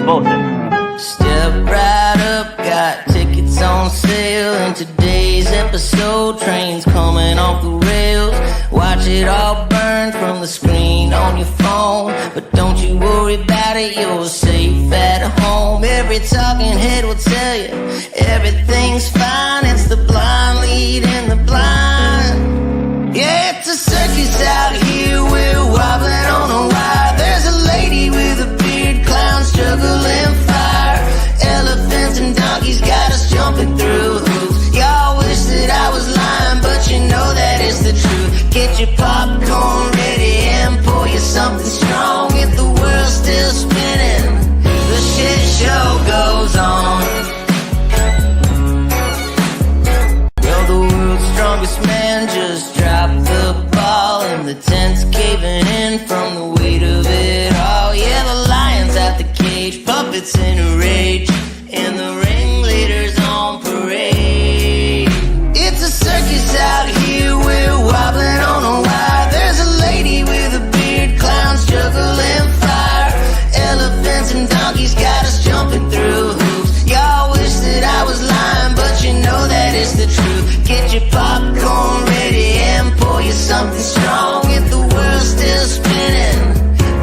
bullshit. Step right up, got tickets on sale. In today's episode, trains coming off the rails. Watch it all burn from the screen on your phone. But don't you worry about it, you're safe at home. Every talking head will tell you everything's fine. It's the blind leading the blind. Yeah, it's a circus out here, we're wobbling on a wire. There's a lady with a beard, clowns juggling fire. Elephants and donkeys got us jumping through hoops. Y'all wish that I was lying, but you know that it's the truth. Get your popcorn ready and pour you something strong. If the world's still spinning, the shit show goes on. Well, the world's strongest man just dropped the ball, and the tent's caving in from the weight of it all. Yeah, the lion's at the cage, puppets in a rage, and the ringleader's on parade. It's a circus out here, we're wobbling on a wire. There's a lady with a beard, clowns juggling fire. Elephants and donkeys got us jumping through hoops. Y'all wish that I was lying, but you know that it's the truth. Get your popcorn ready and pour you something strong. If the world's still spinning,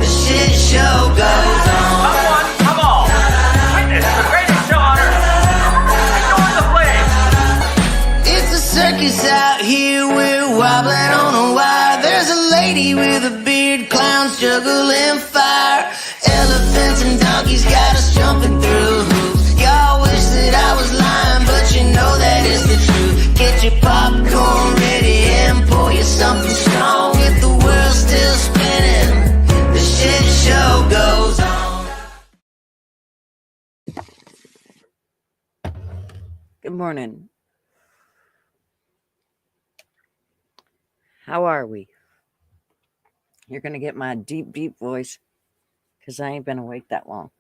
the shit show goes on. Come on. Witness the greatest show on earth. Enjoy the flames. It's a circus out here, we're wobbling on a wire. There's a lady with a beard, clowns juggling fire. Elephants and donkeys got us jumping through hoops. Y'all wish that I was lying, but you know that it's the truth. Get your popcorn ready and pour you something strong. If the world's still spinning, the shit show goes on. Good morning. How are we? You're going to get my deep, deep voice because I ain't been awake that long.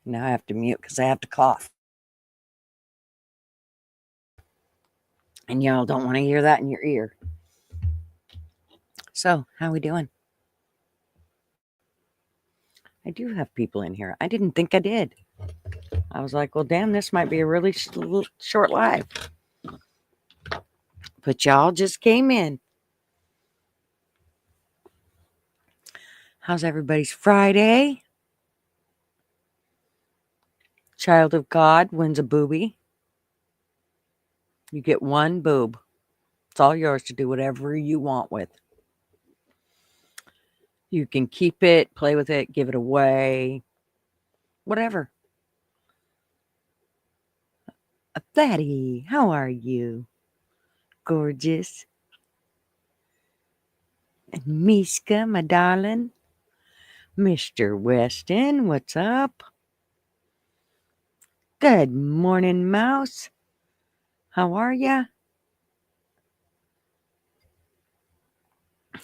Now I have to mute because I have to cough. And y'all don't want to hear that in your ear. So, how we doing? I do have people in here. I didn't think I did. I was like, well, damn, this might be a really short live. But y'all just came in. How's everybody's Friday? Child of God wins a boobie. You get one boob. It's all yours to do whatever you want with. You can keep it, play with it, give it away, whatever. Fatty, how are you? Gorgeous. And Miska, my darling. Mr. Weston, what's up? Good morning, Mouse. How are ya?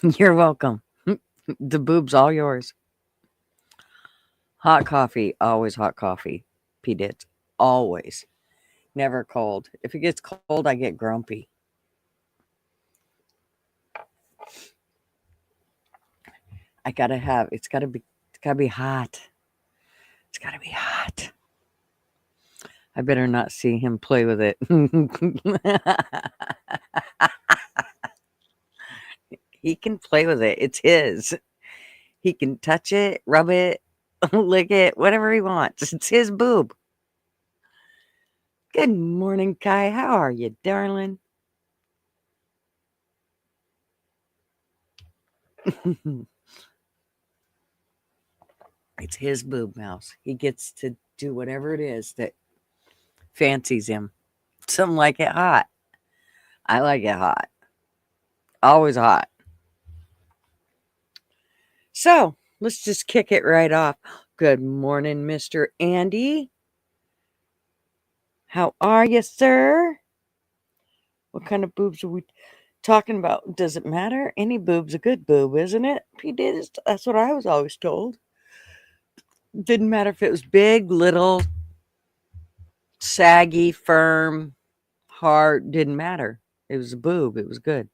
You're welcome. The boob's all yours. Hot coffee, always hot coffee. P-Dits, always. Never cold. If it gets cold, I get grumpy. I gotta have, it's gotta be hot. It's gotta be hot. I better not see him play with it. He can play with it. It's his. He can touch it, rub it, lick it, whatever he wants. It's his boob. Good morning, Kai. How are you, darling? It's his boob, Mouse. He gets to do whatever it is that fancies him. Some like it hot. I like it hot. Always hot. So, let's just kick it right off. Good morning, Mr. Andy. How are you, sir? What kind of boobs are we talking about? Does it matter? Any boob's a good boob, isn't it? That's what I was always told. Didn't matter if it was big, little, saggy, firm, hard. Didn't matter. It was a boob. It was good.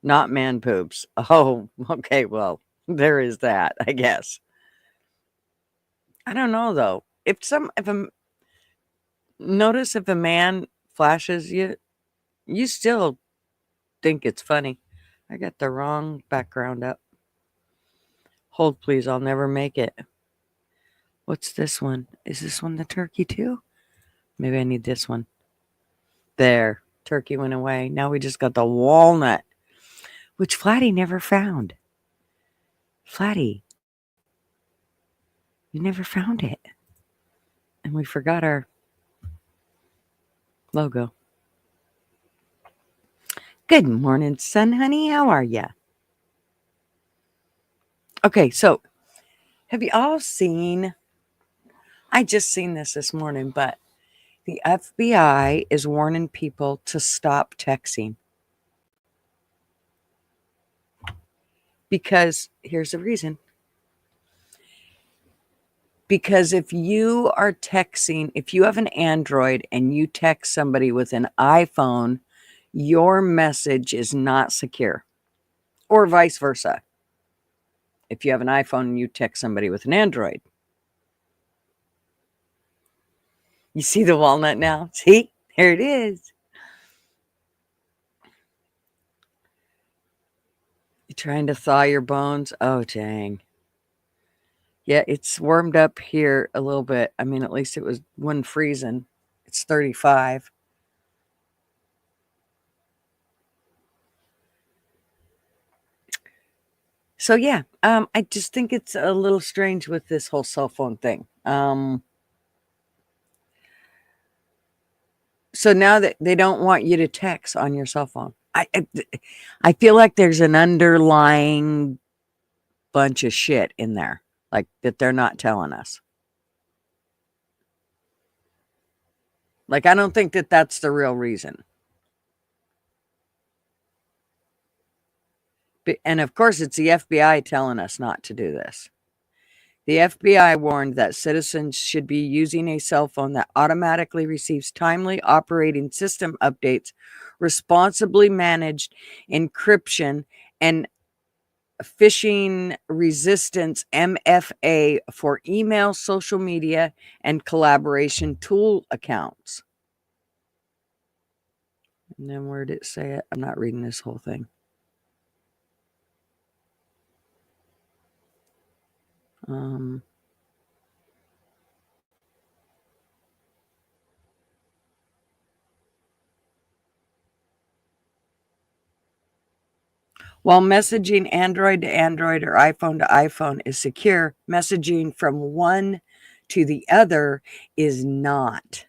Not man boobs. Oh, okay, well, There is that, I guess. I don't know though. Notice if a man flashes you, you still think it's funny. I got the wrong background up. Hold please, I'll never make it. What's this one? Is this one the turkey too? Maybe I need this one. There. Turkey went away. Now we just got the walnut, which Flatty never found. Flatty, you never found it. And we forgot our logo. Good morning, sun honey. How are ya? Okay, so have you all seen? I just seen this morning, but the FBI is warning people to stop texting. Because here's the reason. Because if you are texting, if you have an Android and you text somebody with an iPhone, your message is not secure, or vice versa. If you have an iPhone and you text somebody with an Android. You see the walnut now? See? Here it is. You trying to thaw your bones? Oh, dang. Yeah, it's warmed up here a little bit. I mean, at least it wasn't freezing. It's 35. So yeah, I just think it's a little strange with this whole cell phone thing. So now that they don't want you to text on your cell phone, I feel like there's an underlying bunch of shit in there, like that they're not telling us. Like, I don't think that that's the real reason. And of course, it's the FBI telling us not to do this. The FBI warned that citizens should be using a cell phone that automatically receives timely operating system updates, responsibly managed encryption, and phishing resistance MFA for email, social media, and collaboration tool accounts. And then where did it say it? I'm not reading this whole thing. While messaging Android to Android or iPhone to iPhone is secure, messaging from one to the other is not.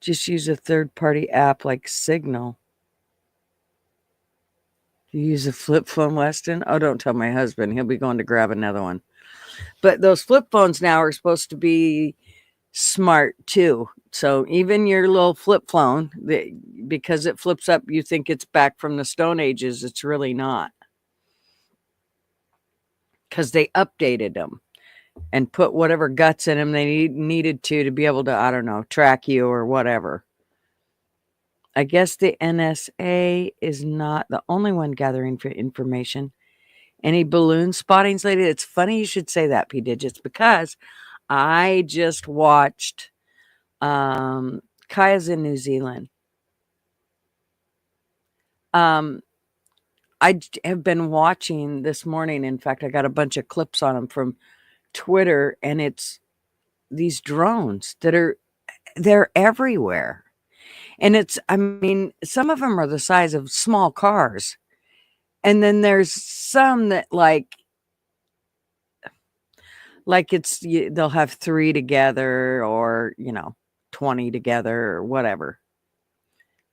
Just use a third-party app like Signal. You use a flip phone, Weston? Oh, don't tell my husband. He'll be going to grab another one. But those flip phones now are supposed to be smart too. So even your little flip phone, because it flips up, you think it's back from the Stone Ages. It's really not. Because they updated them and put whatever guts in them they needed to be able to, I don't know, track you or whatever. I guess the NSA is not the only one gathering for information. Any balloon spottings lately? It's funny you should say that, P Digits, because I just watched Kaya's in New Zealand. I have been watching this morning. In fact, I got a bunch of clips on them from Twitter, and it's these drones they're everywhere. And I mean, some of them are the size of small cars. And then there's some that like they'll have 3 together or, 20 together or whatever.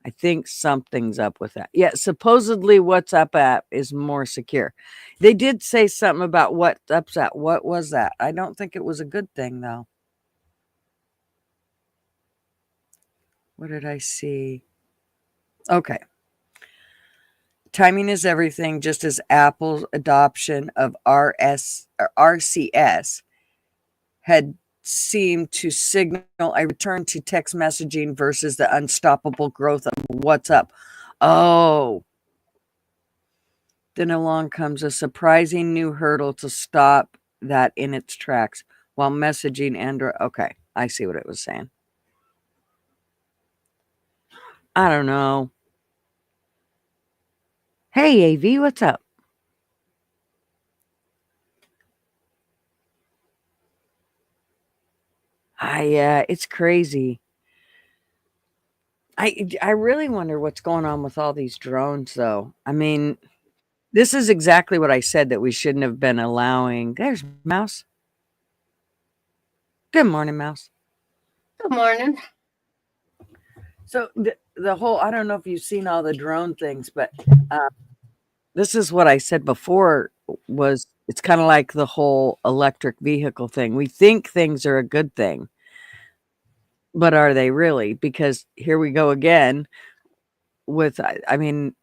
I think something's up with that. Yeah, supposedly WhatsApp app is more secure. They did say something about WhatsApp app. What was that? I don't think it was a good thing, though. What did I see? Okay. Timing is everything, just as Apple's adoption of RCS had seemed to signal a return to text messaging versus the unstoppable growth of WhatsApp. Oh, Then along comes a surprising new hurdle to stop that in its tracks while messaging Android. Okay, I see what it was saying. I don't know. Hey, AV, what's up? It's crazy. I really wonder what's going on with all these drones, though. I mean, this is exactly what I said that we shouldn't have been allowing. There's Mouse. Good morning, Mouse. Good morning. So the whole, I don't know if you've seen all the drone things, but this is what I said before was it's kind of like the whole electric vehicle thing. We think things are a good thing, but are they really? Because here we go again with, I mean,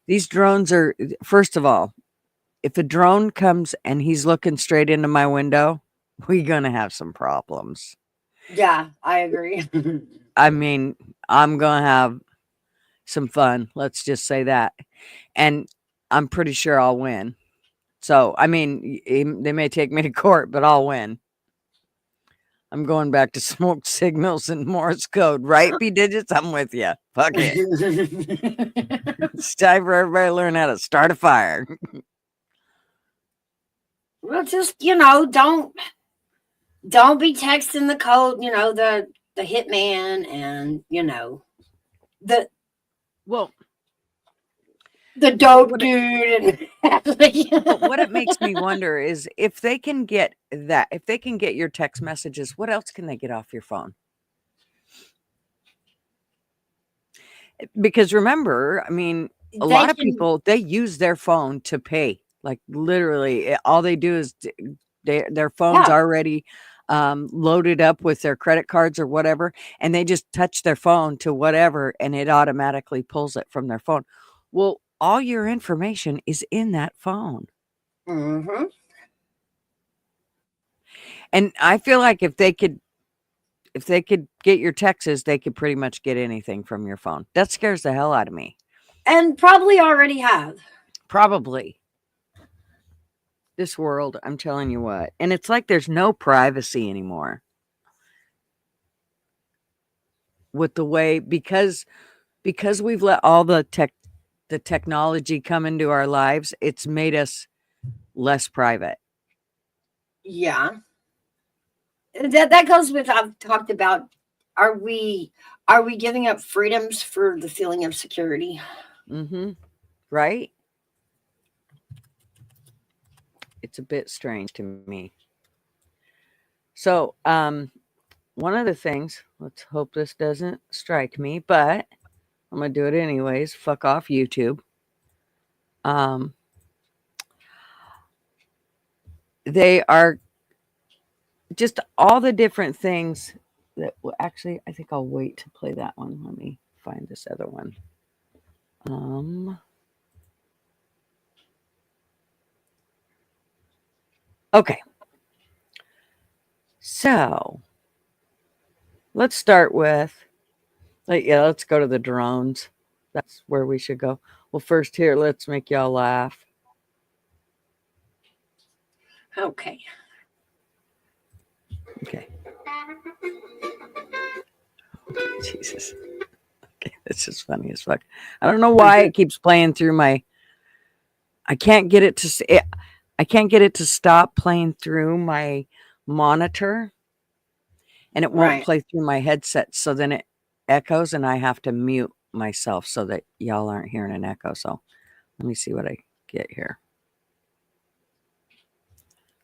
these drones are, first of all, if a drone comes and he's looking straight into my window, we're going to have some problems. Yeah, I agree. I mean, I'm going to have some fun. Let's just say that. And I'm pretty sure I'll win. So, I mean, they may take me to court, but I'll win. I'm going back to smoke signals and Morse code, right? B digits, I'm with you. Fuck it. It's time for everybody to learn how to start a fire. Well, just don't be texting the code. The hitman and the Well, the dope dude. but what it makes me wonder is if they can get your text messages, what else can they get off your phone? Because remember, I mean, a lot of people, they use their phone to pay. Like literally, all they do is their phone's already loaded up with their credit cards or whatever, and they just touch their phone to whatever, and it automatically pulls it from their phone. Well, all your information is in that phone. Mm-hmm. And I feel like if they could get your texts, they could pretty much get anything from your phone. That scares the hell out of me. And probably already have. Probably. This world, I'm telling you what. And it's like there's no privacy anymore. With the way, because we've let all the technology come into our lives, it's made us less private. Yeah. That goes with, I've talked about, are we giving up freedoms for the feeling of security? Mm-hmm. Right? It's a bit strange to me. So, one of the things, let's hope this doesn't strike me, but I'm going to do it anyways. Fuck off, YouTube. They are just all the different things that actually, I think I'll wait to play that one. Let me find this other one. Okay. So let's start with, let's go to the drones. That's where we should go. Well, first here, let's make y'all laugh. Okay. Okay. Jesus. Okay, this is funny as fuck. I don't know why it keeps playing through my. I can't get it to stop playing through my monitor, and it won't play through my headset. So then it echoes, and I have to mute myself so that y'all aren't hearing an echo. So let me see what I get here.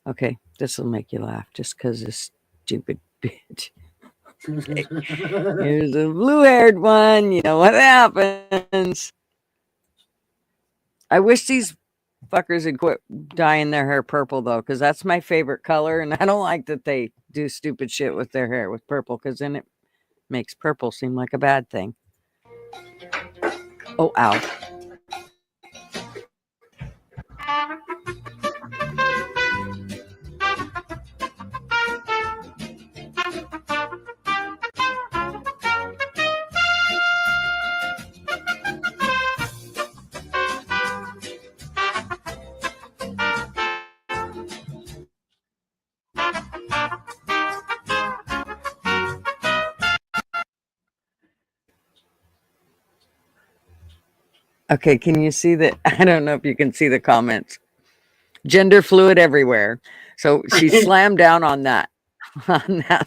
Okay, this will make you laugh just because this stupid bitch. Okay. Here's a blue-haired one. You know what happens. I wish these fuckers would quit dyeing their hair purple, though, because that's my favorite color, and I don't like that they do stupid shit with their hair with purple, because then it makes purple seem like a bad thing. Oh, ow. Okay, can you see that? I don't know if you can see the comments. Gender fluid everywhere. So she slammed down on that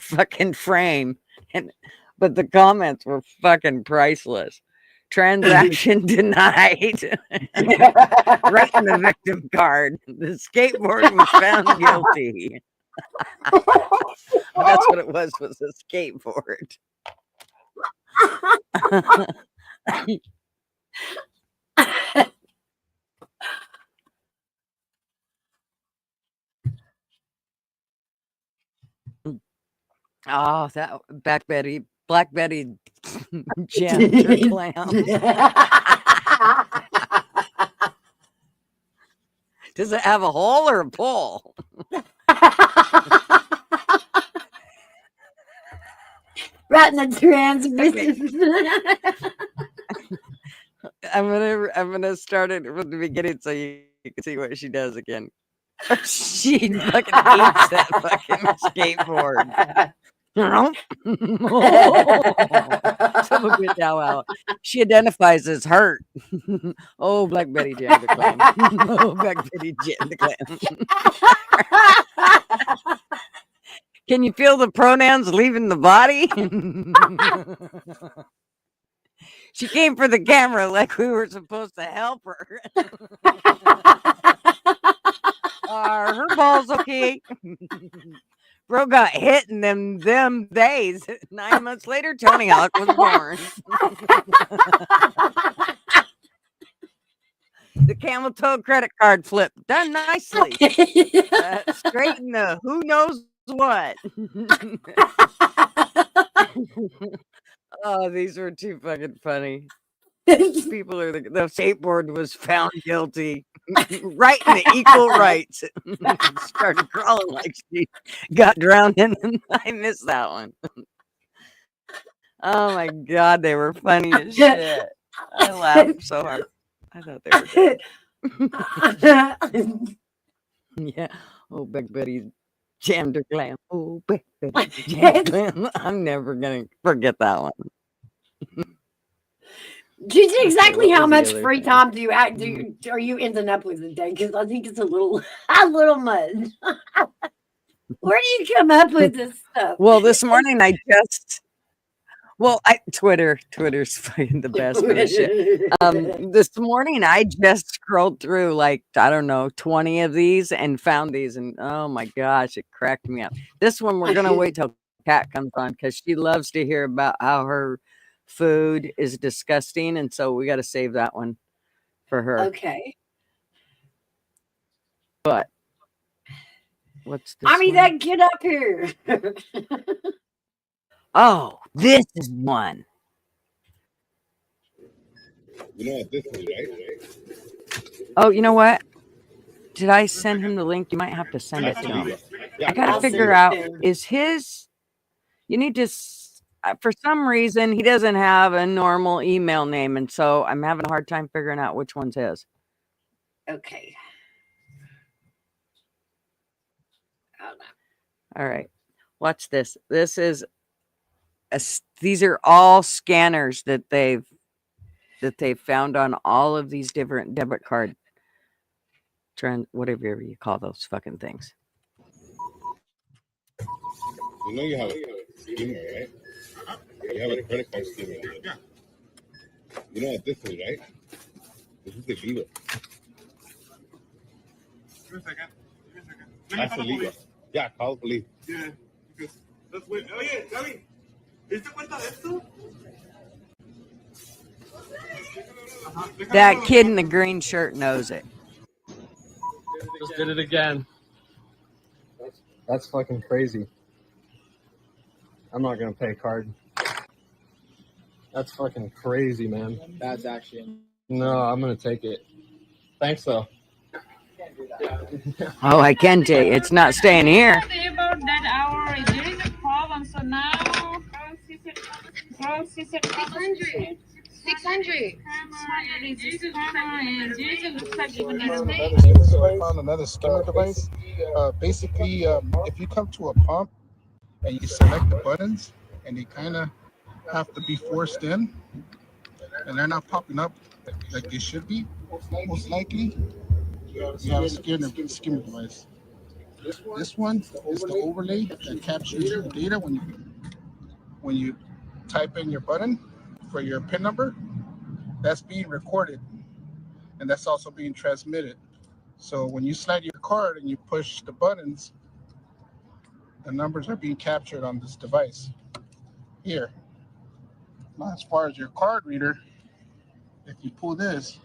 fucking frame, and but the comments were fucking priceless. Transaction denied. Right in the victim card. The skateboard was found guilty. That's what it was a skateboard. Oh, that Black Betty jammed her clam. Does it have a hole or a pole? Right in the transmission. I'm gonna start it from the beginning so you can see what she does again. She fucking eats that fucking skateboard. Some of it now out. She identifies as hurt. Oh, Black Betty jammed the clam. Oh, Black Betty jammed the clam. Can you feel the pronouns leaving the body? She came for the camera like we were supposed to help her. Are her balls okay? Bro got hit in them days. 9 months later, Tony Hawk was born. The camel toe credit card flip. Done nicely. Straighten the who knows what. Oh, these were too fucking funny. People are the skateboard was found guilty. Right in the equal rights. Started crawling like she got drowned in. I missed that one. Oh my god, they were funny as shit. I laughed so hard. I thought they were good. Yeah. Oh, Big Betty jammed her clam. Oh, Big Betty jammed her clam. I'm never gonna forget that one. Do you see exactly how much free time do you are you ending up with a day? Because I think it's a little much. Where do you come up with this stuff? Well, this morning Twitter's fucking the best for this shit. This morning I just scrolled through like, I don't know, 20 of these and found these, and oh my gosh, it cracked me up. This one we're gonna wait till Kat comes on because she loves to hear about how her food is disgusting, and so we got to save that one for her. Okay. But what's this? I mean, that get up here. Oh, this is one. You know what this is, right? Oh, you know what? Did I send him the link? You might have to send it to him. I gotta figure out, is his, you need to, for some reason, he doesn't have a normal email name, and so I'm having a hard time figuring out which one's his. Okay. All right. Watch this. This is these are all scanners that they've found on all of these different debit card whatever you call those fucking things. You know you have a schemer, right? You have a credit card schemer. Yeah. You know what this is, right? This is illegal. Give me a second. That's illegal. Yeah, call the police. Yeah, because that's weird. Oye, Gaby, ¿diste cuenta de esto? That kid in the green shirt knows it. Just did it again. That's fucking crazy. I'm not gonna pay card. That's fucking crazy, man. That's actually. No, I'm gonna take it. Thanks though. Oh, I can take it. It's not staying here. About that hour, there is a problem. So now, 600. So I found another skimmer device. Basically, if you come to a pump and you select the buttons and they kind of have to be forced in and they're not popping up like they should be, most likely you have a skimmer device. This one is the overlay that captures the data when you type in your button for your PIN number. That's being recorded and that's also being transmitted. So when you slide your card and you push the buttons, the numbers are being captured on this device here. Now, as far as your card reader, if you pull this,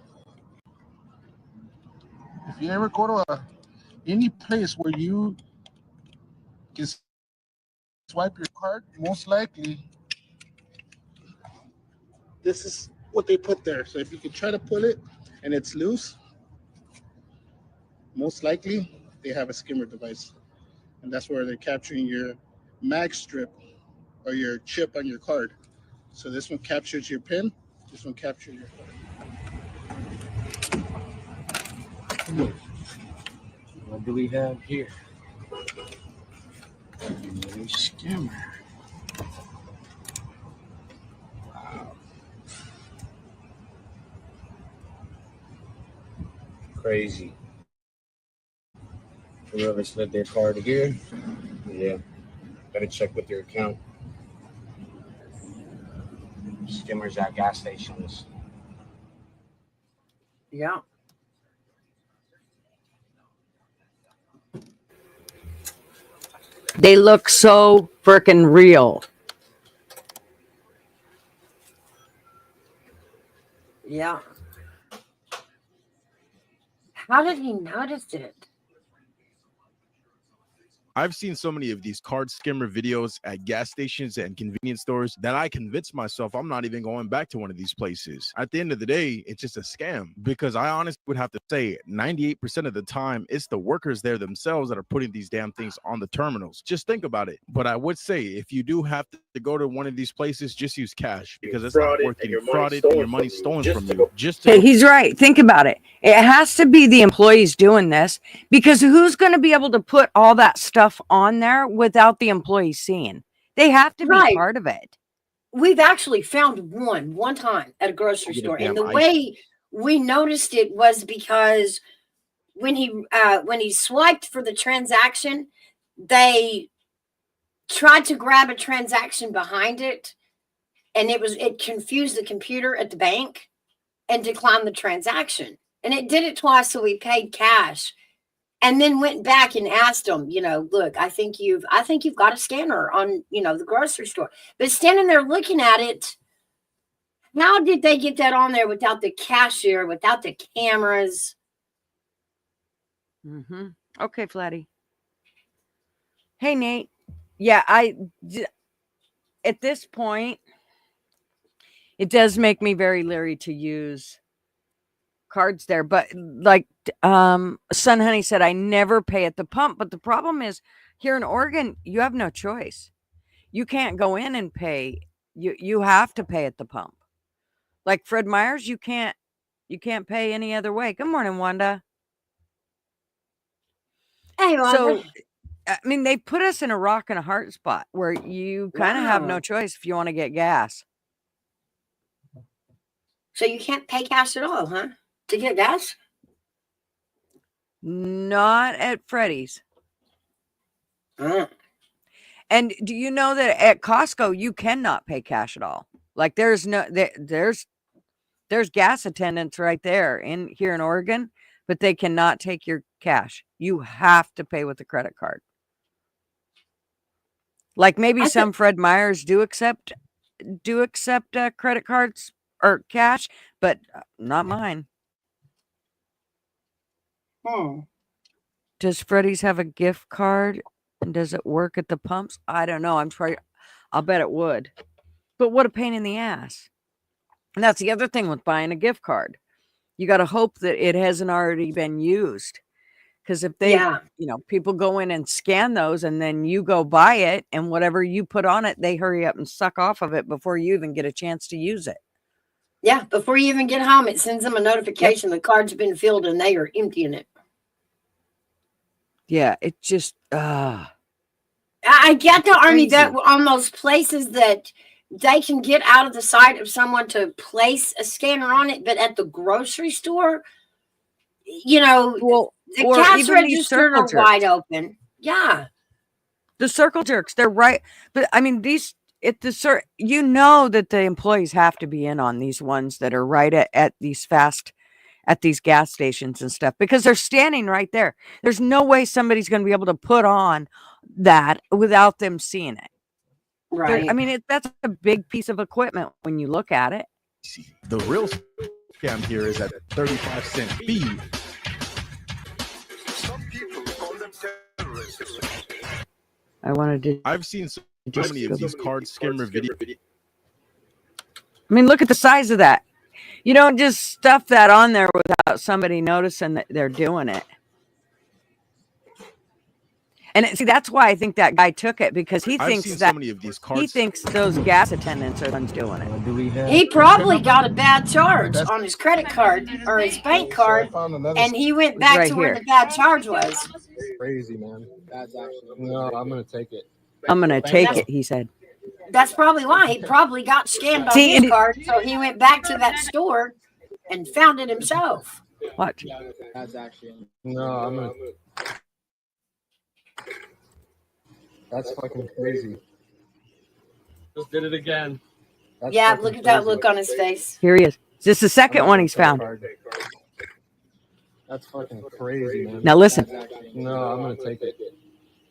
if you ever go to any place where you can swipe your card, most likely this is what they put there. So if you can try to pull it and it's loose, most likely they have a skimmer device. And that's where they're capturing your mag strip or your chip on your card. So this one captures your PIN, this one captures your card. What do we have here? A skimmer. Wow. Crazy. Whoever slid their card here, yeah, better check with your account. Skimmers at gas stations. Yeah. They look so freaking real. Yeah. How did he notice it? I've seen so many of these card skimmer videos at gas stations and convenience stores that I convinced myself I'm not even going back to one of these places. At the end of the day, it's just a scam, because I honestly would have to say 98% of the time, it's the workers there themselves that are putting these damn things on the terminals. Just think about it. But I would say if you do have to go to one of these places, just use cash, because it's not worth getting frauded and your money stolen from you. Hey, he's right. Think about it. It has to be the employees doing this, because who's going to be able to put all that stuff on there without the employees seeing? They have to be part of it. We've actually found one time at a grocery store, and the way we noticed it was because when he swiped for the transaction, they tried to grab a transaction behind it, and it confused the computer at the bank and declined the transaction. And it did it twice, so we paid cash. And then went back and asked them, look, I think you've got a scanner on, the grocery store. But standing there looking at it, how did they get that on there without the cashier, without the cameras? Mm-hmm. Okay, Flatty. Hey, Nate. Yeah, at this point, it does make me very leery to use cards there, but like Sun Honey said, I never pay at the pump. But the problem is, here in Oregon, you have no choice. You can't go in and pay. You have to pay at the pump. Like Fred Meyer's, you can't pay any other way. Good morning, Wanda. Hey, Wanda. So I mean, they put us in a rock and a hard spot where you kind of have no choice if you want to get gas. So you can't pay cash at all, huh? To get gas? Not at Freddy's. And do you know that at Costco you cannot pay cash at all? Like there's gas attendants right there here in Oregon, but they cannot take your cash. You have to pay with a credit card. Like maybe some Fred Meyer's do accept credit cards or cash, but not mine. Does Freddy's have a gift card, and does it work at the pumps? I don't know. I'll bet it would. But what a pain in the ass. And that's the other thing with buying a gift card. You got to hope that it hasn't already been used. Because if they, people go in and scan those and then you go buy it and whatever you put on it, they hurry up and suck off of it before you even get a chance to use it. Yeah, before you even get home, it sends them a notification the card's been filled and they are emptying it. Yeah, it just I get the Army that crazy. on those places that they can get out of the sight of someone to place a scanner on it, but at the grocery store, Well, the or cash even these registers circle are wide jerks. open. Yeah. The circle jerks, they're right. But I mean, you know that the employees have to be in on these ones that are right at these gas stations and stuff because they're standing right there. There's no way somebody's going to be able to put on that without them seeing it. Right. I mean, that's a big piece of equipment when you look at it. The real scam here is that 35-cent fee. Some people call them terrorists. I wanted to. I've seen so many of these card skimmer videos. I mean, look at the size of that. You don't just stuff that on there without somebody noticing that they're doing it. And see, that's why I think that guy took it because he thinks so many of these cards. He thinks those gas attendants are the ones doing it. He probably got a bad charge on his credit card or his bank card, and he went back right to where here. the bad charge was. Crazy, man. No, I'm gonna take it. I'm gonna take it, he said. That's probably why he probably got scammed on his card, so he went back to that store and found it himself. Watch. No, I'm gonna. That's fucking crazy. Just did it again. That's Yeah, look at that look on his face. Here he is. This is the second one he's found. That's fucking crazy, man. Now listen. No, I'm gonna take it.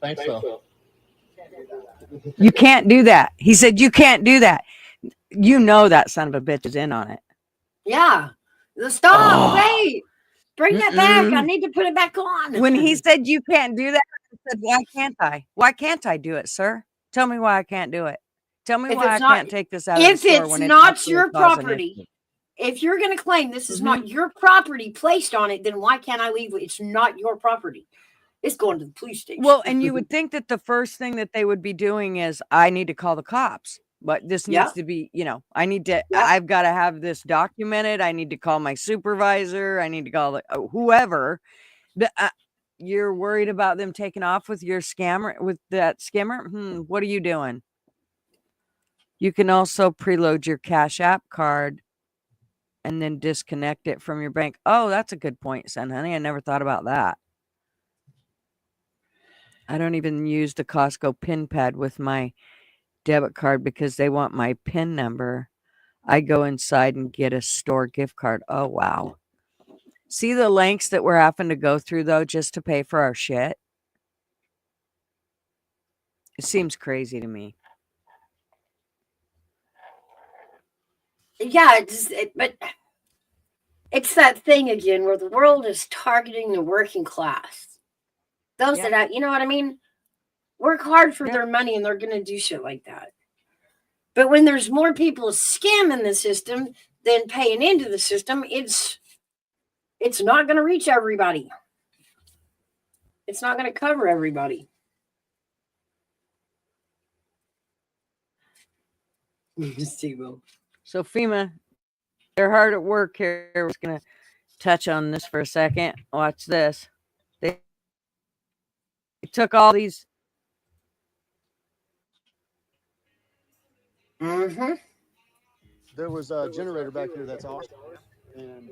Thanks, though. You can't do that. He said you can't do that. You know that son of a bitch is in on it. Yeah. Stop. Wait. Bring that back. I need to put it back on. When he said you can't do that, I said, why can't I? Why can't I do it, sir? Tell me why I can't do it. Tell me why I can't take this out of the store if it's when not your property. If you're going to claim this is not your property placed on it, then why can't I leave it? It's not your property. It's going to the police station. Well, and you would think that the first thing that they would be doing is, I need to call the cops. But this needs to be, I've got to have this documented. I need to call my supervisor. I need to call whoever. You're worried about them taking off with your scammer, with that skimmer? What are you doing? You can also preload your Cash App card and then disconnect it from your bank. Oh, that's a good point, son, honey. I never thought about that. I don't even use the Costco PIN pad with my debit card because they want my PIN number. I go inside and get a store gift card. Oh, wow. See the lengths that we're having to go through, though, just to pay for our shit? It seems crazy to me. Yeah, but it's that thing again where the world is targeting the working class. Those that, you know what I mean? Work hard for their money and they're going to do shit like that. But when there's more people scamming the system than paying into the system, it's not going to reach everybody. It's not going to cover everybody. So FEMA, they're hard at work here. We're going to touch on this for a second. Watch this. They took all these. There was a generator back here that's off, and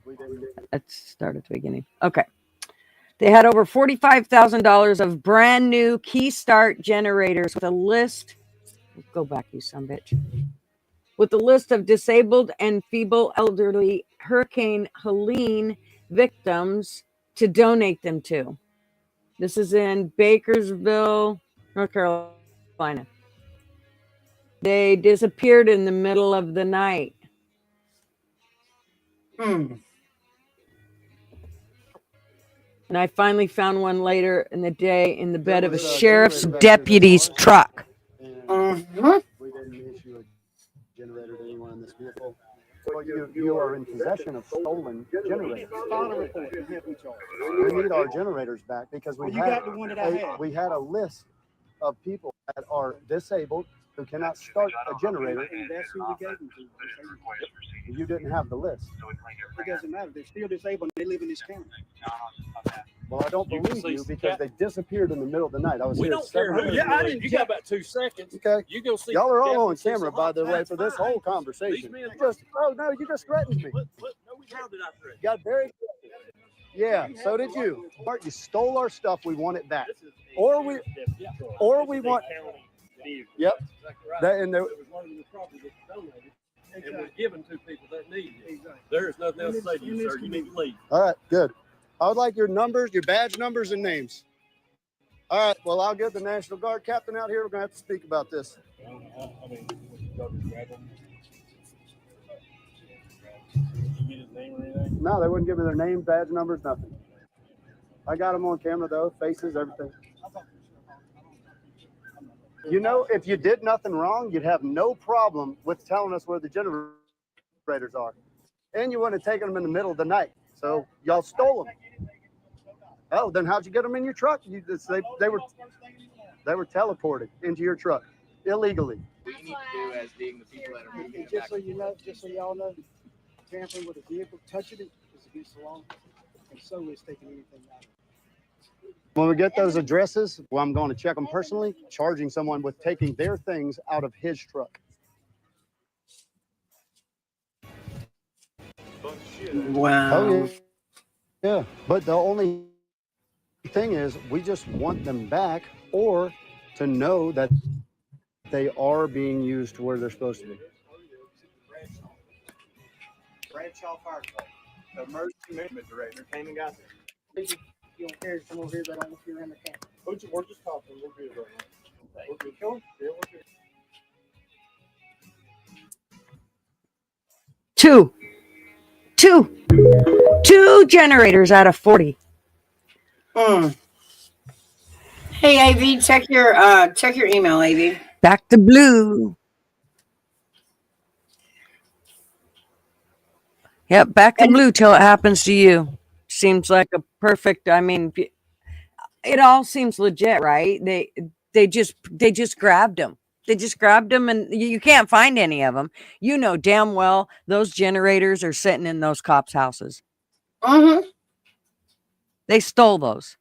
we didn't. Let's start at the beginning. Okay. They had over $45,000 of brand new Key Start generators with a list. Go back, you son of a bitch. With a list of disabled and feeble elderly Hurricane Helene victims to donate them to. This is in Bakersville, North Carolina. They disappeared in the middle of the night. And I finally found one later in the day in the bed of a sheriff's deputy's truck. We didn't issue a generator to anyone in this vehicle. Well, you are in possession of stolen generators. We need our generators back because we had a list of people that are disabled who cannot start a generator. And that's who we gave them to. You didn't have the list. It doesn't matter. They're still disabled. They live in this county. Well, I don't believe you because they disappeared in the middle of the night. I was We here don't at care 7. who. Yeah, I didn't. You got about 2 seconds. Okay. You go see. Y'all are all Captain on see camera, some by hot the way, fats. for this whole conversation. men- You just threatened me. How did I threaten? Got very. Yeah, so did you. Bart, you stole our stuff. We want it back. Or we want. Yep. That and there. It was one of the properties that was donated and was given to people that need it. There is nothing else to say to you, sir. You need to leave. All right, good. I would like your numbers, your badge numbers, and names. All right. Well, I'll get the National Guard captain out here. We're gonna have to speak about this. I mean, y'all just grab him. Did you get his name or anything? No, they wouldn't give me their name, badge numbers, nothing. I got them on camera though, faces, everything. You know, if you did nothing wrong, you'd have no problem with telling us where the generators are, and you wouldn't have taken them in the middle of the night. So y'all stole them. Oh, then how'd you get them in your truck? They were teleported into your truck illegally. We need to do as being the people that are moving And it just back. so you know, just so y'all know, tampering with a vehicle, touching it is against the law, and so is taking anything out of it. When we get those addresses, well, I'm going to check them personally, charging someone with taking their things out of his truck. Wow. Oh, yeah. But the only thing is, we just want them back or to know that they are being used to where they're supposed to be. Bradshaw Fire Department, the emergency management director came and got there. You don't care to come over here, but I don't know if you're in the camp. We're just talking. We're good right now. We're good. Sure. Yeah, we're good. Two generators out of 40. Hey, AV, check your email, AV. Back to blue. Yep, back to blue till it happens to you. Seems like a perfect. I mean, it all seems legit, right? They just grabbed them. They just grabbed them, and you can't find any of them. You know damn well those generators are sitting in those cops' houses. Mm-hmm. They stole those.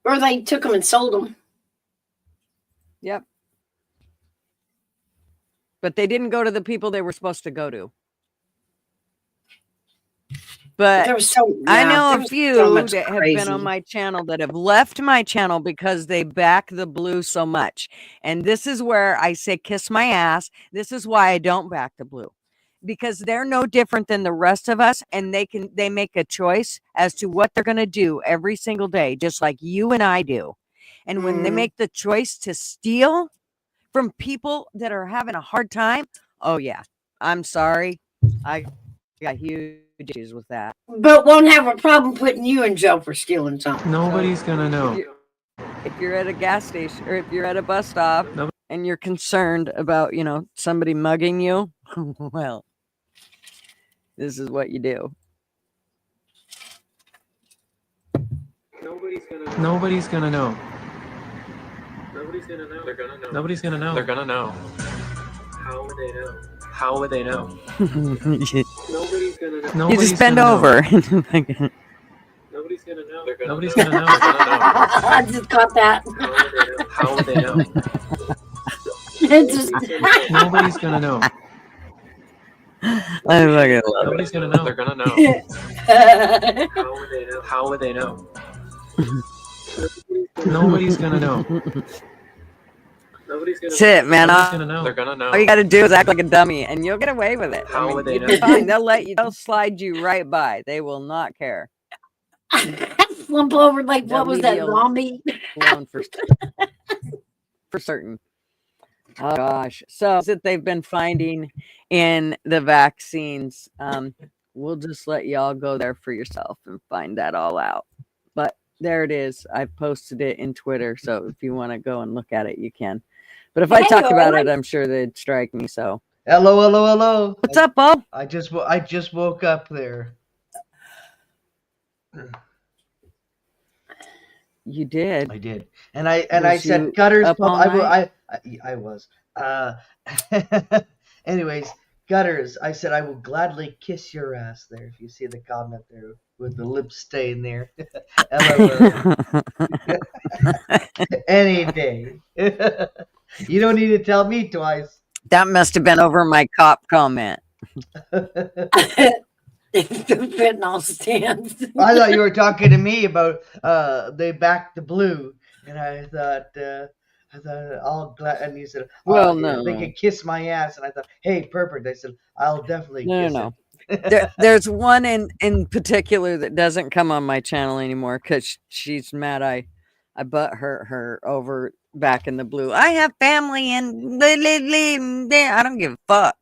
Or they took them and sold them. Yep. But they didn't go to the people they were supposed to go to. But There was so, I yeah, know there a was few so much that have been crazy. on my channel that have left my channel because they back the blue so much. And this is where I say, kiss my ass. This is why I don't back the blue. Because they're no different than the rest of us, and they make a choice as to what they're going to do every single day, just like you and I do. And when they make the choice to steal from people that are having a hard time, oh yeah, I'm sorry. I got huge issues with that. But won't have a problem putting you in jail for stealing something. Nobody's gonna know. If you're at a gas station or if you're at a bus stop and you're concerned about, somebody mugging you, well, this is what you do. Nobody's gonna know. Nobody's gonna know. They're gonna know. Nobody's gonna know. They're gonna know. How would they know? How would they know? Nobody's gonna know. You just bend over. Nobody's gonna know. Nobody's gonna know. I just caught that. How would they know? It just Nobody's gonna know. I fucking love Nobody's it. gonna know. They're gonna know. How would they know? Nobody's gonna know. Nobody's gonna That's it, man. Nobody's gonna know. They're gonna know. All you got to do is act like a dummy, and you'll get away with it. How would they you'll know? be fine. They'll slide you right by. They will not care. flump over like They'll what was leave that you zombie? alone for certain. Oh gosh. So that they've been finding in the vaccines. We'll just let y'all go there for yourself and find that all out. But there it is. I've posted it in Twitter, so if you want to go and look at it, you can. But if I talked about it, I'm sure they'd strike me. So Hello. What's up, Bob? I just woke up there. You did. I did, and I Was said you Gutter's up pub. all night? I was. Anyways, Gutter's. I said I will gladly kiss your ass there if you see the comment there with the lip stain there. LOL. Any day. You don't need to tell me twice. That must have been over my cop comment. The fentanyl stands. I thought you were talking to me about they backed the blue, and I thought all glad, and you said, Well, yeah, they no. could kiss my ass, and I thought, hey, perfect. I said, I'll definitely kiss No. it. There's one in particular that doesn't come on my channel anymore because she's mad I butt hurt her over back in the blue. I have family and I don't give a fuck.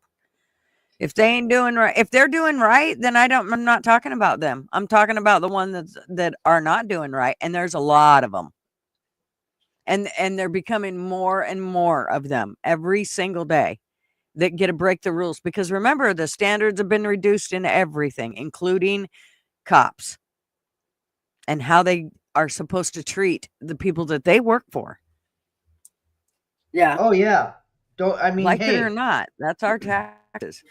If they ain't doing right, if they're doing right, then I'm not talking about them. I'm talking about the ones that are not doing right, and there's a lot of them. And they're becoming more and more of them every single day that get to break the rules, because remember, the standards have been reduced in everything, including cops and how they are supposed to treat the people that they work for. Yeah. Oh yeah. Like it or Hey, not, that's our taxes.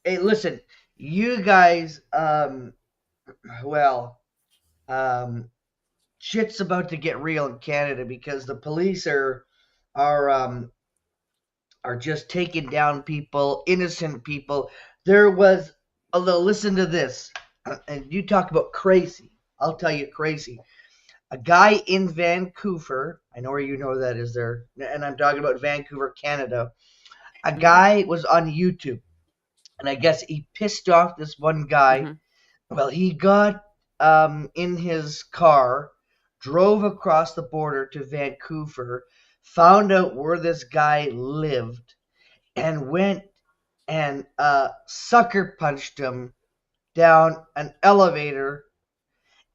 hey, listen, you guys, well, shit's about to get real in Canada because the police are just taking down people, innocent people. There was, although listen to this, and you talk about crazy. I'll tell you crazy. A guy in Vancouver, I know where you know that is there, and I'm talking about Vancouver, Canada. A guy was on YouTube, and I guess he pissed off this one guy. Well, he got in his car, drove across the border to Vancouver, found out where this guy lived, and went and sucker punched him down an elevator.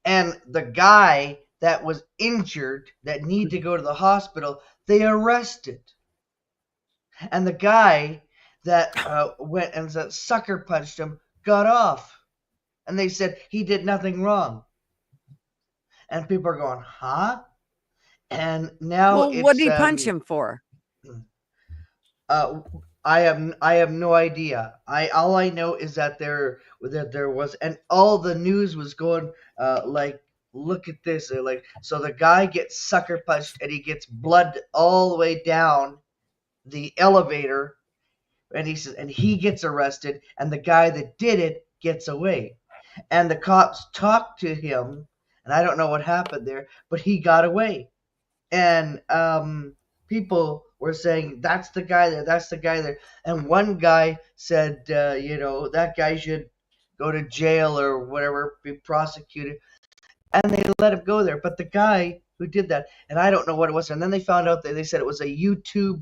And the guy that was injured, that needed to go to the hospital, they arrested. And the guy that went and sucker punched him got off. And they said he did nothing wrong. And people are going, huh? And now Well, it's what did he punch him for? I have no idea. All I know is that there was, and all the news was going like, look at this, like, so the guy gets sucker punched and he gets blood all the way down the elevator, and he gets arrested, and the guy that did it gets away, and the cops talked to him, and I don't know what happened there, but he got away, and people were saying that's the guy there, and one guy said, that guy should go to jail or whatever, be prosecuted, and they let him go there. But the guy who did that, and I don't know what it was, and then they found out that they said it was a YouTube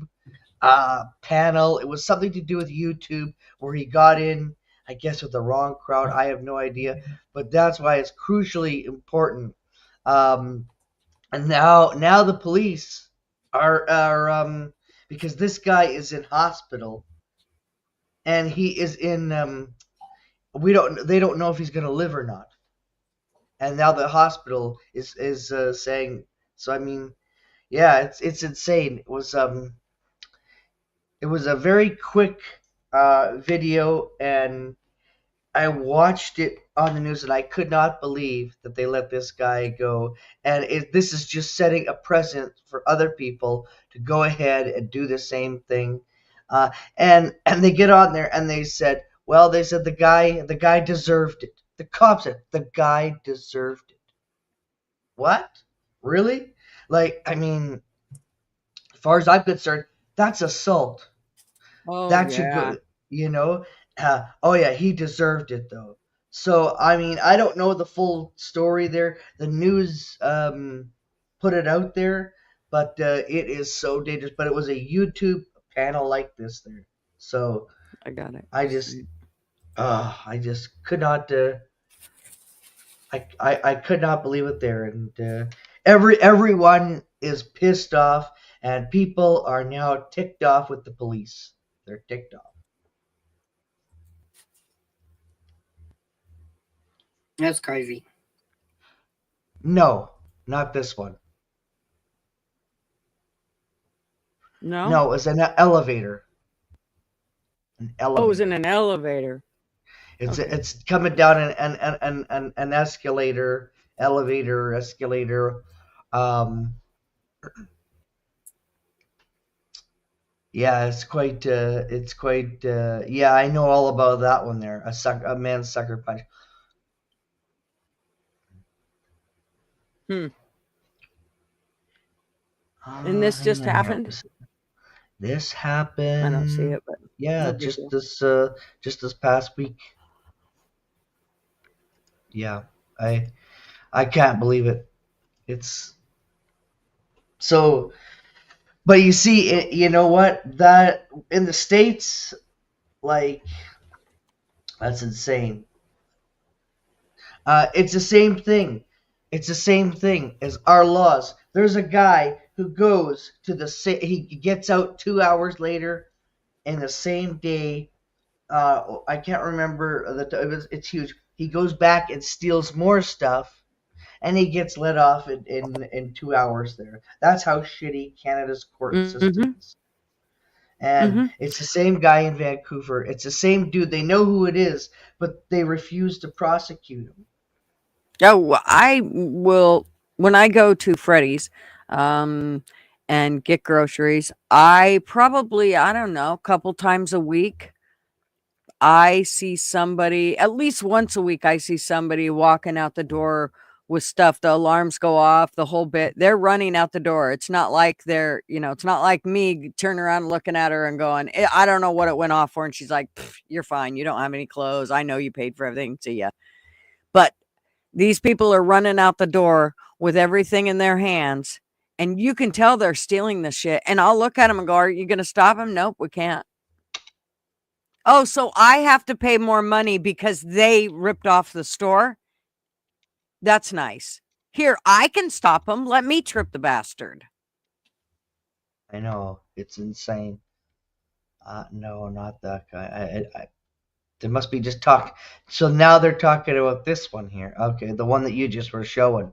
panel. It was something to do with YouTube where he got in, I guess, with the wrong crowd. I have no idea, but that's why it's crucially important. And now the police are because this guy is in hospital, and he is in they don't know if he's going to live or not, and now the hospital is saying, so I mean, yeah, it's insane. It was a very quick video, and I watched it on the news, and I could not believe that they let this guy go. And this is just setting a precedent for other people to go ahead and do the same thing. And they get on there, and they said, the guy deserved it. The cops said the guy deserved it. What? Really? Like, I mean, as far as I'm concerned, that's assault. Oh, That should yeah. go, oh yeah, he deserved it though. So I mean, I don't know the full story there. The news put it out there, but it is so dangerous. But it was a YouTube panel like this there. So I got it. I just could not. I could not believe it there, and everyone is pissed off, and people are now ticked off with the police. They're ticked off. That's crazy. No, not this one. No. No, it was an elevator. An Oh, it was in elevator. an elevator. It's Okay. it's coming down an escalator, elevator, escalator. Um, yeah, it's quite. Yeah, I know all about that one there. A man's sucker punch. And this just Hang on here. happened. This I don't see happened. it, but Yeah, no big deal. just this past week. Yeah, I can't believe it. It's so. But you see, you know what? That in the States, like, that's insane. It's the same thing. It's the same thing as our laws. There's a guy who goes to he gets out 2 hours later in the same day. I can't remember it's huge. He goes back and steals more stuff, and he gets let off in 2 hours there. That's how shitty Canada's court system is. And it's the same guy in Vancouver. It's the same dude. They know who it is, but they refuse to prosecute him. Oh, I will when I go to Freddy's and get groceries. I probably, I don't know, a couple times a week. I see somebody, at least once a week, I see somebody walking out the door with stuff. The alarms go off, the whole bit. They're running out the door. It's not like it's not like me turning around and looking at her and going, I don't know what it went off for. And she's like, you're fine. You don't have any clothes. I know you paid for everything. See ya. But these people are running out the door with everything in their hands. And you can tell they're stealing the shit. And I'll look at them and go, are you going to stop them? Nope, we can't. Oh, so I have to pay more money because they ripped off the store? That's nice. Here, I can stop them. Let me trip the bastard. I know. It's insane. No, not that guy. They must be just talking. So now they're talking about this one here. Okay, the one that you just were showing.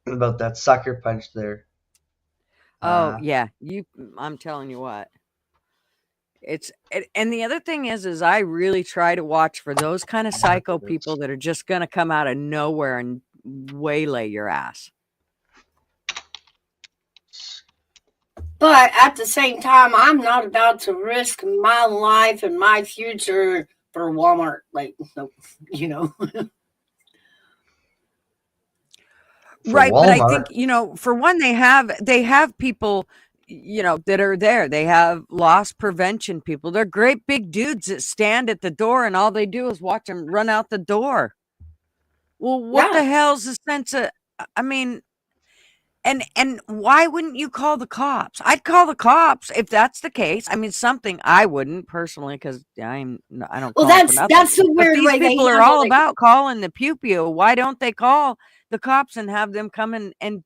About that sucker punch there. Oh, yeah. I'm telling you what. And the other thing is I really try to watch for those kind of psycho people that are just going to come out of nowhere and waylay your ass. But at the same time, I'm not about to risk my life and my future for Walmart. Like, you know. Right, but I think, for one, they have people, that are there. They have loss prevention people. They're great big dudes that stand at the door and all they do is watch them run out the door. Well, what the hell's the sense of, I mean, and why wouldn't you call the cops? I'd call the cops if that's the case. I mean, something I wouldn't personally, because I don't call Well, for nothing. that's the But weird these way they people are handle all it. about calling the pew pew. Why don't they call the cops and have them come in and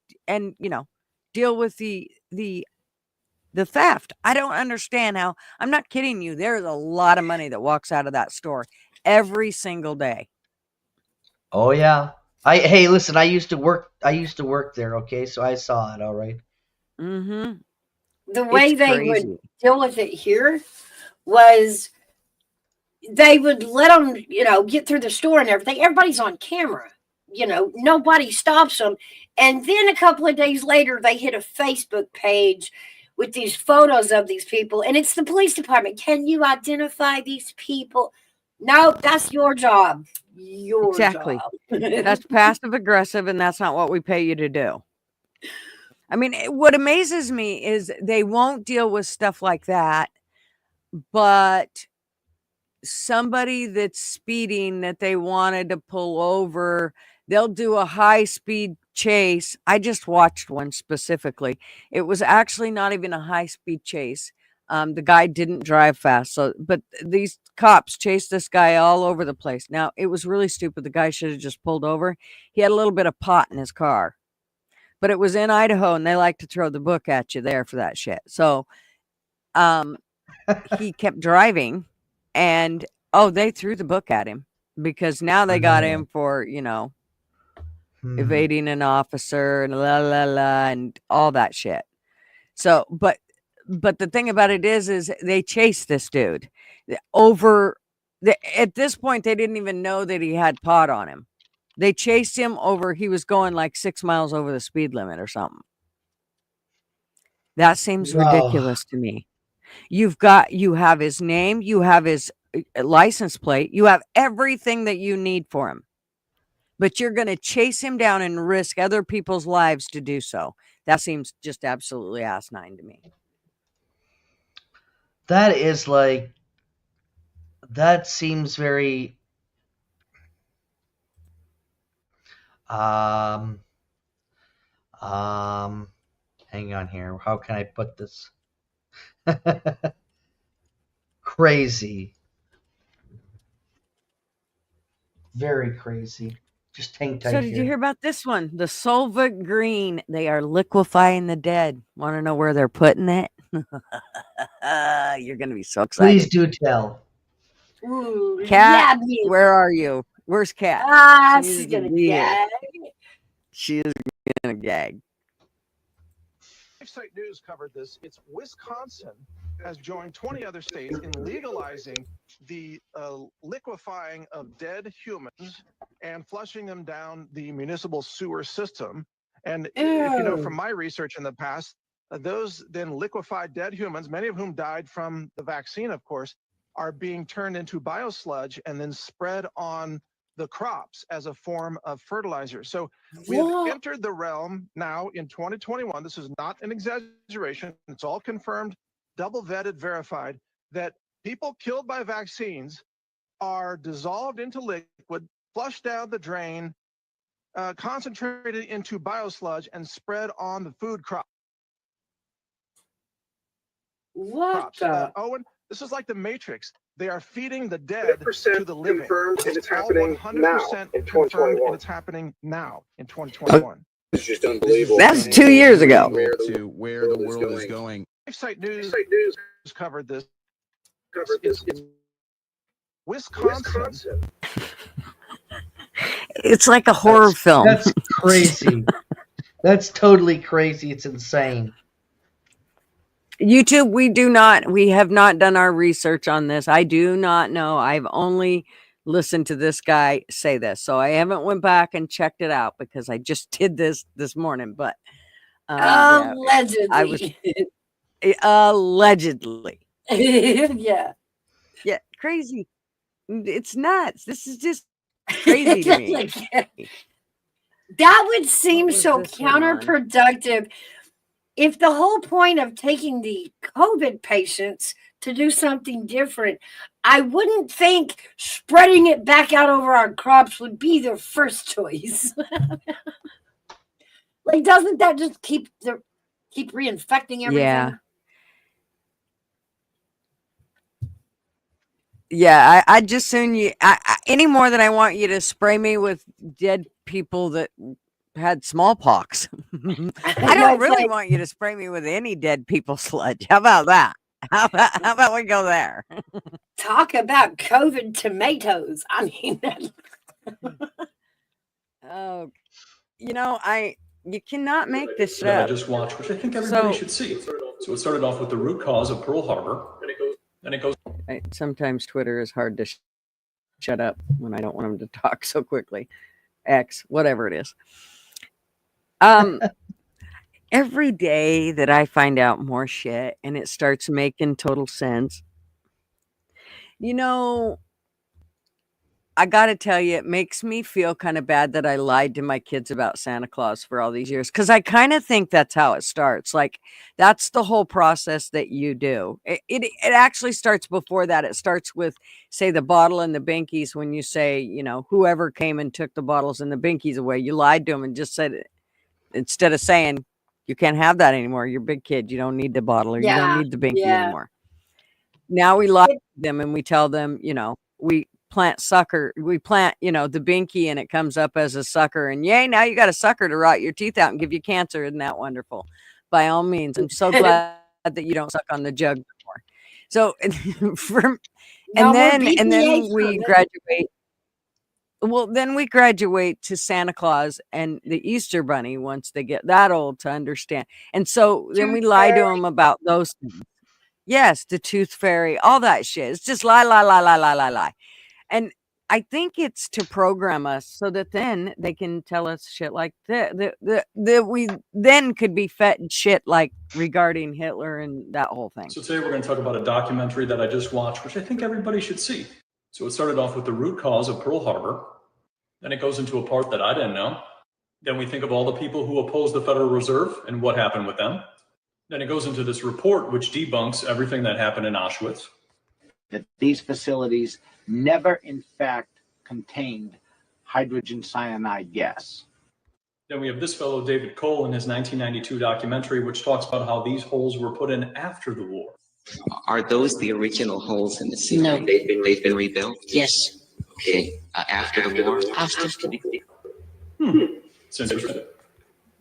deal with the theft? I don't understand how. I'm not kidding you. There's a lot of money that walks out of that store every single day. Oh yeah. Hey, listen, I used to work there, okay? So I saw it, all right. Mm-hmm. The way they would deal with it here was they would let them, get through the store and everything. Everybody's on camera. Nobody stops them. And then a couple of days later, they hit a Facebook page with these photos of these people. And it's the police department. Can you identify these people? No, that's your job. Your Exactly. job. That's passive aggressive, and that's not what we pay you to do. I mean, what amazes me is they won't deal with stuff like that, but somebody that's speeding that they wanted to pull over, they'll do a high speed chase. I just watched one specifically. It was actually not even a high speed chase. The guy didn't drive fast. But these cops chased this guy all over the place. Now, it was really stupid. The guy should have just pulled over. He had a little bit of pot in his car, but it was in Idaho and they like to throw the book at you there for that shit. So, he kept driving and they threw the book at him because now they got him for, evading an officer and la la la and all that shit. So, but But the thing about it is they chased this dude over. At this point, they didn't even know that he had pot on him. They chased him over. He was going like 6 miles over the speed limit or something. That seems ridiculous to me. You have his name, you have his license plate, you have everything that you need for him. But you're going to chase him down and risk other people's lives to do so. That seems just absolutely asinine to me. That is like, that seems very um hang on here. How can I put this? Crazy. Very crazy. Just hang tight So did you here. hear about this one? The Solva Green. They are liquefying the dead. Want to know where they're putting it? You're going to be so excited. Please do tell. Ooh, Cat, yeah, me. where are you? Where's Cat? She's gonna be here. gag. She is going to gag. Site News covered this. It's Wisconsin has joined 20 other states in legalizing the liquefying of dead humans and flushing them down the municipal sewer system. And if you know from my research in the past, those then liquefied dead humans, many of whom died from the vaccine, of course, are being turned into biosludge and then spread on the crops as a form of fertilizer. So we have entered the realm now in 2021. This is not an exaggeration. It's all confirmed, double vetted, verified, that people killed by vaccines are dissolved into liquid, flushed down the drain, concentrated into biosludge, and spread on the food crop. What? Owen, this is like the Matrix. They are feeding the dead to the living. Confirmed, and it's all happening 100% now in confirmed, 2021. and it's happening now in 2021. It's just unbelievable. That's 2 years ago. To where the world is going. Site News covered this. It's Wisconsin. It's like a horror film. That's crazy. That's totally crazy. It's insane. YouTube, we have not done our research on this. I do not know. I've only listened to this guy say this. So I haven't went back and checked it out because I just did this morning. But allegedly. I was allegedly. Yeah. Yeah, crazy. It's nuts. This is just crazy to me. That would seem so this one on? counterproductive. If the whole point of taking the COVID patients to do something different, I wouldn't think spreading it back out over our crops would be their first choice. Like, doesn't that just keep reinfecting everything? Yeah. Yeah, I'd just soon any more than I want you to spray me with dead people that had smallpox. I don't really want you to spray me with any dead people sludge. How about that? How about we go there? Talk about COVID tomatoes. I mean, oh, you cannot make this shit that I up. just watched, which I think everybody should see. So it started off with the root cause of Pearl Harbor, and it goes. Sometimes Twitter is hard to shut up when I don't want them to talk so quickly. X, whatever it is. Every day that I find out more shit and it starts making total sense, I got to tell you, it makes me feel kind of bad that I lied to my kids about Santa Claus for all these years. Because I kind of think that's how it starts. Like, that's the whole process that you do. It actually starts before that. It starts with, say, the bottle and the binkies. When you say, whoever came and took the bottles and the binkies away, you lied to them and just said, instead of saying, you can't have that anymore. You're a big kid. You don't need the bottle or you don't need the binky anymore. Now we lie to them and we tell them, we plant, the binky and it comes up as a sucker and yay, now you got a sucker to rot your teeth out and give you cancer. Isn't that wonderful? By all means. I'm so glad that you don't suck on the jug anymore. So and then we graduate. Well, then we graduate to Santa Claus and the Easter Bunny once they get that old to understand. And so then we Tooth lie to fairy. them about those things. Yes, the tooth fairy, all that shit. It's just lie, lie, lie, lie, lie, lie, lie. And I think it's to program us so that then they can tell us shit like that we then could be fed shit like regarding Hitler and that whole thing. So today we're going to talk about a documentary that I just watched, which I think everybody should see. So it started off with the root cause of Pearl Harbor. Then it goes into a part that I didn't know. Then we think of all the people who opposed the Federal Reserve and what happened with them. Then it goes into this report which debunks everything that happened in Auschwitz. That these facilities never, in fact, contained hydrogen cyanide gas. Then we have this fellow, David Cole, in his 1992 documentary, which talks about how these holes were put in after the war. Are those the original holes in the ceiling? No. They've been rebuilt? Yes. Okay. After the war? After. It's interesting.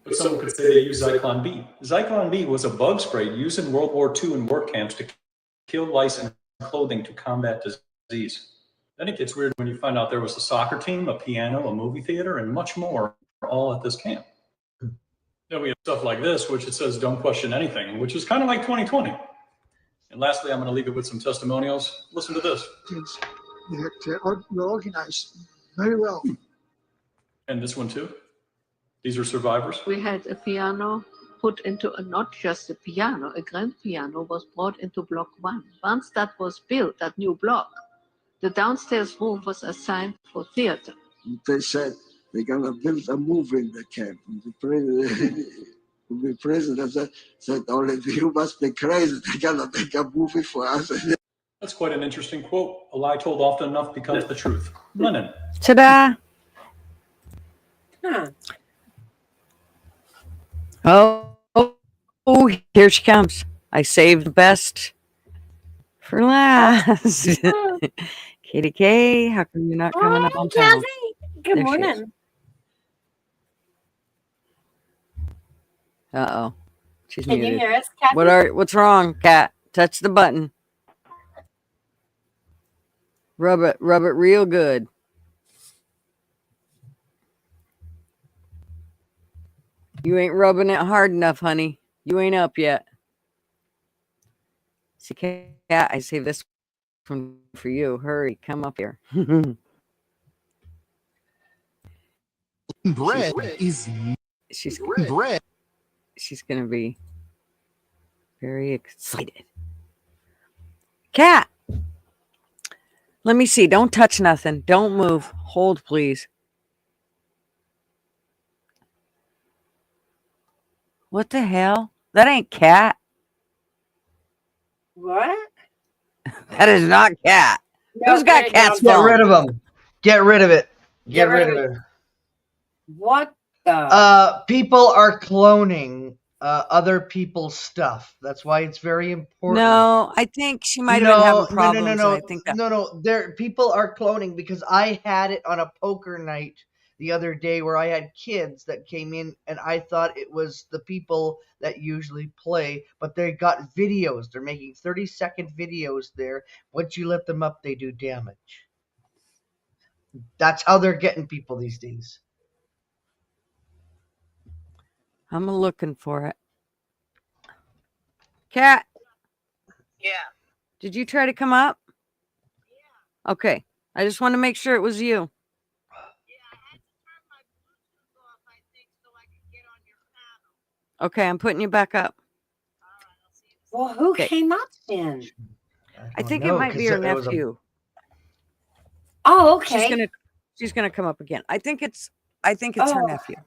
But someone could say they use Zyklon B. Zyklon B was a bug spray used in World War II in work camps to kill lice in clothing to combat disease. Then it gets weird when you find out there was a soccer team, a piano, a movie theater, and much more, all at this camp. Then we have stuff like this, which it says don't question anything, which is kind of like 2020. And lastly, I'm going to leave it with some testimonials. Listen to this. They're organized very well. And this one too. These are survivors. We had a piano put into not just a piano, a grand piano was brought into block 1. Once that was built, that new block, the downstairs room was assigned for theater. They said they're going to build a movie in the camp. And the president said, only you must be crazy. They're going to make a movie for us. That's quite an interesting quote. A lie told often enough becomes the truth. Lenin. Ta-da! Huh. Oh, here she comes. I saved the best for last. Katie K, how come you're not coming up on time? Good There she is. morning. Uh-oh. She's Can muted. you hear us, Kathy? What's wrong, Kat? Touch the button. Rub it real good. You ain't rubbing it hard enough, honey. You ain't up yet. See, Kat, I saved this one for you. Hurry, come up here. Bread is She's bread. She's gonna be very excited. Kat, let me see. Don't touch nothing. Don't move. Hold, please. What the hell? That ain't Cat. What? That is not Cat. Who's got Cat's Get phone? rid of them. Get rid of it. Get rid of it. What the? People are cloning other people's stuff. That's why it's very important. No, I think she might have been having problems. No. I think that. No. There, people are cloning because I had it on a poker night the other day where I had kids that came in and I thought it was the people that usually play, but they got videos. They're making 30-second videos there. Once you let them up, they do damage. That's how they're getting people these days. I'm looking for it. Cat. Yeah. Did you try to come up? Yeah. Okay. I just want to make sure it was you. Okay, I'm putting you back up. Well, who Okay. came up then? I think it might be her nephew. Oh, okay. She's gonna come up again. I think it's her nephew.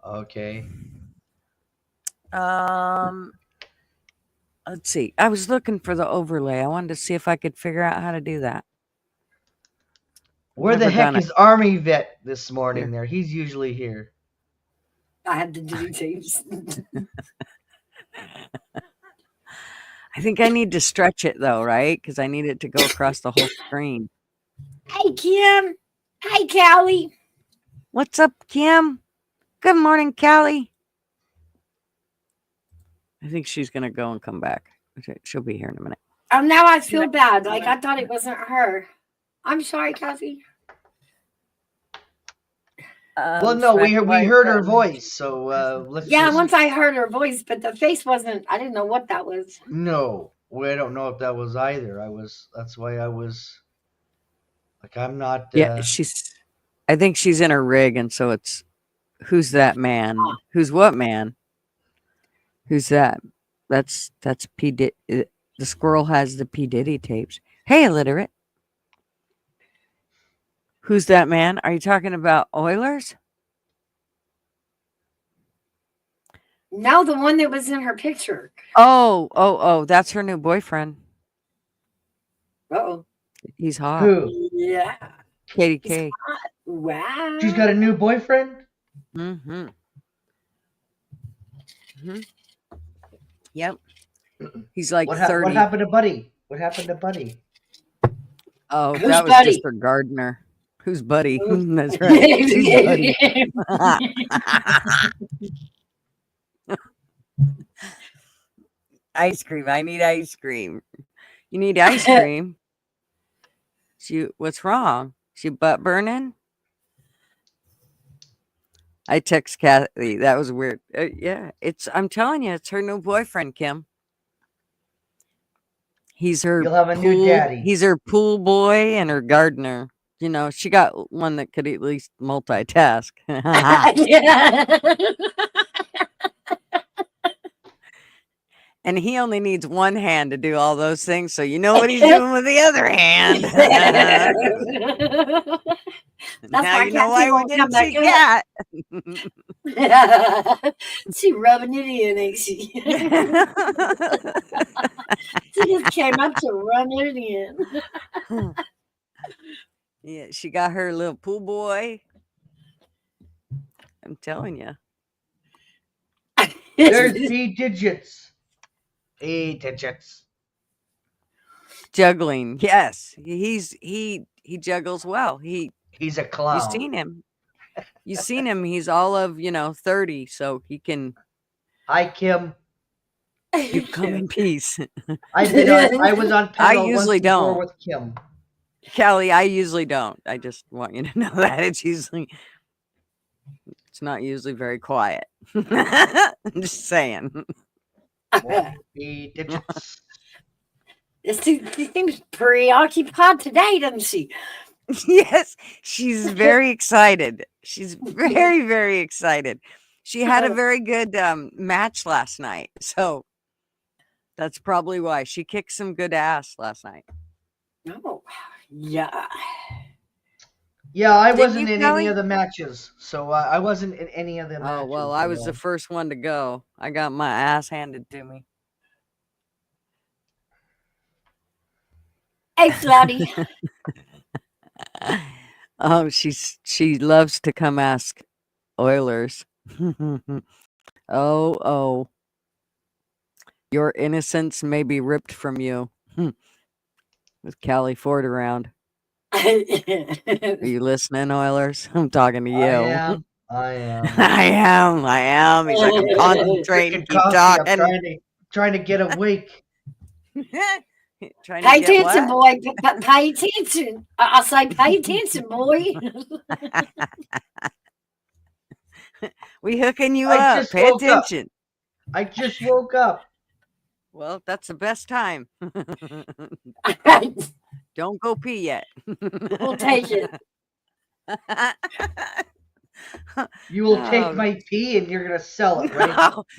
Okay. Let's see. I was looking for the overlay. I wanted to see if I could figure out how to do that. Where the Never heck done is it. Army Vet this morning there? He's usually here. I had to do teams. I think I need to stretch it though, right? Because I need it to go across the whole screen. Hey, Kim. Hi, Callie. What's up, Kim? Good morning, Callie. I think she's gonna go and come back. Okay, she'll be here in a minute. Oh, now I feel bad. Like I thought it wasn't her. I'm sorry, Kathy. Well, no, we heard her voice, so let's Yeah, just. once I heard her voice, but the face wasn't. I didn't know what that was. No, I don't know if that was either. That's why I was. Like, I'm not. Yeah, I think she's in her rig, and so it's who's that man? Who's what man? Who's that? That's P. The squirrel has the P. Diddy tapes. Hey, illiterate. Who's that man? Are you talking about Oilers? No, the one that was in her picture. Oh, that's her new boyfriend. Uh-oh. He's hot. Who? Yeah. Katie He's K. hot. Wow. She's got a new boyfriend? Mm-hmm. Yep. He's like 30. What happened to Buddy? What happened to Buddy? Oh, Who's that was Buddy? just her gardener. Who's Buddy? That's right. Who's Buddy? Ice cream. I need ice cream. You need ice cream? What's wrong? She butt burning? I text Kathy. That was weird. Yeah, I'm telling you, it's her new boyfriend, Kim. He's her You'll have a new daddy. He's her pool boy and her gardener. You know, she got one that could at least multitask. And he only needs one hand to do all those things. So you know what he's doing with the other hand. Now you know why we didn't see Cat. She rubbing it in, ain't she? She just came up to rub it in. Yeah, she got her little pool boy. I'm telling you. There's 3 digits. 8 digits. Juggling. Yes. He juggles well. He's a clown. You've seen him. You've seen him. He's all of, 30, so he can. Hi, Kim. You come in peace. I was on panel I usually don't. with Kim. Callie, I usually don't. I just want you to know that it's not usually very quiet. I'm just saying. Digits. This seems preoccupied today, doesn't she? Yes, she's very excited. She's very, very excited. She had a very good match last night, so that's probably why she kicked some good ass last night. Oh, yeah. Yeah, I wasn't you, in Kelly? any of the matches, so I wasn't in any of the matches. Oh well, I was the first one to go. I got my ass handed to me. Hey, Slotty. Oh, she loves to come ask Oilers. Oh, your innocence may be ripped from you. With Callie Ford around. Are you listening, Oilers? I'm talking to you. I am. I am. He's like, I'm concentrating. Keep Coffee, talking. I'm trying to get awake. Trying Pay to get attention, what? boy. Pay attention. I say, pay attention, boy. We hooking you I up. just Pay woke up. attention. I just woke up. Well, that's the best time. Don't go pee yet. We'll take it. You will take my pee and you're gonna sell it, right?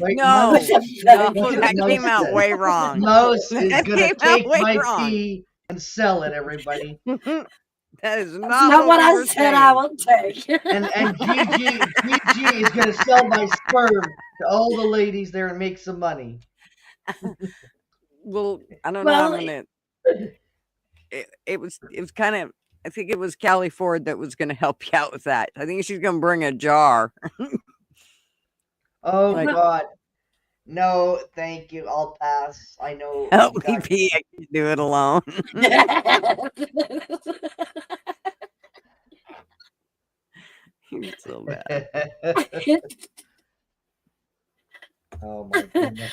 Right, No, Mouse? that came out said. way wrong. Mouse is That gonna came out take way my wrong. pee and sell it, everybody. That is not, That's not what I we were said I saying. would take. And Gigi is gonna sell my sperm to all the ladies there and make some money. Well, I don't know. Well, I'm gonna. It was kind of. I think it was Callie Ford that was going to help you out with that. I think she's going to bring a jar. Oh Like- God, no, thank you. I'll pass. I know. Help me pee. I can do it alone. You're so bad. Oh my goodness.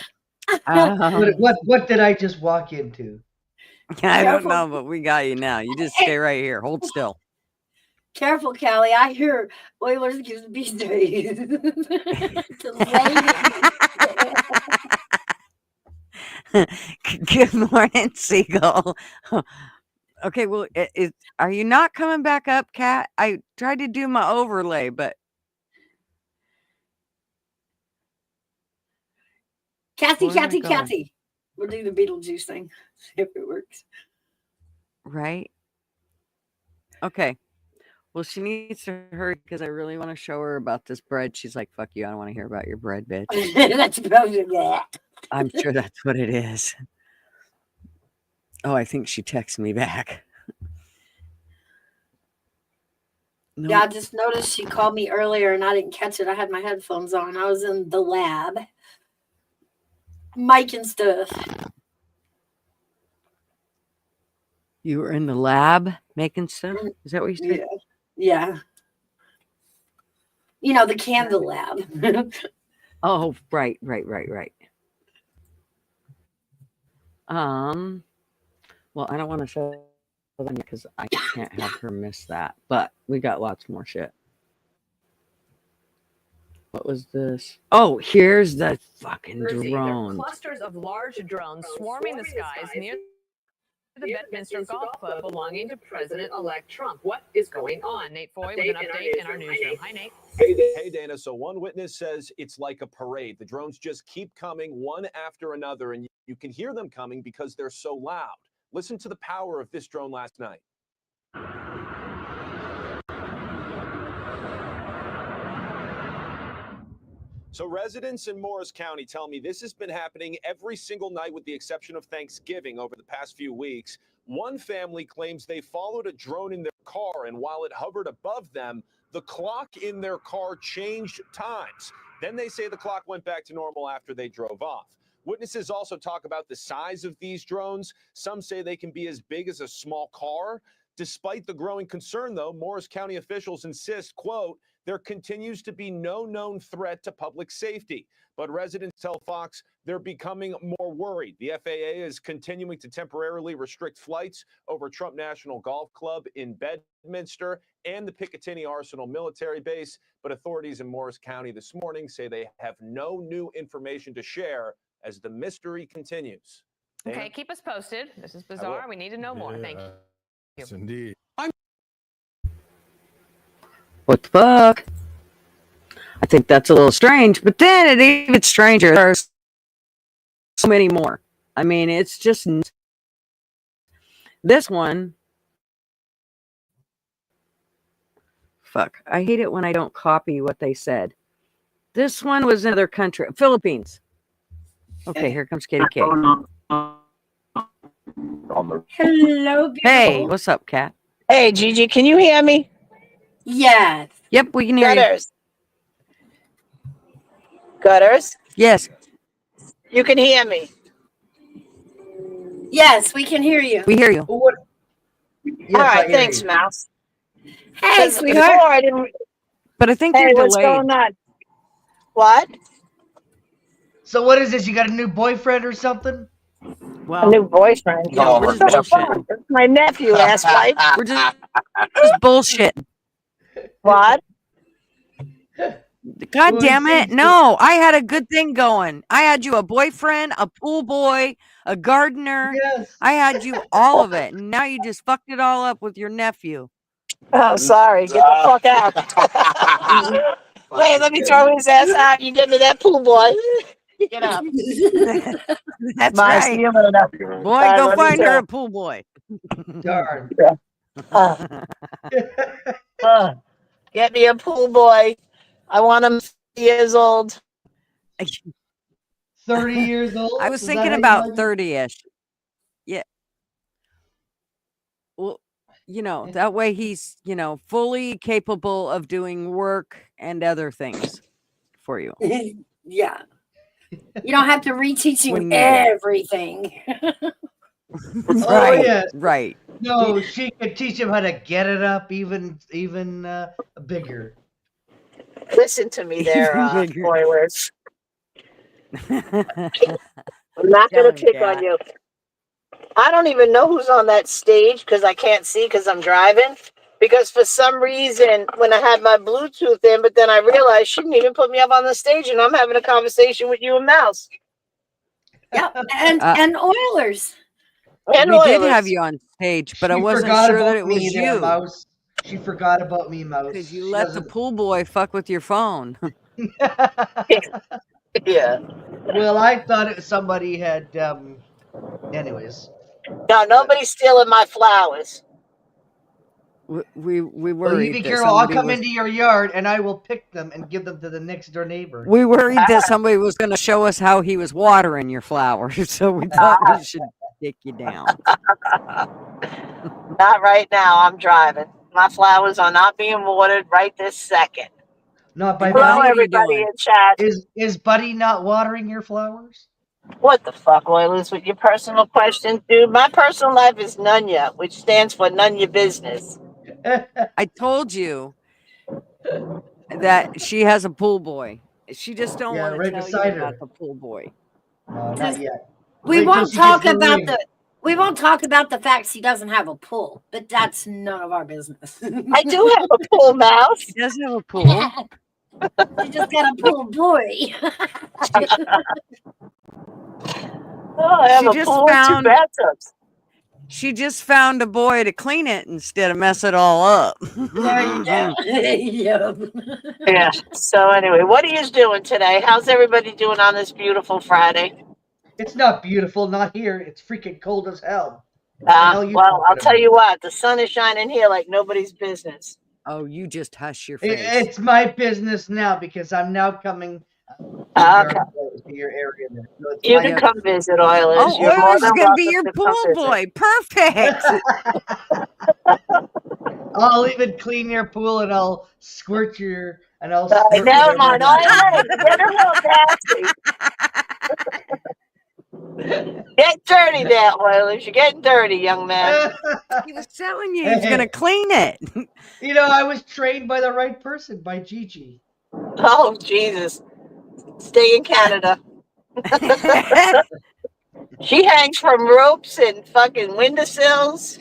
Um, What did I just walk into? I don't know, but we got you now. You just stay right here. Hold still. Careful, Callie. I hear Oilers gives beef days. Good morning, Seagull. Okay, well, are you not coming back up, Kat? I tried to do my overlay, but Kathy, where am I Kathy, going? Kathy. We'll do the Beetlejuice thing. See if it works. Right? Okay. Well, she needs to hurry because I really want to show her about this bread. She's like, fuck you. I don't want to hear about your bread, bitch. That's about that. I'm sure that's what it is. Oh, I think she texted me back. Yeah, Nope. I just noticed she called me earlier and I didn't catch it. I had my headphones on. I was in the lab. Mic and stuff. You were in the lab making stuff? Is that what you said? Yeah. You know, the candle lab. Oh, right. Well, I don't want to show them because I can't have her miss that. But we got lots more shit. What was this? Oh, here's the fucking drone. Clusters of large drones swarming the skies near the Bedminster Golf Club belonging to President-elect Trump. What is going on? Nate Foy with an update in our newsroom. Hi, Nate. Hey, Dana. So one witness says it's like a parade. The drones just keep coming one after another, and you can hear them coming because they're so loud. Listen to the power of this drone last night. So residents in Morris County tell me this has been happening every single night with the exception of Thanksgiving over the past few weeks. One family claims they followed a drone in their car, and while it hovered above them, the clock in their car changed times. Then they say the clock went back to normal after they drove off. Witnesses also talk about the size of these drones. Some say they can be as big as a small car. Despite the growing concern, though, Morris County officials insist, quote, there continues to be no known threat to public safety. But residents tell Fox they're becoming more worried. The FAA is continuing to temporarily restrict flights over Trump National Golf Club in Bedminster and the Picatinny Arsenal military base. But authorities in Morris County this morning say they have no new information to share as the mystery continues. Okay, Dan? keep us posted. This is bizarre. We need to know more. Thank you. Yes, indeed. What the fuck? I think that's a little strange, but then it even stranger. There's so many more. I mean, it's just this one. Fuck. I hate it when I don't copy what they said. This one was in another country, Philippines. Okay, here comes Katie K. Hello, beautiful. Hey, what's up, Kat? Hey, Gigi, can you hear me? Yes. Yep, we can hear you. Gutter's? Yes. You can hear me? Yes, we can hear you. We hear you. All right, thanks, Mouse. Hey, sweetheart. Before I didn't... But I think Hey, you're what's delayed. going on? What? So what is this? You got a new boyfriend or something? A new boyfriend? Yeah, we're just bullshitting. My nephew, asswipe. We're just bullshitting. What? God damn it. No, I had a good thing going. I had you a boyfriend, a pool boy, a gardener. Yes. I had you all of it. And now you just fucked it all up with your nephew. Oh, sorry. Get the fuck out. Wait, let me throw his ass out. You get me that pool boy. Get out. That's Bye, right. see you later. Boy, Bye, go love you find too. her a pool boy. Darn. Get me a pool boy. I want him 50 years old. 30 years old? I was Is that thinking how you about like it? 30-ish. Yeah. Well, that way he's, fully capable of doing work and other things for you. Yeah. You don't have to reteach When him needed. everything. Oh, yeah. Right. No, she could teach him how to get it up even bigger. Listen to me there, Bigger. Oilers. I'm not Tell going him, to pick Kat. on you. I don't even know who's on that stage because I can't see because I'm driving. Because for some reason, when I had my Bluetooth in, but then I realized she didn't even put me up on the stage, and I'm having a conversation with you and Mouse. Yep, and Oilers. And we did Oilers. have you on stage, but I She wasn't forgot sure about that it was me there, you. Mouse. She forgot about me, Mouse. Because you She let the doesn't. pool boy fuck with your phone. Yeah. Well, I thought somebody had. Anyways. No, nobody's stealing my flowers. We Well, worried you be that careful. I'll somebody come was. into your yard and I will pick them and give them to the next door neighbor. We worried that somebody was going to show us how he was watering your flowers, so we thought we should take you down. Not right now. I'm driving. My flowers are not being watered right this second. Not by Hello, Buddy. everybody in chat. Is Buddy not watering your flowers? What the fuck, Oilers, with your personal questions, dude? My personal life is Nunya, which stands for None Your Business. I told you that she has a pool boy. She just don't want to tell you about the pool boy. No, not yet. We Wait till won't she talk gets the about ring. we won't talk about the fact she doesn't have a pool, but that's none of our business. I do have a pool, Mouse. She does have a pool. She just got a pool boy. Oh, I have She a just pool and 2 found- bathtubs. She just found a boy to clean it instead of mess it all up. There you go. Yeah. So anyway, what are you doing today? How's everybody doing on this beautiful Friday? It's not beautiful, not here. It's freaking cold as hell. What the hell you Well, talking I'll tell about? you what, the sun is shining here like nobody's business. Oh, you just hush your face. It's my business now because I'm now coming Okay. to your area. There. So it's You my can come visit Oilers. Oh, You're more Oilers is than going to be welcome your to come pool visit. boy. Perfect. I'll even clean your pool and I'll squirt your and I'll Never squirt mind. whatever. Oilers, get a little nasty. Get dirty there, Oilers. You're getting dirty, young man. He was telling you he's going to clean it. You know, I was trained by the right person, by Gigi. Oh, Jesus. Stay in Canada. She hangs from ropes and fucking windowsills.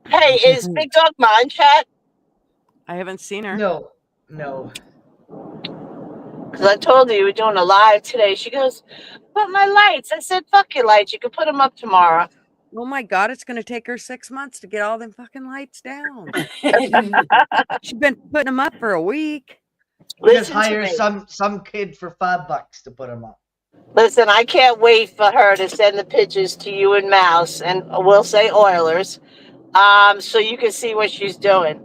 Hey, is Big Dog Ma in chat? I haven't seen her. No. Because I told her you were doing a live today. She goes, but my lights. I said, fuck your lights. You can put them up tomorrow. Oh my God, it's going to take her 6 months to get all them fucking lights down. She's been putting them up for a week. Just hire some kid for $5 to put them up. Listen, I can't wait for her to send the pictures to you and Mouse, and we'll say Oilers, so you can see what she's doing.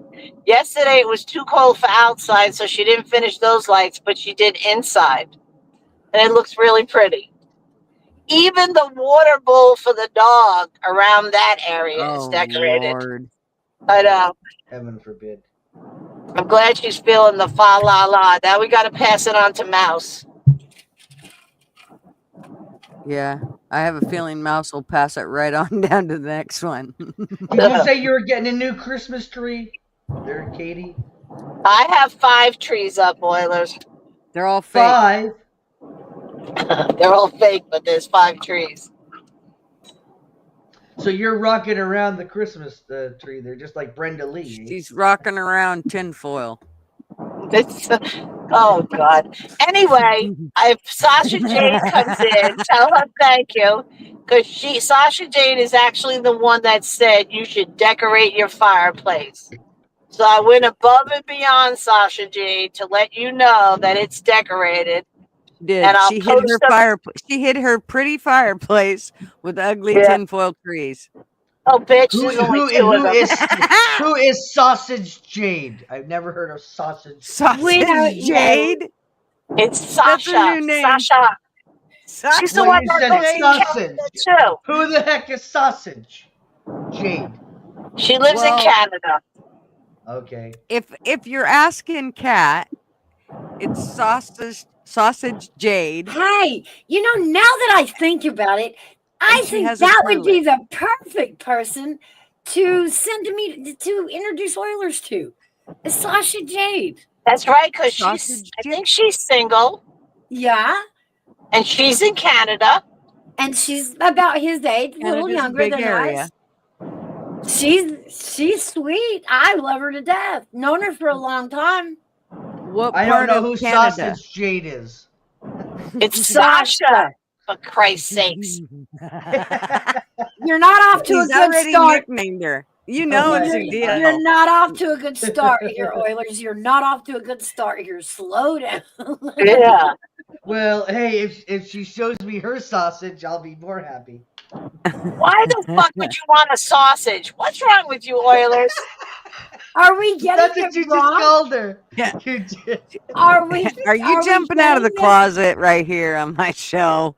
Yesterday, it was too cold for outside, so she didn't finish those lights, but she did inside. And it looks really pretty. Even the water bowl for the dog around that area is decorated. Lord. I know. Heaven forbid. I'm glad she's feeling the fa la la. Now we got to pass it on to Mouse. Yeah, I have a feeling Mouse will pass it right on down to the next one. Did you say you were getting a new Christmas tree there, Katie? I have 5 trees up, Oilers. They're all fake. 5? They're all fake, but there's 5 trees. So you're rocking around the Christmas tree there, just like Brenda Lee. She's rocking around tinfoil. Oh, God. Anyway, if Sasha Jane comes in, tell her thank you. Because Sasha Jane is actually the one that said you should decorate your fireplace. So I went above and beyond, Sasha Jane, to let you know that it's decorated. Did And I'll she hid post her them- fireplace? She hid her pretty fireplace with ugly tinfoil trees. Oh, bitch! There's only 2 of them. Who is Sausage Jade? I've never heard of Sausage. Sausage Jade. It's Sasha. That's a new name. Sasha. She's the Well, one you that said lives in sausage. Canada too. Who the heck is Sausage Jade? She lives in Canada. Okay. If you're asking Kat, it's sausage Jade. Hey, you know, now that I think about it, I And she think has a that would be toilet. the perfect person to send to me to introduce Oilers to. Is Sasha Jade. That's right, because I think she's single. Yeah. And she's in Canada. And she's about his age, a little Canada's a younger big than area. us. She's sweet. I love her to death. Known her for a long time. What I don't part know of who Canada? Sausage Jade is. It's Sasha, for Christ's sakes. You're not off to a He's good already start. nicknamed her. You know it's a deal. You're not off to a good start here, Oilers. You're not off to a good start here. Slow down. Yeah. Well, hey, if she shows me her sausage, I'll be more happy. Why the fuck would you want a sausage? What's wrong with you, Oilers? Are we getting That's what it you just wrong? called her. Yeah. Are we? Are you jumping out of the closet right here on my show?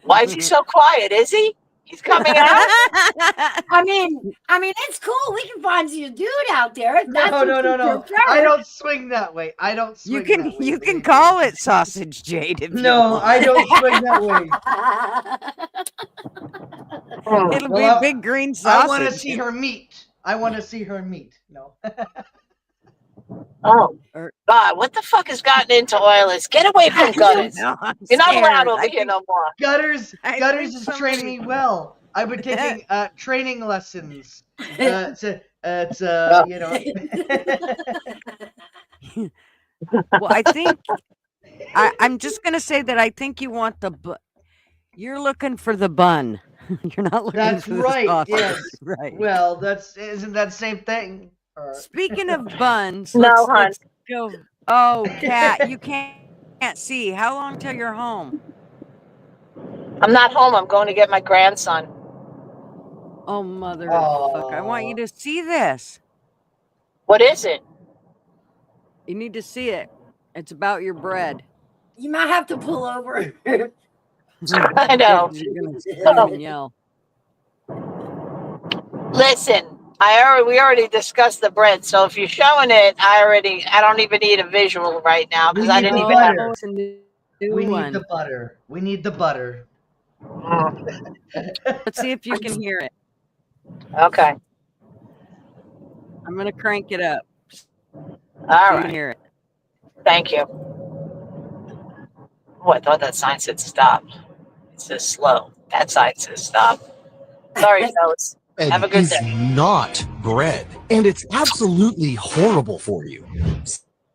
Why is he so quiet? Is he? He's coming out? I mean, it's cool. We can find you a dude out there. If that's No. what you prefer. I don't swing that way. I don't swing You can that way. you can call it Sausage Jade if you No, want. I don't swing that way. It'll be big green sausage. I want to see her meat. I want to see her meat. No. Oh, God, what the fuck has gotten into Oilers? Get away from Gutters. No, I'm You're not allowed scared. over I here think- no more. Gutters I is think training me well. I've been taking training lessons. You know. Well, I think I'm just gonna say that I think you want you're looking for the bun. You're not looking That's for the right. sausage. Yes. Right. Well, isn't that the same thing? Speaking of buns, No, hon. let's go. Oh, Kat, you can't see. How long till you're home? I'm not home. I'm going to get my grandson. Oh, motherfucker. I want you to see this. What is it? You need to see it. It's about your bread. You might have to pull over. I know. You're gonna scream and yell. Listen, we already discussed the bread. So if you're showing it, I don't even need a visual right now because I didn't even have. We need the butter. We need the butter. Let's see if you can hear it. Okay. I'm gonna crank it up. All so you right. can hear it. Thank you. Oh, I thought that sign said stop. It says slow. That sign says stop. Sorry, fellas. Have a good day. Not bread, and it's absolutely horrible for you.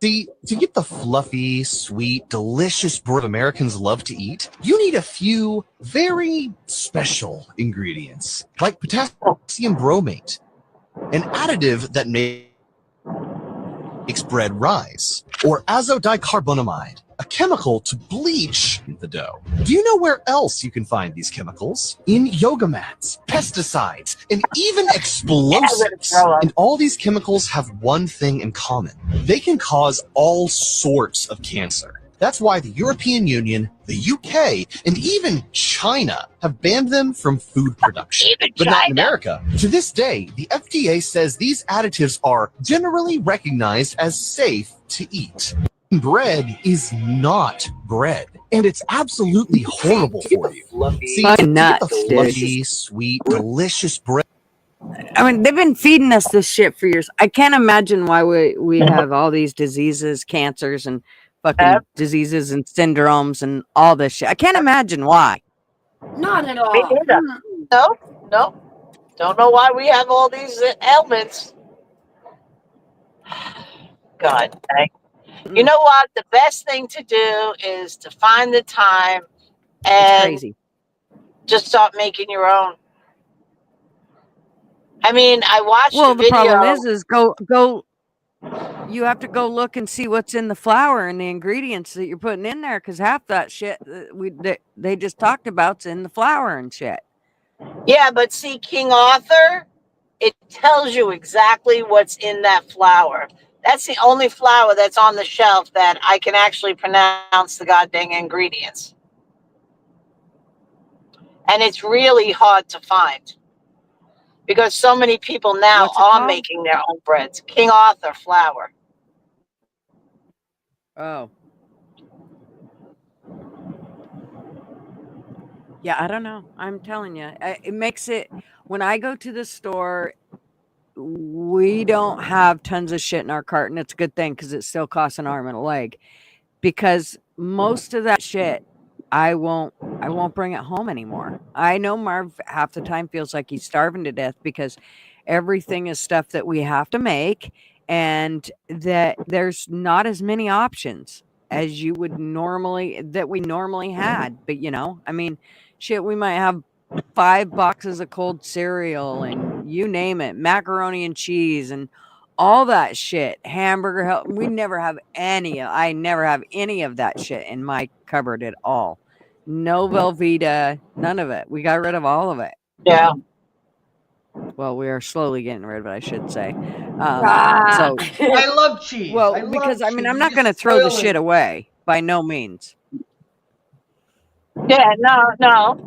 See, to get the fluffy, sweet, delicious bread Americans love to eat, you need a few very special ingredients, like potassium bromate, an additive that makes bread rise, or azodicarbonamide, a chemical to bleach the dough. Do you know where else you can find these chemicals? In yoga mats, pesticides, and even explosives. And all these chemicals have one thing in common. They can cause all sorts of cancer. That's why the European Union, the UK, and even China have banned them from food production. But not in America. To this day, the FDA says these additives are generally recognized as safe to eat. Bread is not bread, and it's absolutely horrible for you. See, to get the fluffy, sweet, delicious bread. I mean, they've been feeding us this shit for years. I can't imagine why we have all these diseases, cancers, and fucking diseases and syndromes and all this shit. I can't imagine why. Not at all. Me neither. No. Don't know why we have all these ailments. God dang. You know what? The best thing to do is to find the time and just start making your own. I mean, I watched Well, the the video. problem is go. You have to go look and see what's in the flour and the ingredients that you're putting in there, because half that shit they just talked about's in the flour and shit. Yeah, but see, King Arthur, it tells you exactly what's in that flour. That's the only flour that's on the shelf that I can actually pronounce the goddamn ingredients. And it's really hard to find because so many people now are making their own breads. King Arthur flour. Oh. Yeah, I don't know. I'm telling you, it makes it, when I go to the store, we don't have tons of shit in our cart, and it's a good thing because it still costs an arm and a leg, because most of that shit I won't bring it home anymore. I know Marv half the time feels like he's starving to death because everything is stuff that we have to make and that there's not as many options as you would normally that we normally had. But I mean, shit, we might have 5 boxes of cold cereal and you name it, macaroni and cheese and all that shit, hamburger help. I never have any of that shit in my cupboard at all. No Velveeta, none of it. We got rid of all of it. Yeah. Well, we are slowly getting rid of it, I should say. Ah. I love cheese. Well, I love because I mean, cheese. I'm You not just going to throw the spoil shit it. away by no means. Yeah, no.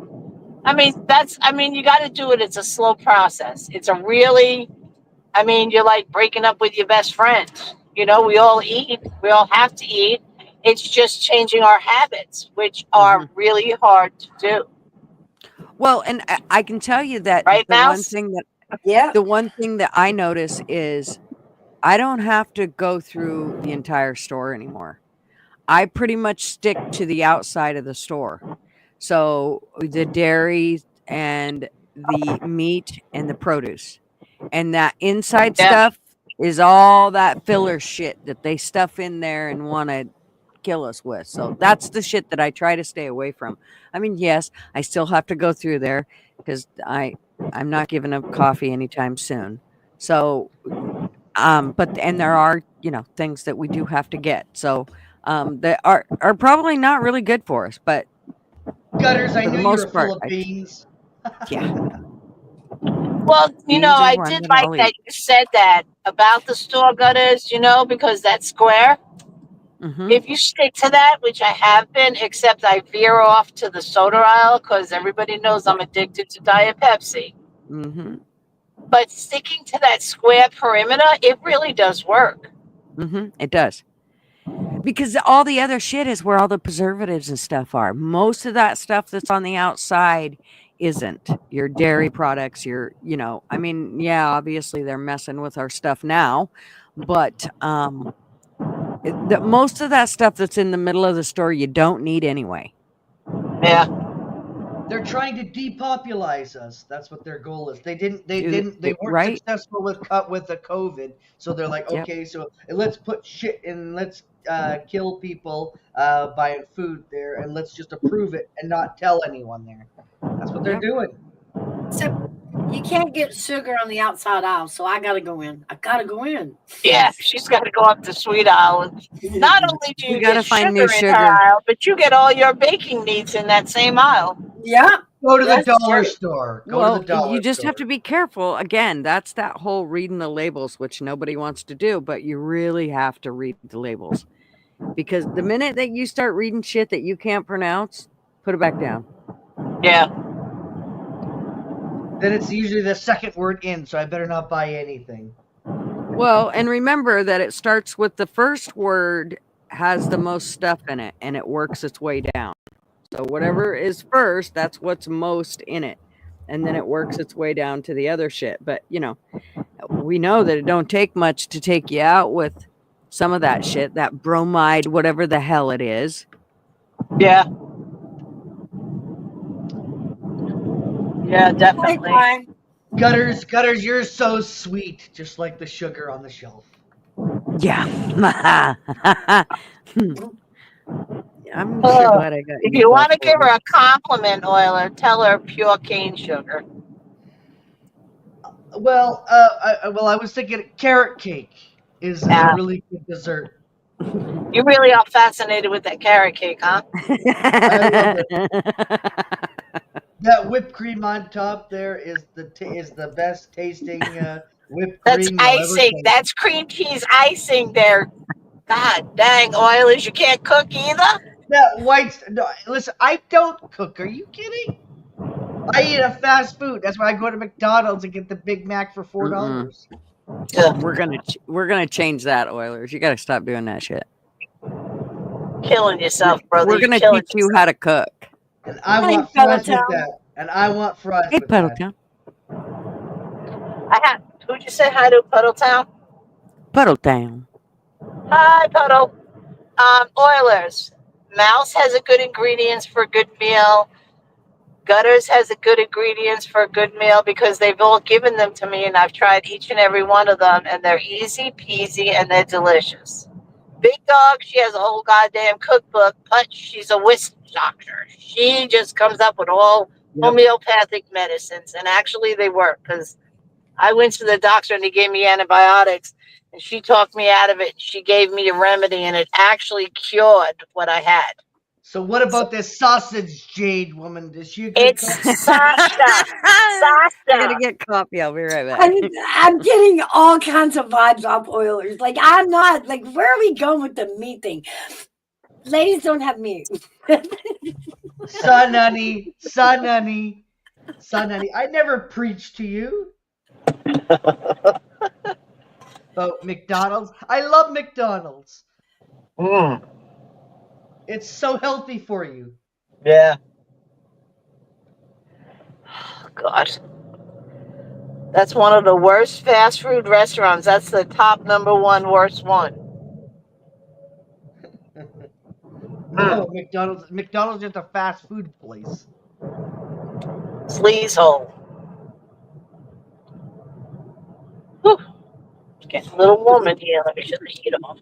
I mean, you got to do it. It's a slow process. It's a really, I mean, you're like breaking up with your best friend. We all eat. We all have to eat. It's just changing our habits, which are really hard to do. Well, and I can tell you that Right, the one Mouse? thing that Yeah. the one thing that I notice is I don't have to go through the entire store anymore. I pretty much stick to the outside of the store. So the dairy and the meat and the produce. And that inside Yeah. stuff is all that filler shit that they stuff in there and want to kill us with. So that's the shit that I try to stay away from. I mean, yes, I still have to go through there because I'm not giving up coffee anytime soon. So but and there are, things that we do have to get. So that are probably not really good for us, but Gutters, I for the knew you were most full part, of beans. yeah. Well, Beans are I one did that like I'll that eat. you said that about the store gutters, because that's square. Mhm. If you stick to that, which I have been, except I veer off to the soda aisle because everybody knows I'm addicted to Diet Pepsi. Mhm. But sticking to that square perimeter, it really does work. Mhm. It does. Because all the other shit is where all the preservatives and stuff are. Most of that stuff that's on the outside isn't. Your dairy products, I mean, yeah, obviously they're messing with our stuff now, but most of that stuff that's in the middle of the store you don't need anyway. Yeah. They're trying to depopulize us. That's what their goal is. They weren't Right? successful with the COVID, so they're like, Yep. okay, so let's put shit in, let's kill people buying food there, and let's just approve it and not tell anyone there. That's what they're Yep. doing. So you can't get sugar on the outside aisle, so I gotta go in. I gotta go in. Yeah, she's got to go up the sweet aisle. Not only do We you got get to find new sugar in her sugar. aisle, but you get all your baking needs in that same aisle. Yeah. Go to the That's dollar true. store. Go to Well, the dollar you just store. have to be careful. Again, that's that whole reading the labels, which nobody wants to do, but you really have to read the labels. Because the minute that you start reading shit that you can't pronounce, put it back down. Yeah. Then it's usually the second word in, so I better not buy anything. Well, and remember that it starts with the first word has the most stuff in it and it works its way down. So whatever is first, that's what's most in it. And then it works its way down to the other shit. But, we know that it don't take much to take you out with some of that shit, that bromide, whatever the hell it is. Yeah. Yeah, definitely. Gutters, you're so sweet, just like the sugar on the shelf. Yeah. I'm sure glad I got If you you both want to give over. her a compliment, Euler, tell her pure cane sugar. Well, I was thinking carrot cake is a really good dessert. You really are fascinated with that carrot cake, huh? I love it. That whipped cream on top there is the best tasting whipped That's cream you'll ever icing. taste. That's cream cheese icing there. God dang, Oilers, you can't cook either? That white. No, listen, I don't cook. Are you kidding? I eat a fast food. That's why I go to McDonald's and get the Big Mac for $4. We're gonna change that, Oilers. You got to stop doing that shit. Killing yourself, brother. We're gonna teach you how to cook. And I Hey, want fries with Pedaltown. that. And I want fries Hey, with that. Puddletown. Who'd you say hi to, Puddletown? Puddletown. Hi, Puddle. Oilers. Mouse has a good ingredients for a good meal. Gutter's has a good ingredients for a good meal because they've all given them to me and I've tried each and every one of them and they're easy peasy and they're delicious. Big Dog, she has a whole goddamn cookbook, but she's a witch doctor. She just comes up with all homeopathic medicines and actually they work because I went to the doctor and he gave me antibiotics and she talked me out of it. She gave me a remedy and it actually cured what I had. So what about this sausage Jade woman? Is she a good It's cook? Sasha. I gotta Sasha. get coffee. I'll be right back. I'm getting all kinds of vibes off Oilers. Like, I'm not, like, where are we going with the meat thing? Ladies don't have meat. Son, honey. Son, honey. Son, honey. I never preached to you about McDonald's. I love McDonald's. It's so healthy for you. Yeah. Oh, God. That's one of the worst fast food restaurants. That's the top number one worst one. No, McDonald's is a fast food place. Sleaze hole. Whew. It's getting a little warm in here. Let me shut the heat off.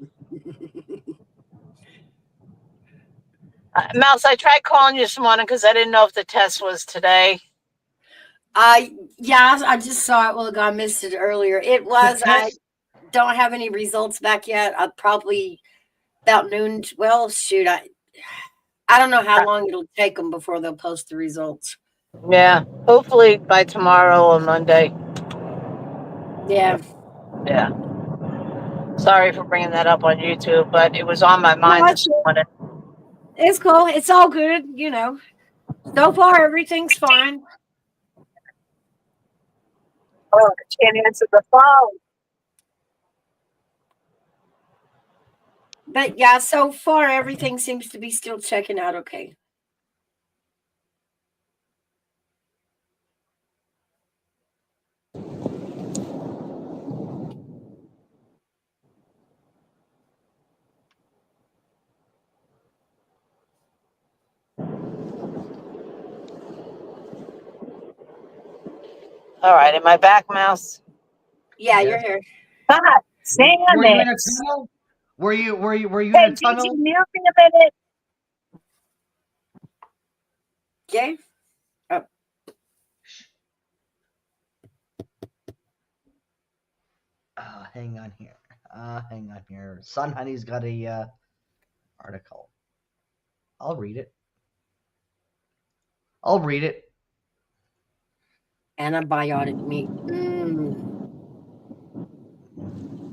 Mouse, I tried calling you this morning because I didn't know if the test was today. Yeah, I just saw it. Well, I missed it earlier. It was. I don't have any results back yet. I'll probably about noon. Well, shoot, I don't know how long it'll take them before they'll post the results. Yeah, hopefully by tomorrow or Monday. Yeah. Yeah. Sorry for bringing that up on YouTube, but it was on my mind this morning. It's cool. It's all good. You know, so far everything's fine. Oh, I can't answer the phone. But yeah, so far everything seems to be still checking out okay. All right, am I back, Mouse? Yeah, you're here. God damn Were you in a it. tunnel? Were you in Hey, a tunnel? Gigi, mute me a minute. Okay. Oh. Hang on here. Hang on here. Son Honey's got a article. I'll read it. Antibiotic meat.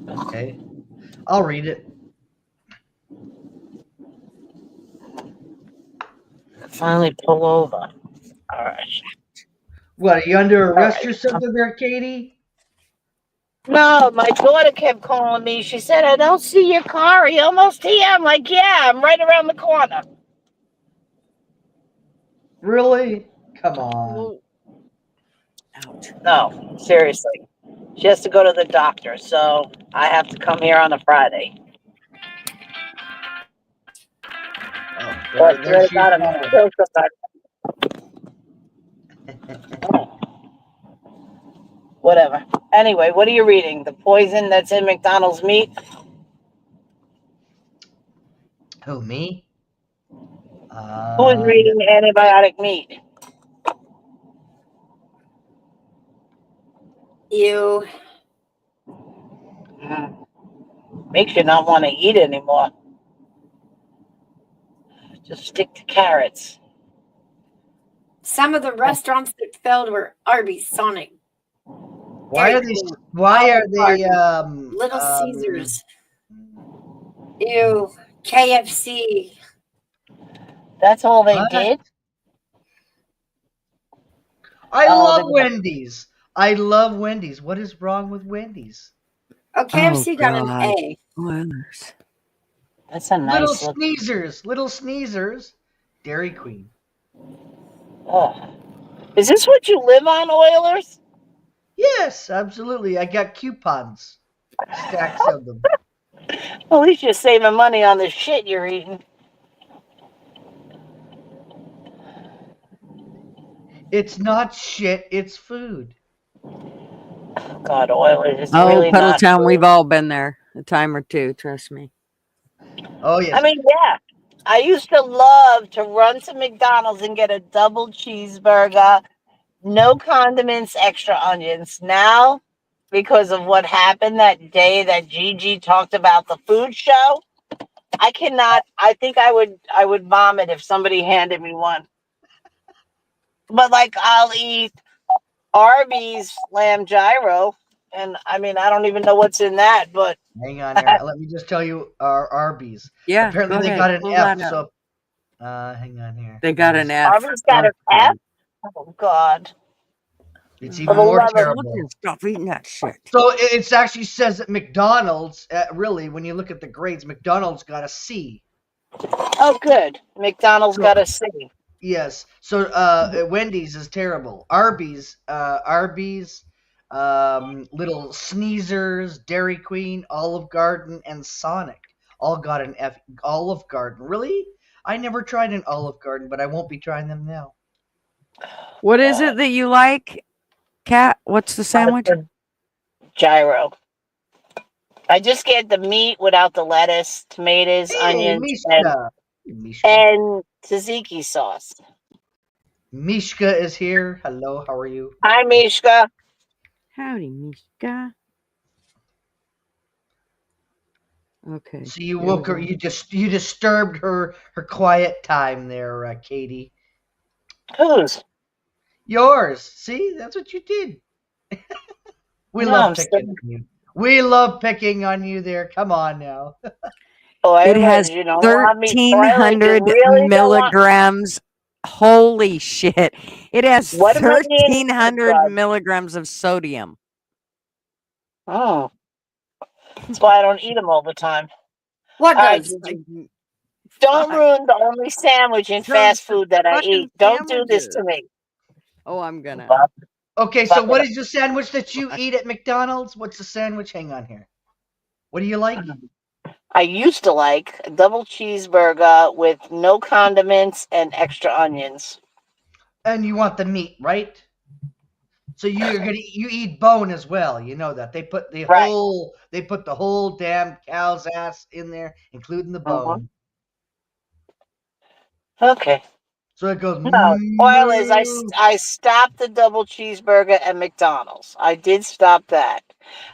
Okay. I'll read it. Finally pull over. All right. What, are you under arrest or something there, Katie? No, my daughter kept calling me. She said, I don't see your car. Are you almost here? I'm like, yeah, I'm right around the corner. Really? Come on. Ouch. No, seriously. She has to go to the doctor, so I have to come here on a Friday. Oh, there she's God, I'm gone. gonna kill somebody. Whatever. Anyway, what are you reading? The poison that's in McDonald's meat? Who, me? Who is reading antibiotic meat? You. Makes you not want to eat anymore. Just stick to carrots. Some of the restaurants that failed were Arby's, Sonic. Why are they Little Caesars? Ew. KFC. That's all they did? I love Wendy's. I love Wendy's. What is wrong with Wendy's? Oh, KFC got an A. Oilers. That's a nice Little Sneezers. Dairy Queen. Oh. Is this what you live on, Oilers? Yes, absolutely. I got coupons. Stacks of them. Well, at least you're saving money on the shit you're eating. It's not shit. It's food. God, oil is Oh, really Puddle not Town, we've food. all been there a time or two. Trust me. Oh I yes. mean, yeah. I used to love to run to McDonald's and get a double cheeseburger, no condiments, extra onions. Now, because of what happened that day that Gigi talked about the food show, I cannot. I think I would vomit if somebody handed me one. But like, I'll eat Arby's lamb gyro, and I mean, I don't even know what's in that, but Hang on here. Let me just tell you our Arby's. Yeah, Apparently go they ahead. got an Pull F. that up. So hang on here. They got an F. Arby's got an F. Oh God! It's For even the more love of terrible. Stop eating that shit. So it actually says that McDonald's, really, when you look at the grades, McDonald's got a C. oh, good. McDonald's So got a C. yes. So Wendy's is terrible. Arby's, Little Sneezers, Dairy Queen, Olive Garden, and Sonic all got an F. Olive Garden, really? I never tried an Olive Garden, but I won't be trying them now. What is it that you like, Kat? What's the sandwich? Gyro. I just get the meat without the lettuce, tomatoes, Hey, onions, Mishka. and tzatziki sauce. Mishka is here. Hello, how are you? Hi, Mishka. Howdy, Mishka. Okay. So you here we woke her. go. You disturbed her quiet time there, Katie. Whose? Yours. See, that's what you did. We No, love I'm picking on you. We love picking on you there. Come on now. It has you don't want me spoiled. You 1,300 really don't want. milligrams. Holy shit. It has What am I being 1,300 milligrams of sodium. Oh, that's why I don't eat them all the time. What All right, does? Gigi. Don't ruin the only sandwich in fast food that I fucking eat. Don't do this to me. Oh, I'm gonna. Okay, so Fuck what it is the sandwich that you eat at McDonald's? What's the sandwich? Hang on here. What do you like? I used to like a double cheeseburger with no condiments and extra onions. And you want the meat, right? So you eat bone as well. You know that they put the whole damn cow's ass in there, including the bone. Okay. So it goes. No, oil is I stopped the double cheeseburger at McDonald's. I did stop that.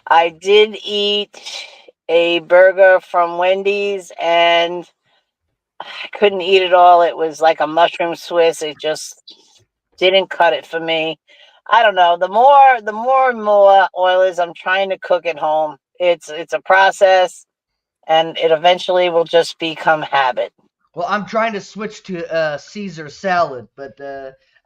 I did eat a burger from Wendy's and I couldn't eat it all. It was like a mushroom Swiss. It just didn't cut it for me. I don't know. The more and more oil is I'm trying to cook at home. It's a process and it eventually will just become habit. Well, I'm trying to switch to Caesar salad, but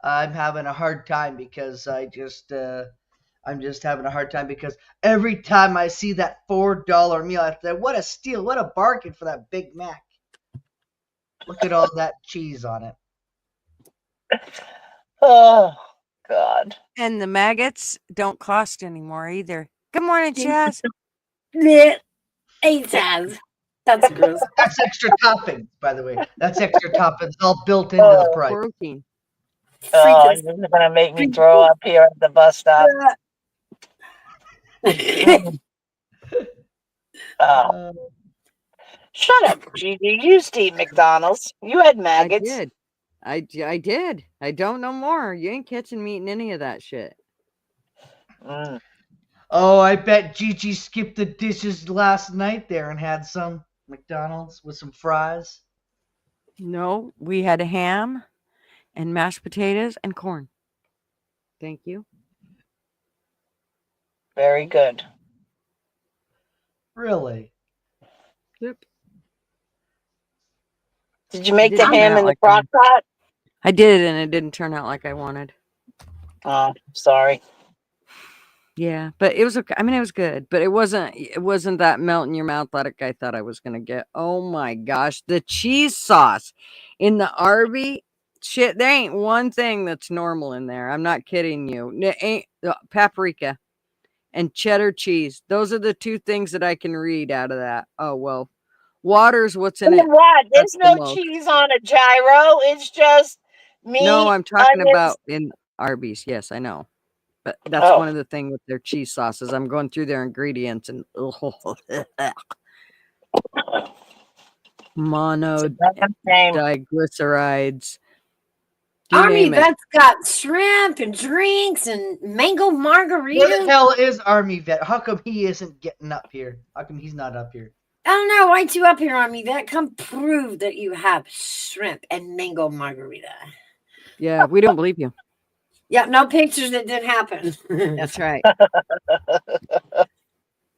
I'm having a hard time because I'm just having a hard time because every time I see that $4 meal, I say, "What a steal! What a bargain for that Big Mac!" Look at all that cheese on it. Oh God! And the maggots don't cost anymore either. Good morning, Chaz. Yeah, that's gross. That's extra toppings, by the way. That's extra toppings all built into the price. Protein. Oh, you're gonna make me throw up here at the bus stop. Oh. Shut up, Gigi. You used to eat McDonald's. You had maggots. I did. I don't know more. You ain't catching me eating any of that shit. Oh, I bet Gigi skipped the dishes last night there and had some McDonald's with some fries. No, we had ham and mashed potatoes and corn. Thank you. Very good. Really? Yep. Did you make the ham in the crock pot? I did, and it didn't turn out like I wanted. Oh, sorry. Yeah, but it was okay. I mean, it was good, but it wasn't that melt in your mouth like I thought I was gonna get. Oh my gosh, the cheese sauce in the Arby shit. There ain't one thing that's normal in there. I'm not kidding you. It ain't paprika and cheddar cheese. Those are the two things that I can read out of that. Oh well, water's what's in it. What? There's That's the no most. cheese on a gyro. It's just meat. No, I'm talking onions. about in Arby's. Yes, I know. But that's one of the things with their cheese sauces. I'm going through their ingredients and monodiglycerides. You Army, name it. that's got shrimp and drinks and mango Where margaritas. the hell is Army Vet? How come he isn't getting up here? How come he's not up here? I don't know. Why you up here, Army Vet? Come prove that you have shrimp and mango margarita. Yeah, we don't believe you. Yeah, no pictures. That didn't happen. That's right.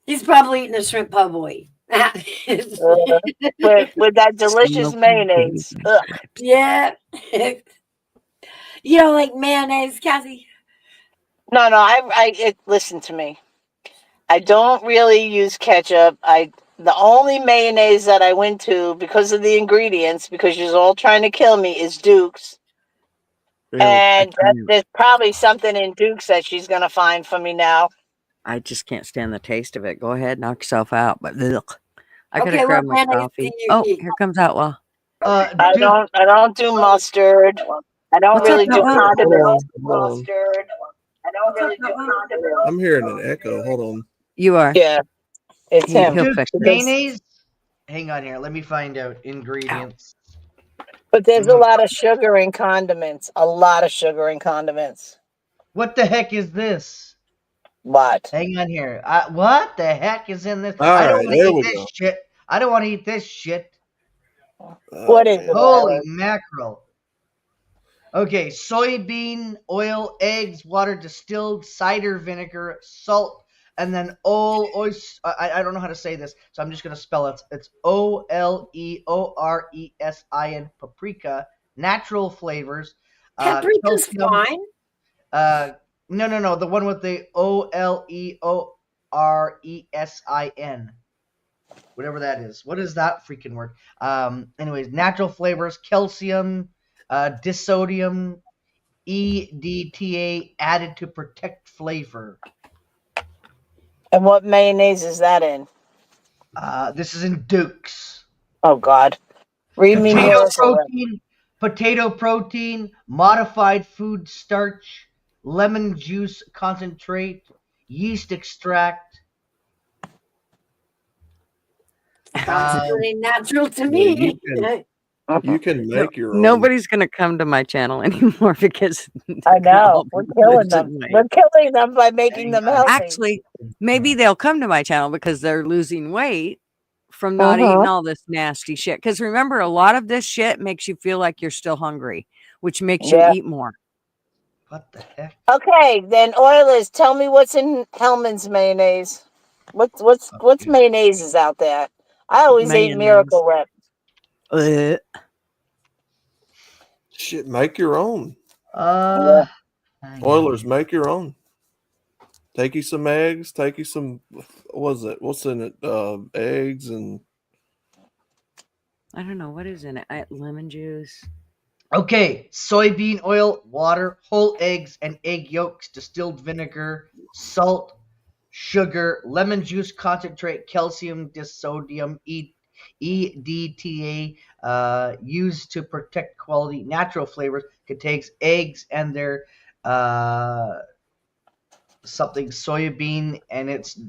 He's probably eating a shrimp po' boy. with that delicious mayonnaise. Ugh. Yeah. You don't like mayonnaise, Kathy? No, listen to me. I don't really use ketchup. The only mayonnaise that I went to because of the ingredients, because you're all trying to kill me, is Duke's. And there's probably something in Duke's that she's gonna find for me now. I just can't stand the taste of it. Go ahead, knock yourself out. But look, I gotta Okay, grab what my mayonnaise coffee. do you Oh, eat? here comes Outlaw. I don't do mustard. I don't What's up, really do Outlaw? condiments. Mustard. I don't really do condiments. I'm hearing an echo. Hold on. You are. Yeah, it's him. Dude, fix it. mayonnaise? Hang on here. Let me find out ingredients. But there's a lot of sugar in condiments. A lot of sugar in condiments. What the heck is this? What? Hang on here. What the heck is in this? All I don't right, want to there eat we this go. shit. I don't want to eat this shit. What is it? Holy mackerel. Okay, soybean oil, eggs, water, distilled cider vinegar, salt, and then I don't know how to say this, so I'm just going to spell it. It's OLEORESIN, paprika, natural flavors. Paprika's fine. No. The one with the OLEORESIN. Whatever that is. What is that freaking word? Anyways, natural flavors, calcium, disodium, EDTA added to protect flavor. And what mayonnaise is that in? This is in Duke's. Oh God. Read me Miracle Whip. Potato protein, modified food starch, lemon juice concentrate, yeast extract. Sounds really natural to me. You can make your own. Nobody's gonna come to my channel anymore because I know we're killing them. We're killing them by making them healthy. Actually, maybe they'll come to my channel because they're losing weight from not eating all this nasty shit. Because remember, a lot of this shit makes you feel like you're still hungry, which makes you eat more. What the heck? Okay, then Oilers, tell me what's in Hellman's mayonnaise. What's mayonnaise is out there? I always ate Miracle Whip. Shit, make your own. Oilers, make your own. Take you some eggs. Take you some. What's in it? Eggs and. I don't know what is in it. Lemon juice. Okay, soybean oil, water, whole eggs and egg yolks, distilled vinegar, salt, sugar, lemon juice concentrate, calcium, disodium, EDTA, used to protect quality, natural flavors, contains eggs and their something soybean and its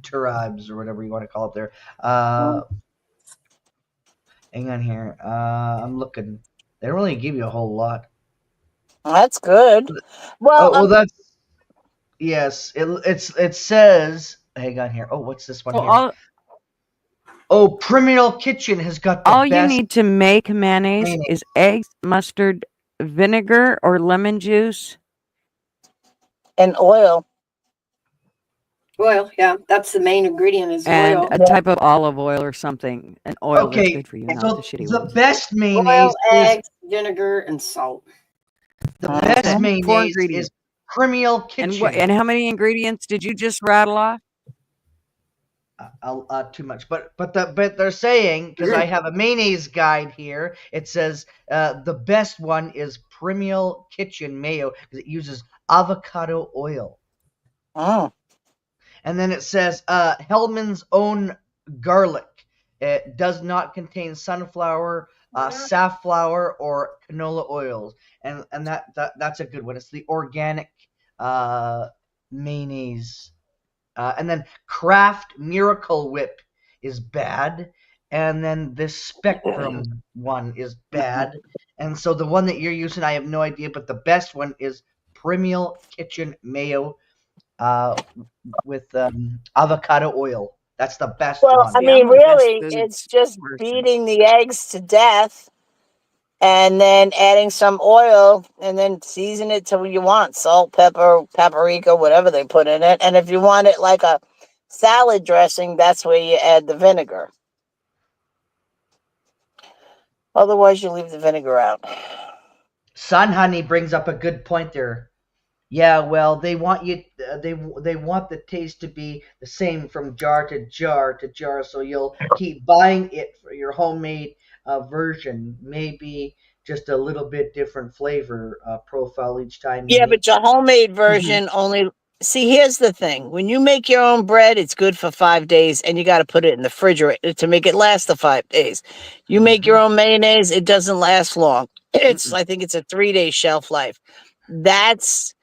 tribes or whatever you want to call it there. Hang on here. I'm looking. They don't really give you a whole lot. That's good. Well, that's yes. It says. Hang on here. Oh, what's this one here? Criminal Kitchen has got the all best. You need to make mayonnaise is eggs, mustard, vinegar, or lemon juice, and oil. Oil, yeah, that's the main ingredient is and oil. a type of olive oil or something. An oil that's good for you, not the shitty the ones. best mayonnaise Oil, is eggs, vinegar, and salt. the best 4 mayonnaise ingredients. is Criminal Kitchen. And how many ingredients did you just rattle off? Too much, but they're saying, because I have a mayonnaise guide here, it says the best one is Criminal Kitchen mayo because it uses avocado oil. Oh. And then it says Hellman's own garlic. It does not contain sunflower, safflower or canola oils, and that's a good one. It's the organic mayonnaise. And then Kraft Miracle Whip is bad. And then this Spectrum one is bad. And so the one that you're using, I have no idea, but the best one is Premier Kitchen Mayo with avocado oil. That's the best Well, one. I mean, really, it's just beating the eggs to death and then adding some oil and then season it to what you want. Salt, pepper, paprika, whatever they put in it. And if you want it like a salad dressing, that's where you add the vinegar. Otherwise, you leave the vinegar out. Sun Honey brings up a good point there. Yeah, well, they want you. They want the taste to be the same from jar to jar to jar, so you'll keep buying it for your homemade version. Maybe just a little bit different flavor profile each time. Yeah, but your homemade version only. See, here's the thing: when you make your own bread, it's good for 5 days, and you got to put it in the refrigerator to make it last the 5 days. You make your own mayonnaise; it doesn't last long. I think it's a 3-day shelf life. That's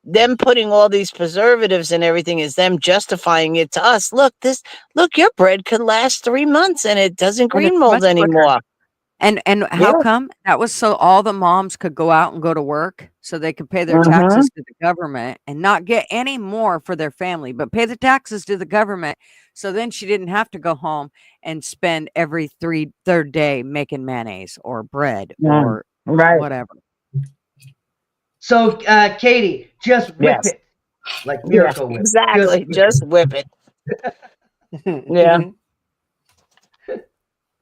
them putting all these preservatives and everything is them justifying it to us. Look, your bread could last 3 months and it doesn't And it's green mold much quicker. anymore. And how come? That was so all the moms could go out and go to work, so they could pay their taxes to the government and not get any more for their family, but pay the taxes to the government. So then she didn't have to go home and spend every third day making mayonnaise or bread or whatever. So, Katie, just whip it like Miracle Whip. Exactly. Just whip it. Yeah.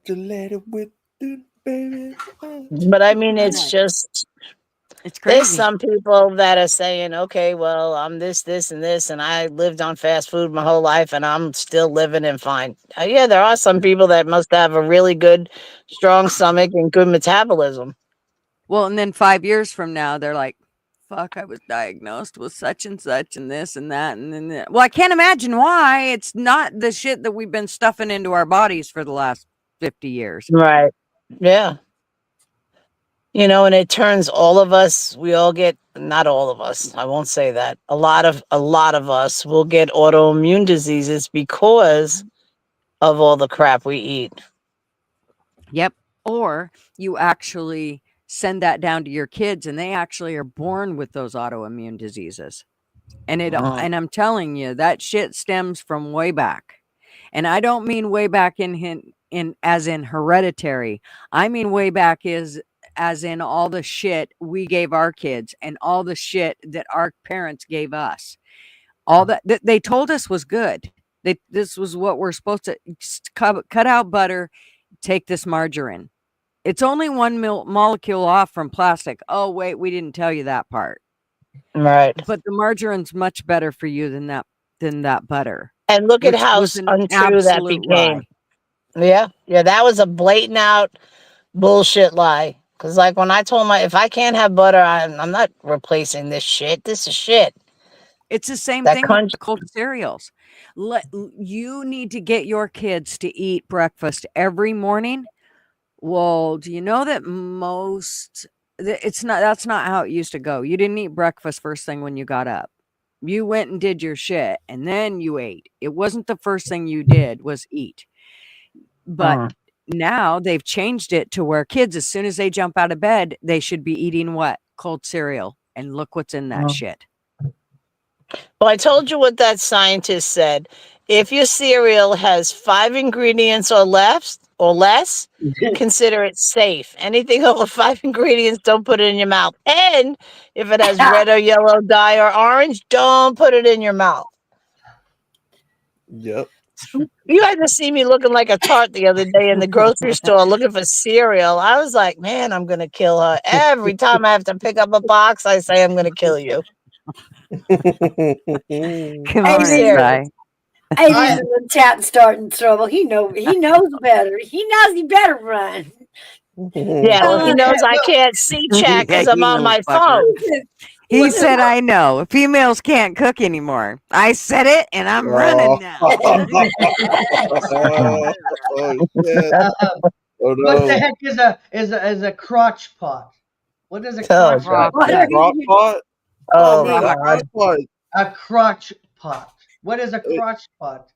To let it whip it, baby. But I mean, it's just. It's There's crazy. some people that are saying, okay, well, I'm this, and this, and I lived on fast food my whole life and I'm still living and fine. Yeah, there are some people that must have a really good, strong stomach and good metabolism. Well, and then 5 years from now, they're like, fuck, I was diagnosed with such and such and this and that. And then, well, I can't imagine why. It's not the shit that we've been stuffing into our bodies for the last 50 years. Right. Yeah. You know, and it turns all of us, we all get, not all of us, I won't say that. A lot of us will get autoimmune diseases because of all the crap we eat. Yep. Or you actually send that down to your kids and they actually are born with those autoimmune diseases. And and I'm telling you, that shit stems from way back. And I don't mean way back in as in hereditary. I mean way back as in all the shit we gave our kids and all the shit that our parents gave us. All that they told us was good. This was what we're supposed to cut out butter, take this margarine. It's only one molecule off from plastic. Oh, wait, we didn't tell you that part. Right. But the margarine's much better for you than that butter. And look at how untrue that became. Yeah. Yeah, that was a blatant out bullshit lie. Because like when I told if I can't have butter, I'm not replacing this shit. This is shit. It's the same thing with the cold cereals. You need to get your kids to eat breakfast every morning. Well, do you know that that's not how it used to go. You didn't eat breakfast first thing when you got up. You went and did your shit and then you ate. It wasn't the first thing you did was eat. But now they've changed it to where kids, as soon as they jump out of bed, they should be eating what? Cold cereal. And look what's in that shit. Well, I told you what that scientist said. If your cereal has 5 ingredients or less, consider it safe. Anything over 5 ingredients, don't put it in your mouth. And if it has red or yellow dye or orange, don't put it in your mouth. Yep. You had to see me looking like a tart the other day in the grocery store looking for cereal. I was like, man, I'm going to kill her. Every time I have to pick up a box, I say, I'm going to kill you. Come on, Sai. Aiden's in the chat starting trouble. He knows better. He knows he better run. Yeah, well, he knows I can't see chat because I'm on my phone. He said, I know. Females can't cook anymore. I said it, and I'm running now. Oh, shit. Oh What the no. heck is a crotch pot? What is a Oh, crotch God. pot? A crock pot? Oh, Man, a God. crock pot. A crotch pot. What is a crotch pot?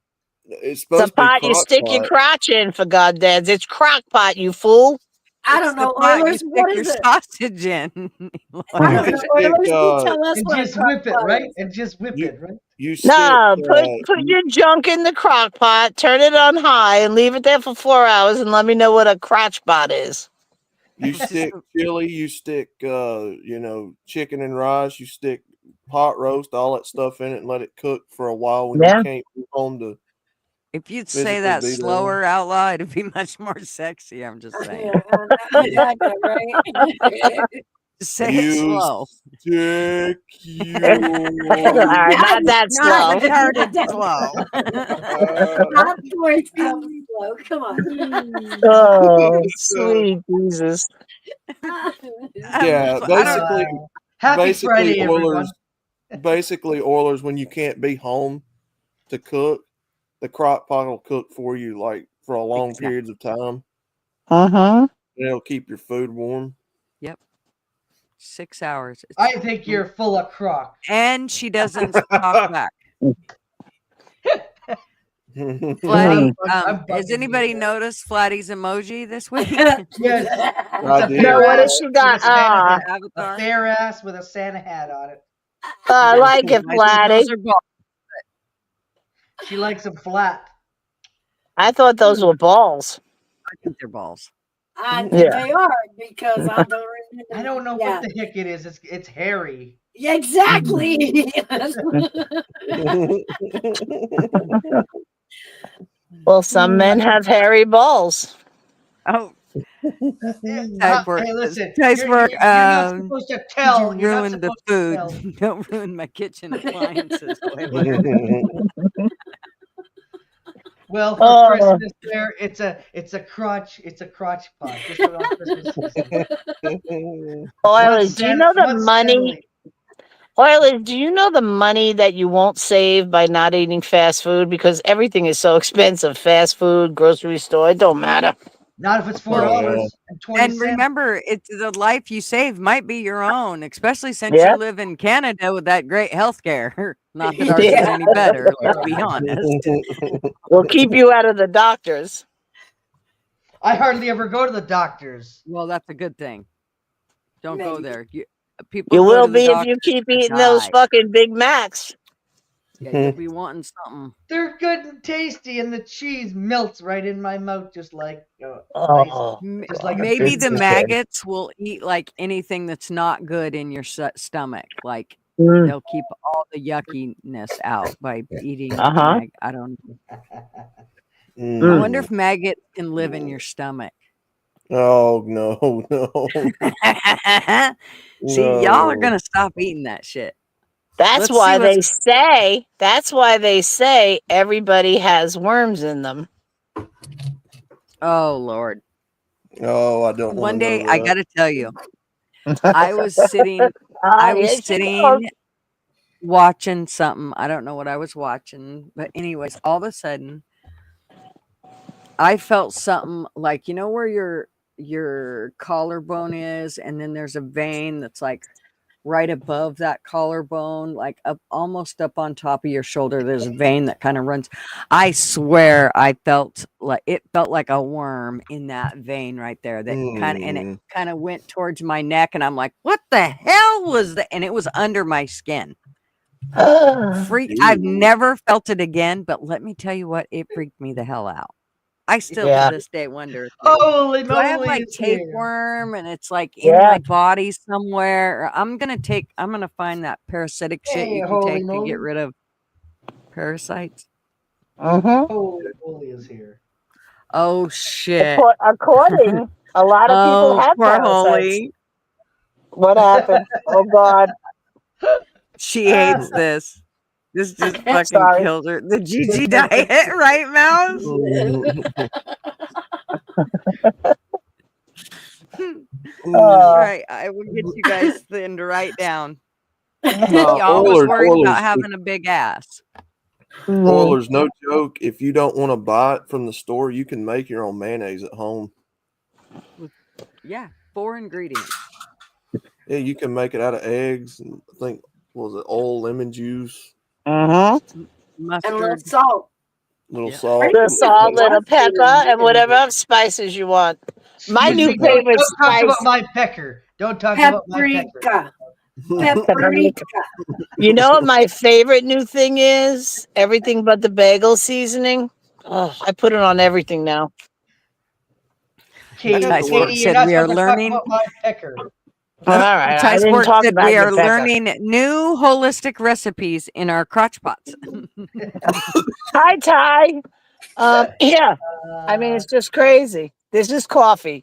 It's It's a supposed to be pot you crock stick your pot. crotch in, for goddamn. It's crock pot, you fool. I It's don't the know, pot you Oilers. stick What your is it? sausage in. I You don't can know, stick Oilers. You tell us And what a just crock whip it, pot right? is. And just whip you it, right? you stick No, put you, your junk in the crock pot, turn it on high, and leave it there for 4 hours, and let me know what a crotch pot is. you Just stick chili, you stick chicken and rice, you stick pot roast, all that stuff in it and let it cook for a while when you Yeah. can't be home to if you'd say physically that be there. slower out loud, it'd be much more sexy. I'm just saying. I know, right? Just say it You slow. stick All your right, not that slow. Retarded slow. Not 4 times slow. Come on. Oh, sweet Jesus. Yeah, I don't. Happy Friday, everyone. Basically Oilers, when you can't be home to cook, the crock pot will cook for you like for a long periods of time. Uh-huh. And it'll keep your food warm. Yep. 6 hours. I think you're full of crock. And she doesn't talk back. Flatty, I'm has bugging anybody you. noticed Flatty's emoji this week? Yes. I It's a did. fair No, what ass has she with got? a Santa hat. Avatar? A fair ass with a Santa hat on it. I like it, I think Flatty. those are balls. She likes them flat. I thought those were balls. I think they're balls. I think Yeah. they are because I don't remember. I don't know Yeah. what the heck it is. It's hairy. Yeah, exactly. Well, some men have hairy balls. Oh, Hey, listen. Nice You're, work. you're not supposed to tell. You You're not ruined the supposed to food. tell. Don't ruin my kitchen appliances. Oiler. Well, for Oh. Christmas, there it's a crotch pot. Just around Christmas season. Oilers, do you know the What's money? Oilers, do you know the money that you won't save by not eating fast food? Because everything is so expensive. Fast food, grocery store, it don't matter. Not if it's Oh, $4 and 20 And cents. remember, it's the life you save might be your own, especially since Yeah. you live in Canada with that great health care. Not that ours is any better, let's be honest. We'll keep you out of the doctors. I hardly ever go to the doctors. Well, that's a good thing. Don't go there. People You go will to the be if doctor you keep to eating those die. fucking Big Macs. Yeah, you'll be wanting something. They're good and tasty, and the cheese melts right in my mouth, just like Oh. just like a Maybe Big the Mac. maggots will eat like anything that's not good in your stomach. Like Mm. they'll keep all the yuckiness out by eating Uh-huh. I don't know. I Mm. wonder if maggots can live in your stomach. Oh no, no. See, y'all are No. gonna stop eating that shit. That's Let's why see they what's say. That's why they say everybody has worms in them. Oh Lord. Oh, I don't want One to day know I that. gotta tell you, I was sitting watching something. I don't know what I was watching, but anyways, all of a sudden I felt something like, you know where your collarbone is, and then there's a vein that's like right above that collarbone, like up almost up on top of your shoulder. There's a vein that kind of runs. I swear I felt like a worm in that vein right there that it kind of went towards my neck, and I'm like, what the hell was that? And it was under my skin. I've never felt it again, but let me tell you what, it freaked me the hell out. I still to this day wonder, Holy do I have moly, like it's here. tapeworm and it's like in my body somewhere? Or I'm gonna find that parasitic shit Hey, you can holy take to moly. get rid of parasites. Holy moly is here. Oh shit. According, a lot of people have poor parasites. Holy. What happened? Oh God. She hates this. This just fucking Sorry. killed her. The GG diet, right, Mouse? All right, I will get you guys then to write down. Y'all was worried about having a big ass. Oilers, no joke. If you don't want to buy it from the store, you can make your own mayonnaise at home. Yeah, 4 ingredients. Yeah, you can make it out of eggs and I think what was it oil, lemon juice, Mm-hmm. And a little Mustard. salt. little Yeah. salt. The salt, little pepper, and whatever other spices you want. My Excuse new me, favorite don't talk about spice. my pecker. Don't talk about my pecker. Paprika. Paprika. You know what my favorite new thing is? Everything but the bagel seasoning. Oh, I put it on everything now. Katie, Ty Sport you're said not we are supposed to talk learning. about my pecker. All right, Ty I didn't Sport talk said about we your are pecker. learning new holistic recipes in our crotch pots. Hi, Ty. Yeah. I mean, it's just crazy. This is coffee.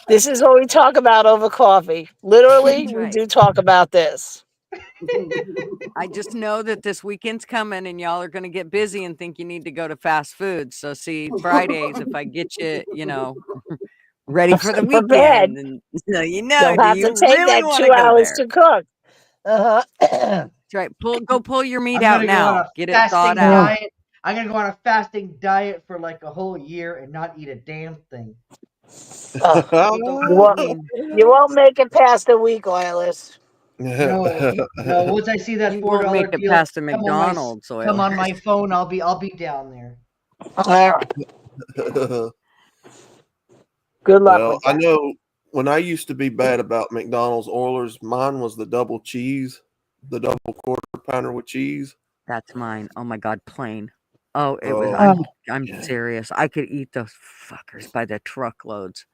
This is what we talk about over coffee. Literally, That's we right. do talk about this. I just know that this weekend's coming and y'all are going to get busy and think you need to go to fast food. So see, Fridays, if I get you, ready for the For bed, weekend, and do you'll do have to you take really that want to 2 go hours there? to cook. Uh-huh. That's right. Pull your meat I'm out gonna go on now. a Get it thawed fasting out. diet. I'm gonna go on a fasting diet for like a whole year and not eat a damn thing. Oh, Well, you won't make it past a week, Oilers. No, no. Once I see that you $4 won't make it deal past the come on my McDonald's come on my Oilers. phone, I'll be down there. Good luck Well, with I that. know when I used to be bad about McDonald's Oilers, mine was the double cheese, the double quarter pounder with cheese. That's mine. Oh my God, plain. Oh, it was. Oh, I'm yeah. serious. I could eat those fuckers by the truckloads.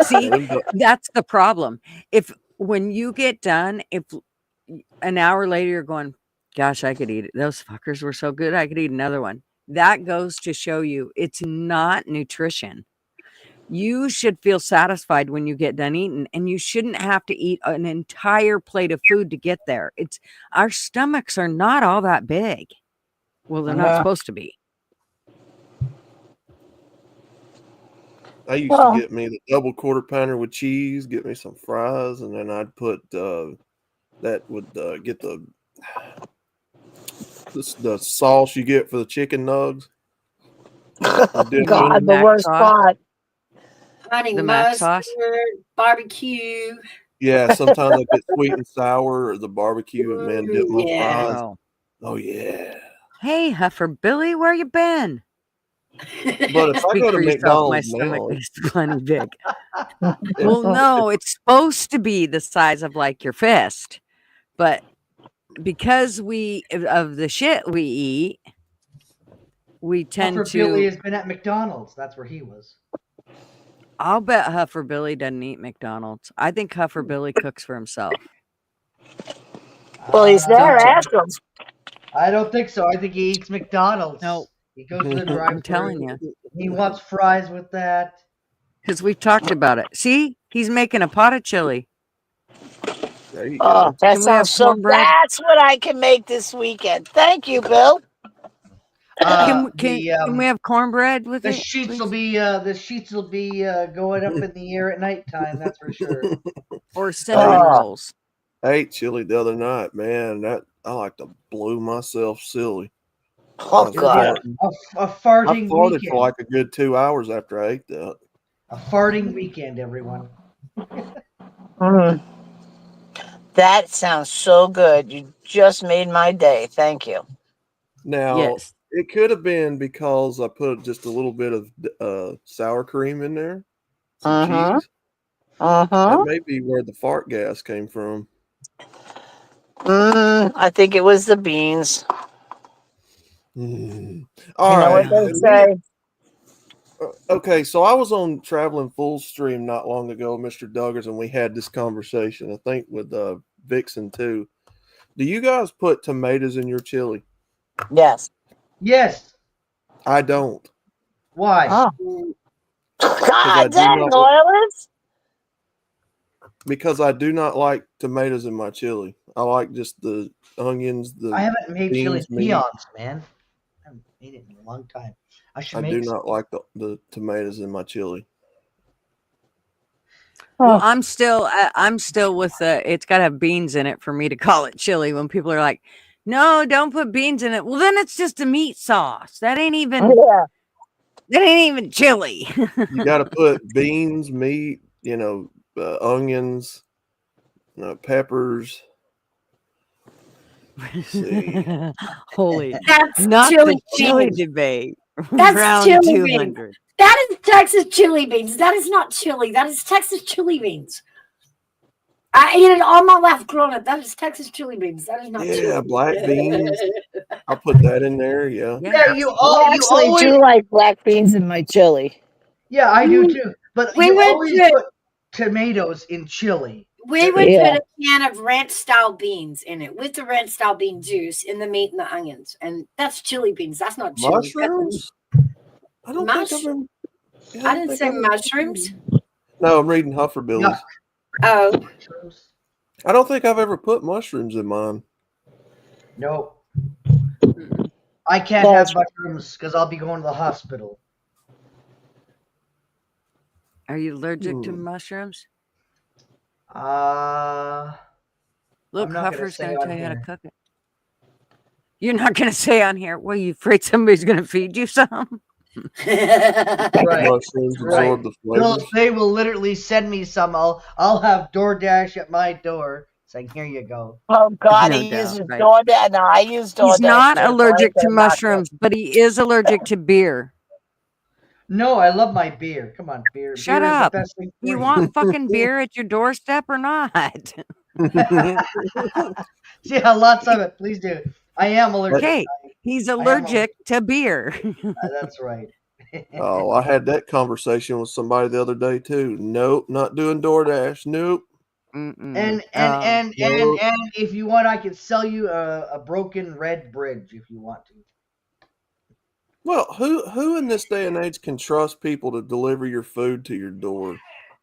See, Them du- that's the problem. If when you get done, if an hour later you're going, gosh, I could eat it. Those fuckers were so good. I could eat another one. That goes to show you it's not nutrition. You should feel satisfied when you get done eating, and you shouldn't have to eat an entire plate of food to get there. It's our stomachs are not all that big. Well, they're not supposed to be. I used to get me the double quarter pounder with cheese, get me some fries, and then I'd put that would get the sauce you get for the chicken nugs. God, the Mac worst sauce? part. Honey The Mac mustard, sauce? barbecue. Yeah, sometimes I get sweet and sour or the barbecue and man dip my Yeah. fries. Oh. Oh yeah. Hey, Heifer Billy, where you been? But if I Speak go to for yourself. My McDonald's stomach now, is plenty big. Well, no, it's supposed to be the size of like your fist, but because of the shit we eat, we tend Puffer Billy to. has been at McDonald's. That's where he was. I'll bet Heifer Billy doesn't eat McDonald's. I think Heifer Billy cooks for himself. Well, he's there. Don't you? Ask him. I don't think so. I think he eats McDonald's. No. He goes to the I'm drive-thru. telling you. He wants fries with that. Because we've talked about it. See, he's making a pot of chili. there you Oh, go. that Can we have sounds so. cornbread? That's what I can make this weekend. Thank you, Bill. Can we have cornbread with the it? sheets please? will be going up in the air at nighttime. That's for sure. Or cinnamon rolls. I ate chili the other night, man. That I like to blow myself silly. Oh God. A I farting farted weekend. for like a good 2 hours after I ate that. A farting weekend, everyone. That sounds so good. You just made my day. Thank you. Now, Yes. it could have been because I put just a little bit of sour cream in there, some cheese. That may be where the fart gas came from. I think it was the beans. All You right. know what they say. Okay, so I was on Traveling Full Stream not long ago, Mr. Duggars, and we had this conversation, I think, with Vixen too. Do you guys put tomatoes in your chili? Yes. Yes. I don't. Why? Oh. God dang, Oilers. Because I do not like tomatoes in my chili. I like just the onions, the I haven't made chili beans, meat. peons, man. I haven't made it in a long time. I should I make do some. not like the tomatoes in my chili. Well, I'm still with it's got to have beans in it for me to call it chili. When people are like, "No, don't put beans in it." Well, then it's just a meat sauce. That ain't even. Yeah. That ain't even chili. You got to put beans, meat, onions, peppers. Let's see. Holy, That's not chili the chili beans. debate. That's Round chili beans. 200. That is Texas chili beans. That is not chili. That is Texas chili beans. I ate it all my life growing up. That is Texas chili beans. That is not chili. Yeah, black beans. I'll put that in there. Yeah. Yeah, you I actually always. do like black beans in my chili. Yeah, I do too. But We you would always put- put tomatoes in chili. We would Yeah. put a can of ranch style beans in it with the ranch style bean juice and the meat and the onions. And that's chili beans. That's not chili. Mushrooms? I don't think I've ever. I didn't say mushrooms. No, I'm reading Hufferbillies. Oh. I don't think I've ever put mushrooms in mine. No. I can't have mushrooms because I'll be going to the hospital. Are you allergic to mushrooms? Look, Look, I'm not gonna Huffer's say going to on tell you how to here. cook it. You're not going to say on here. Well, you afraid somebody's going to feed you some? Right. Mushrooms absorb the flavors. They will literally send me some. I'll have DoorDash at my door saying, "Here you go." Oh God, No he doubt, uses right. DoorDash. No, I use DoorDash. He's not too, so I allergic ain't to gonna knock it. mushrooms, but he is allergic to beer. No, I love my beer. Come on, beer. Shut beer up. Is the best thing for You want fucking beer at your doorstep or not? Yeah, lots of it. Please do. I am allergic. Okay, he's allergic to beer. That's right. Oh, I had that conversation with somebody the other day too. Nope, not doing DoorDash. Nope. And if you want, I can sell you a broken red bridge if you want to. Well, who in this day and age can trust people to deliver your food to your door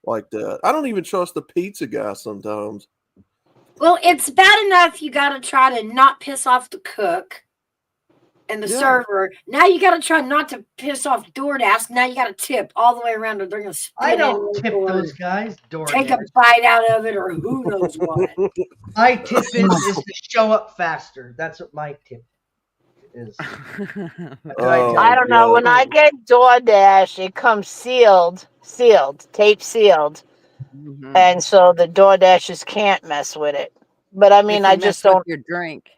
like that? I don't even trust the pizza guy sometimes. Well, it's bad enough you got to try to not piss off the cook and the server. Now you got to try not to piss off DoorDash. Now you got to tip all the way around, or they're going to spit I in don't it tip or those guys. take a DoorDash. bite out of it, or who knows what. My tip is to show up faster. That's what my tip is. I don't know. When I get DoorDash, it comes sealed, tape sealed, and so the DoorDashers can't mess with it. But I mean, If you I mess just with don't. your drink.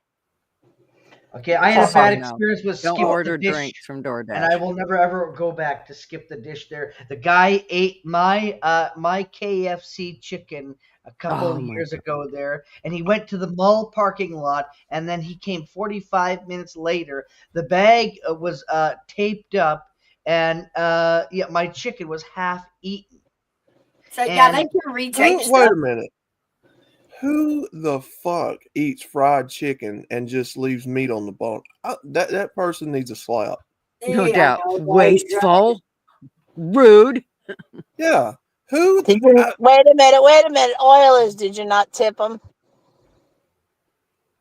Okay, I had a bad No. experience with Don't skip order the dish, drinks from DoorDash. and I will never ever go back to skip the dish there. The guy ate my my KFC chicken a couple Oh my years ago there, and he went to the mall parking lot, and then he came 45 minutes later. The bag was taped up, and yeah, my chicken was half eaten. So yeah, they can retake Wait stuff. a minute. Who the fuck eats fried chicken and just leaves meat on the bone? That person needs a slap. No doubt. Wasteful. Rude. Yeah. Who? Wait a minute. Oilers, did you not tip them?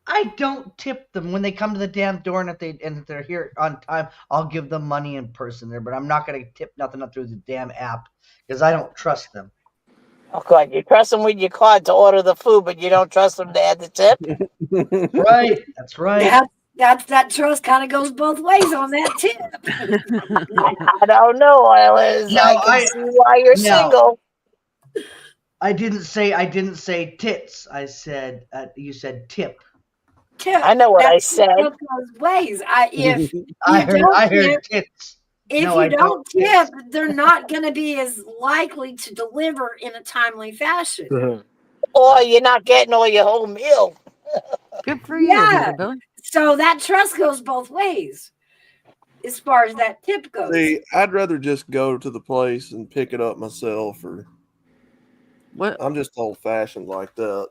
I don't tip them when they come to the damn door, and if they're here on time, I'll give them money in person there. But I'm not gonna tip nothing up through the damn app because I don't trust them. Oh God, you trust them with your card to order the food, but you don't trust them to add the tip. Right, that's right. That trust kind of goes both ways on that tip. I don't know, Oilers. No, I can see why you're single. I didn't say tits. I said you said tip. Tip. I know what I said. Both those ways. If I you heard tits. If No, I you don't don't tip, they're not going to be as likely to deliver in a timely fashion. Or you're not getting all your whole meal. Good for you, Yeah. Billy. So that trust goes both ways as far as that tip goes. See, I'd rather just go to the place and pick it up myself, or what? I'm just old fashioned like that.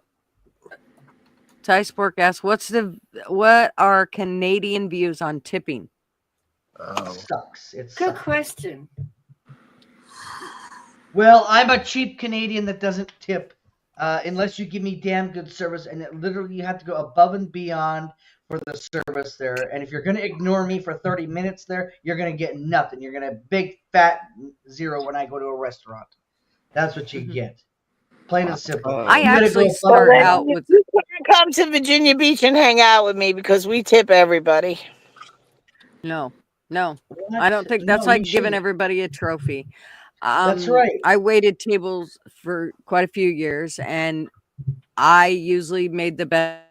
Ty Spork asks, what are Canadian views on tipping? Sucks. It's Good question. Well, I'm a cheap Canadian that doesn't tip unless you give me damn good service, and literally you have to go above and beyond for the service there. And if you're going to ignore me for 30 minutes there, you're going to get nothing. You're going to big fat zero when I go to a restaurant. That's what you get. Plain and simple. I You gotta actually go start above and out beyond. with. You can't come to Virginia Beach and hang out with me because we tip everybody. No, No, What? I don't think No, that's you like giving shouldn't. everybody a trophy. That's right. I waited tables for quite a few years, and I usually made the best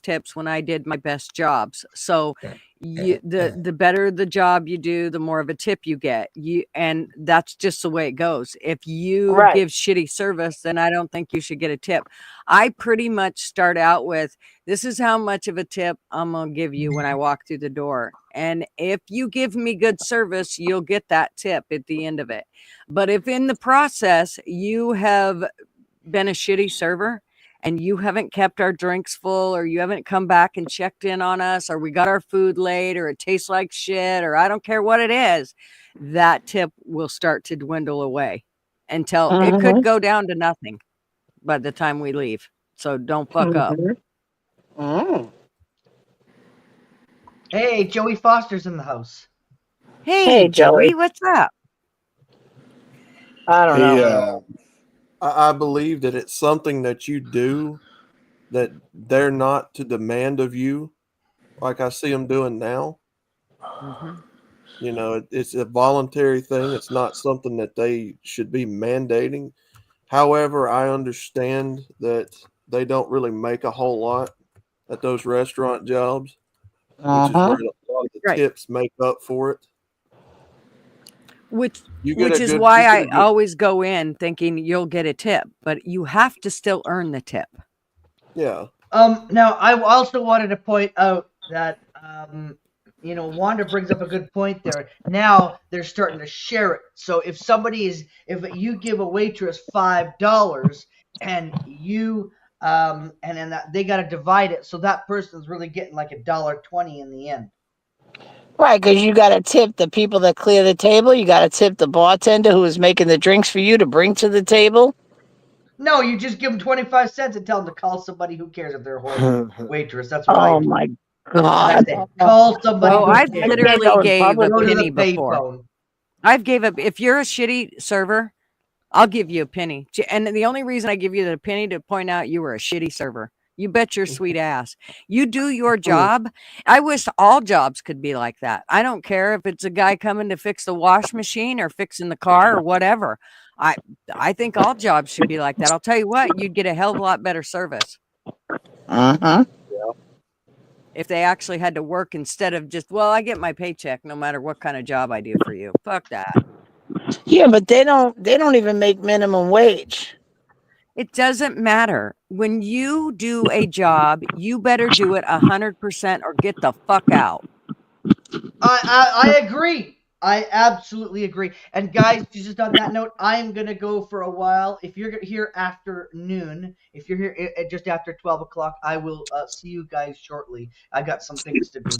tips when I did my best jobs. So the better the job you do, the more of a tip you get. And that's just the way it goes. If you Right. give shitty service, then I don't think you should get a tip. I pretty much start out with, this is how much of a tip I'm gonna give you when I walk through the door. And if you give me good service, you'll get that tip at the end of it. But if in the process you have been a shitty server and you haven't kept our drinks full, or you haven't come back and checked in on us, or we got our food late, or it tastes like shit, or I don't care what it is, that tip will start to dwindle away until it could go down to nothing by the time we leave. So don't fuck up. Hey, Joey Foster's in the house. Hey, Joey, what's up? I don't know. I believe that it's something that you do that they're not to demand of you, like I see them doing now. You know, it's a voluntary thing. It's not something that they should be mandating. However, I understand that they don't really make a whole lot at those restaurant jobs, which is where a lot of the tips make up for it. Which You get a is good- why you get I a good- always go in thinking you'll get a tip, but you have to still earn the tip. Yeah. Now I also wanted to point out that you know, Wanda brings up a good point there. Now they're starting to share it. So if you give a waitress $5 and you and then they got to divide it, so that person's really getting like $1.20 in the end. Right, because you got to tip the people that clear the table. You got to tip the bartender who is making the drinks for you to bring to the table. No, you just give them 25 cents and tell them to call somebody who cares if they're a horrible waitress. That's what I Oh do. my That's God. it. Call somebody Oh, who I've cares. literally gave a Go to penny the before. payphone. I've gave up. If you're a shitty server, I'll give you a penny. And the only reason I give you the penny to point out you were a shitty server. You bet your sweet ass. You do your job. I wish all jobs could be like that. I don't care if it's a guy coming to fix the wash machine or fixing the car or whatever. I think all jobs should be like that. I'll tell you what, you'd get a hell of a lot better service. If they actually had to work instead of just, well, I get my paycheck no matter what kind of job I do for you. Fuck that. Yeah, but they don't even make minimum wage. It doesn't matter. When you do a job, you better do it 100% or get the fuck out. I agree. I absolutely agree. And guys, just on that note, I'm gonna go for a while. If you're here after noon, if you're here just after 12 o'clock, I will see you guys shortly. I got some things to do.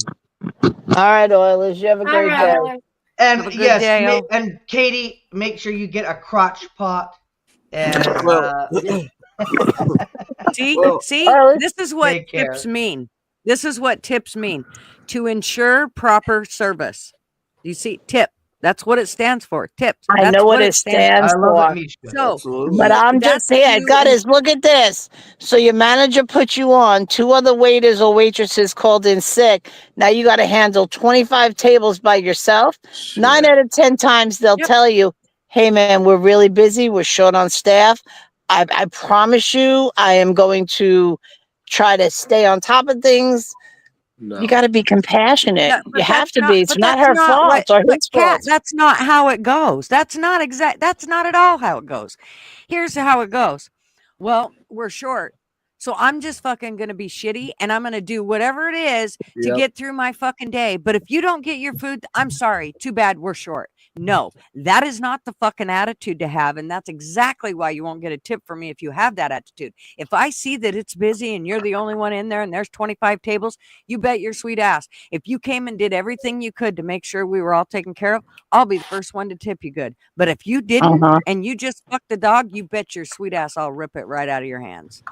All right, Oilers, you have a great day. And Have a good yes, day, and Katie, make sure you get a crotch pot. And see, Well, this is what take care. tips mean. This is what tips mean. To ensure proper service. You see, tip. That's what it stands for. Tips. I That's know what what it stands I love for. it, Misha. So, But I'm just saying, Gutter'S, look at this. So your manager put you on. 2 other waiters or waitresses called in sick. Now you got to handle 25 tables by yourself. 9 out of 10 times they'll tell you, hey, man, we're really busy. We're short on staff. I promise you I am going to try to stay on top of things. You got to be compassionate. Yeah, You have to be. It's not her not fault or his Kat, fault. that's not how it goes. That's not at all how it goes. Here's how it goes. Well, we're short. So I'm just fucking going to be shitty and I'm going to do whatever it is to Yep. get through my fucking day. But if you don't get your food, I'm sorry. Too bad, we're short. No, that is not the fucking attitude to have. And that's exactly why you won't get a tip from me if you have that attitude. If I see that it's busy and you're the only one in there and there's 25 tables, you bet your sweet ass. If you came and did everything you could to make sure we were all taken care of, I'll be the first one to tip you good. But if you didn't and you just fucked the dog, you bet your sweet ass I'll rip it right out of your hands.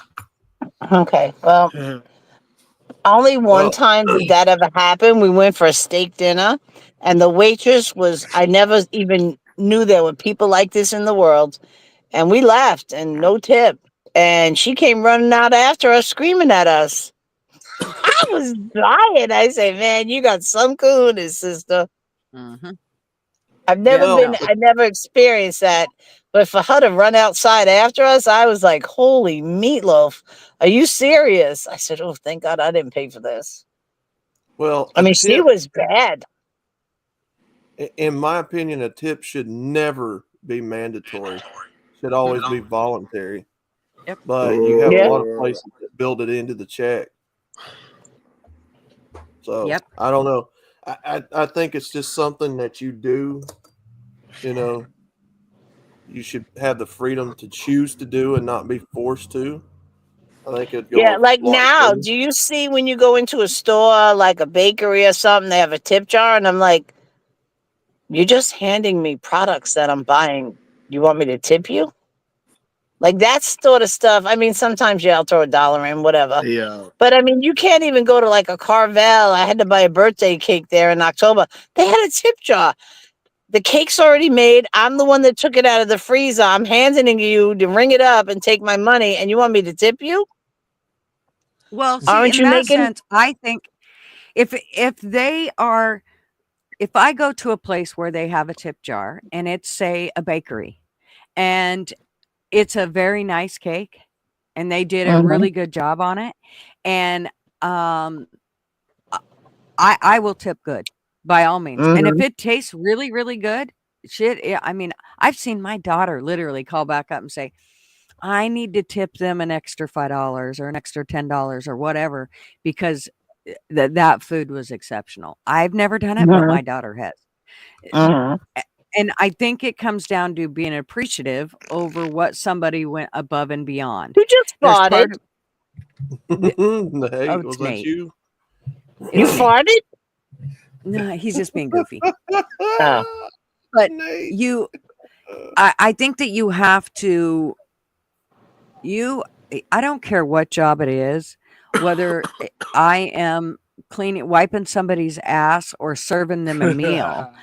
Okay, well, only one time did that ever happen. We went for a steak dinner, and the waitress I never even knew there were people like this in the world. And we left, and no tip. And she came running out after us, screaming at us. I was dying. I say, man, you got some coolness, sister. Mm-hmm. I've never Yeah, been, no. I never experienced that. But for her to run outside after us, I was like, holy meatloaf. Are you serious? I said, oh, thank God I didn't pay for this. Well, I a mean, she tip, was bad. in my opinion, a tip should never be mandatory. Should always be voluntary. Yep. But you have a lot of Yeah. places that build it into the check. So Yep. I don't know. I think it's just something that you do. You know, you should have the freedom to choose to do and not be forced to. I think it'd go Yeah, a like lot now, further. do you see when you go into a store, like a bakery or something, they have a tip jar? And I'm like, you're just handing me products that I'm buying. You want me to tip you? Like that sort of stuff. I mean, sometimes, yeah, I'll throw $1 in, whatever. Yeah. But I mean, you can't even go to like a Carvel. I had to buy a birthday cake there in October. They had a tip jar. The cake's already made. I'm the one that took it out of the freezer. I'm handing you to ring it up and take my money, and you want me to tip you? Well, see, Aren't in you that making? sense, I think if they are, if I go to a place where they have a tip jar and it's, say, a bakery, and it's a very nice cake, and they did a Mhm. really good job on it, and um, I will tip good by all means. And if Mhm. it tastes really, really good, shit, I mean, I've seen my daughter literally call back up and say, I need to tip them an extra $5 or an extra $10 or whatever because that food was exceptional. I've never done it, but Mhm. my daughter has. Mhm. And I think it comes down to being appreciative over what somebody went above and beyond. Who just There's part farted? of Hey, oh, was it's that Nate. you? You It's Nate. farted? No, he's just being goofy. Oh. But Nate. you I think that you have to I don't care what job it is, whether I am wiping somebody's ass or serving them a meal.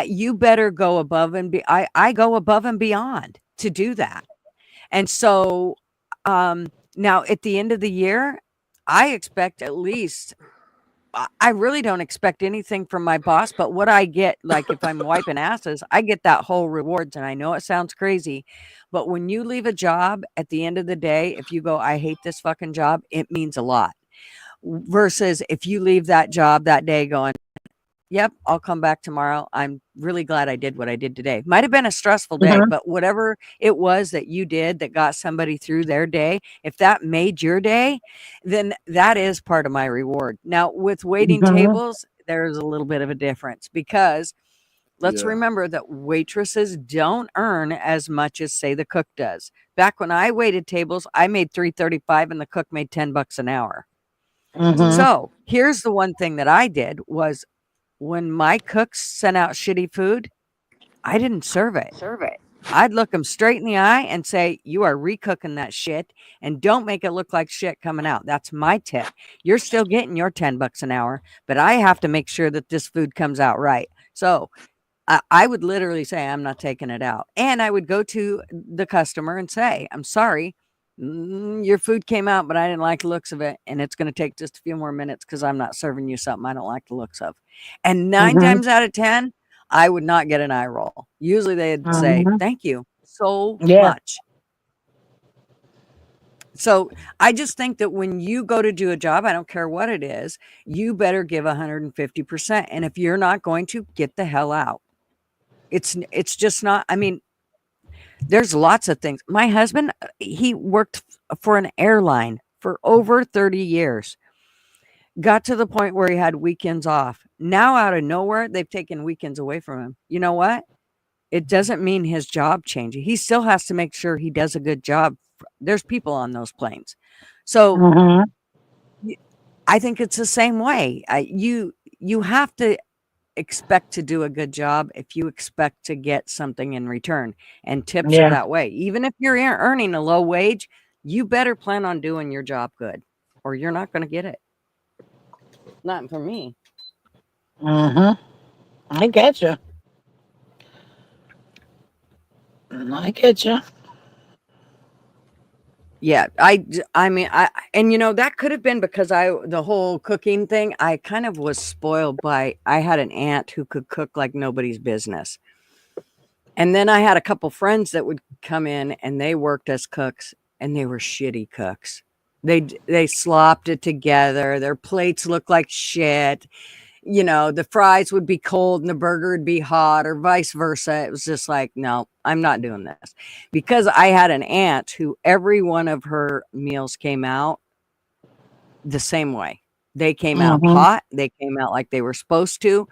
You better go above and I go above and beyond to do that. And so now at the end of the year, I expect at least I really don't expect anything from my boss, but what I get, like if I'm wiping asses, I get that whole rewards. And I know it sounds crazy, but when you leave a job at the end of the day, if you go, I hate this fucking job, it means a lot. Versus if you leave that job that day going, yep, I'll come back tomorrow. I'm really glad I did what I did today. Might have been a stressful day, Mhm. but whatever it was that you did that got somebody through their day, if that made your day, then that is part of my reward. Now, with waiting Mhm. tables, there's a little bit of a difference because let's Yeah. remember that waitresses don't earn as much as, say, the cook does. Back when I waited tables, I made $3.35 and the cook made $10 an hour. Mhm. So here's the one thing that I did was when my cooks sent out shitty food, I didn't serve it. I'd look them straight in the eye and say, you are recooking that shit and don't make it look like shit coming out. That's my tip. You're still getting your $10 an hour, but I have to make sure that this food comes out right. So I would literally say, I'm not taking it out. And I would go to the customer and say, I'm sorry, your food came out, but I didn't like the looks of it. And it's going to take just a few more minutes because I'm not serving you something I don't like the looks of. And 9 Mhm. times out of 10, I would not get an eye roll. Usually they'd say, Mhm. thank you so Yeah. much. So I just think that when you go to do a job, I don't care what it is, you better give 150%. And if you're not going to, get the hell out. It's just not, I mean, there's lots of things. My husband, he worked for an airline for over 30 years. Got to the point where he had weekends off. Now out of nowhere, they've taken weekends away from him. You know what? It doesn't mean his job changing. He still has to make sure he does a good job. There's people on those planes. So Mhm. I think it's the same way. You have to expect to do a good job if you expect to get something in return. And tips are Yeah. that way. Even if you're earning a low wage, you better plan on doing your job good or you're not going to get it. Not for me. Mhm. I get you. I get you. Yeah, I mean, and that could have been because the whole cooking thing, I kind of was spoiled by, I had an aunt who could cook like nobody's business. And then I had a couple friends that would come in and they worked as cooks and they were shitty cooks. They slopped it together. Their plates looked like shit. The fries would be cold and the burger would be hot, or vice versa. It was just like, no, I'm not doing this. Because I had an aunt who every one of her meals came out the same way. They came out hot. They came out like they were supposed to.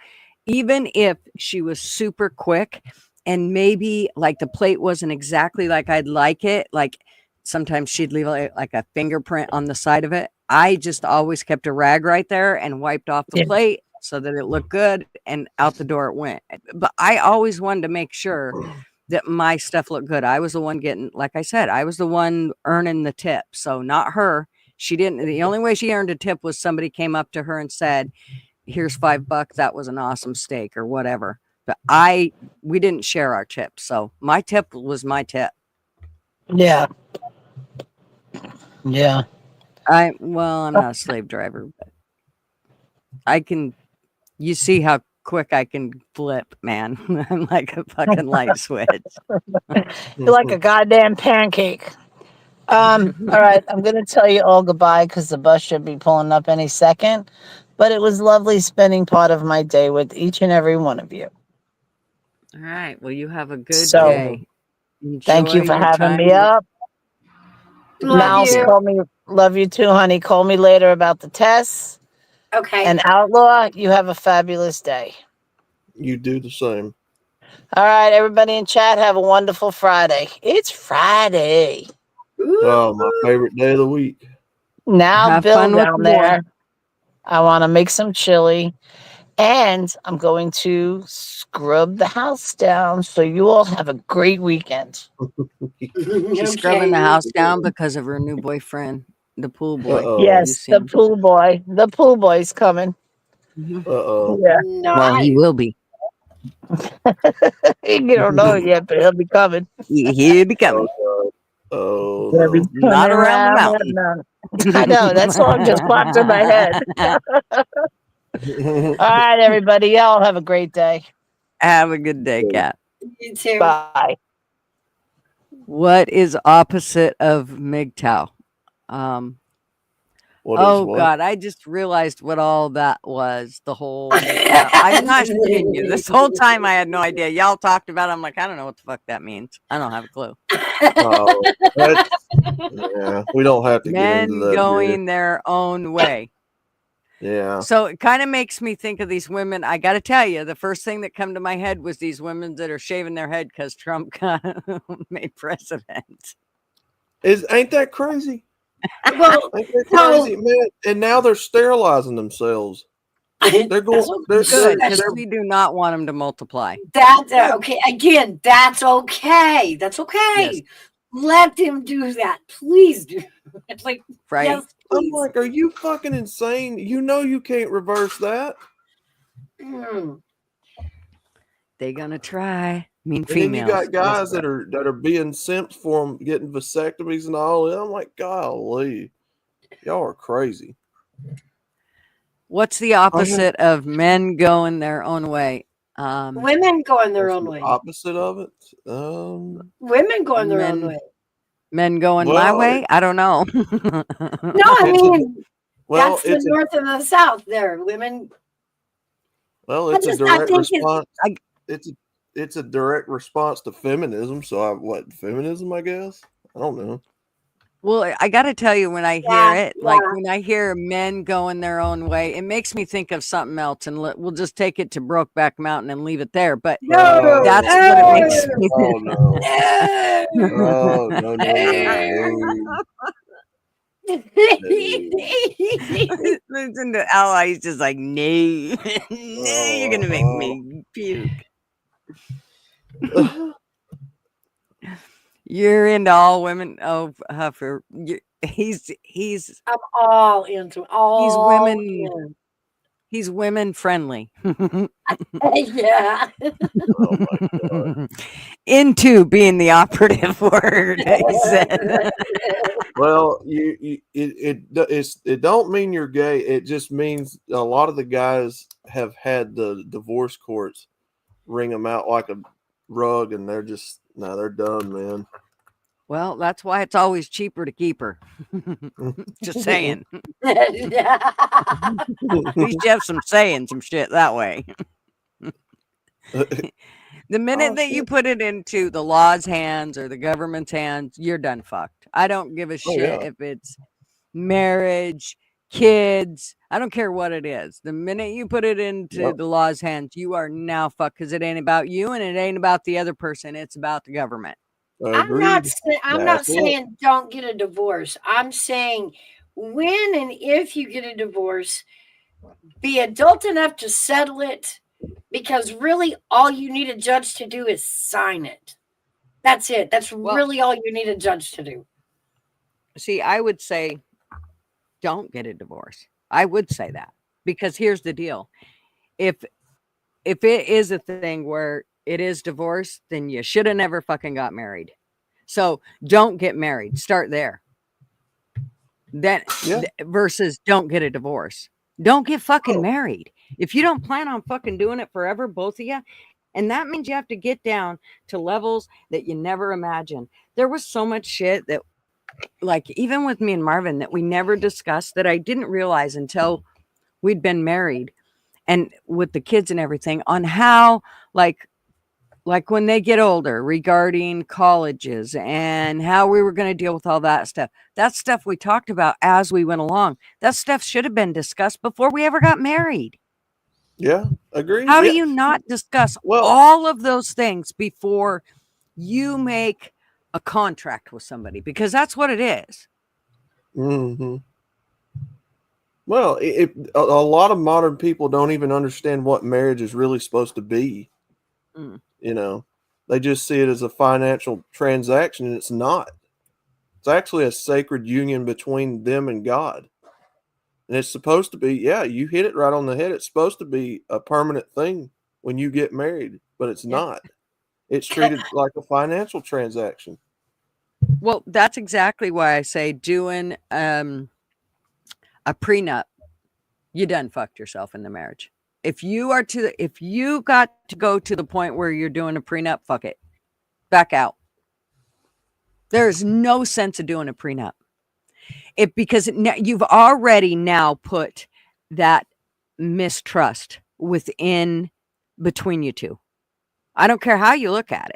Even if she was super quick and maybe like the plate wasn't exactly like I'd like it, like sometimes she'd leave like a fingerprint on the side of it. I just always kept a rag right there and wiped off the plate so that it looked good, and out the door it went. But I always wanted to make sure that my stuff looked good. I was the one getting, like I said, I was the one earning the tip. So not her. She didn't. The only way she earned a tip was somebody came up to her and said, "Here's $5. That was an awesome steak," or whatever. But we didn't share our tips. So my tip was my tip. Yeah. Yeah. I'm not a slave driver, but I can, you see how quick I can flip, man. I'm like a fucking light switch. You're like a goddamn pancake. All right, I'm gonna tell you all goodbye because the bus should be pulling up any second. But it was lovely spending part of my day with each and every one of you. All right. Well, you have a good So, day. thank you Enjoy for your having time me up. Love Mouse, you. call me. Love you too, honey. Call me later about the tests. Okay. And Outlaw, you have a fabulous day. You do the same. All right, everybody in chat, have a wonderful Friday. It's Friday. Oh, my favorite day of the week. Now, Have Bill fun with down the boy. there, I want to make some chili, and I'm going to scrub the house down. So you all have a great weekend. She's scrubbing the house down because of her new boyfriend, the pool boy. You Yes, see the him? pool boy. The pool boy's coming. Yeah. Well, he will be. You don't know it yet, but he'll be coming. He'll be coming. Oh, He'll be no. coming Not around the around that mountain. mountain. I know, that song just popped in my head. All right, everybody. Y'all have a great day. Have a good day, Kat. You too. Bye. What is opposite of MGTOW? What? God, I just realized what all that was. The whole MGTOW. I'm not kidding you. This whole time I had no idea. Y'all talked about it. I'm like, I don't know what the fuck that means. I don't have a clue. Oh, yeah, we don't have to get into Men that going their own way. Yeah. So it kind of makes me think of these women. I got to tell you, the first thing that come to my head was these women that are shaving their head because Trump got made president. Ain't that crazy? Well, ain't that crazy, man? And now they're sterilizing themselves. They're going. Good, because we do not want them to multiply. That's okay. Again, that's okay. That's okay. Yes. Let them do that. Please do. It's like, right? Yes, I'm like, are you fucking insane? You know you can't reverse that. They're gonna try. Mean And then you females. got guys that are being simps for them, getting vasectomies and all that. I'm like, golly, y'all are crazy. What's the opposite of men going their own way? Women going their own way. Opposite of it. Women going their own way. Men going my way? I don't know. No, I mean, well, that's the North and the South there. Women. Well, it's a direct response. It's a direct response to feminism. So feminism, I guess? I don't know. Well, I got to tell you, when I hear it, like when I hear men going their own way, it makes me think of something else, and we'll just take it to Brokeback Mountain and leave it there. But that's what it makes me think. Listen to Ally, he's just like, no, you're gonna make me puke. You're into all women. Oh, Huffer, he's. I'm all into all. These women. He's women friendly. Yeah. Oh my god. Into being the operative word, he said. Well, it don't mean you're gay. It just means a lot of the guys have had the divorce courts wring them out like a rug, and they're just they're done, man. Well, that's why it's always cheaper to keep her. Just saying. At least you have some saying some shit that way. The minute that you put it into the law's hands or the government's hands, you're done fucked. I don't give a shit if it's marriage, kids. I don't care what it is. The minute you put it into the law's hands, you are now fucked because it ain't about you and it ain't about the other person. It's about the government. I'm not saying don't get a divorce. I'm saying when and if you get a divorce, be adult enough to settle it, because really all you need a judge to do is sign it. That's it. That's really all you need a judge to do. See, I would say don't get a divorce. I would say that, because here's the deal. If it is a thing where it is divorce, then you should have never fucking got married. So don't get married. Start there. Then versus don't get a divorce. Don't get fucking married. If you don't plan on fucking doing it forever, both of you, and that means you have to get down to levels that you never imagined. There was so much shit that, like, even with me and Marvin, that we never discussed, that I didn't realize until we'd been married and with the kids and everything, on how, like when they get older, regarding colleges and how we were going to deal with all that stuff. That stuff we talked about as we went along. That stuff should have been discussed before we ever got married. Yeah, agree. How do you not discuss all of those things before you make a contract with somebody? Because that's what it is. Mm-hmm. Well, a lot of modern people don't even understand what marriage is really supposed to be. You know, they just see it as a financial transaction, and it's not. It's actually a sacred union between them and God. And it's supposed to be, you hit it right on the head. It's supposed to be a permanent thing when you get married, but it's not. It's treated like a financial transaction. Well, that's exactly why I say doing a prenup, you done fucked yourself in the marriage. If you got to go to the point where you're doing a prenup, fuck it. Back out. There's no sense of doing a prenup. Because you've already now put that mistrust between you two. I don't care how you look at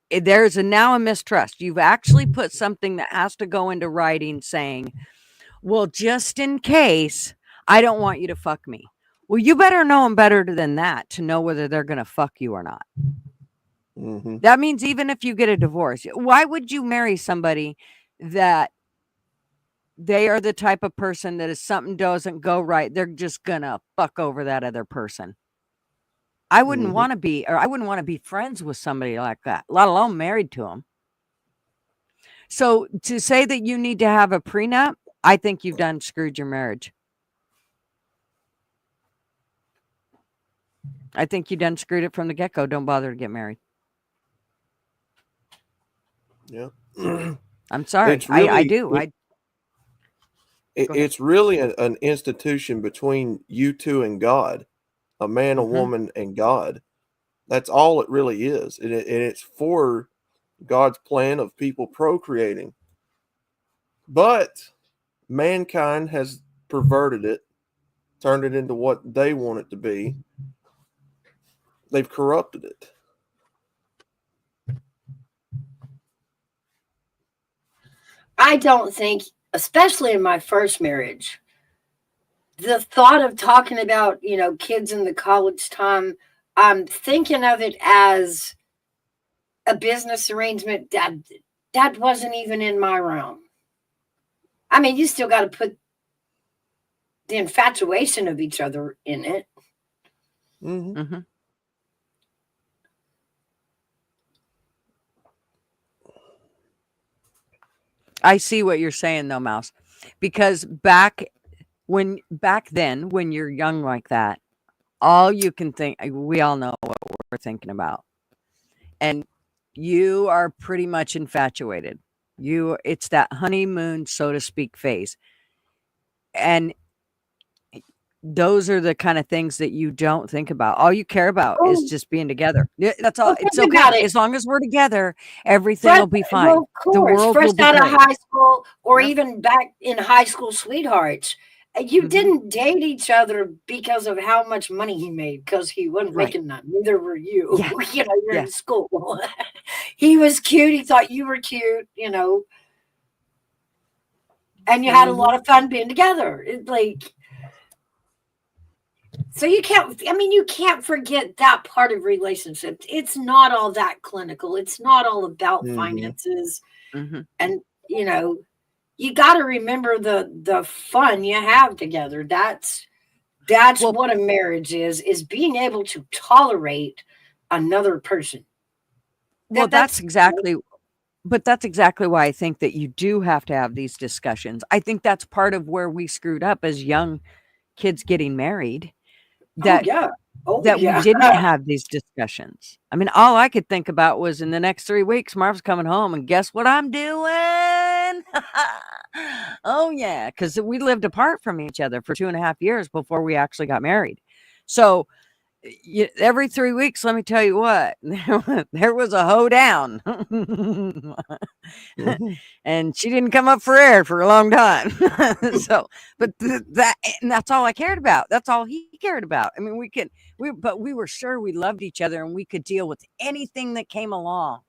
it. There's now a mistrust. You've actually put something that has to go into writing saying, well, just in case, I don't want you to fuck me. Well, you better know them better than that to know whether they're going to fuck you or not. Mm-hmm. That means even if you get a divorce, why would you marry somebody that they are the type of person that if something doesn't go right, they're just going to fuck over that other person? I wouldn't want to be friends with somebody like that, let alone married to them. So to say that you need to have a prenup, I think you've done screwed your marriage. I think you done screwed it from the get-go. Don't bother to get married. Yeah. I'm sorry. I do. It's really an institution between you two and God, a man, a woman, and God. That's all it really is. And it's for God's plan of people procreating. But mankind has perverted it, turned it into what they want it to be. They've corrupted it. I don't think, especially in my first marriage, the thought of talking about, kids in the college time, I'm thinking of it as a business arrangement that wasn't even in my realm. I mean, you still got to put the infatuation of each other in it. Mm-hmm. I see what you're saying though, Mouse, because back then when you're young like that, all you can think, we all know what we're thinking about. And you are pretty much infatuated. It's that honeymoon, so to speak, phase. And those are the kind of things that you don't think about. All you care about is just being together. That's all. Well, It's think okay. about it. As long as we're together, everything Fresh, will be fine. well, of The course, world fresh will be out of great. high school, or Yep. even back in high school sweethearts. You Mm-hmm. didn't date each other because of how much money he made, because he wasn't Right. making none. Neither were you. Yeah. You know, you're Yeah. in school. He was cute. He thought you were cute. You know, and you had a lot Mhm. of fun being together. So you can't. I mean, you can't forget that part of relationships. It's not all that clinical. It's not all about Mhm. finances, Mhm. and you know, you got to remember the fun you have together. That's Well, what a marriage is being able to tolerate another person. well, That's but that's exactly why I think that you do have to have these discussions. I think that's part of where we screwed up as young kids getting married. oh That yeah, oh that we yeah. didn't have these discussions. I mean, all I could think about was in the next 3 weeks, Marv's coming home, and guess what I'm doing? Oh yeah, because we lived apart from each other for 2.5 years before we actually got married. So every 3 weeks, let me tell you what, there was a hoedown. Mhm. And she didn't come up for air for a long time. So, but that's all I cared about. That's all he cared about. I mean, but we were sure we loved each other and we could deal with anything that came along,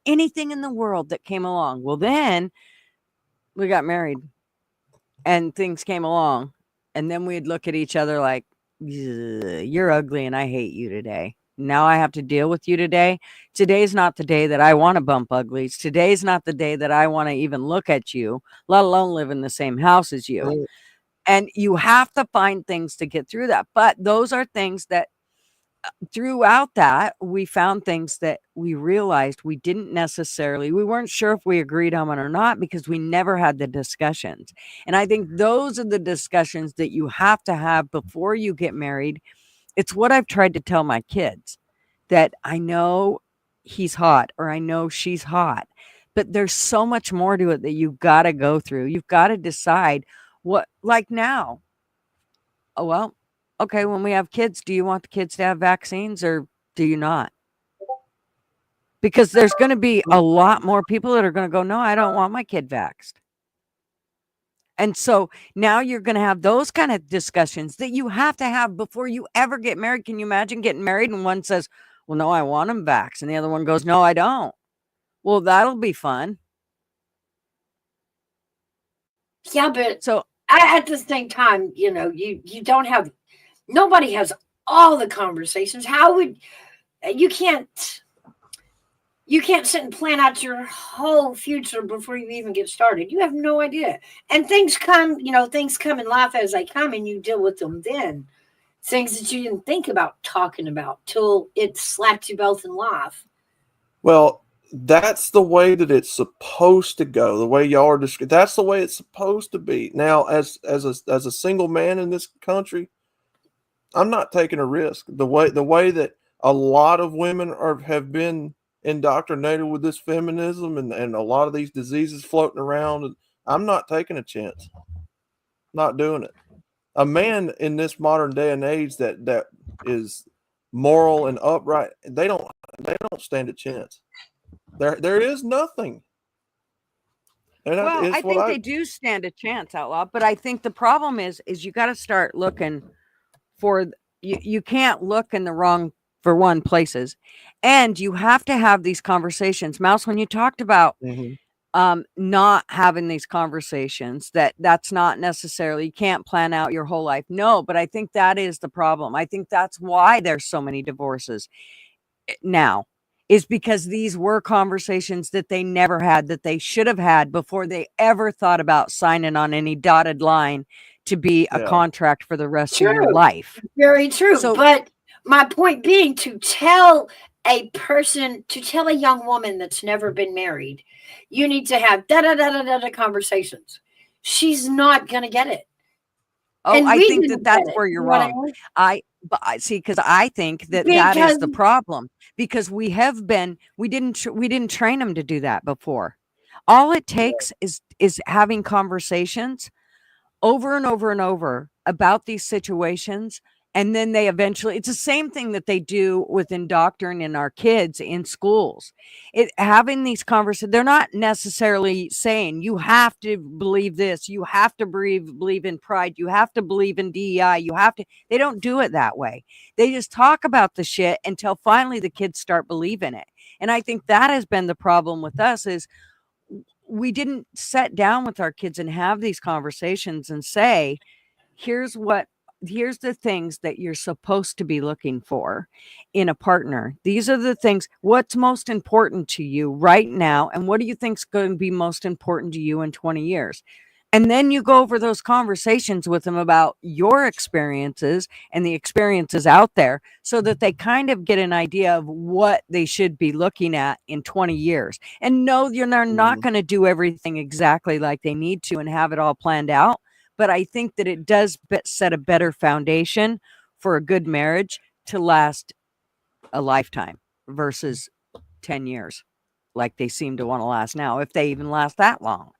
anything in the world that came along. Well, then we got married and things came along, and then we'd look at each other like, you're ugly and I hate you today. Now I have to deal with you today. Today's not the day that I want to bump uglies. Today's not the day that I want to even look at you, let alone live in the same house as you. Right. And you have to find things to get through that. But those are things that throughout that, we found things that we realized we weren't sure if we agreed on it or not because we never had the discussions. And I think those are the discussions that you have to have before you get married. It's what I've tried to tell my kids, that I know he's hot or I know she's hot, but there's so much more to it that you've got to go through. You've got to decide like now. Oh, well, okay, when we have kids, do you want the kids to have vaccines or do you not? Because there's going to be a lot more people that are going to go, no, I don't want my kid vaxxed. And so now you're going to have those kind of discussions that you have to have before you ever get married. Can you imagine getting married and one says, well, no, I want him vaxxed. And the other one goes, no, I don't. Well, that'll be fun. Yeah, but So at the same time, you know, you don't have, nobody has all the conversations. How would you can't sit and plan out your whole future before you even get started. You have no idea. And things come in life as they come, and you deal with them then. Things that you didn't think about talking about till it slapped you both in life. Well, that's the way that it's supposed to go. The way y'all are describing, that's the way it's supposed to be. Now, as a single man in this country, I'm not taking a risk. The way that a lot of women have been indoctrinated with this feminism and a lot of these diseases floating around, and I'm not taking a chance. Not doing it. A man in this modern day and age that is moral and upright, they don't stand a chance. There is nothing. well, I think they do stand a chance, Outlaw, but I think the problem is you got to start looking for you can't look in the wrong for one places, and you have to have these conversations. Mouse, when you talked about not having these conversations, that's not necessarily, you can't plan out your whole life. No, but I think that is the problem. I think that's why there's so many divorces now, is because these were conversations that they never had, that they should have had before they ever thought about signing on any dotted line to be a contract for the rest of your True. life. Very true. So, but my point being, to tell a young woman that's never been married, you need to have da da da da da conversations. She's not gonna get it. Oh, And I we think didn't that that's get it. where You you're know what I wrong. mean? I see, because I think that is the Because problem, because we didn't train them to do that before. All it takes is having conversations over and over and over about these situations, and then they eventually, it's the same thing that they do with indoctrinating our kids in schools. It having these conversations, they're not necessarily saying you have to believe this, you have to believe in pride, you have to believe in DEI, you have to, they don't do it that way. They just talk about the shit until finally the kids start believing it. And I think that has been the problem with us, is we didn't sit down with our kids and have these conversations and say, here's the things that you're supposed to be looking for in a partner. These are the things, what's most important to you right now, and what do you think's going to be most important to you in 20 years? And then you go over those conversations with them about your experiences and the experiences out there, so that they kind of get an idea of what they should be looking at in 20 years. And no, they're not going to do everything exactly like they need to and have it all planned out. But I think that it does set a better foundation for a good marriage to last a lifetime versus 10 years like they seem to want to last now, if they even last that long.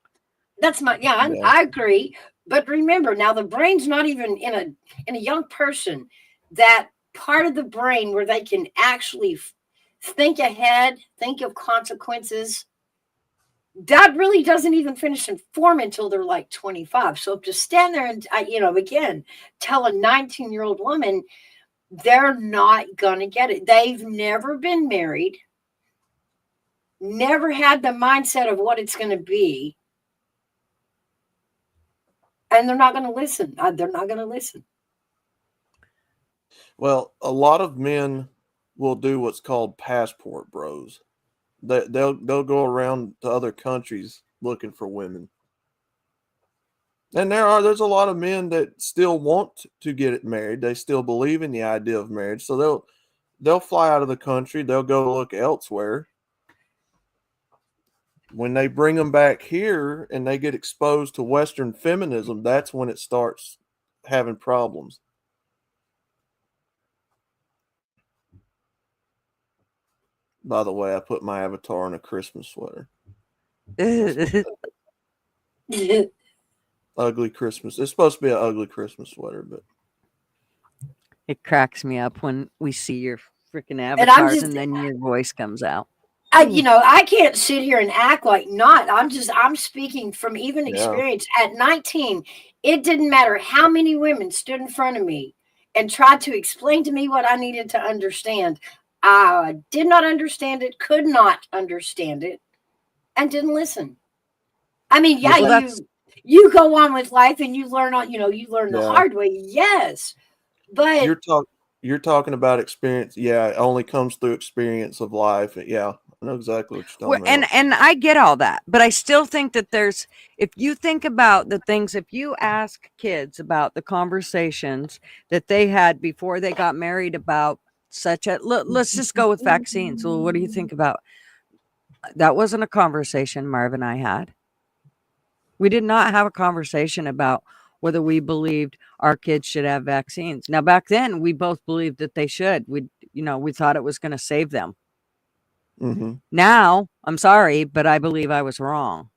that's my I agree. But remember, now the brain's not even in a young person, that part of the brain where they can actually think ahead, think of consequences. That really doesn't even finish and form until they're like 25. So to stand there and again, tell a 19-year-old woman, they're not gonna get it. They've never been married, never had the mindset of what it's going to be, and they're not going to listen. They're not going to listen. Well, a lot of men will do what's called passport bros. They'll go around to other countries looking for women. And there's a lot of men that still want to get married. They still believe in the idea of marriage. So they'll fly out of the country, they'll go look elsewhere. When they bring them back here and they get exposed to Western feminism, that's when it starts having problems. By the way, I put my avatar in a Christmas sweater. Ugly Christmas. It's supposed to be an ugly Christmas sweater, but it cracks me up when we see your freaking avatars and then your voice comes out. I can't sit here and act like not. I'm speaking from even experience. At 19, it didn't matter how many women stood in front of me and tried to explain to me what I needed to understand. I did not understand it, could not understand it, and didn't listen. I mean, you go on with life and you learn the hard way. Yes. But you're talking about experience. Yeah, it only comes through experience of life. Yeah, I know exactly what you're talking about. And I get all that, but I still think that if you think about the things, if you ask kids about the conversations that they had before they got married about let's just go with vaccines. Well, what do you think about? That wasn't a conversation Marv and I had. We did not have a conversation about whether we believed our kids should have vaccines. Now, back then, we both believed that they should. We thought it was going to save them. Mm-hmm. Now, I'm sorry, but I believe I was wrong.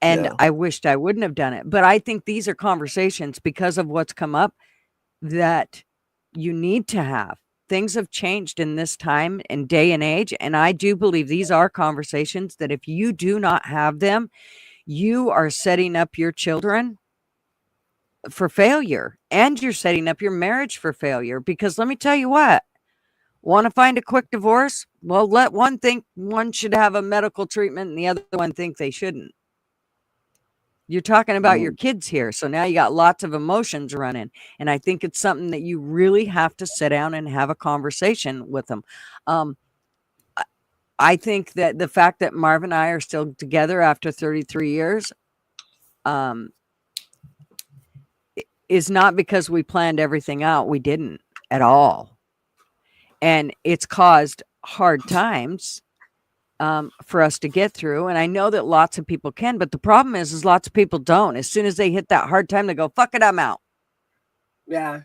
And I wished I wouldn't have done it. But I think these are conversations, because of what's come up, that you need to have. Things have changed in this time and day and age. And I do believe these are conversations that if you do not have them, you are setting up your children for failure, and you're setting up your marriage for failure. Because let me tell you what, want to find a quick divorce? Well, let one think one should have a medical treatment and the other one think they shouldn't. You're talking about your kids here. So now you got lots of emotions running. And I think it's something that you really have to sit down and have a conversation with them. I think that the fact that Marv and I are still together after 33 years is not because we planned everything out. We didn't at all. And it's caused hard times. for us to get through. And I know that lots of people can, but the problem is lots of people don't. As soon as they hit that hard time, they go, fuck it, I'm out. Yeah.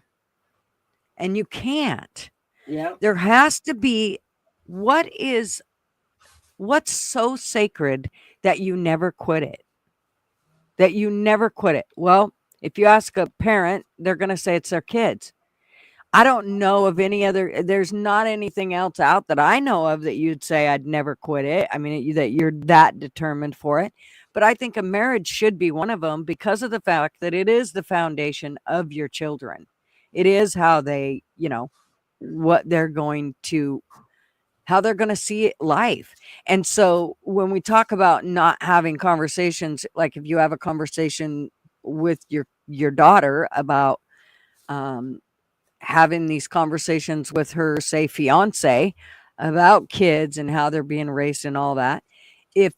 And you can't. Yeah. There has to be what's so sacred that you never quit it. That you never quit it. Well, if you ask a parent, they're going to say it's their kids. I don't know of any other, there's not anything else out that I know of that you'd say I'd never quit it. I mean, that you're that determined for it. But I think a marriage should be one of them because of the fact that it is the foundation of your children. It is how they, what they're going to, how they're going to see life. And so when we talk about not having conversations, like if you have a conversation with your daughter about, having these conversations with her, say, fiance about kids and how they're being raised and all that. If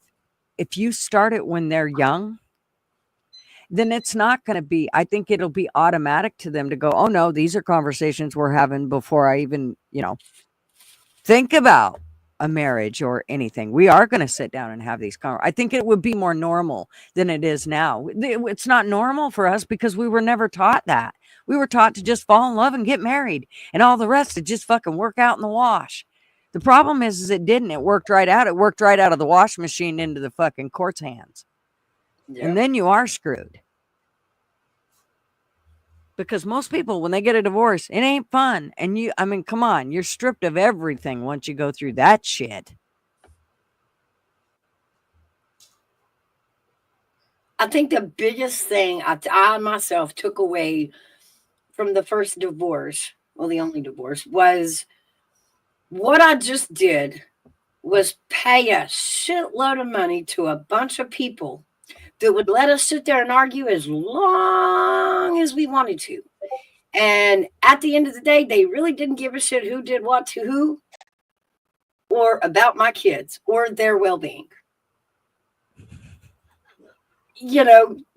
you start it when they're young, then it's not going to be, I think it'll be automatic to them to go, oh no, these are conversations we're having before I even, think about a marriage or anything. We are going to sit down and have these conversations. I think it would be more normal than it is now. It's not normal for us because we were never taught that. We were taught to just fall in love and get married and all the rest to just fucking work out in the wash. The problem is it didn't. It worked right out. It worked right out of the wash machine into the fucking court's hands. Yep. And then you are screwed. Because most people, when they get a divorce, it ain't fun. And come on, you're stripped of everything once you go through that shit. I think the biggest thing I myself took away from the first divorce, well, the only divorce, was what I just did was pay a shitload of money to a bunch of people that would let us sit there and argue as long as we wanted to. And at the end of the day, they really didn't give a shit who did what to who or about my kids or their well-being.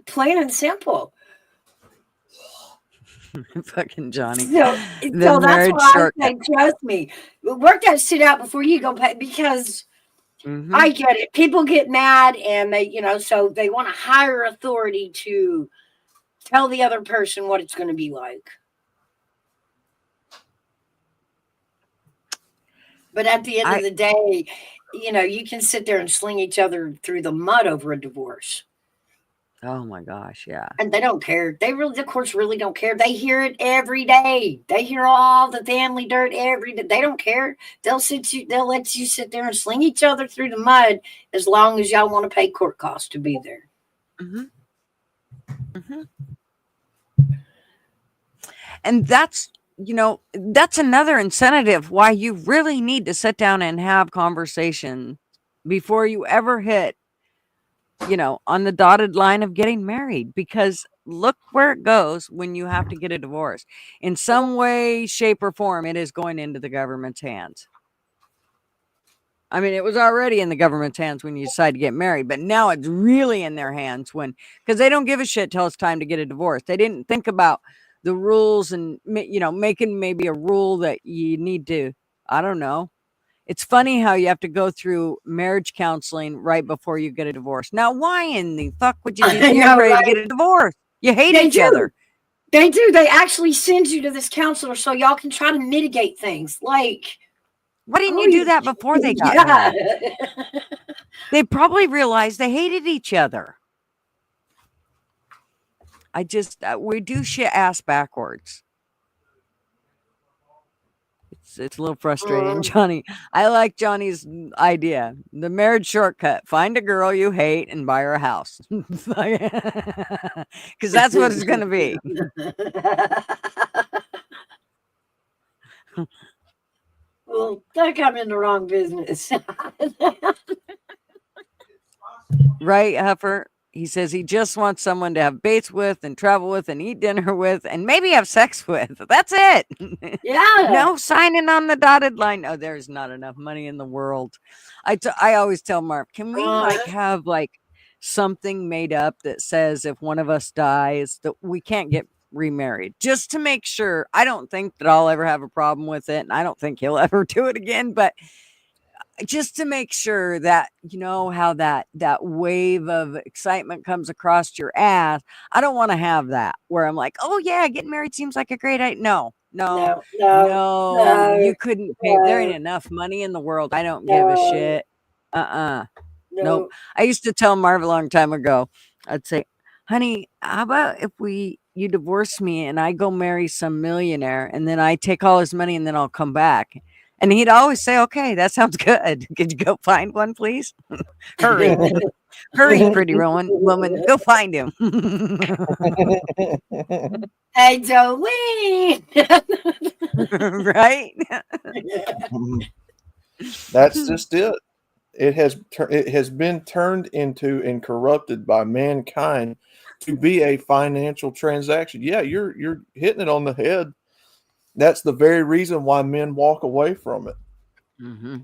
Plain and simple. Fucking Johnny. So that's why I say, trust me, work that shit out before you go pay, because I get it. People get mad and they, so they want a higher authority to tell the other person what it's going to be like. But at the end of the day, you can sit there and sling each other through the mud over a divorce. Oh my gosh, yeah. And they don't care. They really, of course, really don't care. They hear it every day. They hear all the family dirt every day. They don't care. They'll let you sit there and sling each other through the mud as long as y'all want to pay court costs to be there. And that's another incentive why you really need to sit down and have conversation before you ever hit, on the dotted line of getting married, because look where it goes when you have to get a divorce. In some way, shape, or form, it is going into the government's hands. I mean, it was already in the government's hands when you decide to get married, but now it's really in their hands because they don't give a shit till it's time to get a divorce. They didn't think about the rules and, making maybe a rule that you need to, I don't know. It's funny how you have to go through marriage counseling right before you get a divorce. Now, why in the fuck would you be ready to get a divorce? You hate each other. They do. They actually send you to this counselor so y'all can try to mitigate things. Like, why didn't you do that before they got married? They probably realized they hated each other. We do shit ass backwards. It's a little frustrating, Johnny. I like Johnny's idea. The marriage shortcut. Find a girl you hate and buy her a house. Because that's what it's going to be. Well, that got me in the wrong business. Right, Huffer? He says he just wants someone to have dates with and travel with and eat dinner with and maybe have sex with. That's it. Yeah. No signing on the dotted line. Oh, there's not enough money in the world. I always tell Mark, can we have something made up that says if one of us dies that we can't get remarried, just to make sure. I don't think that I'll ever have a problem with it, and I don't think he'll ever do it again, but just to make sure that how that wave of excitement comes across your ass. I don't want to have that where I'm like, oh yeah, getting married seems like a great idea. No, you couldn't pay. There ain't enough money in the world. I don't give a shit. Nope. I used to tell Marv a long time ago, I'd say, honey, how about if you divorce me and I go marry some millionaire and then I take all his money and then I'll come back? And he'd always say, okay, that sounds good. Could you go find one, please? Hurry. Hurry, pretty woman. Go find him. Hey, Jolene. Right? That's just it. It has been turned into and corrupted by mankind to be a financial transaction. Yeah, you're hitting it on the head. That's the very reason why men walk away from it. Mm-hmm.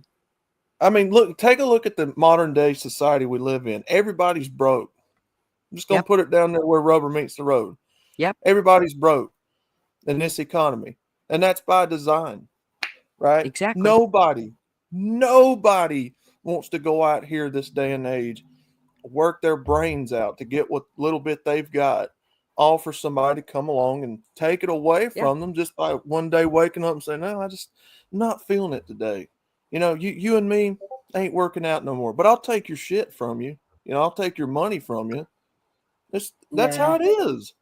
I mean, take a look at the modern day society we live in. Everybody's broke. I'm just going to put it down there where rubber meets the road. Yep. Everybody's broke in this economy. And that's by design, right? Exactly. Nobody wants to go out here this day and age, work their brains out to get what little bit they've got, all for somebody to come along and take it away from them just by one day waking up and saying, no, I'm not feeling it today. You and me ain't working out no more, but I'll take your shit from you. I'll take your money from you. That's how it is.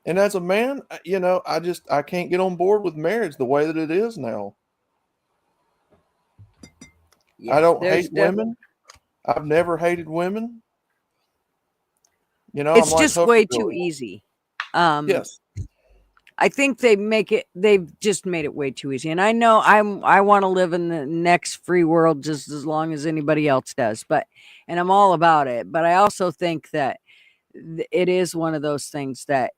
And as a man, I can't get on board with marriage the way that it is now. I don't hate women. I've never hated women. It's just way too easy. Yes. I think they've just made it way too easy. And I know I want to live in the next free world just as long as anybody else does, and I'm all about it. But I also think that it is one of those things that,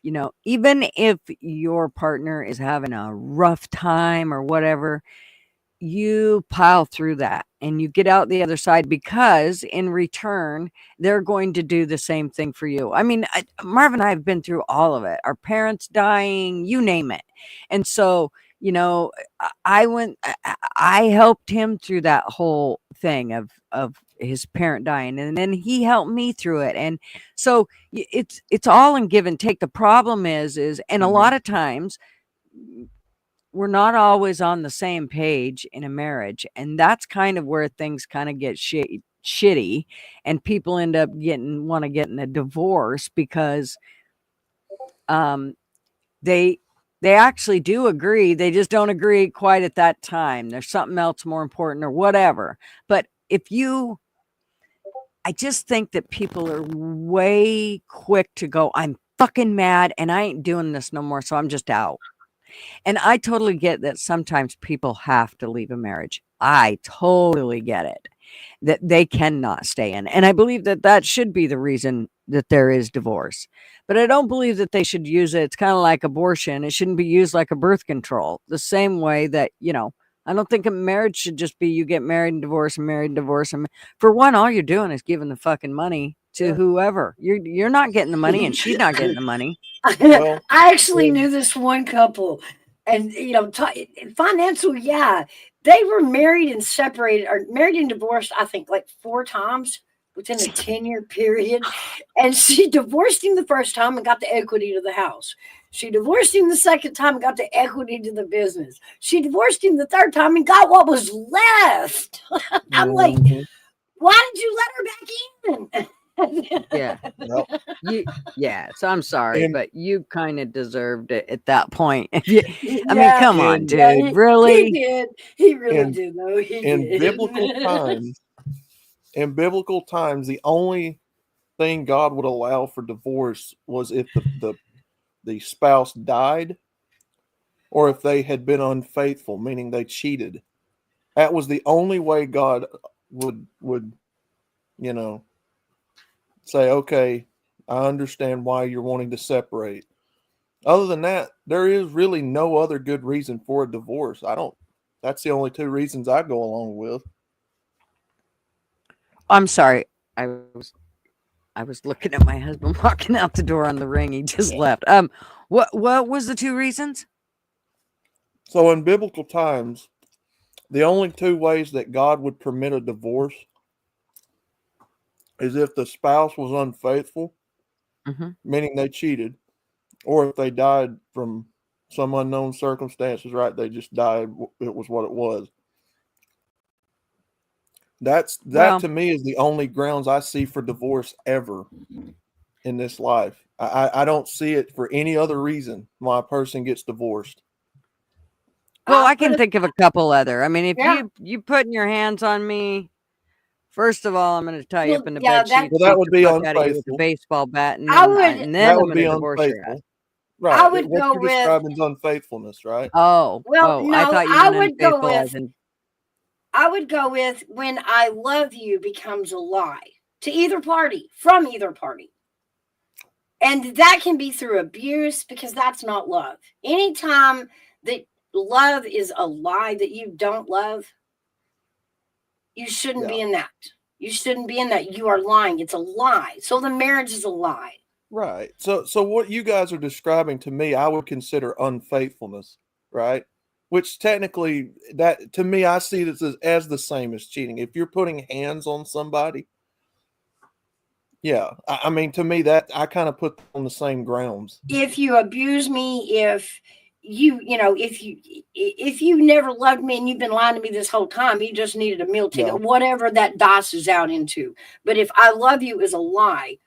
even if your partner is having a rough time or whatever, you pile through that and you get out the other side, because in return, they're going to do the same thing for you. I mean, Marv and I have been through all of it, our parents dying, you name it. And so, I helped him through that whole thing of his parent dying, and then he helped me through it. And so it's all in give and take. The problem is, and a lot of times we're not always on the same page in a marriage, and that's kind of where things kind of get shitty, and people end up getting a divorce because they actually do agree, they just don't agree quite at that time. There's something else more important or whatever. But I just think that people are way quick to go, I'm fucking mad and I ain't doing this no more, so I'm just out. And I totally get that sometimes people have to leave a marriage. I totally get it, that they cannot stay in. And I believe that should be the reason that there is divorce. But I don't believe that they should use it. It's kind of like abortion. It shouldn't be used like a birth control. The same way that, I don't think a marriage should just be you get married and divorce and married and divorce. And for one, all you're doing is giving the fucking money to whoever. You're not getting the money, and she's not getting the money. I actually knew this one couple, and financial, they were married and separated, or married and divorced, I think like 4 times within a 10-year period. And she divorced him the first time and got the equity to the house. She divorced him the second time and got the equity to the business. She divorced him the third time and got what was left. I'm like, why did you let her back in? Yeah. So I'm sorry, but you kind of deserved it at that point. I mean, come on, dude. Really? He did. He really did, though. In biblical times, the only thing God would allow for divorce was if the spouse died, or if they had been unfaithful, meaning they cheated. That was the only way God would say, okay, I understand why you're wanting to separate. Other than that, there is really no other good reason for a divorce. That's the only 2 reasons I go along with. I'm sorry. I was looking at my husband walking out the door on the ring. He just left. What was the 2 reasons? So in biblical times, The only two ways that God would permit a divorce is if the spouse was unfaithful, meaning they cheated, or if they died from some unknown circumstances, right? They just died. It was what it was. That Well, to me is the only grounds I see for divorce ever in this life. I don't see it for any other reason why a person gets divorced. well, I can think of a couple other. I mean, if Yeah. you putting your hands on me, first of all, I'm going to tie you Well, up in the yeah, bed that sheets, Well, that beat would the be fuck out of you with a unfaithful. baseball bat, and I then would and That then I'm would going be to divorce your ass. unfaithful. I Right. would What go you're with describing is unfaithfulness, right? Oh, well, oh, I no, thought you I meant would go unfaithful as with in I would go with when I love you becomes a lie to either party, from either party. And that can be through abuse because that's not love. Anytime that love is a lie that you don't love, you shouldn't be Yeah. in that. You shouldn't be in that. You are lying. It's a lie. So the marriage is a lie. Right. So what you guys are describing to me, I would consider unfaithfulness, right? Which technically, that to me, I see this as the same as cheating. If you're putting hands on somebody, yeah, I mean, to me, that I kind of put on the same grounds. If you abuse me, if if you never loved me and you've been lying to me this whole time, you just needed a meal ticket, Yeah. whatever that dices out into. But if I love you is a lie,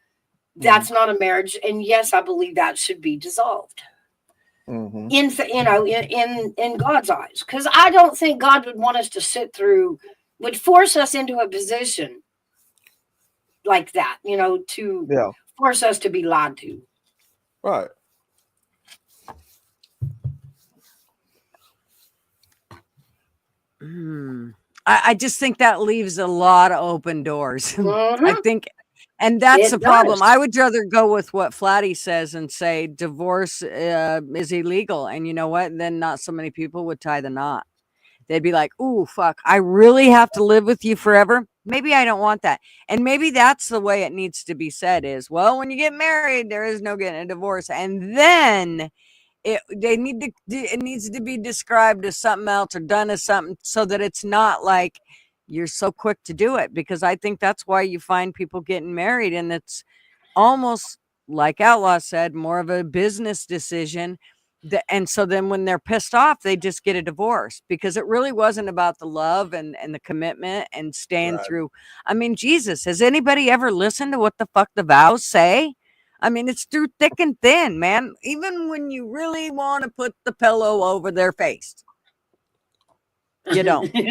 that's not a marriage. And yes, I believe that should be dissolved. Mm-hmm. In God's eyes, because I don't think God would want us to would force us into a position like that, to Yeah. force us to be lied to. Right. I just think that leaves a lot of open doors. I think, and that's It the problem. does. I would rather go with what Flatty says and say divorce is illegal. And you know what? Then not so many people would tie the knot. They'd be like, "Ooh, fuck! I really have to live with you forever. Maybe I don't want that." And maybe that's the way it needs to be said: is well, when you get married, there is no getting a divorce, and then it needs to be described as something else or done as something so that it's not like you're so quick to do it, because I think that's why you find people getting married and it's almost like Outlaw said, more of a business decision. And so then when they're pissed off, they just get a divorce because it really wasn't about the love and the commitment and staying Right. through. I mean, Jesus, has anybody ever listened to what the fuck the vows say? I mean, it's through thick and thin, man. Even when you really want to put the pillow over their face, you don't. This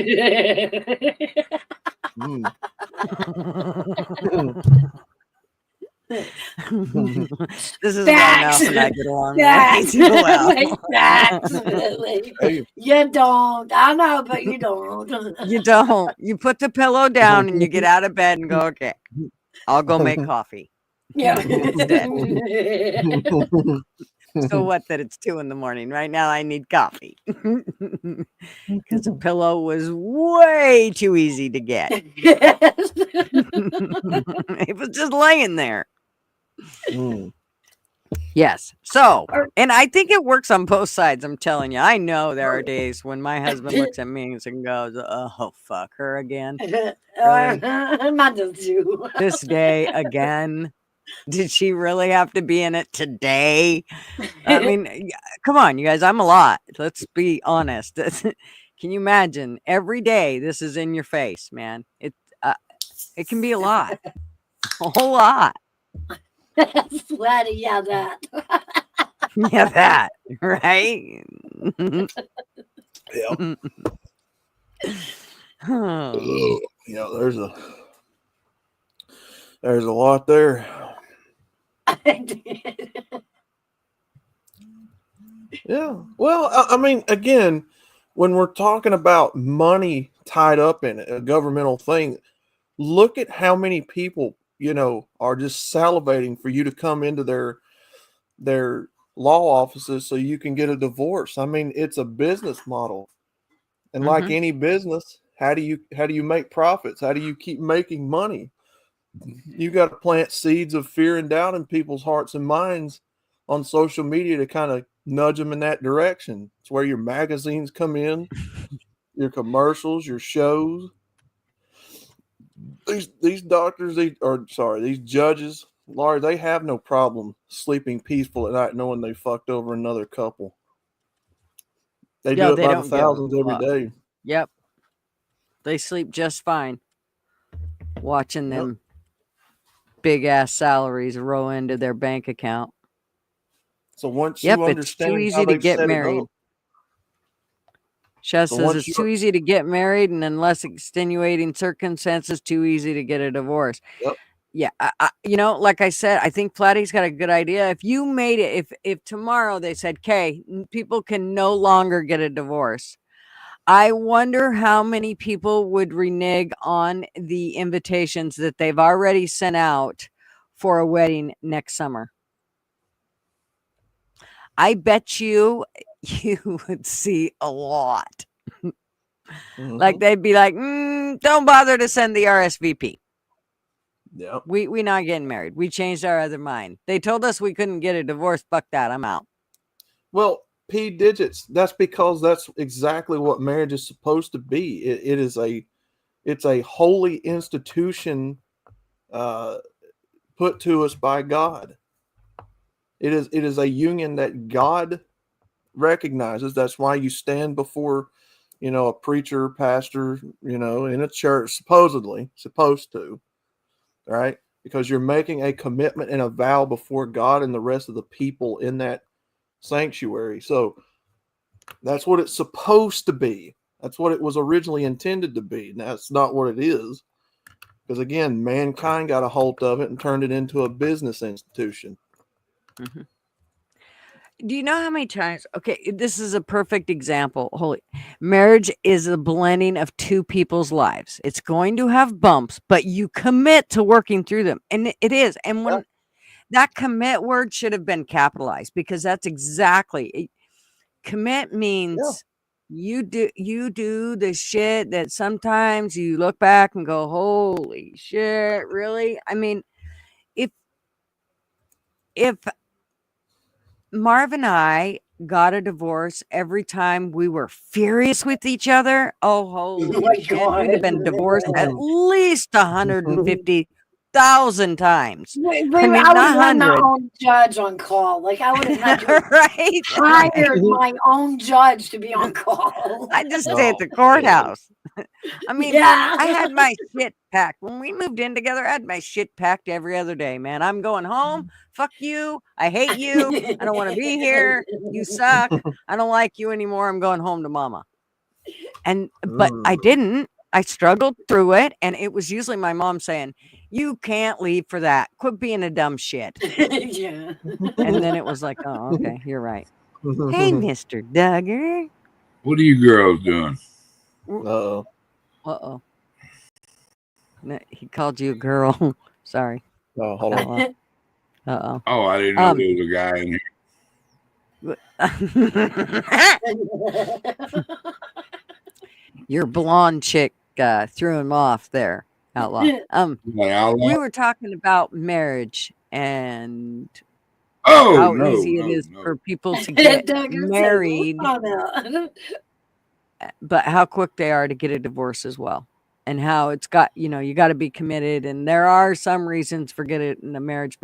is why Mouse and I get along way too well. Absolutely. You don't. I know, but you don't. You don't. You put the pillow down and you get out of bed and go, okay, I'll go make coffee. Yeah. Instead. So what that it's 2 a.m. right now? I need coffee because the pillow was way too easy to get. It was just laying there. Yes. So, and I think it works on both sides. I'm telling you, I know there are days when my husband looks at me and goes, "Oh, fuck her again." Really? Mine does too. This day again? Did she really have to be in it today? I mean, come on, you guys. I'm a lot. Let's be honest. Can you imagine every day this is in your face, man? It can be a lot, a whole lot. Sweaty, yeah, that. Yeah, that right. Yeah. Oh. Yeah, there's a lot there. Yeah. Well, I mean, again, when we're talking about money tied up in it, a governmental thing, look at how many people, are just salivating for you to come into their law offices so you can get a divorce. I mean, it's a business model. And like any business, how do you make profits? How do you keep making money? You got to plant seeds of fear and doubt in people's hearts and minds on social media to kind of nudge them in that direction. It's where your magazines come in. your commercials, your shows. These doctors, these judges, Laurie, they have no problem sleeping peaceful at night knowing they fucked over another couple. They do it by the thousands every day. Yep. They sleep just fine watching them big ass salaries roll into their bank account. So once you understand, it's too easy to get married. Chess says it's too easy to get married, and unless extenuating circumstances, too easy to get a divorce. Yep. Yeah, like I said, I think Platty's got a good idea. If you made it, if tomorrow they said, "Okay, people can no longer get a divorce," I wonder how many people would renege on the invitations that they've already sent out for a wedding next summer. I bet you would see a lot. Like they'd be like, don't bother to send the RSVP. Yeah. We not getting married. We changed our other mind. They told us we couldn't get a divorce. Fuck that. I'm out. Well, P digits. That's because that's exactly what marriage is supposed to be. It's a holy institution put to us by God. It is a union that God recognizes. That's why you stand before, a preacher, pastor, in a church, supposed to, right? Because you're making a commitment and a vow before God and the rest of the people in that sanctuary. So that's what it's supposed to be. That's what it was originally intended to be. Now, that's not what it is. Because again, mankind got a hold of it and turned it into a business institution. Mm-hmm. Do you know how many times? Okay, this is a perfect example. Marriage is a blending of two people's lives. It's going to have bumps, but you commit to working through them, and it is. And when that commit word should have been capitalized, because that's exactly commit means. You do the shit that sometimes you look back and go, holy shit, really? I mean, if Marv and I got a divorce every time we were furious with each other, holy shit, we'd have been divorced at least 150,000 times. I would have had my own judge on call. Like I would have had to hired my own judge to be on call. I just stay at the courthouse. I mean, I had my shit packed. When we moved in together, I had my shit packed every other day, man. I'm going home. Fuck you. I hate you. I don't want to be here. You suck. I don't like you anymore. I'm going home to mama. But I didn't. I struggled through it. And it was usually my mom saying, you can't leave for that. Quit being a dumb shit. Yeah. And then it was like, oh, okay, you're right. Hey, Mr. Duggar. What are you girls doing? Uh-oh. No, he called you a girl. Sorry. Oh, hold on. Uh-oh. Oh, I didn't know there was a guy in here. Your blonde chick threw him off there, outlaw. We were talking about marriage and how easy it is for people to get married, but how quick they are to get a divorce as well. And how it's got, you got to be committed. And there are some reasons for getting a marriage,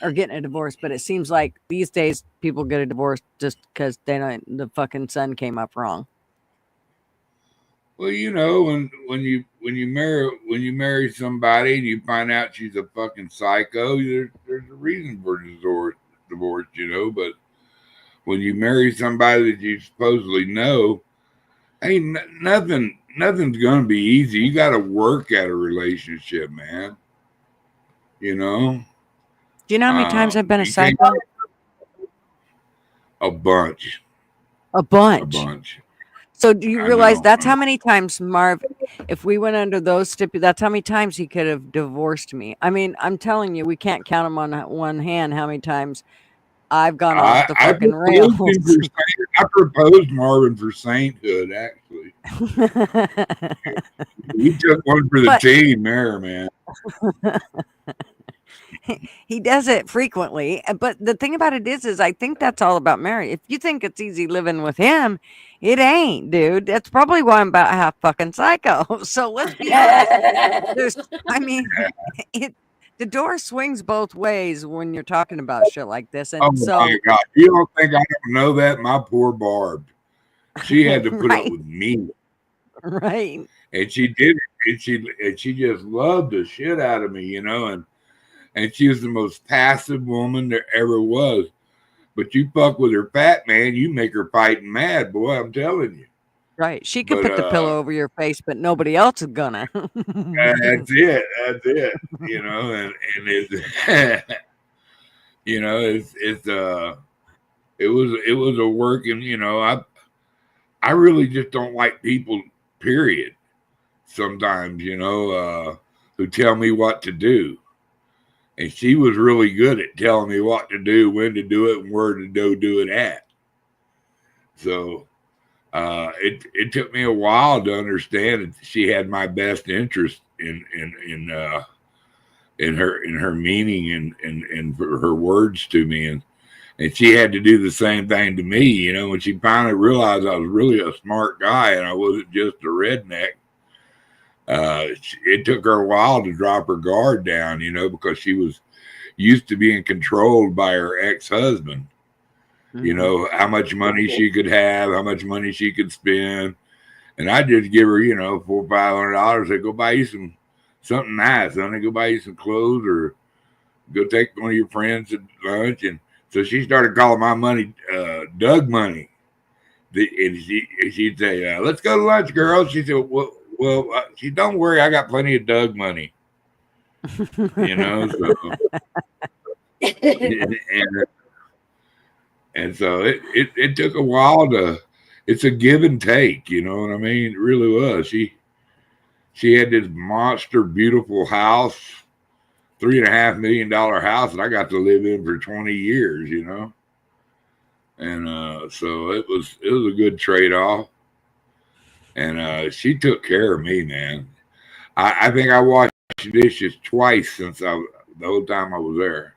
or getting a divorce. But it seems like these days people get a divorce just because the fucking son came up wrong. Well, when you marry somebody and you find out she's a fucking psycho, there's a reason for divorce, But when you marry somebody that you supposedly know, ain't nothing's gonna be easy. You got to work at a relationship, man. Do you know how many times I've been a psycho? A bunch. So do you realize that's how many times, Marv, if we went under those that's how many times he could have divorced me. I mean, I'm telling you, we can't count them on one hand how many times I've gone off the fucking rails. I proposed Marvin for sainthood, actually. He took one for the team there, man. he does it frequently. But the thing about it is I think that's all about Mary. If you think it's easy living with him, it ain't, dude. That's probably why I'm about half fucking psycho. So let's be honest. I mean, the door swings both ways when you're talking about shit like this. Oh And so, my God. You don't think I don't know that? My poor Barb. She had to put up right, with me. right. And she did it. And she just loved the shit out of me, you know, and she was the most passive woman there ever was. But you fuck with her fat man, you make her fighting mad, boy, I'm telling you. Right. She could But put the pillow over your face, but nobody else is gonna. that's it. That's it. You know, and it's you know, it was a working, you know, I really just don't like people, period. Sometimes, you know, who tell me what to do. And she was really good at telling me what to do, when to do it, and where to do it at. So it took me a while to understand that she had my best interest in her meaning and her words to me, and she had to do the same thing to me. You know, when she finally realized I was really a smart guy and I wasn't just a redneck. It took her a while to drop her guard down, you know, because she was used to being controlled by her ex-husband. You know, how much money she could have, how much money she could spend. And I just give her, you know, $400 or $500. Say, go buy you something nice, honey. Go buy you some clothes or go take one of your friends at lunch. And so she started calling my money Doug money. And she'd say, let's go to lunch, girl. She said, well, she don't worry, I got plenty of Doug money. You know, so and so it took a while it's a give and take, you know what I mean? It really was. She had this monster beautiful house, $3.5 million house that I got to live in for 20 years, you know. And so it was a good trade-off. And she took care of me, man. I think I washed dishes twice since the whole time I was there.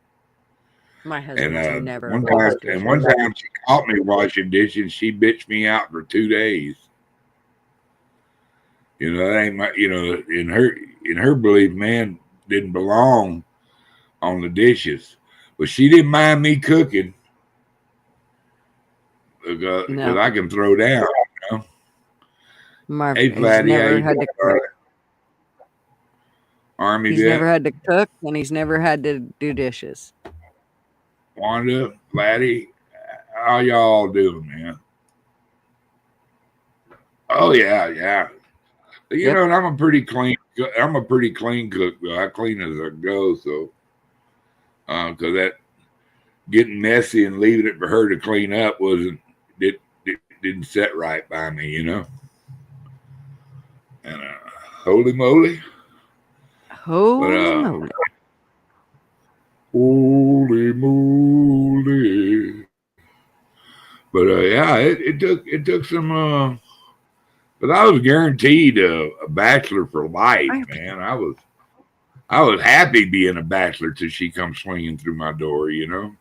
My husband's never one washed time she caught me washing dishes. She bitched me out for 2 days. You know, that ain't my, you know, in her belief, man didn't belong on the dishes. But she didn't mind me cooking because No. I can throw down, you know. Hey, He's Flatty, how never you had doing, to cook. Army He's vet? never had to cook, and he's never had to do dishes. Wanda, Flatty, how y'all doing, man? Oh yeah, yeah. You know, and I'm a pretty clean cook, though. I clean as I go, so because that getting messy and leaving it for her to clean up didn't set right by me, you know. And holy moly. Holy moly. Holy moly. But yeah, it took some but I was guaranteed a bachelor for life, man. I was happy being a bachelor till she comes swinging through my door, you know.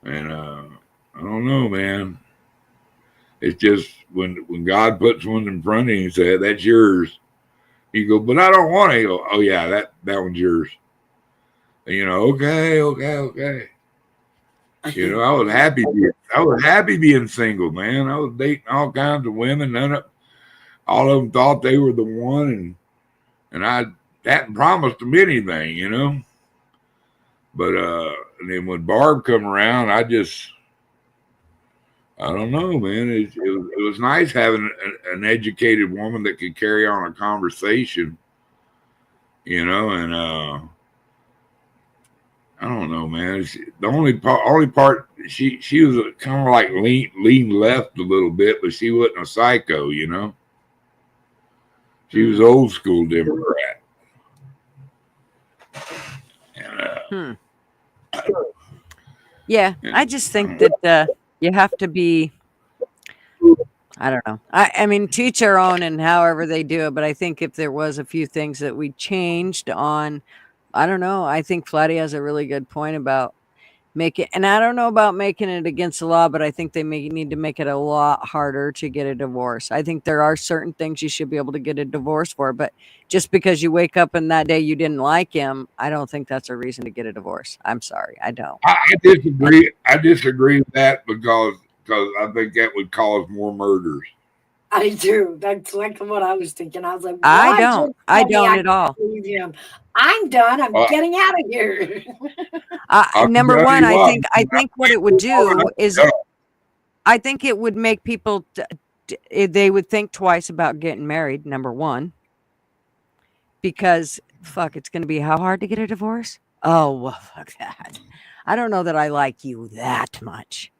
And I don't know, man. It's just when God puts one in front of you and says, that's yours. You go, but I don't want to. You go, oh yeah, that one's yours. And, you know, okay. You know, I was happy being single, man. I was dating all kinds of women. All of them thought they were the one, and I hadn't promised them anything, you know. But and then when Barb come around, I don't know, man. It was nice having an educated woman that could carry on a conversation, you know. And I don't know, man. The only part she was kind of like lean left a little bit, but she wasn't a psycho, you know. She was old school Democrat. And, Yeah, I just think that you have to be. I don't know. I mean, teach our own and however they do it. But I think if there was a few things that we changed on I don't know. I think Flatty has a really good point about and I don't know about making it against the law, but I think they need to make it a lot harder to get a divorce. I think there are certain things you should be able to get a divorce for, but just because you wake up and that day you didn't like him, I don't think that's a reason to get a divorce. I'm sorry, I don't. I disagree. I disagree with that because I think that would cause more murders. I do. That's like what I was thinking. I was like, I why don't. just I tell me don't I at all. can't leave him? I'm done. I'm getting out of here. Number tell one, you what, I think what it would do is, I think it would make people, they would think twice about getting married, number one, because fuck, it's going to be how hard to get a divorce? Oh, well, fuck that. I don't know that I like you that much.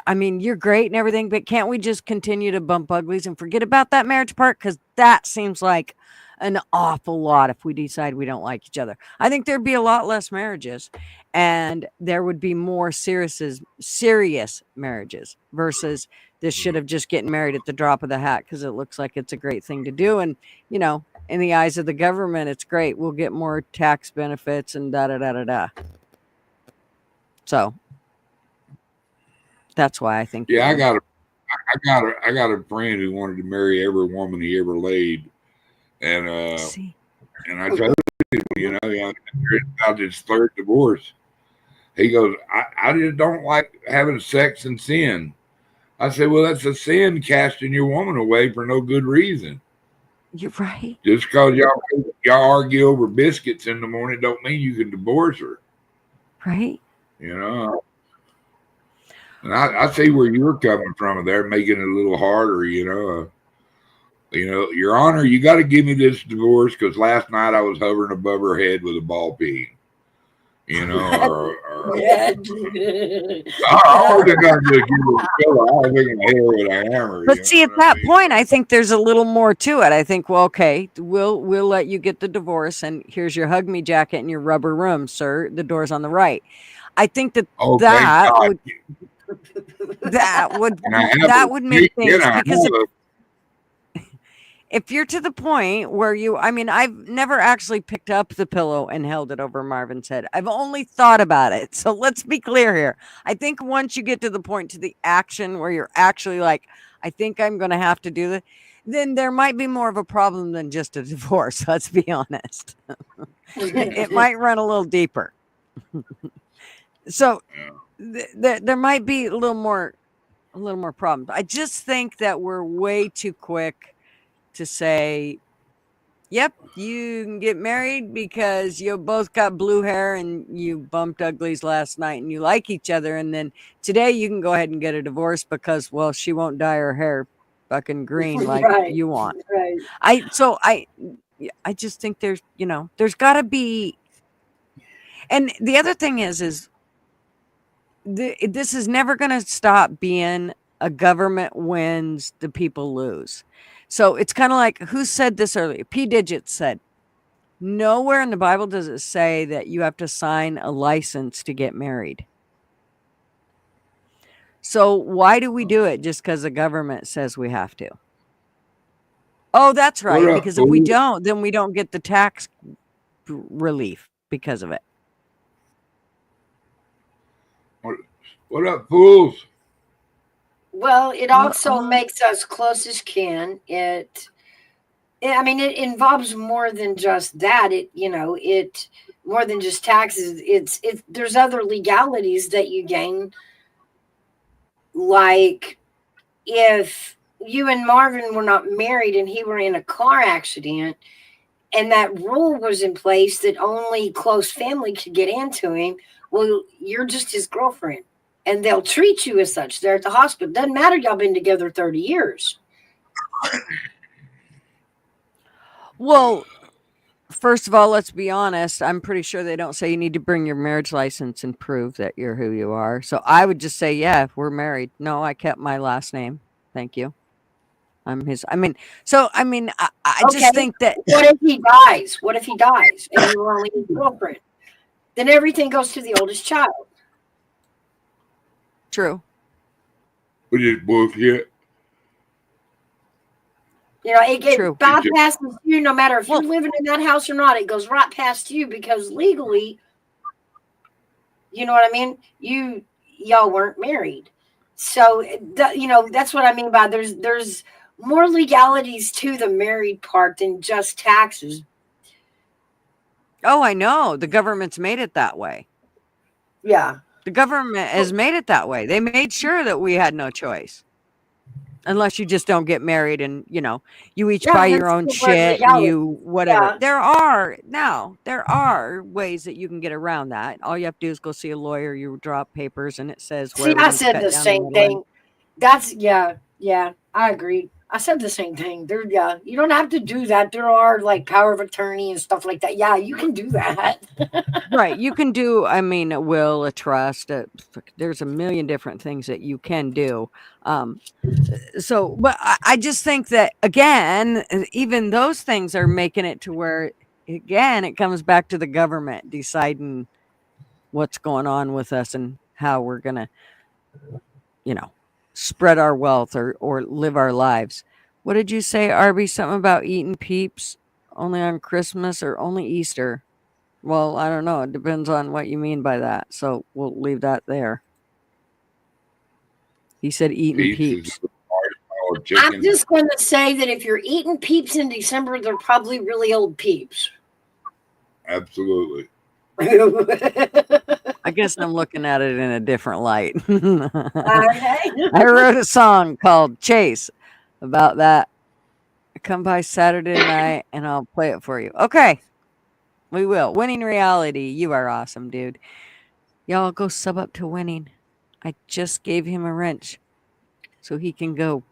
I mean, you're great and everything, but can't we just continue to bump uglies and forget about that marriage part? Because that seems like an awful lot if we decide we don't like each other. I think there'd be a lot less marriages, and there would be more serious marriages versus this shit of just getting married at the drop of the hat because it looks like it's a great thing to do. And, you know, in the eyes of the government, it's great. We'll get more tax benefits and da-da-da-da-da. So that's why I think. Yeah, I got a friend who wanted to marry every woman he ever laid, and I told him, you know, about his third divorce. He goes, I just don't like having sex and sin. I said, well, that's a sin casting your woman away for no good reason. You're right. Just because y'all argue over biscuits in the morning don't mean you can divorce her. Right. You know. And I see where you're coming from there, making it a little harder, you know. Your Honor, you got to give me this divorce because last night I was hovering above her head with a ball peen. You know, I wasn't going to just give her a pillow. I was thinking of hair with a hammer. But see, at that point, I think there's a little more to it. I think, well, okay, we'll let you get the divorce, and here's your hug me jacket and your rubber room, sir. The door's on the right. I think that that would make things, because if you're to the point where I've never actually picked up the pillow and held it over Marvin's head. I've only thought about it. So let's be clear here. I think once you get to the point to the action where you're actually like, I think I'm going to have to do that, then there might be more of a problem than just a divorce. Let's be honest. It might run a little deeper. So there might be a little more problems. I just think that we're way too quick to say, yep, you can get married because you both got blue hair and you bumped uglies last night and you like each other. And then today you can go ahead and get a divorce because, well, she won't dye her hair fucking green like you want. Right. I just think there's gotta be. And the other thing is this is never going to stop being a government wins, the people lose. So it's kind of like, who said this earlier? P. Digits said, nowhere in the Bible does it say that you have to sign a license to get married. So why do we do it just because the government says we have to? Oh, that's right. Because if we don't, then we don't get the tax relief because of it. What up, fools? Well, it also makes us close as kin. It involves more than just that. It more than just taxes. There's other legalities that you gain. Like if you and Marvin were not married and he were in a car accident and that rule was in place that only close family could get into him, well, you're just his girlfriend. And they'll treat you as such. They're at the hospital. Doesn't matter. Y'all been together 30 years. Well, first of all, let's be honest. I'm pretty sure they don't say you need to bring your marriage license and prove that you're who you are. So I would just say, yeah, we're married. No, I kept my last name. Thank you. I'm his. I just think that. What if he dies? What if he dies and you were only his girlfriend? Then everything goes to the oldest child. True. Which is bullshit. You know, it True. bypasses you no matter if you're living in that house or not. It goes right past you because legally, you know what I mean? Y'all weren't married. So, you know, that's what I mean by there's more legalities to the married part than just taxes. Oh, I know. The government's made it that way. Yeah. The government has made it that way. They made sure that we had no choice. Unless you just don't get married and, you know, you each buy your own shit and you whatever. Yeah. There are ways that you can get around that. All you have to do is go see a lawyer, you drop papers and it says where See, I everything's said cut the down same thing. That's yeah, I agree. I said the same thing. You don't have to do that. There are like power of attorney and stuff like that. Yeah, you can do that. Right. You can do, I mean, a will, a trust, there's a million different things that you can do. So, but I just think that, again, even those things are making it to where, again, it comes back to the government deciding what's going on with us and how we're going to, you know, spread our wealth or live our lives. What did you say, Arby? Something about eating peeps only on Christmas or only Easter? Well, I don't know. It depends on what you mean by that. So we'll leave that there. He said eating peeps. I'm just going to say that if you're eating peeps in December, they're probably really old peeps. Absolutely. I guess I'm looking at it in a different light. I wrote a song called Chase about that. Come by Saturday night and I'll play it for you. Okay. We will. Winning Reality. You are awesome, dude. Y'all go sub up to Winning. I just gave him a wrench so he can go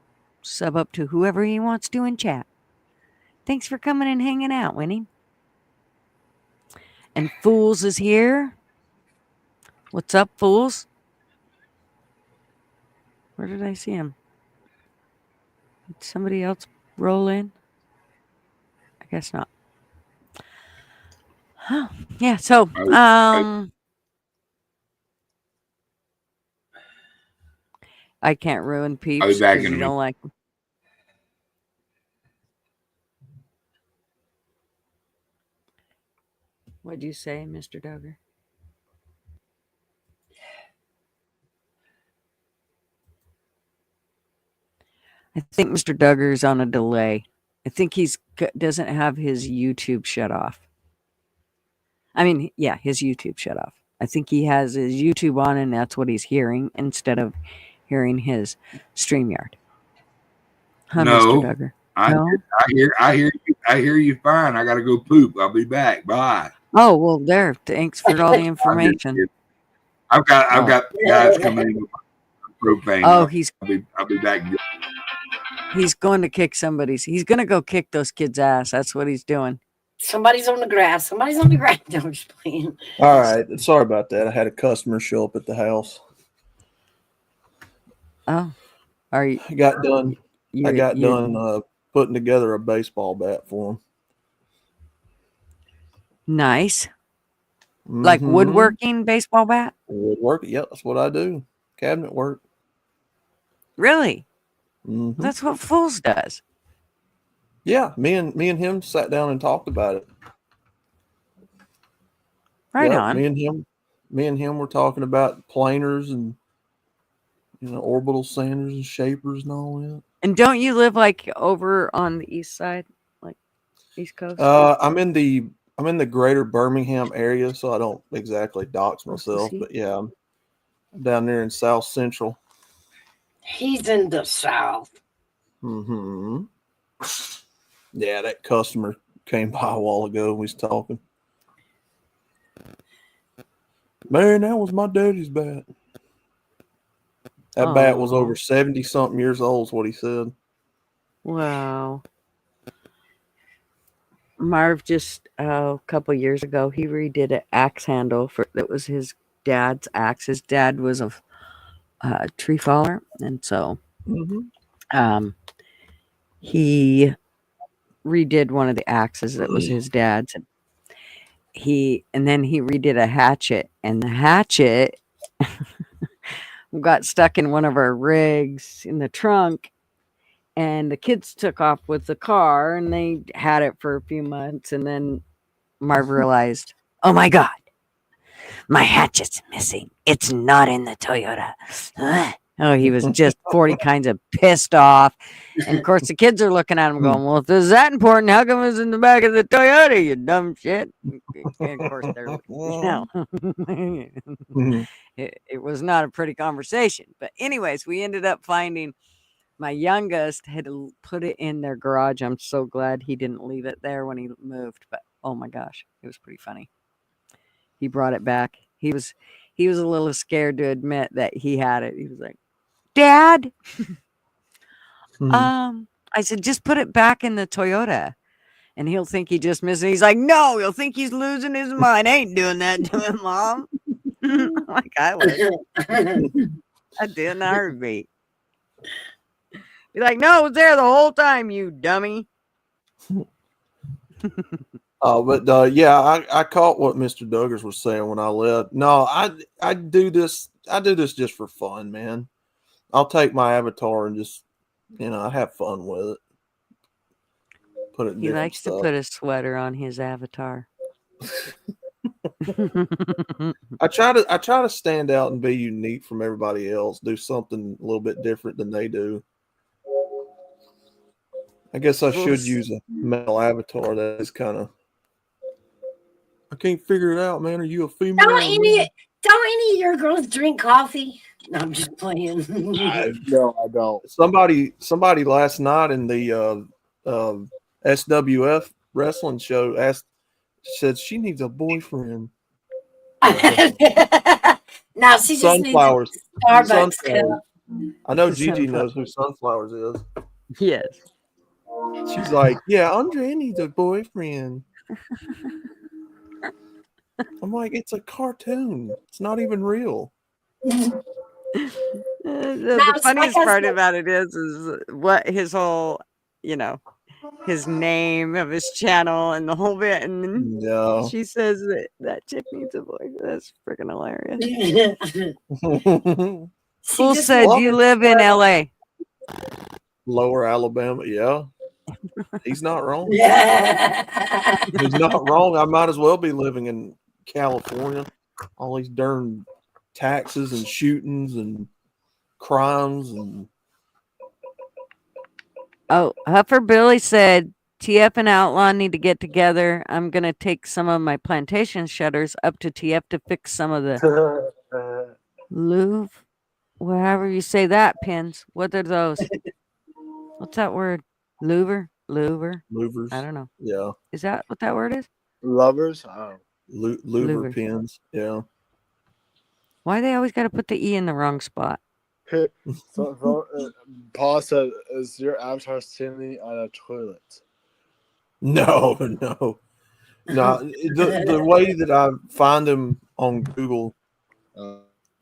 sub up to whoever he wants to in chat. Thanks for coming and hanging out, Winning. And Fools is here. What's up, Fools? Where did I see him? Did somebody else roll in? I guess not. Huh. Yeah, so I can't ruin peeps because you don't like them. What'd you say, Mr. Duggar? I think Mr. Duggar's on a delay. I think he's doesn't have his YouTube shut off. I mean, yeah, his YouTube shut off. I think he has his YouTube on and that's what he's hearing instead of hearing his StreamYard. Huh, No, Mr. Duggar? I hear you fine. I got to go poop. I'll be back. Bye. Oh, well, there. Thanks for all the information. I've got guys coming in with propane. Oh, I'll be back. He's going to kick somebody's. He's going to go kick those kids' ass. That's what he's doing. Somebody's on the grass. Somebody's on the grass. No, I'm just playing. All right. Sorry about that. I had a customer show up at the house. Oh, are you? I got done putting together a baseball bat for him. Nice. Like woodworking baseball bat? Woodwork. Yep, that's what I do. Cabinet work. Really? That's what Fools does. Yeah, me and him sat down and talked about it. Right on. Me and him were talking about planers and orbital sanders and shapers and all that. And don't you live like over on the east side, like East Coast? I'm in the greater Birmingham area, so I don't exactly dox myself, but yeah, I'm down there in South Central. He's in the South. Yeah, that customer came by a while ago. We was talking. Man, that was my daddy's bat. That bat was over 70-something years old, is what he said. Wow. Marv just a couple years ago, he redid an axe handle that was his dad's axe. His dad was a tree faller, and so he redid one of the axes that was his dad's. And then he redid a hatchet, and the hatchet got stuck in one of our rigs in the trunk, And the kids took off with the car, and they had it for a few months, and then Marv realized, oh my God, my hatchet's missing. It's not in the Toyota. Oh, he was just 40 kinds of pissed off. And of course, the kids are looking at him going, well, if this is that important, how come it's in the back of the Toyota, you dumb shit? And of course, they're, it was not a pretty conversation. But, anyways, we ended up finding my youngest had put it in their garage. I'm so glad he didn't leave it there when he moved. But, oh my gosh, it was pretty funny. He brought it back. He was a little scared to admit that he had it. He was like, Dad, I said, just put it back in the Toyota. And he'll think he just missed it. He's like, no, he'll think he's losing his mind. I ain't doing that to him, Mom. Like I would. I'd do it in a heartbeat. Be like, no, it was there the whole time, you dummy. Yeah, I caught what Mr. Duggars was saying when I left. No, I do this just for fun, man. I'll take my avatar and just I have fun with it. Put it in He different likes stuff. to put a sweater on his avatar. I try to stand out and be unique from everybody else. Do something a little bit different than they do. I guess I should use a male avatar. That is kind of. I can't figure it out, man. Are you a female? Don't any of your girls drink coffee? No, I'm just playing. No, I don't. Somebody last night in the SWF wrestling show said she needs a boyfriend. Now she just needs a Starbucks cup. I know Gigi knows who Sunflowers is. Yes. She's like, yeah, Andre needs a boyfriend. I'm like, it's a cartoon. It's not even real. The funniest part about it is what his whole, his name of his channel and the whole bit. And then she says that chick needs a boyfriend. That's freaking hilarious. Who said you live in LA? Lower Alabama, yeah. He's not wrong. Yeah. He's not wrong. I might as well be living in California. All these darn taxes and shootings and crimes and. Oh, Huffer Billy said TF and Outlaw need to get together. I'm gonna take some of my plantation shutters up to TF to fix some of the louve, wherever you say that, Pins. What are those? What's that word? Louver? Louvers. I don't know. Yeah. Is that what that word is? Lovers? Oh. Louver pins. Yeah. Why they always got to put the E in the wrong spot? Paul said, is your avatar standing on a toilet? No. The way that I find them on Google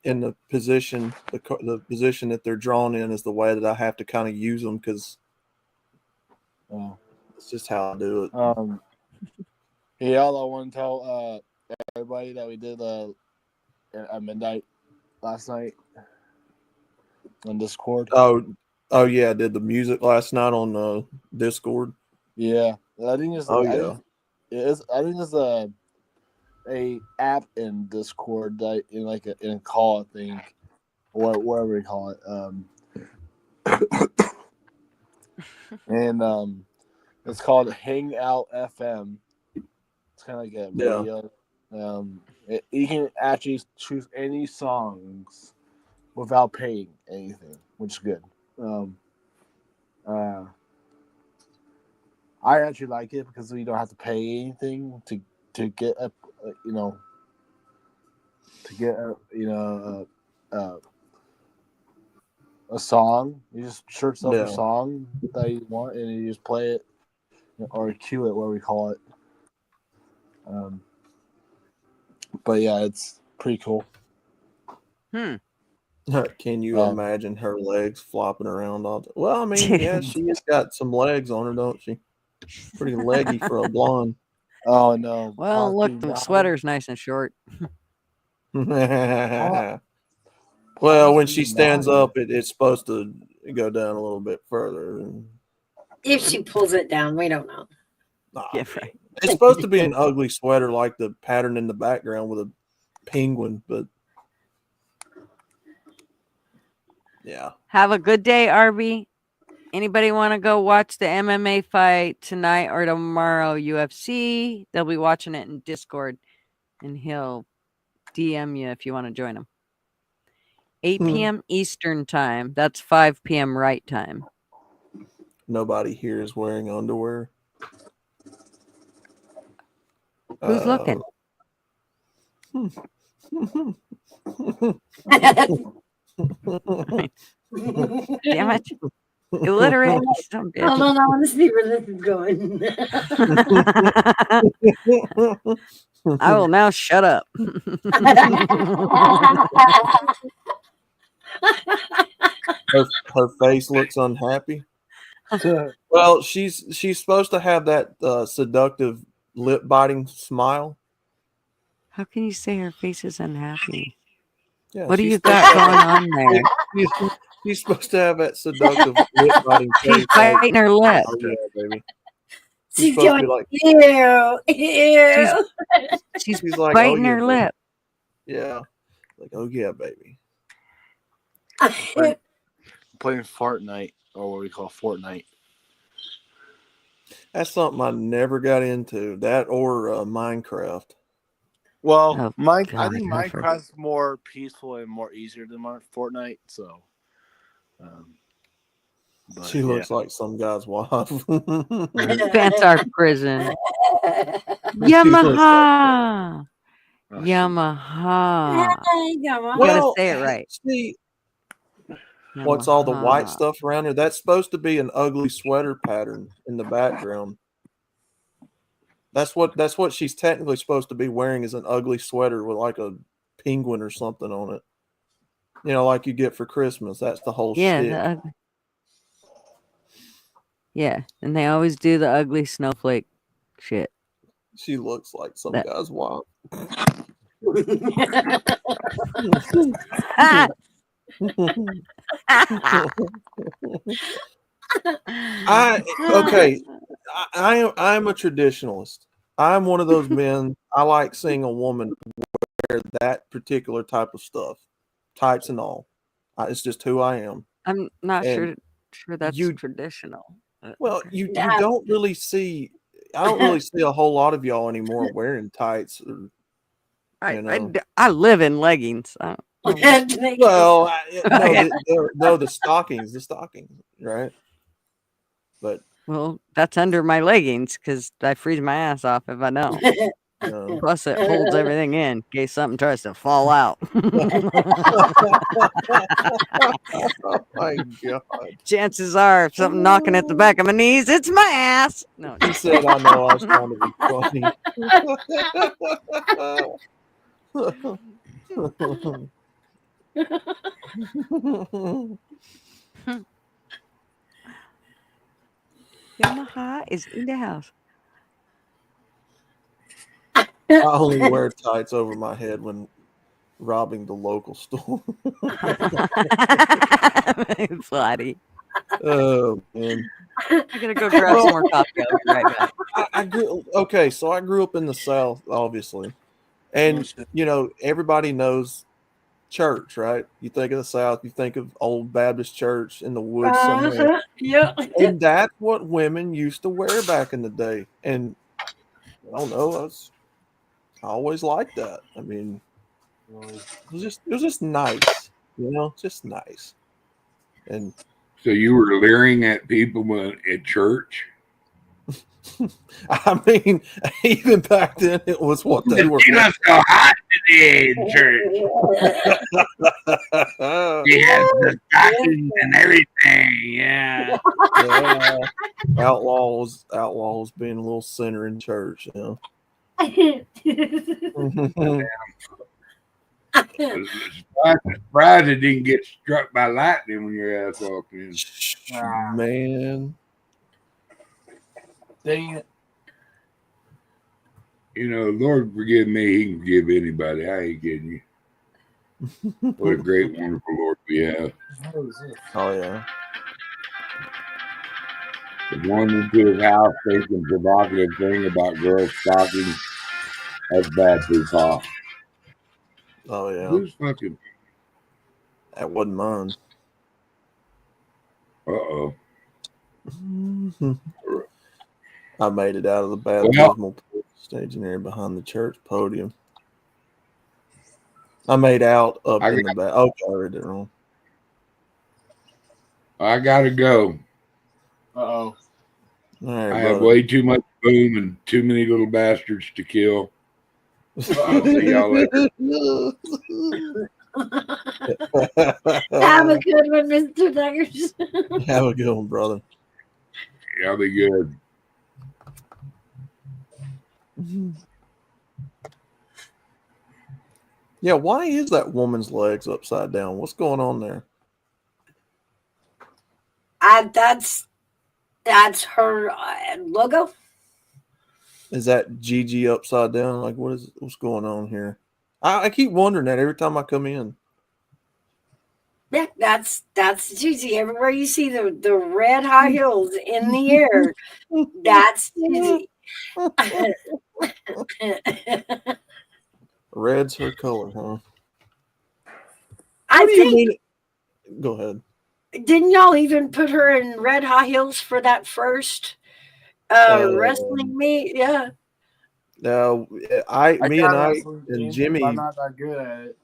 in the position that they're drawn in is the way that I have to kind of use them because it's just how I do it. Yeah, I want to tell everybody that we did at midnight last night on Discord. Oh yeah, I did the music last night on Discord. Yeah, I think it's. Oh yeah, I think it's a app in Discord that in a call, I think, or whatever you call it. And it's called Hangout FM. It's kind of like a radio. You can actually choose any songs without paying anything, which is good. I actually like it because we don't have to pay anything to get a a song. You just search up a song that you want and you just play it or cue it, whatever we call it. But yeah, it's pretty cool. Can you imagine her legs flopping around all day? Well, I mean, yeah, she has got some legs on her, don't she? Pretty leggy for a blonde. Oh no! Well, look, the sweater's nice and short. Well, when she stands up, it's supposed to go down a little bit further. If she pulls it down, we don't know. Nah, Yeah, right. it's supposed to be an ugly sweater like the pattern in the background with a penguin, but yeah. Have a good day, Arby. Anybody want to go watch the MMA fight tonight or tomorrow? UFC. They'll be watching it in Discord, and he'll DM you if you want to join him. 8 p.m. Eastern time. That's 5 p.m. right time. Nobody here is wearing underwear. Who's looking? Damn it. Illiterate. Some bitch. Hold on, I want to see where this is going. I will now shut up. her face looks unhappy. Well, she's supposed to have that seductive lip biting smile. How can you say her face is unhappy? Yeah, What do she's you supposed got to have going on there? She's supposed to have that seductive lip biting face. She's biting her lip. Oh, yeah, baby. She's supposed to going, be like, ew. She's like, biting oh, yeah, her baby. lip. Yeah. Like, oh yeah, baby. Playing Fortnite, or what we call Fortnite. That's something I never got into. That or Minecraft. Well, Oh, I God, think I've heard- Minecraft's more peaceful and more easier than Fortnite. So, but, She looks like some guy's wife. Pants are prison. Yamaha. Yamaha. You gotta Well, say it right. see, what's all the white Yamaha. stuff around her? That's supposed to be an ugly sweater pattern in the background. That's what she's technically supposed to be wearing, is an ugly sweater with like a penguin or something on it. You know, like you get for Christmas. That's the whole Yeah, shtick. yeah, and they always do the ugly snowflake shit. She looks like some That- guy's wife. I'm a traditionalist. I'm one of those men. I like seeing a woman wear that particular type of stuff, tights and all. It's just who I am. I'm not And sure that's you- traditional. Well, you don't really see. I don't really see a whole lot of y'all anymore wearing tights. Or, I live in leggings. I don't know. Well, no, the stockings, right? But Well, that's under my leggings because I freeze my ass off if I don't. no. Plus, it holds everything in case something tries to fall out. Oh my god! Chances are, if something knocking at the back of my knees, it's my ass. No, He said, "I know I was trying to be funny." Yamaha is in the house. I only wear tights over my head when robbing the local store. Slotty. Oh man! I gotta go grab some more coffee. I'll be right back. I grew up in the South, obviously, and you know everybody knows church, right? You think of the South, you think of old Baptist church in the woods somewhere. Yeah. And that's what women used to wear back in the day. And I don't know, I always liked that. I mean, it was just nice, you know, just nice. And So you were leering at people at church? I mean, even back then, it was what they were. She looks so hot today in church. She has the stockings and everything. Yeah. Yeah. Outlaws being a little sinner in church, you know. Surprised it didn't get struck by lightning when your ass walked in. Man. Dang it. You know, Lord forgive me, he can forgive anybody. I ain't kidding you. What a great, wonderful Lord we have. Oh yeah. Going into his house thinking provocative thing about girls stalking. That's bad, Peacock. Oh yeah, Who's fucking? that wasn't mine. Uh-oh. I made it out of the Well, baptismal staging area behind the church podium. I made out up in the back. Okay, I read it wrong. I gotta go. Uh-oh. All right, I have brother. way too much boom and too many little bastards to kill. I'll see y'all later. Have a good one, Mr. Duggars. Have a good one, brother. Y'all be good. Yeah, why is that woman's legs upside down? What's going on there? That's her logo. Is that Gigi upside down? Like, what's going on here? I keep wondering that every time I come in. Yeah, that's Gigi. Everywhere you see the red high heels in the air, that's Gigi. Red's her color, huh? I think. Go ahead. Didn't y'all even put her in red high heels for that first wrestling meet? Yeah. Now, me and Ike and Jimmy. I'm not that good at it.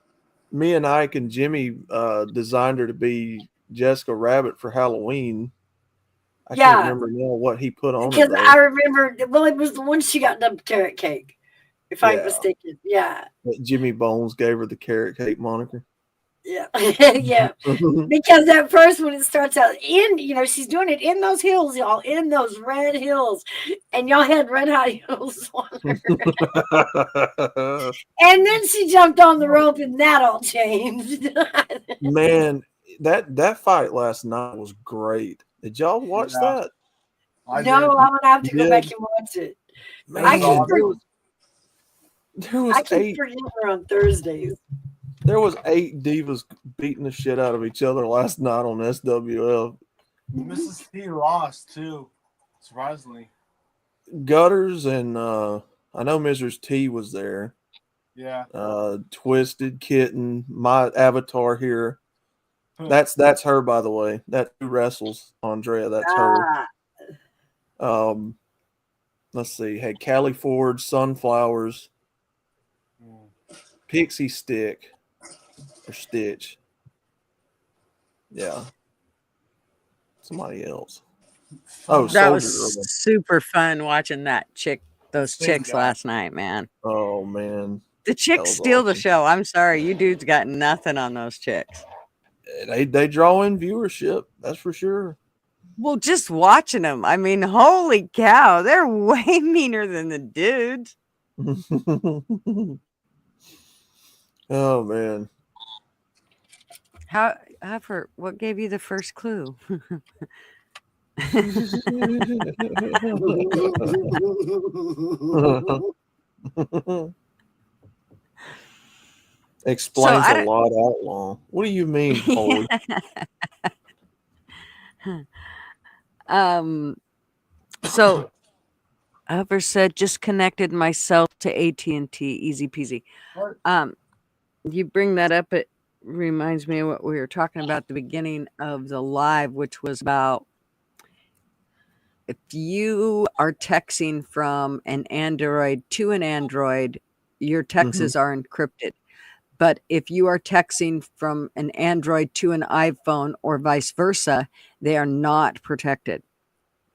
Me and Ike and Jimmy designed her to be Jessica Rabbit for Halloween. I can't remember now what he put on Because her. I remember, well, it was the one she got the carrot cake, if I'm mistaken. Yeah. Jimmy Bones gave her the carrot cake moniker. Yeah. Yeah. Because that first one, it starts out she's doing it in those hills, y'all, in those red hills. And y'all had red high heels on her. And then she jumped on the rope and that all changed. Man, that fight last night was great. Did y'all watch that? I'm gonna have to go back and watch it. Man, I keep eight. forgetting her on Thursdays. There was 8 divas beating the shit out of each other last night on SWF. Mrs. T lost too, surprisingly. Gutter's and I know Mrs. T was there. Yeah. Twisted Kitten, my avatar here. That's her, by the way. That's who wrestles Andrea. That's her. Let's see. Had Callie Ford, Sunflowers, Pixie Stick or Stitch. Yeah. Somebody else. Oh, that Soldier was Girl. super fun watching those chicks last night, man. Oh man. The chicks steal the show. I'm sorry, you dudes got nothing on those chicks. They draw in viewership, that's for sure. Well, just watching them, I mean, holy cow, they're way meaner than the dudes. Oh man. What gave you the first clue? Explains a lot, Outlaw. What do you mean, holy? So Hover said, just connected myself to AT&T, easy peasy. You bring that up, it reminds me of what we were talking about at the beginning of the live, which was about if you are texting from an Android to an Android, your texts are encrypted. But if you are texting from an Android to an iPhone or vice versa, they are not protected.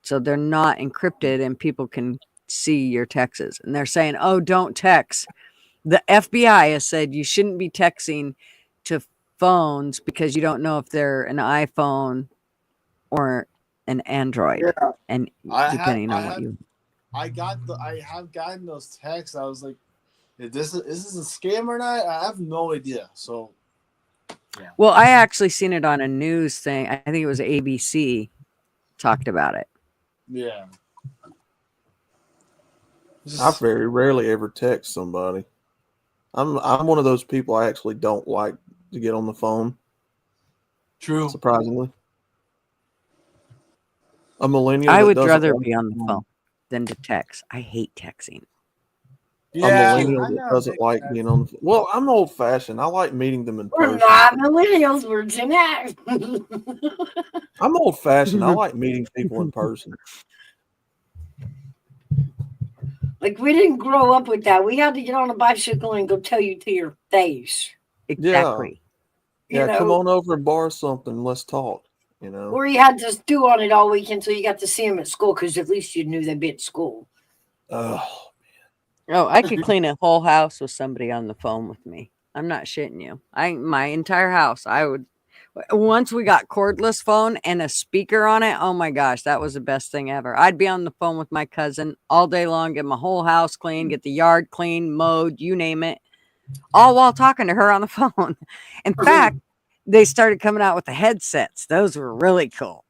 So they're not encrypted and people can see your texts. And they're saying, oh, don't text. The FBI has said you shouldn't be texting to phones because you don't know if they're an iPhone or an Android. Yeah. And depending on what you... I have gotten those texts. I was like, is this a scam or not? I have no idea. So, yeah. Well, I actually seen it on a news thing. I think it was ABC talked about it. Yeah. I very rarely ever text somebody. I'm one of those people I actually don't like to get on the phone. True. Surprisingly. A millennial I that would doesn't rather like be on the phone than to text. I hate texting. a millennial that doesn't like being on the well, I'm old fashioned. I like meeting them in We're person. not millennials. We're Gen X. I'm old fashioned. I like meeting people in person. Like we didn't grow up with that. We had to get on a bicycle and go tell you to your face. Exactly. Yeah, You come know? on over and borrow something. Let's talk. You know. Or you had to stew on it all weekend until you got to see them at school because at least you knew they'd be at school. Oh, I could clean a whole house with somebody on the phone with me. I'm not shitting you. My entire house. I would. Once we got cordless phone and a speaker on it, oh my gosh, that was the best thing ever. I'd be on the phone with my cousin all day long, get my whole house clean, get the yard clean, mowed, you name it, all while talking to her on the phone. In fact, they started coming out with the headsets. Those were really cool.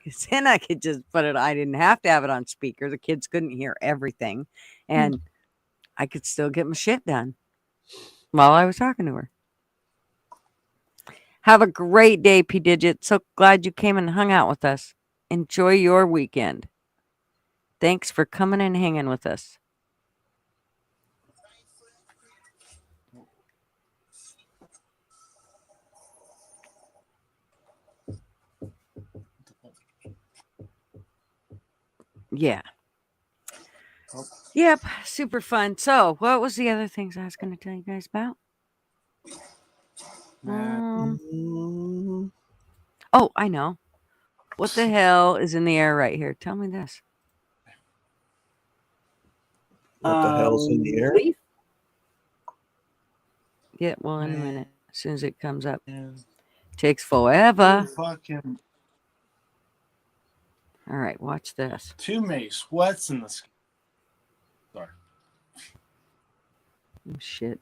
Because then I could just put it, I didn't have to have it on speaker. The kids couldn't hear everything. And I could still get my shit done while I was talking to her. Have a great day, P Digit. So glad you came and hung out with us. Enjoy your weekend. Thanks for coming and hanging with us. Yeah. Yep. Super fun. So, what was the other things I was going to tell you guys about? Oh, I know. What the hell is in the air right here? Tell me this. What the hell's in the air? Leaf? Yeah, well, in a minute. As soon as it comes up. Takes forever. Fucking All right, watch this. too many sweats in the sky. Sorry. Oh, shit.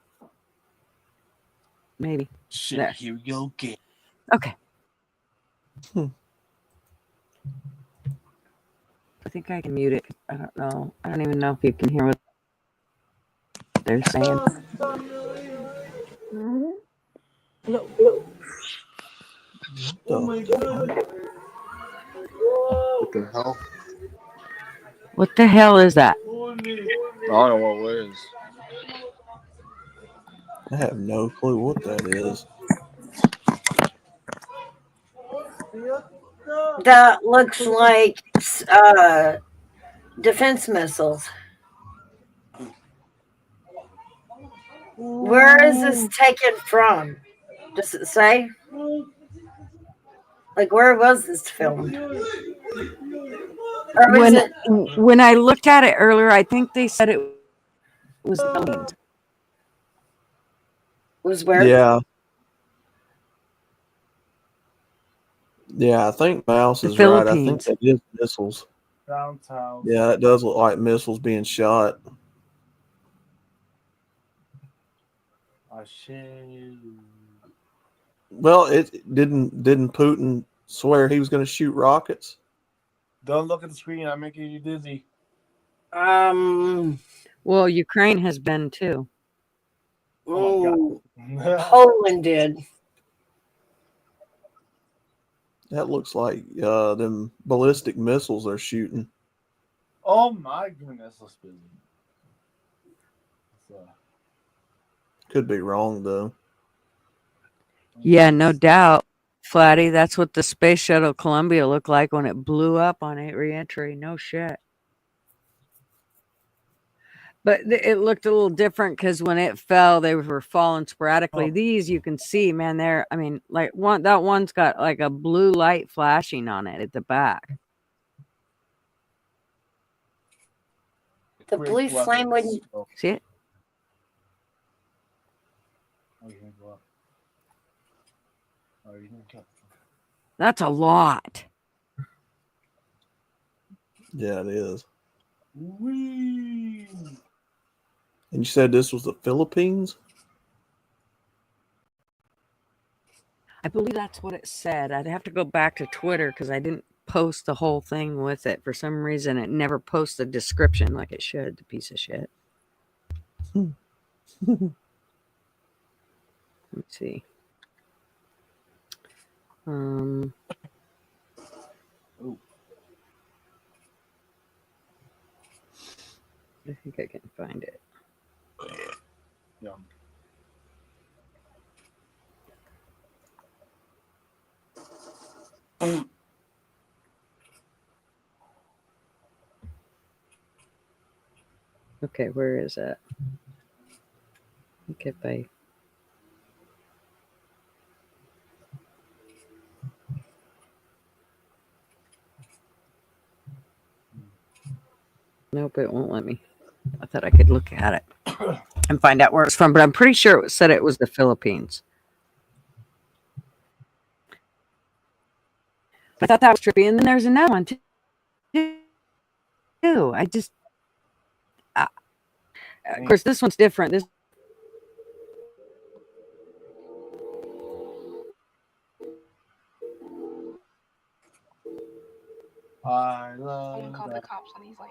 Maybe. Shit, There. here we go again. Okay. I think I can mute it. I don't know. I don't even know if you can hear what they're saying. Oh my god. What the hell? What the hell is that? I don't know what it is. I have no clue what that is. That looks like defense missiles. Where is this taken from? Does it say? Like, where was this filmed? Or was it? When I looked at it earlier, I think they said it was the Philippines. Was where? Yeah. Yeah, I think Mouse The is right. I think Philippines. that is missiles. Downtown. Yeah, it does look like missiles being shot. Oh shit. Well, it didn't Putin swear he was going to shoot rockets? Don't look at the screen. I'm making you dizzy. Well, Ukraine has been too. Oh my god. Poland did. That looks like them ballistic missiles they're shooting. Oh my goodness, that's busy. Could be wrong though. Yeah, no doubt. Flatty, that's what the space shuttle Columbia looked like when it blew up on re-entry. No shit. But it looked a little different because when it fell, they were falling sporadically. These you can see, man. They're, I mean, like that one's got like a blue light flashing on it at the back. The blue flame wouldn't. See it? That's a lot. Yeah, it is. Whee! And you said this was the Philippines? I believe that's what it said. I'd have to go back to Twitter because I didn't post the whole thing with it. For some reason, it never posts the description like it should, the piece of shit. Let me see. I think I can find it. Yeah. Okay, where is that? Okay, bye. Nope, it won't let me. I thought I could look at it and find out where it's from, but I'm pretty sure it said it was the Philippines. I thought that was trippy, and then there's another one too. I just, of course, this one's different. This. I Someone love called the that. cops and he's like,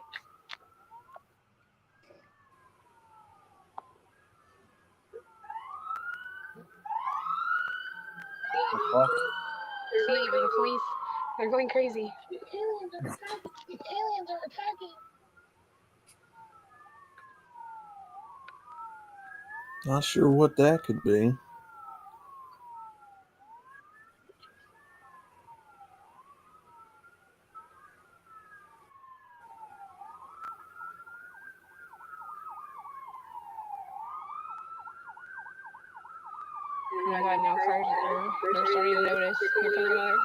The fuck? they're leaving, police. They're going crazy. Aliens are attacking. Not sure what that could be. Oh my god, now cars they're starting to notice. Here comes another.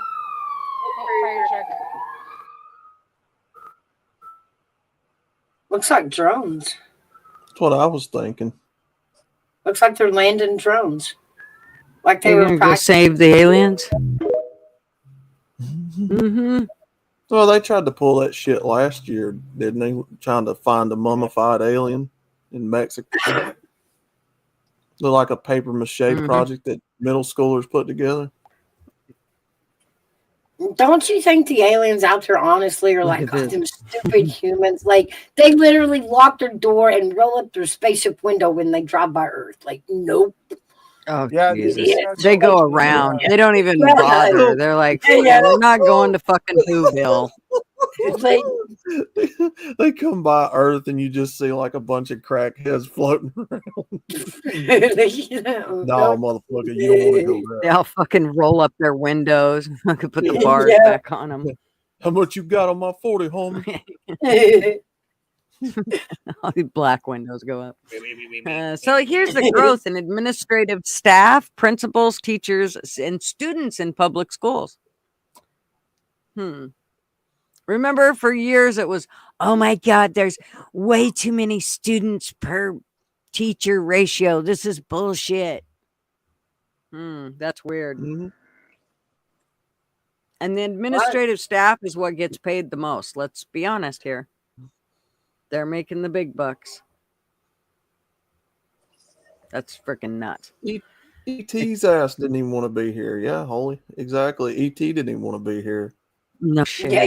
Oh, fire truck. Looks like drones. That's what I was thinking. Looks like they're landing drones. Like they You're were gonna go practicing. save the aliens? Mm-hmm. Well, they tried to pull that shit last year, didn't they? Trying to find a mummified alien in Mexico. They're like a paper mache project that middle schoolers put together. Don't you think the aliens out there honestly are Look like at God, this. them stupid humans? Like they literally lock their door and roll up their spaceship window when they drive by Earth. Like, nope. Oh, Yeah, Jesus. that's They go what- around. yeah. They don't even Yeah. bother. They're like, Yeah. we're not going to fucking Whoville. Like, They come by Earth and you just see like a bunch of crackheads floating around. No, motherfucker, you don't want to go They there. all fucking roll up their windows. I could put the bars Yeah. back on them. How much you got on my 40, homie? All the black windows go up. So here's the growth in administrative staff, principals, teachers, and students in public schools. Remember, for years it was, oh my God, there's way too many students per teacher ratio. This is bullshit. That's weird. And the administrative staff is what gets paid the most. Let's be honest here. They're making the big bucks. That's freaking nuts. E.T.'s ass didn't even want to be here. Yeah, holy. Exactly. E.T. didn't even want to be here. No shit. yeah,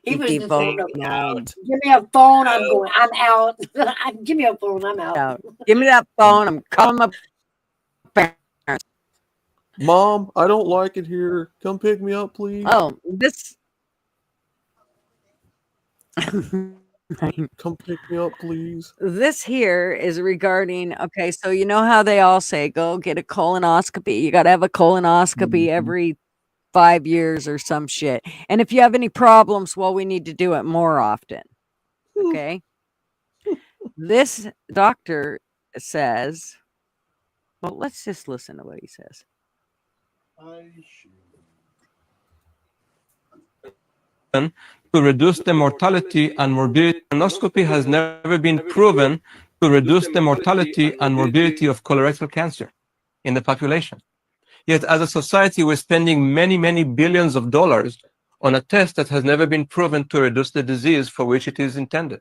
he was E.T. just phone going, out. give me a phone, I'm going, I'm out. Give me a phone, I'm out. Give me that phone. I'm calling my parents. Mom, I don't like it here. Come pick me up, please. Oh, this. Come pick me up, please. This here is regarding, okay, so you know how they all say, go get a colonoscopy. You got to have a colonoscopy every 5 years or some shit. And if you have any problems, well, we need to do it more often. Okay. This doctor says, well, let's just listen to what he says. To reduce the mortality and morbidity. Colonoscopy has never been proven to reduce the mortality and morbidity of colorectal cancer in the population. Yet as a society, we're spending many, many billions of dollars on a test that has never been proven to reduce the disease for which it is intended.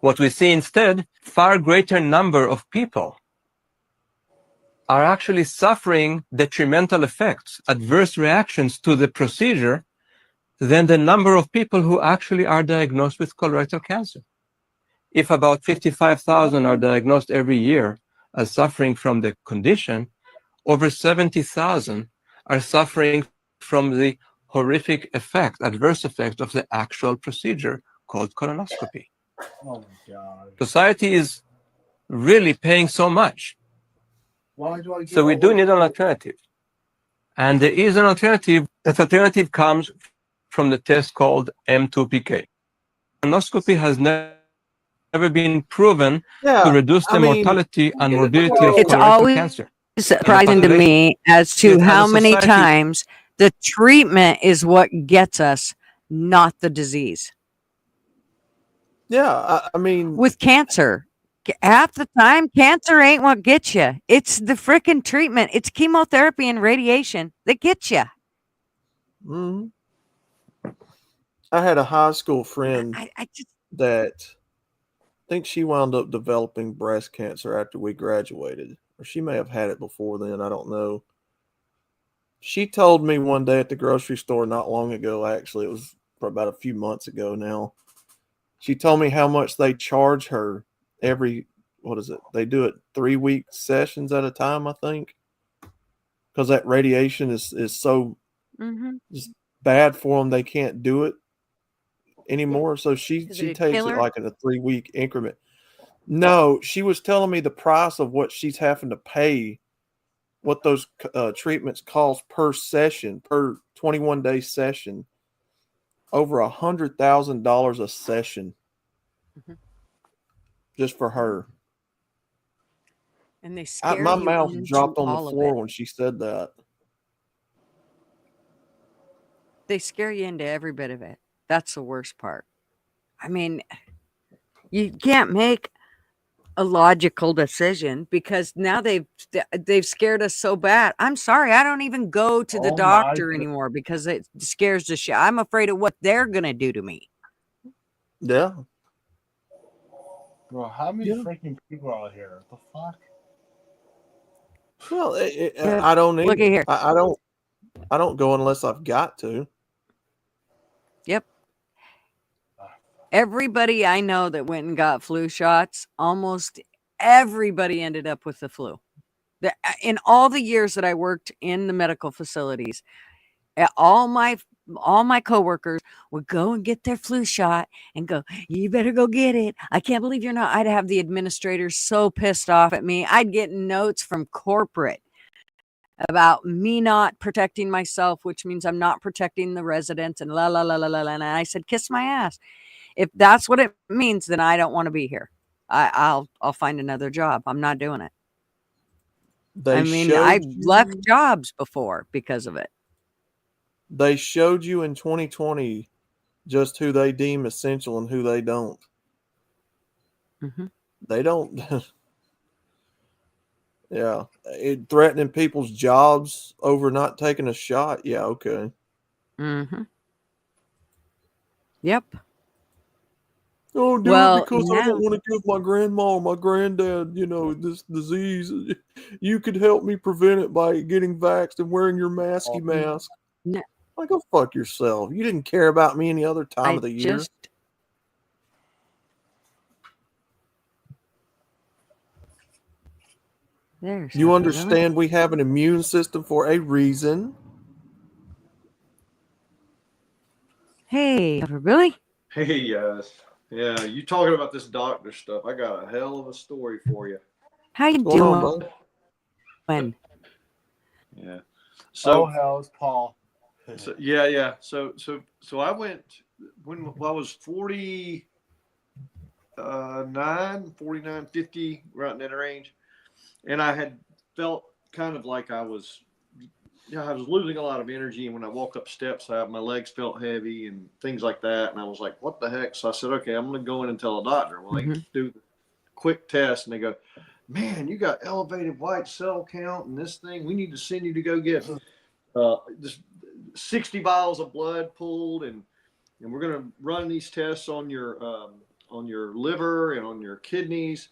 What we see instead, far greater number of people are actually suffering detrimental effects, adverse reactions to the procedure than the number of people who actually are diagnosed with colorectal cancer. If about 55,000 are diagnosed every year as suffering from the condition, over 70,000 are suffering from the horrific effect, adverse effect of the actual procedure called colonoscopy. Oh my god. Society is really paying so much. Why do I get So we do need an alternative. And there is an alternative. That alternative comes from the test called M2PK. Colonoscopy has never been proven to reduce the mortality and morbidity of It's colorectal always cancer. surprising to me as to Yet as a how many society- times the treatment is what gets us, not the disease. Yeah, I mean, With cancer, half the time, cancer ain't what gets you. It's the freaking treatment. It's chemotherapy and radiation that gets you. mhm. I had a high school friend I just that I think she wound up developing breast cancer after we graduated, or she may have had it before then. I don't know. She told me one day at the grocery store not long ago, actually, it was for about a few months ago now. She told me how much they charge her every, what is it? They do it 3-week sessions at a time, I think, because that radiation is so mm-hmm. just bad for them, they can't do it anymore. So she Is it a takes it killer? like in a 3-week increment. No, she was telling me the price of what she's having to pay, what those treatments cost per session, per 21-day session, over $100,000 a session, just for her. And they scare My you mouth into dropped on the all of floor it. when she said that. They scare you into every bit of it. That's the worst part. I mean, you can't make a logical decision because now they've scared us so bad. I'm sorry, I don't even go to the Oh my doctor god. anymore because it scares the shit. I'm afraid of what they're gonna do to me. Yeah. Bro, how many Yeah. freaking people are here? What the fuck? Well, I don't Look at either. here. I don't go unless I've got to. Yep. Everybody I know that went and got flu shots, almost everybody ended up with the flu. In all the years that I worked in the medical facilities, all my coworkers would go and get their flu shot and go, you better go get it. I can't believe you're not. I'd have the administrators so pissed off at me. I'd get notes from corporate about me not protecting myself, which means I'm not protecting the residents and la la la la la. And I said, kiss my ass. If that's what it means, then I don't want to be here. I'll find another job. I'm not doing it. I mean, I left jobs before because of it. They showed you in 2020 just who they deem essential and who they don't. Mm-hmm. They don't. Yeah. Threatening people's jobs over not taking a shot. Yeah, okay. Mm-hmm. Yep. Oh, do Well, it because I now, don't want to give my grandma or my granddad, this disease. You could help me prevent it by getting vaxxed and wearing your masky mask. no, Like, go fuck yourself. You didn't care about me any other time I of the year. just there's You Dr. Billy. understand we have an immune system for a reason. Hey, Dr. Billy. Hey guys, yeah, you talking about this doctor stuff? I got a hell of a story for you. How you What's going on, bud? doing? Yeah. So hell, it's Paul. So yeah. So I went when I was 49, 50, right in that range, and I had felt kind of like I was losing a lot of energy, and when I walked up steps, my legs felt heavy and things like that, and I was like, "What the heck?" So I said, "Okay, I'm going to go in and tell a doctor." Well, they do the quick test, and they go, "Man, you got elevated white cell count and this thing. We need to send you to go get this 60 vials of blood pulled, and we're going to run these tests on your liver and on your kidneys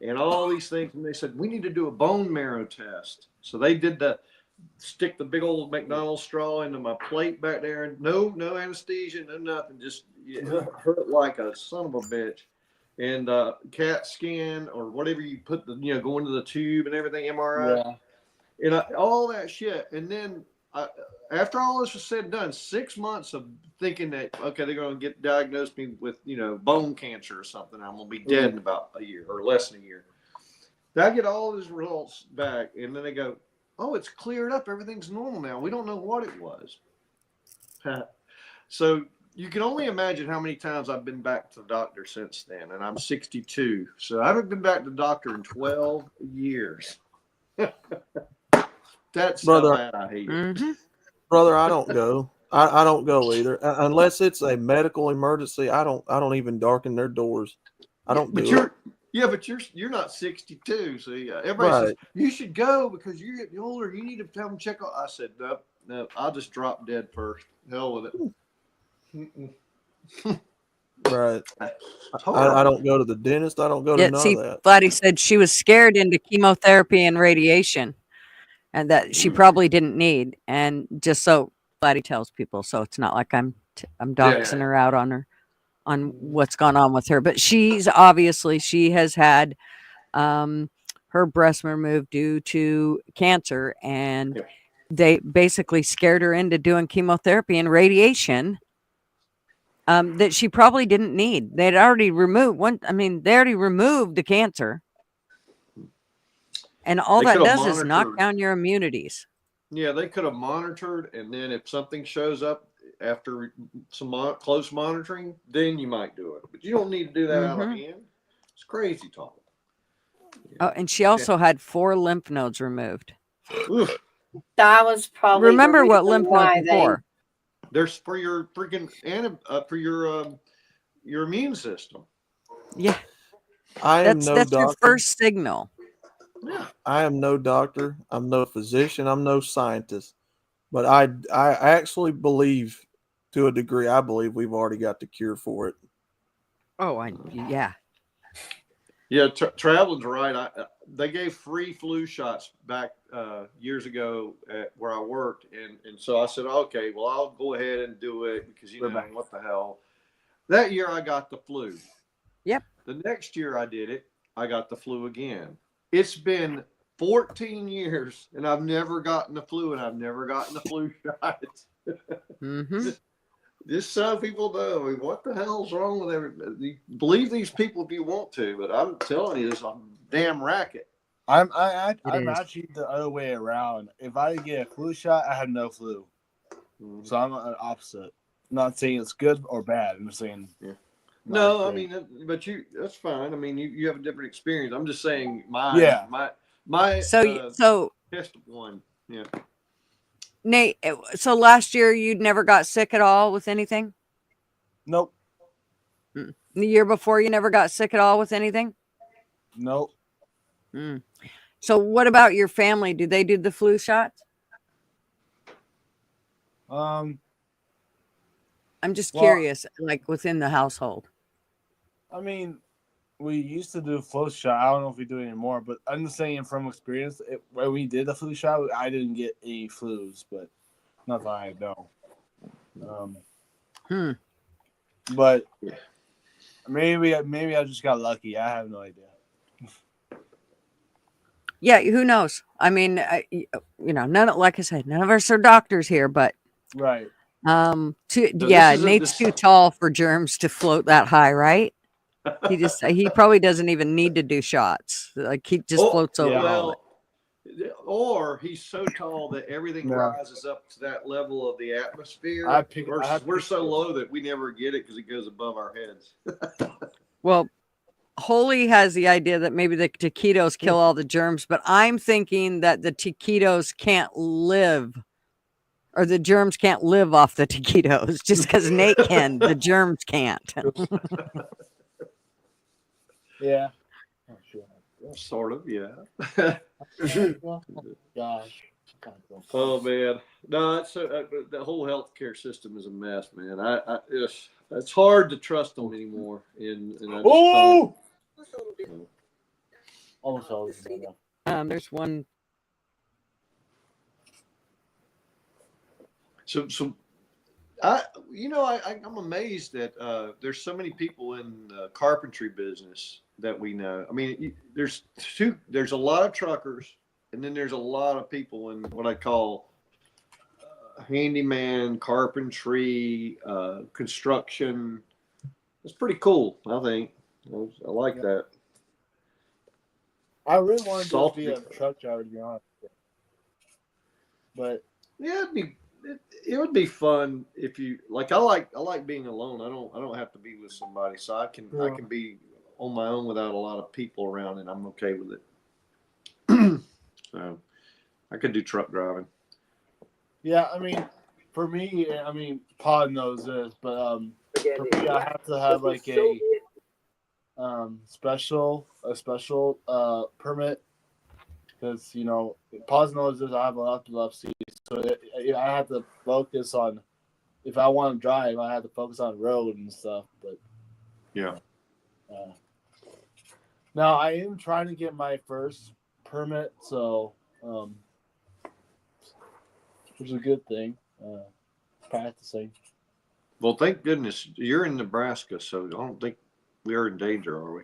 and all these things." And they said, "We need to do a bone marrow test." So they did stick the big old McDonald's straw into my plate back there, and no anesthesia, no nothing, just it hurt like a son of a bitch. And CAT scan or whatever you put go into the tube and everything, MRI, Yeah. and all that shit. And then after all this was said and done, 6 months of thinking that, okay, they're going to diagnose me with, bone cancer or something. I'm going to be dead in about a year or less than a year. I get all these results back, and then they go, oh, it's cleared up. Everything's normal now. We don't know what it was. So you can only imagine how many times I've been back to the doctor since then, and I'm 62. So I haven't been back to the doctor in 12 years. That's Brother, how bad I hate it. Brother, I don't go. I don't go either, unless it's a medical emergency. I don't even darken their doors. I don't do it. But you're not 62. So everybody says you should go because you're getting older. You need to have them check out. I said no. I'll just drop dead first. Hell with it. Right. I don't go to the dentist. I don't go to Yeah, none see, of that. Vladdy said she was scared into chemotherapy and radiation, and that she probably didn't need. And just so Vladdy tells people, so it's not like I'm doxing her out on what's gone on with her. But she has had her breast removed due to cancer, and they basically scared her into doing chemotherapy and radiation that she probably didn't need. They'd already removed they already removed the cancer, and all that does is knock down your immunities. Yeah, they could have monitored, and then if something shows up after some close monitoring, then you might do it. But you don't need to do that out of hand. It's crazy talk. Oh, and she also had 4 lymph nodes removed. That was probably remember what lymph nodes are for. They're for your freaking for your immune system. Yeah, that's your first signal. Yeah, I am no doctor. I'm no physician. I'm no scientist. But I actually believe, to a degree, I believe we've already got the cure for it. Oh, yeah. Yeah, Traveling's right. They gave free flu shots back years ago at where I worked, and so I said, okay, well, I'll go ahead and do it because what the hell. That year I got the flu. Yep. The next year I did it, I got the flu again. It's been 14 years, and I've never gotten the flu, and I've never gotten the flu shot. Just so people know, I mean, what the hell's wrong with everybody? Believe these people if you want to, but I'm telling you, this is a damn racket. I'm actually the other way around. If I get a flu shot, I have no flu. So I'm an opposite. I'm not saying it's good or bad. I'm just saying. Yeah. No, I mean, but that's fine. I mean, you have a different experience. I'm just saying my test one. Yeah. Nate, so last year you never got sick at all with anything? Nope. The year before you never got sick at all with anything? Nope. So what about your family? Do they do the flu shots? I'm just curious, like within the household. I mean, we used to do flu shot. I don't know if we do it anymore, but I'm just saying from experience, when we did the flu shot, I didn't get any flus, but not that I know. But maybe I just got lucky. I have no idea. Yeah, who knows? I mean, like I said, none of us are doctors here, but right. Nate's too tall for germs to float that high, right? He probably doesn't even need to do shots. Like he just floats over all of it. Or he's so tall that everything rises up to that level of the atmosphere. We're so low that we never get it because it goes above our heads. Well, Holy has the idea that maybe the taquitos kill all the germs, but I'm thinking that the taquitos can't live, or the germs can't live off the taquitos. Just because Nate can, the germs can't. Yeah. Oh, sure. Sort of, yeah. Gosh. Oh man, no, it's the whole healthcare system is a mess, man. It's hard to trust them anymore. Almost always. There's one. So I'm amazed that there's so many people in the carpentry business that we know. I mean, there's a lot of truckers, and then there's a lot of people in what I call handyman, carpentry, construction. It's pretty cool, I think. I like that. I really want to just be Salty. a truck driver, to be honest. But Yeah, it would be fun if you like. I like being alone. I don't have to be with somebody, so I can be on my own without a lot of people around, and I'm okay with it. So I could do truck driving. yeah, I mean, for me, I mean, Pod knows this, but for me, I have to have like a special permit because Pod knows this. I have a lot of epilepsy, so I have to focus on. If I want to drive, I have to focus on road and stuff. But yeah. Now I am trying to get my first permit, so which is a good thing. Practicing. Well, thank goodness you're in Nebraska, so I don't think we are in danger, are we?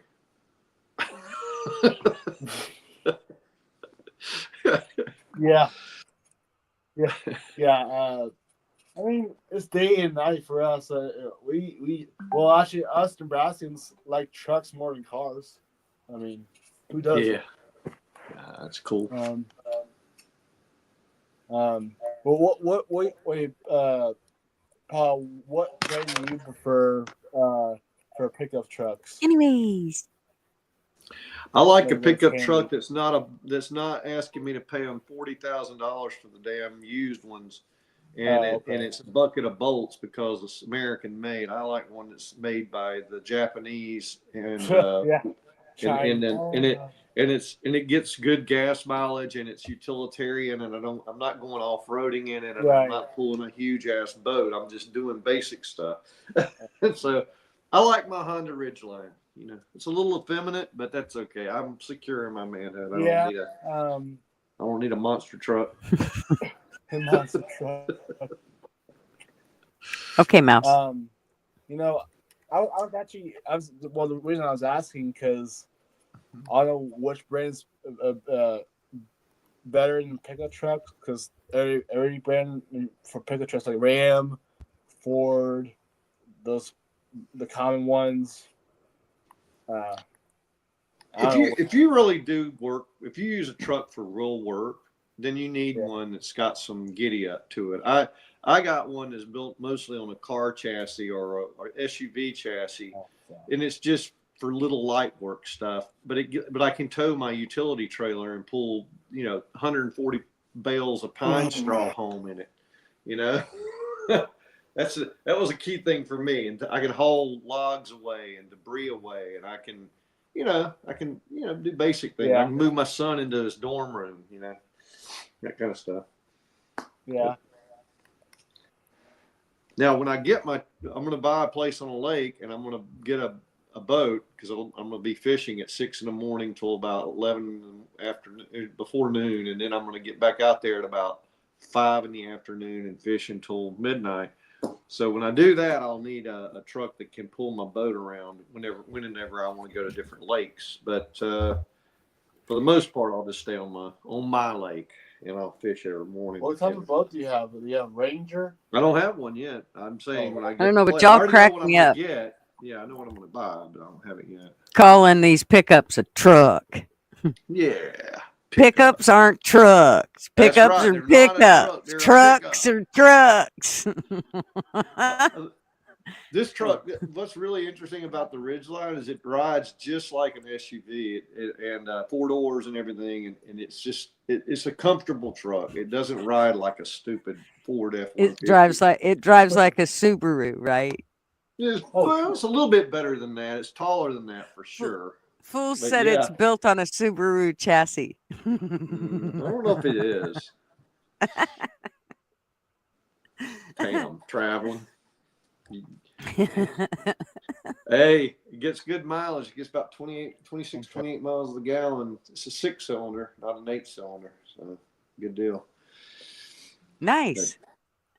Yeah. I mean, it's day and night for us. Actually, us Nebraskans like trucks more than cars. I mean, who doesn't? Yeah, that's cool. But Paul, what brand do you prefer for pickup trucks? Anyways, I like a That's pickup handy. truck that's not asking me to pay them $40,000 for the damn used ones, and it's a bucket of bolts because it's American made. I like one that's made by the Japanese and Yeah. and it gets good gas mileage and it's utilitarian, and I'm not going off roading in it, and Right. I'm not pulling a huge ass boat. I'm just doing basic stuff. So I like my Honda Ridgeline. It's a little effeminate, but that's okay. I'm secure in my manhood. I don't need a monster truck. Monster truck. Okay, Mouse. The reason I was asking because I don't know which brand's better than pickup trucks because every brand for pickup trucks like Ram, Ford, the common ones. If you really do work, if you use a truck for real work, then you need one that's got some giddy up to it. I got one that's built mostly on a car chassis or a SUV chassis, and it's just for little light work stuff. But I can tow my utility trailer and pull 140 bales of pine straw home in it. That was a key thing for me, and I can haul logs away and debris away, and I can do basic things. Yeah. I can move my son into his dorm room, that kind of stuff. Yeah. Now, when I'm going to buy a place on a lake, and I'm going to get a boat because I'm going to be fishing at 6 a.m. till about 11 before noon, and then I'm going to get back out there at about 5 p.m. and fish until midnight. So when I do that, I'll need a truck that can pull my boat around whenever I want to go to different lakes. But for the most part, I'll just stay on my lake, and I'll fish every morning. What type of boat do you have? Do you have Ranger? I don't have one yet. I'm saying when I get, I don't know, but I y'all already know crack what I'm me gonna up. get. Yeah, I know what I'm going to buy, but I don't have it yet. Calling these pickups a truck. Yeah. Pickups aren't trucks. That's Pickups right. are They're not a truck. pickups. They're a Trucks pickup. are trucks. This truck, what's really interesting about the Ridgeline is it rides just like an SUV and 4 doors and everything. And it's just, it's a comfortable truck. It doesn't ride like a stupid Ford F-150. It drives like a Subaru, right? Well, it's a little bit better than that. It's taller than that for sure. Fool But said yeah. it's built on a Subaru chassis. I don't know if it is. Damn, traveling. Hey, it gets good mileage. It gets about 28 miles a gallon. It's a 6-cylinder, not an 8-cylinder. So good deal. Nice. But,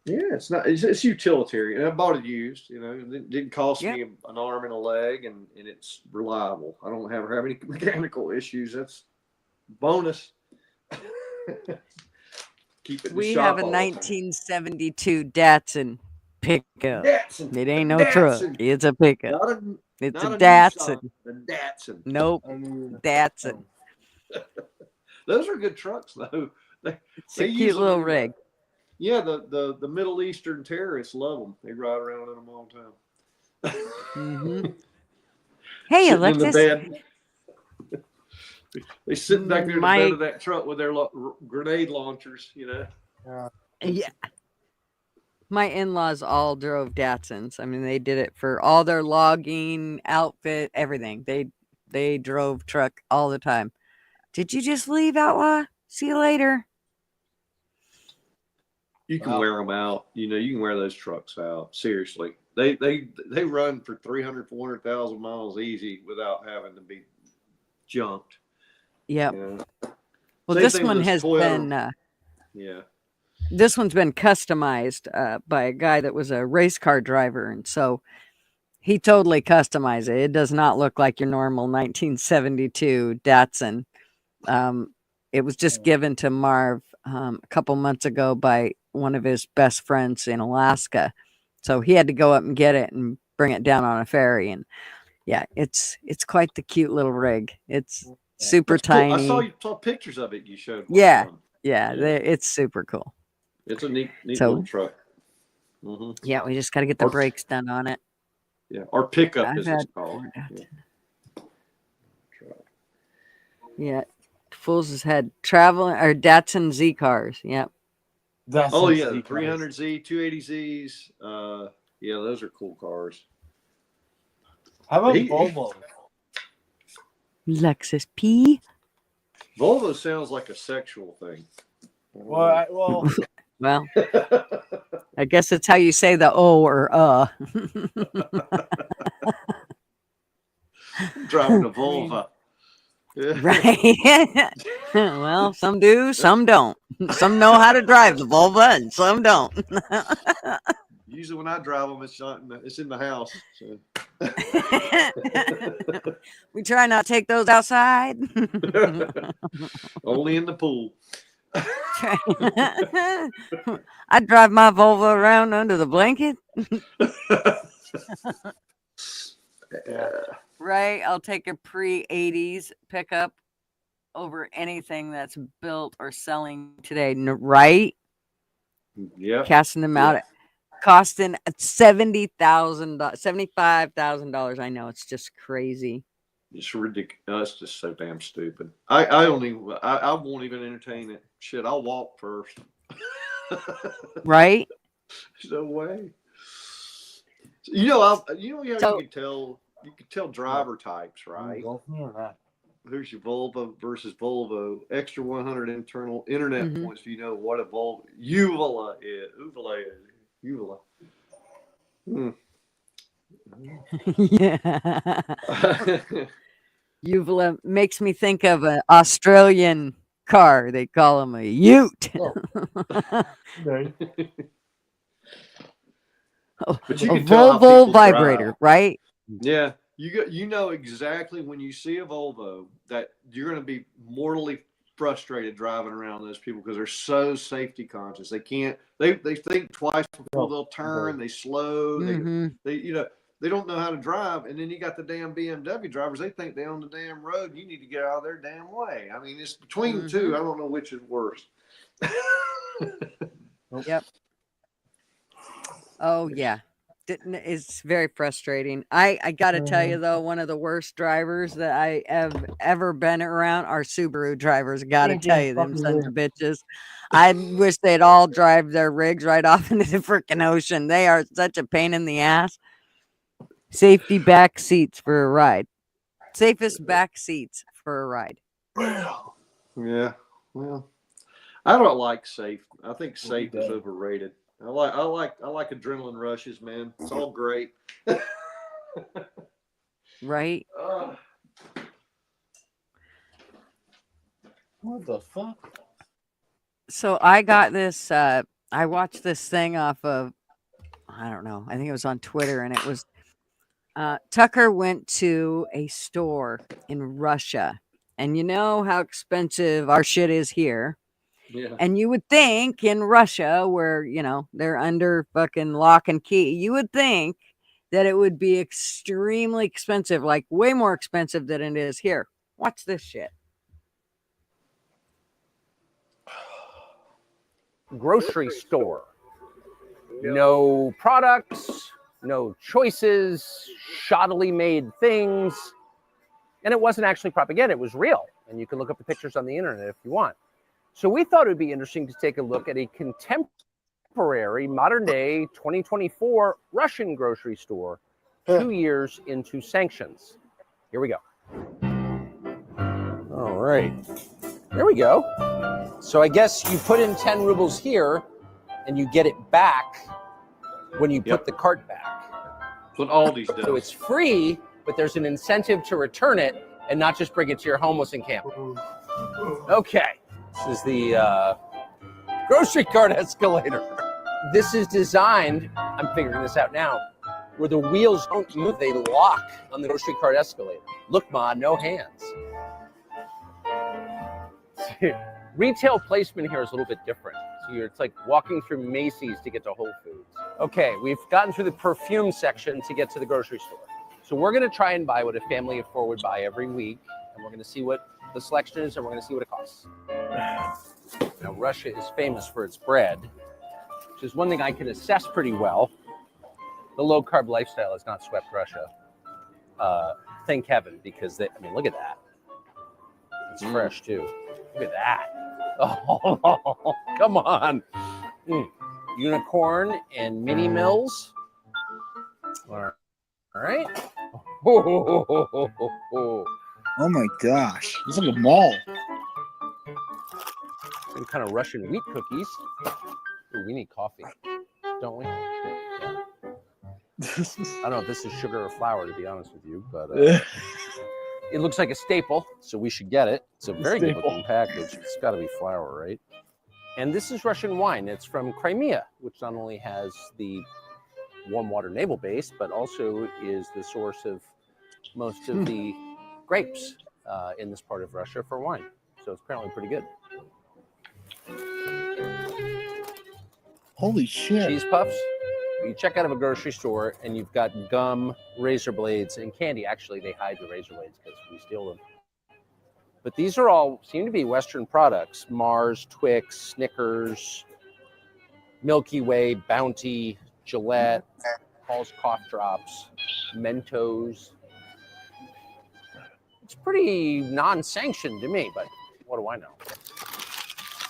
yeah, it's utilitarian. And I bought it used. It didn't cost me an arm and a leg, and it's reliable. I don't have any mechanical issues. That's bonus. keep it in the We shop have a all the time. 1972 Datsun pickup. Datsun. It ain't The no truck. Datsun. It's a pickup. Not a, It's a not a Datsun. Nissan. The Datsun. Nope. Datsun. Those are good trucks, though. It's a cute little rig. Yeah, the Middle Eastern terrorists love them. They ride around in them all the time. Mm-hmm. Hey, sitting Alexis. in the bed. They sitting back there in the bed of that truck with their grenade launchers, you know. Yeah. My in-laws all drove Datsuns. I mean, they did it for all their logging, outfit, everything. They drove truck all the time. Did you just leave, Outlaw? See you later. You can wear them out. You know, you can wear those trucks out. Seriously. They run for 300, 400,000 miles easy without having to be junked. Yep. You know? Well, Same this thing with one has Toyota. been Yeah. this one's been customized by a guy that was a race car driver, and so he totally customized it. It does not look like your normal 1972 Datsun. It was just given to Marv a couple months ago by one of his best friends in Alaska, so he had to go up and get it and bring it down on a ferry. And yeah, it's quite the cute little rig. It's super That's cool. tiny. I saw pictures of it you showed. Yeah, One time. yeah, it's super cool. It's a neat So- little truck. Mm-hmm. Yeah, we just got to get the brakes done on it. Yeah, or pickup I've as it's had called. Ford Yeah, Fools has had traveling or Datsun Z cars. Yep. Oh yeah, the 300Z, 280Zs. Yeah, those are cool cars. How about Volvo? Lexus P. Volvo sounds like a sexual thing. Well, Well, I guess it's how you say the O or Driving a Volvo. Right. Well, some do, some don't. Some know how to drive the Volvo, and some don't. Usually, when I drive them, it's in the house. So. We try not to take those outside. Only in the pool. I drive my Volvo around under the blanket. Right. I'll take a pre-80s pickup over anything that's built or selling today. Right. Yeah. Casting them out, costing $70,000, $75,000. I know, it's just crazy. It's ridiculous. It's just so damn stupid. I won't even entertain it. Shit, I'll walk first. Right? No way. You know how you can tell driver types, right? There's your Volvo versus Volvo. Extra 100 internal internet points if you know what a Volvo Uvula is. Uvula. Yeah. Uvula makes me think of an Australian car. They call them a ute. But you A can tell how Volvo people vibrator, drive. right? Yeah, you know exactly when you see a Volvo that you're going to be mortally frustrated driving around those people because they're so safety conscious. They can't. They think twice before they'll turn. They slow. They don't know how to drive. And then you got the damn BMW drivers. They think they own the damn road. You need to get out of their damn way. I mean, it's between the two. I don't know which is worse. Yep. Oh yeah. It's very frustrating. I gotta tell you though, one of the worst drivers that I have ever been around are Subaru drivers. Gotta tell you, them sons of bitches. I wish they'd all drive their rigs right off into the freaking ocean. They are such a pain in the ass. Safety back seats for a ride. Safest back seats for a ride. Yeah. Well, I don't like safe. I think safe is overrated. I like adrenaline rushes, man. It's all great. Right? What the fuck? So I got this I watched this thing off of, I don't know, I think it was on Twitter, and it was Tucker went to a store in Russia, and you know how expensive our shit is here. Yeah. And you would think in Russia, where, they're under fucking lock and key, you would think that it would be extremely expensive, like way more expensive than it is here. Watch this shit. Grocery store. No products, no choices, shoddily made things. And it wasn't actually propaganda, it was real. And you can look up the pictures on the internet if you want. So we thought it would be interesting to take a look at a contemporary, modern day, 2024 Russian grocery store 2 years into sanctions. Here we go. All right. There we go. So I guess you put in 10 rubles here and you get it back when you put the cart back. That's what Aldi's does. So it's free, but there's an incentive to return it and not just bring it to your homeless encampment. Okay. This is the grocery cart escalator. This is designed, I'm figuring this out now, where the wheels don't move, they lock on the grocery cart escalator. Look, Ma, no hands. Retail placement here is a little bit different. So it's like walking through Macy's to get to Whole Foods. Okay, we've gotten through the perfume section to get to the grocery store. So we're gonna try and buy what a family of 4 would buy every week, and we're gonna see what the selection is, and we're gonna see what it costs. Now, Russia is famous for its bread, which is one thing I can assess pretty well. The low-carb lifestyle has not swept Russia. Thank heaven, because look at that. It's fresh, too. Look at that. Oh, come on. Unicorn and mini mills. All right. Oh my gosh. It's like a mall. Some kind of Russian wheat cookies. Ooh, we need coffee, don't we? I don't know if this is sugar or flour, to be honest with you, but it looks like a staple, so we should get it. It's a very good looking package. It's got to be flour, right? And this is Russian wine. It's from Crimea, which not only has the warm water naval base, but also is the source of most of the grapes in this part of Russia for wine. So it's apparently pretty good. Holy shit. Cheese puffs. You check out of a grocery store and you've got gum, razor blades, and candy. Actually, they hide the razor blades because we steal them. But these are all seem to be Western products. Mars, Twix, Snickers, Milky Way, Bounty, Gillette, Paul's Cough Drops, Mentos. It's pretty non-sanctioned to me, but what do I know?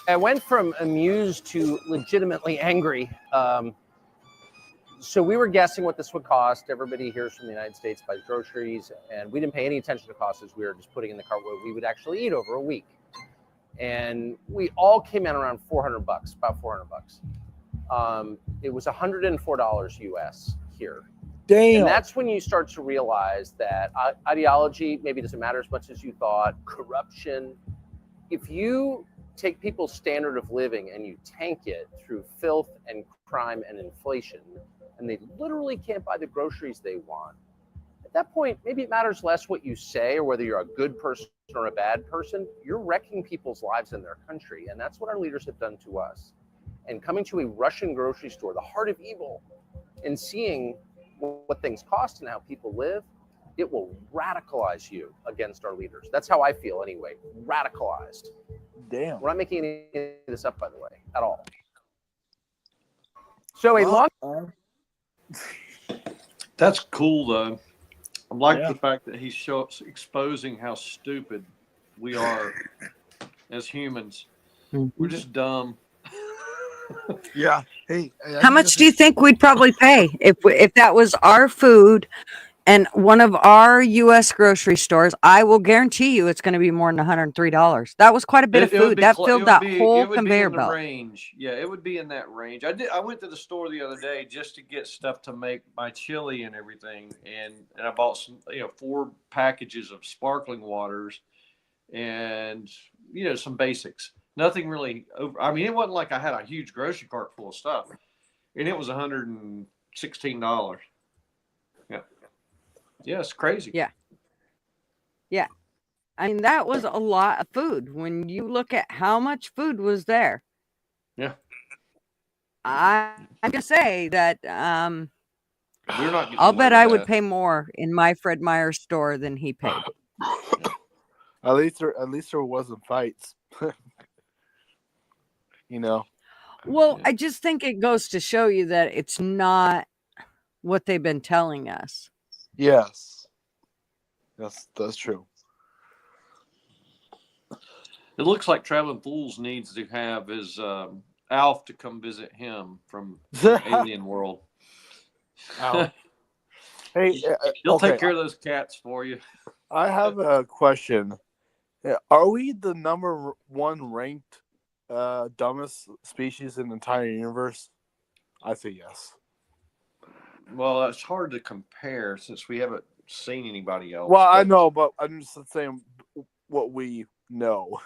I went from amused to legitimately angry. So we were guessing what this would cost. Everybody here from the United States buys groceries, and we didn't pay any attention to costs as we were just putting in the cart what we would actually eat over a week. And we all came in around $400, about $400. It was $104 US here. Damn. And that's when you start to realize that ideology maybe doesn't matter as much as you thought. Corruption. If you take people's standard of living and you tank it through filth and crime and inflation, and they literally can't buy the groceries they want, at that point, maybe it matters less what you say or whether you're a good person or a bad person. You're wrecking people's lives in their country, and that's what our leaders have done to us. And coming to a Russian grocery store, the heart of evil, and seeing what things cost and how people live, it will radicalize you against our leaders. That's how I feel anyway, radicalized. Damn. We're not making any of this up, by the way, at all. So That's cool, though. I like the fact that he's exposing how stupid we are as humans. We're just dumb. Yeah. Hey. How much do you think we'd probably pay if that was our food and one of our U.S. grocery stores? I will guarantee you it's going to be more than $103. That was quite a bit of food. That filled that whole conveyor belt. Range. Yeah, it would be in that range. I went to the store the other day just to get stuff to make my chili and everything, and I bought some 4 packages of sparkling waters and some basics. Nothing really over. I mean, it wasn't like I had a huge grocery cart full of stuff, and it was $116. Yeah, it's crazy. Yeah. I mean, that was a lot of food. When you look at how much food was there, Yeah. I'm gonna say that We're not getting I'll away bet with I would that. pay more in my Fred Meyer store than he paid. At least there wasn't fights. You know. Well, I just think it goes to show you that it's not what they've been telling us. Yes. That's true. It looks like Traveling Fools needs to have his Alf to come visit him from Alien World. Alf. Hey, He'll okay. take care of those cats for you. I have a question. Are we the number one ranked dumbest species in the entire universe? I say yes. Well, it's hard to compare since we haven't seen anybody else. Well, I know, but I'm just saying what we know.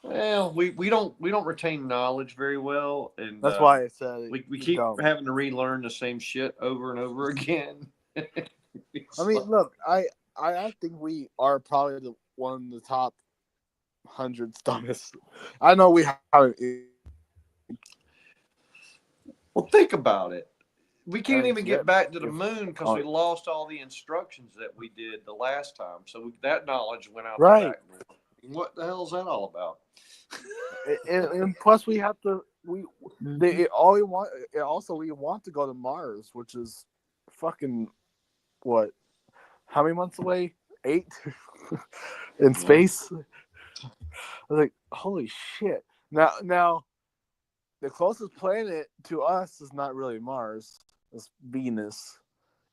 Well, we don't retain knowledge very well, and That's why I said we keep dumb. having to relearn the same shit over and over again. I mean, look, I think we are probably one of the top 100 dumbest. I know we haven't. Well, think about it. We can't even Yeah. get back to the moon because we lost all the instructions that we did the last time. So that knowledge went out Right. the back door. What the hell is that all about? And plus, we have to. We want to go to Mars, which is fucking what? How many months away? 8 in space. I was like, holy shit! Now, the closest planet to us is not really Mars. It's Venus,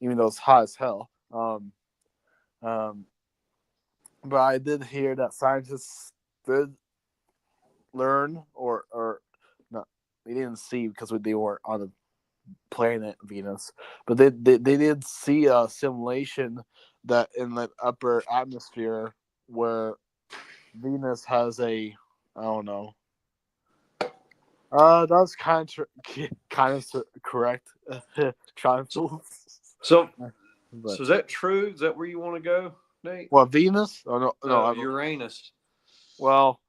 even though it's hot as hell. But I did hear that scientists did learn, or not. They didn't see because they weren't on the planet Venus, but they did see a simulation that in the upper atmosphere where Venus has a, I don't know. That's kind of correct. So is that true? Is that where you want to go, Nate? What, Venus? Oh no, Uranus. Well,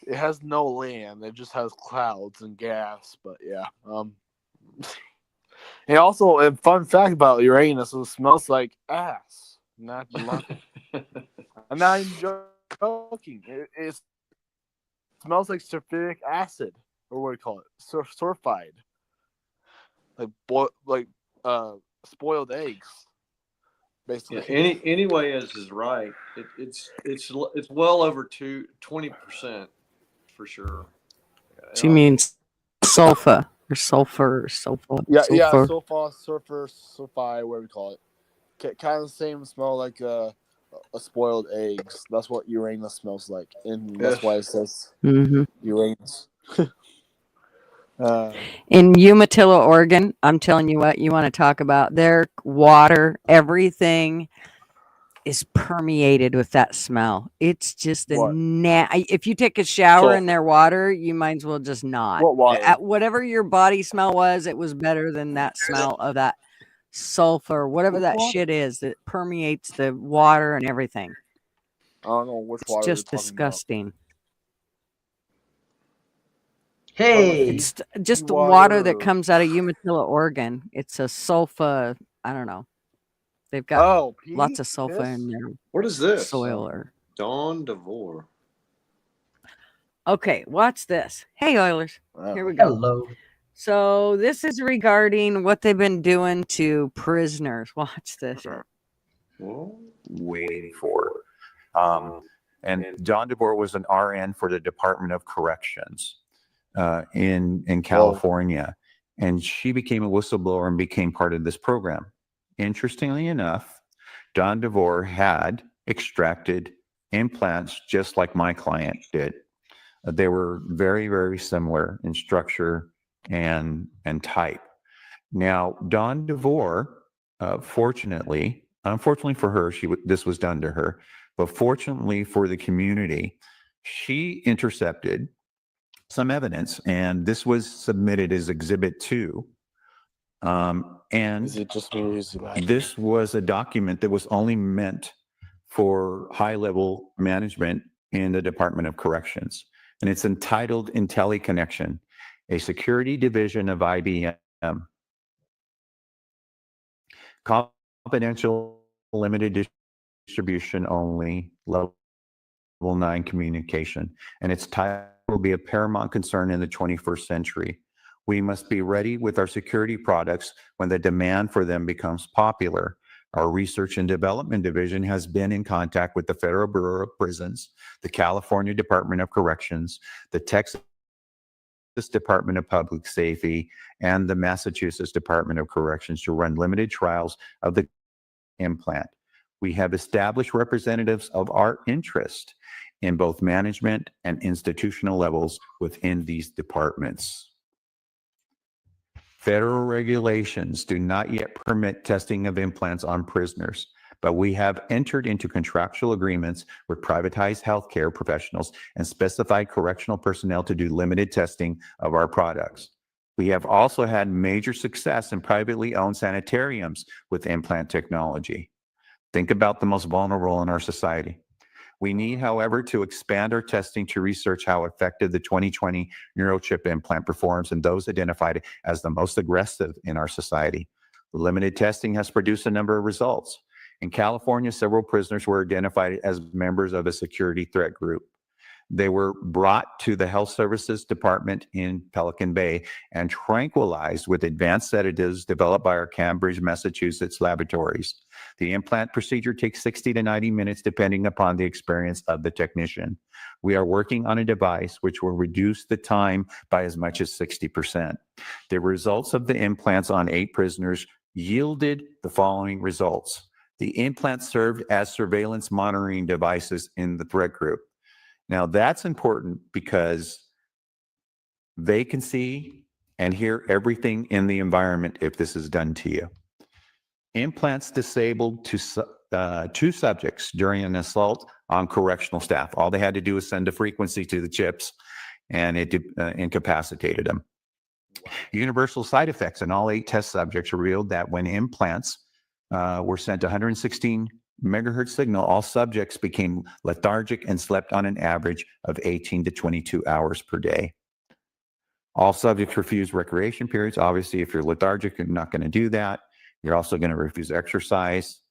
it has no land. It just has clouds and gas. But yeah. And also, a fun fact about Uranus: it smells like ass. Not I'm not even joking. It smells like sulfuric acid, or what do you call it? Sulfide. Like spoiled eggs. Basically. Yeah, anyway, as is right. It's well over 20% for sure. She means sulfur or sulfur. Yeah, Sulfur. sulfide, whatever we call it. Kind of the same smell like a spoiled eggs. That's what Uranus smells like, and that's why it says Uranus. In Umatilla, Oregon, I'm telling you what, you want to talk about their water, everything is permeated with that smell. It's just if you take a shower in their water, you might as well just not. What water? Whatever your body smell was, it was better than that smell of that sulfur, whatever that shit is. It permeates the water and everything. I don't know which water. It's just disgusting. Hey, it's just the water that comes out of Umatilla, Oregon. It's a sulfur. I don't know. They've got lots of sulfur in their What is this? soil. Or Dawn DeVore. Okay, watch this. Hey, Oilers. Here we go. Hello. So this is regarding what they've been doing to prisoners. Watch this. Waiting for. And Dawn DeVore was an RN for the Department of Corrections in California. And she became a whistleblower and became part of this program. Interestingly enough, Dawn DeVore had extracted implants just like my client did. They were very, very similar in structure and type. Now, Dawn DeVore, unfortunately for her, this was done to her, but fortunately for the community, she intercepted some evidence, and this was submitted as Exhibit 2. And is it just me? This was a document that was only meant for high-level management in the Department of Corrections. And it's entitled IntelliConnection, a security division of IBM. Confidential, limited distribution only, level 9 communication. And its title will be a paramount concern in the 21st century. We must be ready with our security products when the demand for them becomes popular. Our Research and Development Division has been in contact with the Federal Bureau of Prisons, the California Department of Corrections, the Texas Department of Public Safety, and the Massachusetts Department of Corrections to run limited trials of the implant. We have established representatives of our interest in both management and institutional levels within these departments. Federal regulations do not yet permit testing of implants on prisoners, but we have entered into contractual agreements with privatized healthcare professionals and specified correctional personnel to do limited testing of our products. We have also had major success in privately owned sanitariums with implant technology. Think about the most vulnerable in our society. We need, however, to expand our testing to research how effective the 2020 neurochip implant performs in those identified as the most aggressive in our society. Limited testing has produced a number of results. In California, several prisoners were identified as members of a security threat group. They were brought to the Health Services Department in Pelican Bay and tranquilized with advanced sedatives developed by our Cambridge, Massachusetts laboratories. The implant procedure takes 60 to 90 minutes depending upon the experience of the technician. We are working on a device which will reduce the time by as much as 60%. The results of the implants on 8 prisoners yielded the following results. The implants served as surveillance monitoring devices in the threat group. Now, that's important because they can see and hear everything in the environment if this is done to you. Implants disabled 2 subjects during an assault on correctional staff. All they had to do was send a frequency to the chips, and it incapacitated them. Universal side effects in all 8 test subjects revealed that when implants were sent 116 megahertz signal, all subjects became lethargic and slept on an average of 18 to 22 hours per day. All subjects refused recreation periods. Obviously, if you're lethargic, you're not going to do that. You're also going to refuse exercise.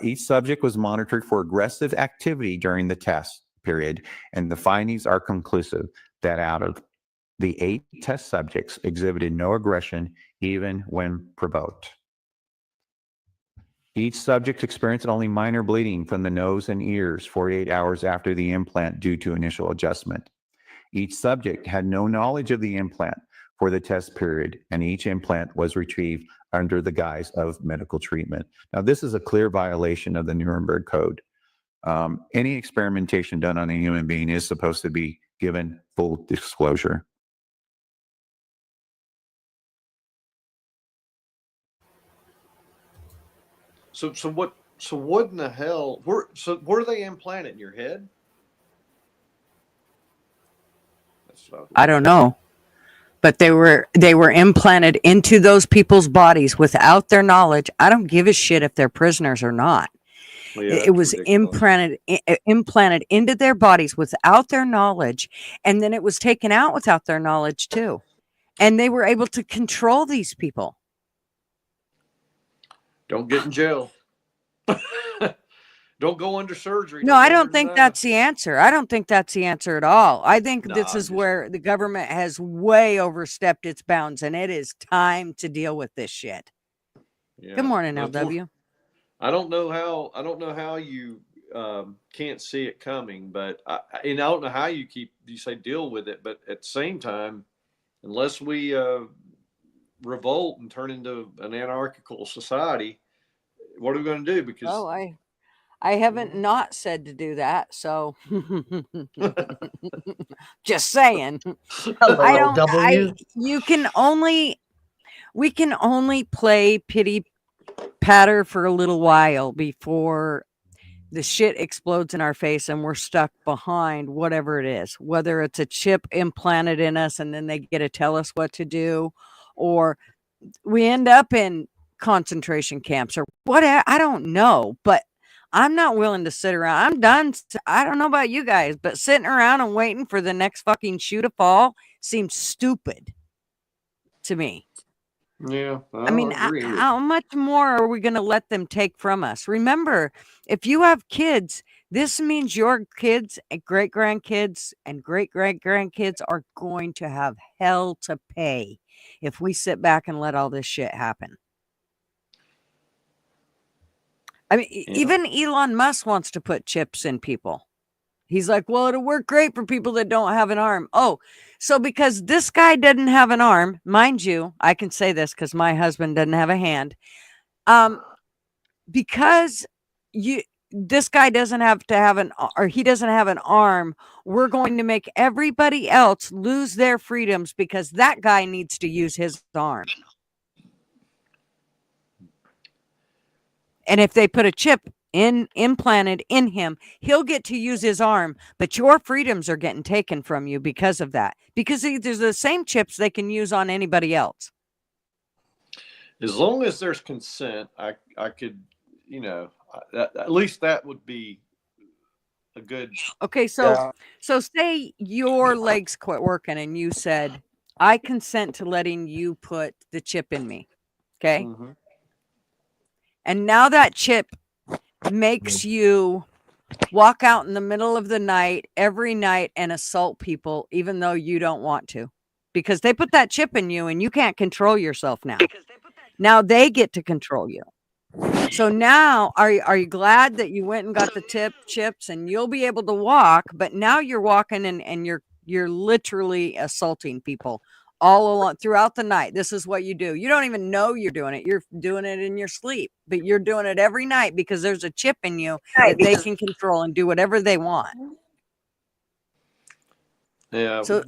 Each subject was monitored for aggressive activity during the test period, and the findings are conclusive that out of the 8 test subjects exhibited no aggression even when provoked. Each subject experienced only minor bleeding from the nose and ears 48 hours after the implant due to initial adjustment. Each subject had no knowledge of the implant for the test period, and each implant was retrieved under the guise of medical treatment. Now, this is a clear violation of the Nuremberg Code. Any experimentation done on a human being is supposed to be given full disclosure. So what in the hell? Where do they implant it in your head? I don't know, but they were implanted into those people's bodies without their knowledge. I don't give a shit if they're prisoners or not. Well, yeah, it was implanted into their bodies without their knowledge, and then it was taken out without their knowledge too. And they were able to control these people. Don't get in jail. Don't go under surgery. No, I don't think that's the answer. I don't think that's the answer at all. I think this is where the government has way overstepped its bounds, and it is time to deal with this shit. Yeah. Good morning, LW. I don't know how you can't see it coming, but I don't know how you say deal with it, but at the same time, unless we revolt and turn into an anarchical society, what are we going to do? Because I haven't not said to do that, so just saying. Hello, W. We can only play pity patter for a little while before the shit explodes in our face and we're stuck behind whatever it is, whether it's a chip implanted in us and then they get to tell us what to do, or we end up in concentration camps or what. I don't know, but I'm not willing to sit around. I'm done. I don't know about you guys, but sitting around and waiting for the next fucking shoe to fall seems stupid to me. Yeah, I mean, how much more are we going to let them take from us? Remember, if you have kids, this means your kids and great grandkids and great great grandkids are going to have hell to pay if we sit back and let all this shit happen. I mean, even Elon Musk wants to put chips in people. He's like, well, it'll work great for people that don't have an arm. Oh, so because this guy doesn't have an arm, mind you, I can say this because my husband doesn't have a hand. Because this guy doesn't have to have he doesn't have an arm, we're going to make everybody else lose their freedoms because that guy needs to use his arm. And if they put a chip implanted in him, he'll get to use his arm, but your freedoms are getting taken from you because of that. Because there's the same chips they can use on anybody else. As long as there's consent, I could, at least that would be a good. Okay, so say your legs quit working and you said, I consent to letting you put the chip in me. Okay. Mm-hmm. And now that chip makes you walk out in the middle of the night every night and assault people, even though you don't want to, because they put that chip in you and you can't control yourself now. Now they get to control you. So now are you glad that you went and got the chips and you'll be able to walk, but now you're walking and you're literally assaulting people all along throughout the night. This is what you do. You don't even know you're doing it. You're doing it in your sleep, but you're doing it every night because there's a chip in you that they can control and do whatever they want. Yeah, so that'd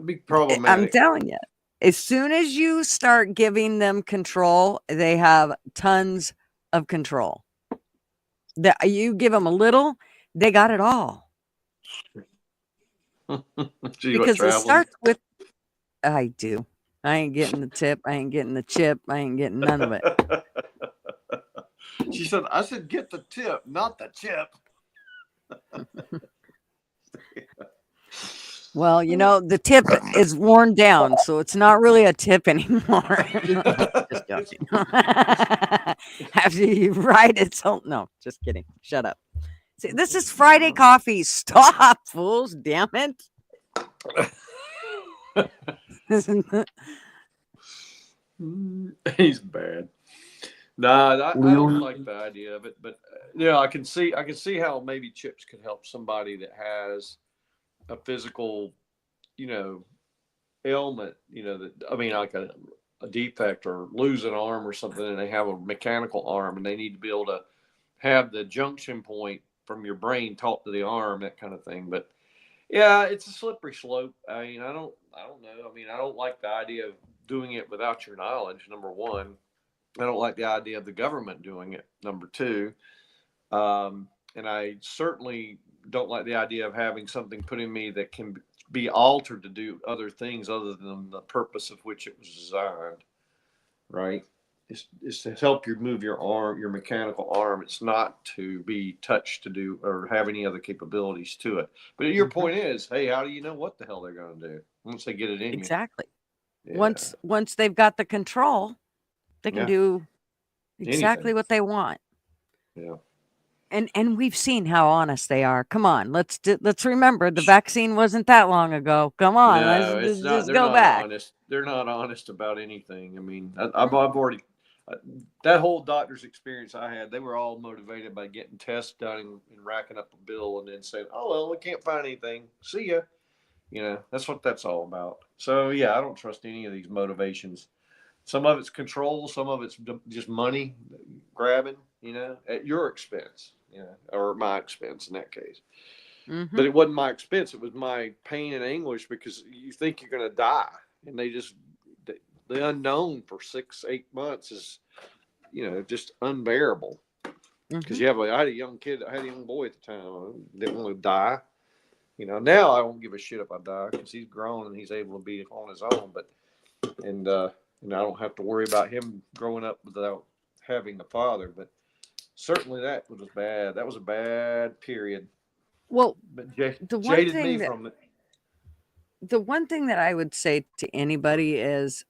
be problematic. I'm telling you, as soon as you start giving them control, they have tons of control. You give them a little, they got it all. Because it starts with, I do. I ain't getting the tip. I ain't getting the chip. I ain't getting none of it. She said, I said, get the tip, not the chip. Well, the tip is worn down, so it's not really a tip anymore. Just joking. After you ride it, so no, just kidding. Shut up. See, this is Friday coffee. Stop, fools! Damn it. He's bad. Nah, I don't like the idea of it, but I can see how maybe chips could help somebody that has a physical, ailment, like a defect or lose an arm or something, and they have a mechanical arm and they need to be able to have the junction point from your brain taught to the arm, that kind of thing. But yeah, it's a slippery slope. I mean, I don't know. I mean, I don't like the idea of doing it without your knowledge, number one. I don't like the idea of the government doing it, number two. And I certainly don't like the idea of having something put in me that can be altered to do other things other than the purpose of which it was designed, right? It's to help you move your arm, your mechanical arm. It's not to be touched to do or have any other capabilities to it. But your point is, hey, how do you know what the hell they're going to do once they get it in you? Exactly. Yeah. Once they've got the control, they can do exactly what they want. Yeah. And we've seen how honest they are. Come on, let's remember the vaccine wasn't that long ago. Come on, no, let's not, just go back. Honest. They're not honest about anything. I mean, I've already that whole doctor's experience I had. They were all motivated by getting tests done and racking up a bill, and then saying, "Oh well, we can't find anything. See ya." That's what that's all about. So yeah, I don't trust any of these motivations. Some of it's control, some of it's just money grabbing, at your expense, or my expense in that case. Mm-hmm. But it wasn't my expense. It was my pain and anguish because you think you're going to die. And the unknown for 6-8 months is, just unbearable. Because I had a young kid, I had a young boy at the time. I didn't want to die. Now I don't give a shit if I die because he's grown and he's able to be on his own. And I don't have to worry about him growing up without having a father. But certainly that was bad. That was a bad period. Well, But the one jaded thing me that from it. the one thing that I would say to anybody is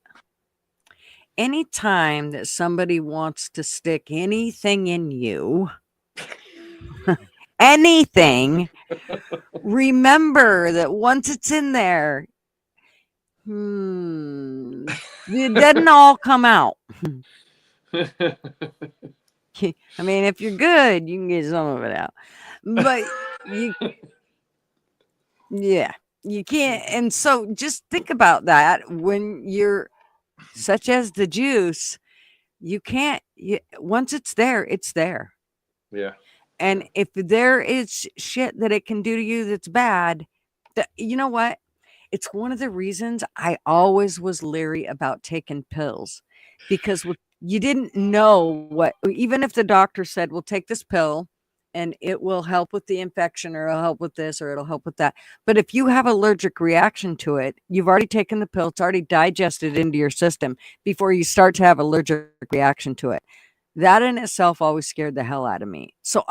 anytime that somebody wants to stick anything in you, anything, remember that once it's in there, it doesn't all come out. I mean, if you're good, you can get some of it out. But yeah, you can't. And so just think about that when you're such as the juice, you can't, once it's there, it's there. Yeah. And if there is shit that it can do to you that's bad, you know what? It's one of the reasons I always was leery about taking pills because you didn't know what, even if the doctor said, well, take this pill and it will help with the infection or it'll help with this or it'll help with that. But if you have allergic reaction to it, you've already taken the pill, it's already digested into your system before you start to have allergic reaction to it. That in itself always scared the hell out of me. So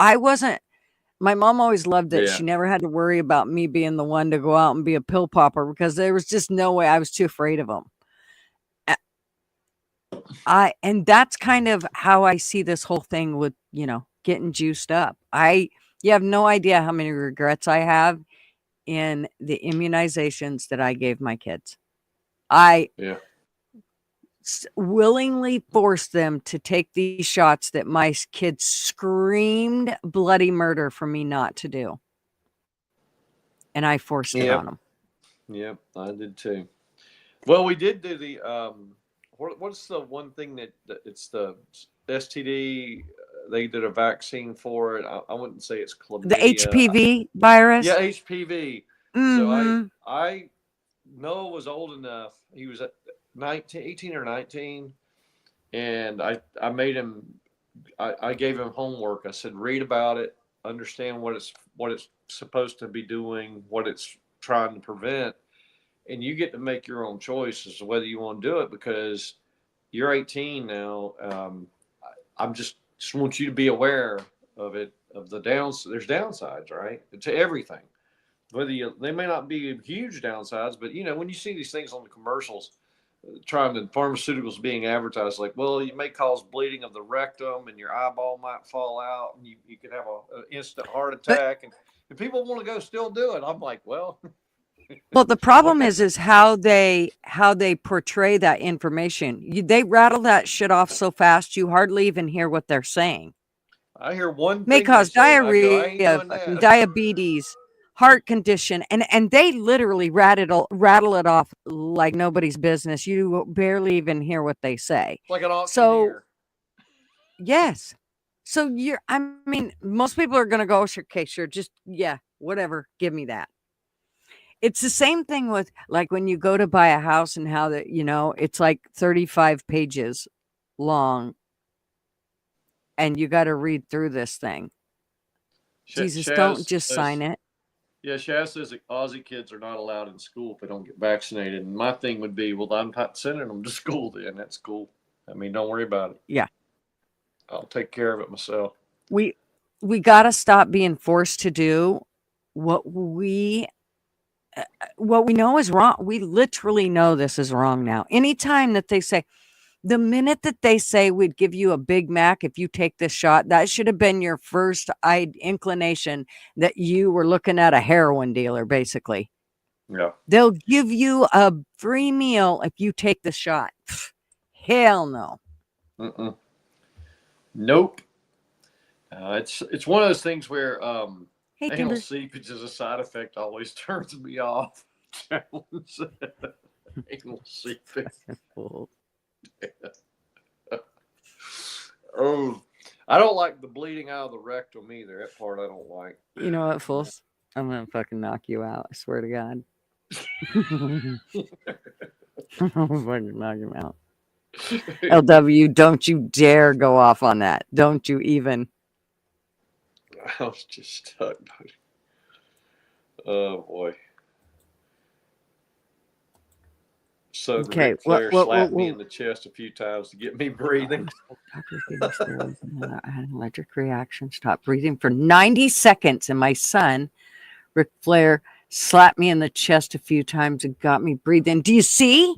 my mom always loved it. Yeah. She never had to worry about me being the one to go out and be a pill popper because there was just no way. I was too afraid of them. And that's kind of how I see this whole thing with, getting juiced up. You have no idea how many regrets I have in the immunizations that I gave my kids. I willingly forced them to take these shots that my kids screamed bloody murder for me not to do. And I forced it on them. Yep, I did too. Well, we did do the what's the one thing that it's the STD? They did a vaccine for it. I wouldn't say it's chlamydia. The HPV virus. Yeah, HPV. Mhm. So I Noah was old enough. He was at 18 or 19, and I made him. I gave him homework. I said, read about it, understand what it's supposed to be doing, what it's trying to prevent, and you get to make your own choice as to whether you want to do it because you're 18 now. I'm just want you to be aware of it, of the there's downsides, right, to everything. Whether they may not be huge downsides, but when you see these things on the commercials, trying to pharmaceuticals being advertised like, well, you may cause bleeding of the rectum and your eyeball might fall out and you could have an instant heart attack, and people want to go still do it. I'm like, well. Well, the problem is how they portray that information. They rattle that shit off so fast you hardly even hear what they're saying. I hear one May thing cause they say, and I go, I diarrhea, ain't doing that. diabetes, heart condition, and they literally rattle it off like nobody's business. You barely even hear what they say. Like an So auctioneer. yes. So I mean, most people are gonna go, okay, sure, just whatever, give me that. It's the same thing with like when you go to buy a house and how it's like 35 pages long and you got to read through this thing. Jesus, don't just sign it. Yeah, Shaz says that Aussie kids are not allowed in school if they don't get vaccinated. And my thing would be, well, I'm not sending them to school then. That's cool. I mean, don't worry about it. Yeah. I'll take care of it myself. We got to stop being forced to do what we know is wrong. We literally know this is wrong now. Anytime that they say, the minute that they say we'd give you a Big Mac if you take this shot, that should have been your first inclination that you were looking at a heroin dealer, basically. Yeah. They'll give you a free meal if you take the shot. Hell no. Nope. It's one of those things where Hey, anal Timber. seepage as a side effect always turns me off. Anal seepage. Oh, I don't like the bleeding out of the rectum either. That part I don't like. You know what, fools? I'm gonna fucking knock you out. I swear to God. I'm fucking knock him out. LW, don't you dare go off on that. Don't you even. I was just stuck. Oh boy. So the Okay. Ric Flair slapped me in the chest a few times to get me breathing. Doctors gave me steroids and I had an allergic reaction. Stopped breathing for 90 seconds. And my son, Ric Flair, slapped me in the chest a few times and got me breathing. Do you see?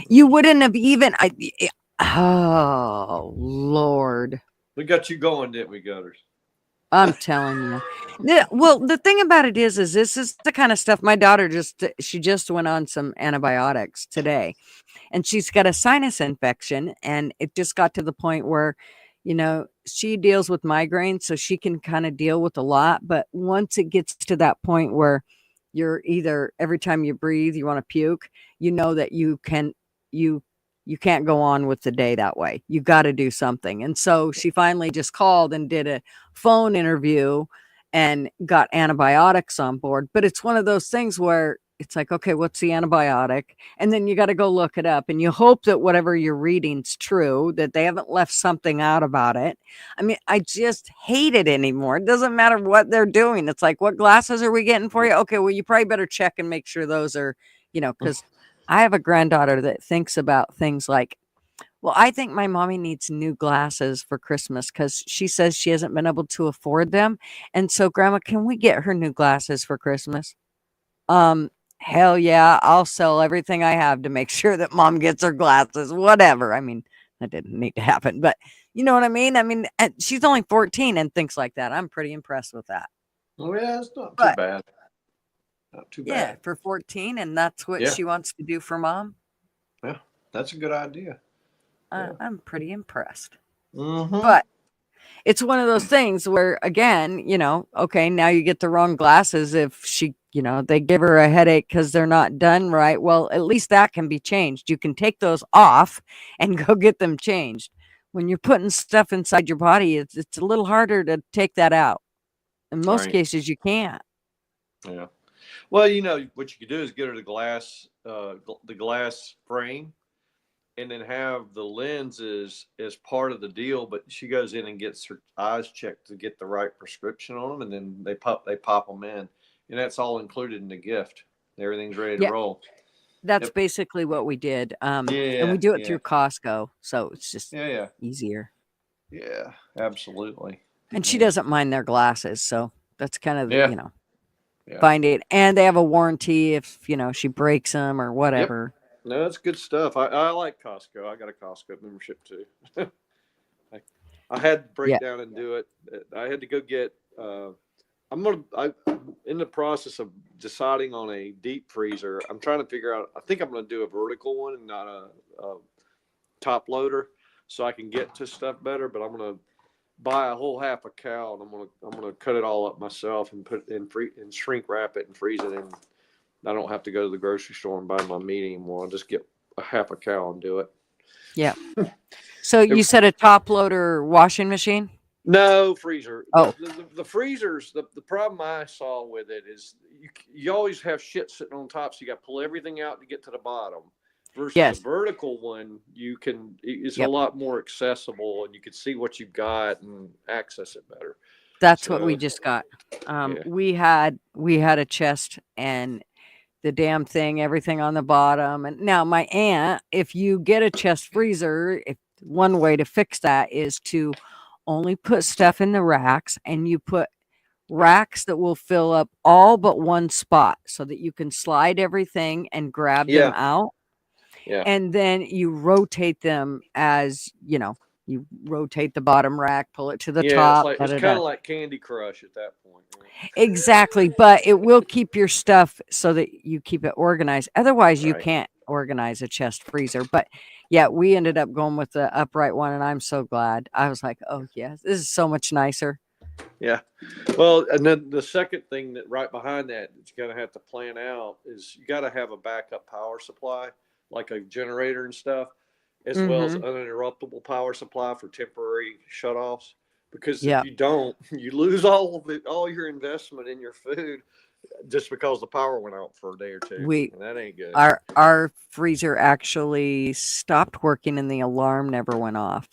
You wouldn't have even. Oh, Lord. We got you going, didn't we, Gutters? I'm telling you. Well, the thing about it is this is the kind of stuff my daughter she just went on some antibiotics today, and she's got a sinus infection, and it just got to the point where, she deals with migraines, so she can kind of deal with a lot. But once it gets to that point where you're either every time you breathe, you want to puke, that you can't go on with the day that way. You got to do something. And so she finally just called and did a phone interview and got antibiotics on board. But it's one of those things where it's like, okay, what's the antibiotic? And then you got to go look it up. And you hope that whatever you're reading's true, that they haven't left something out about it. I mean, I just hate it anymore. It doesn't matter what they're doing. It's like, what glasses are we getting for you? Okay, well, you probably better check and make sure those are, because I have a granddaughter that thinks about things like, well, I think my mommy needs new glasses for Christmas because she says she hasn't been able to afford them. And so, Grandma, can we get her new glasses for Christmas? Hell yeah, I'll sell everything I have to make sure that Mom gets her glasses, whatever. I mean, that didn't need to happen, but you know what I mean? I mean, she's only 14 and thinks like that. I'm pretty impressed with that. Oh, yeah, it's not too bad. Not too Yeah, bad. for 14, and that's what she wants to do for Mom. Yeah, that's a good idea. I'm pretty impressed. Mm-hmm. But it's one of those things where, again, okay, now you get the wrong glasses if she, they give her a headache because they're not done right. Well, at least that can be changed. You can take those off and go get them changed. When you're putting stuff inside your body, it's a little harder to take that out. In most cases, you can't. Yeah. Well, what you could do is get her the glass frame, and then have the lenses as part of the deal. But she goes in and gets her eyes checked to get the right prescription on them, and then they pop them in, and that's all included in the gift. Everything's ready to roll. That's basically what we did. And we do it through Costco, so it's just easier. Yeah, absolutely. And she doesn't mind their glasses, so that's kind of Yeah. find it. And they have a warranty if she breaks them or whatever. Yep. No, that's good stuff. I like Costco. I got a Costco membership too. I had to break down and do it. I had to go get. I'm in the process of deciding on a deep freezer. I'm trying to figure out. I think I'm going to do a vertical one and not a top loader, so I can get to stuff better. But I'm going to buy a whole half a cow, and I'm gonna cut it all up myself and put it in and shrink wrap it and freeze it, and I don't have to go to the grocery store and buy my meat anymore. I'll just get a half a cow and do it. Yeah. So you said a top loader washing machine? No, freezer. Oh, the freezers. The problem I saw with it is you always have shit sitting on top, so you got to pull everything out to get to the bottom. Versus a vertical one, it's a lot more accessible, and you can see what you've got and access it better. That's what we just got. We had a chest and the damn thing, everything on the bottom. And now my aunt, if you get a chest freezer, one way to fix that is to only put stuff in the racks, and you put racks that will fill up all but one spot so that you can slide everything and grab them out. Yeah. And then you rotate them as, you rotate the bottom rack, pull it to the top. It's kind of like Candy Crush at that point. Right? Exactly. But it will keep your stuff so that you keep it organized. Otherwise, you can't organize a chest freezer. But yeah, we ended up going with the upright one, and I'm so glad. I was like, oh, yeah, this is so much nicer. Yeah. Well, and then the second thing that right behind that you're going to have to plan out is you got to have a backup power supply, like a generator and stuff, as well as uninterruptible power supply for temporary shutoffs. Because if you don't, you lose all your investment in your food just because the power went out for a day or two. And that ain't good. Our freezer actually stopped working and the alarm never went off.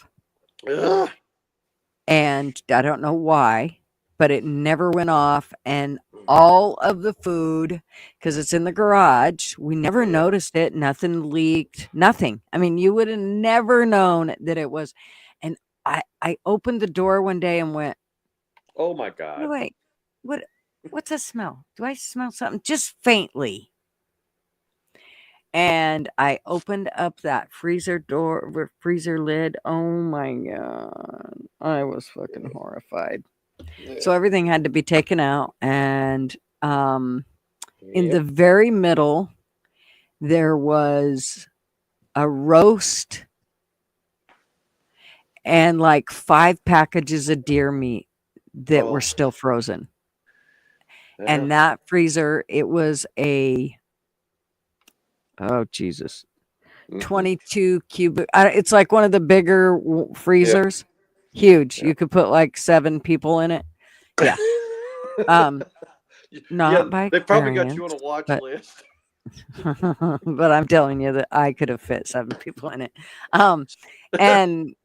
And I don't know why, but it never went off. And all of the food because it's in the garage. We never noticed it. Nothing leaked. Nothing. I mean, you would have never known that it was. And I opened the door one day and went, Oh my God. wait, what's that smell? Do I smell something? Just faintly. And I opened up that freezer lid. Oh my God. I was fucking horrified. So everything had to be taken out. And in the very middle, there was a roast and like 5 packages of deer meat that were still frozen. And that freezer, it was oh Jesus, 22 cubic. It's like one of the bigger freezers, huge. You could put like 7 people in it. Yeah. Not by they probably got experience, you on a watch but, list. but I'm telling you that I could have fit 7 people in it. And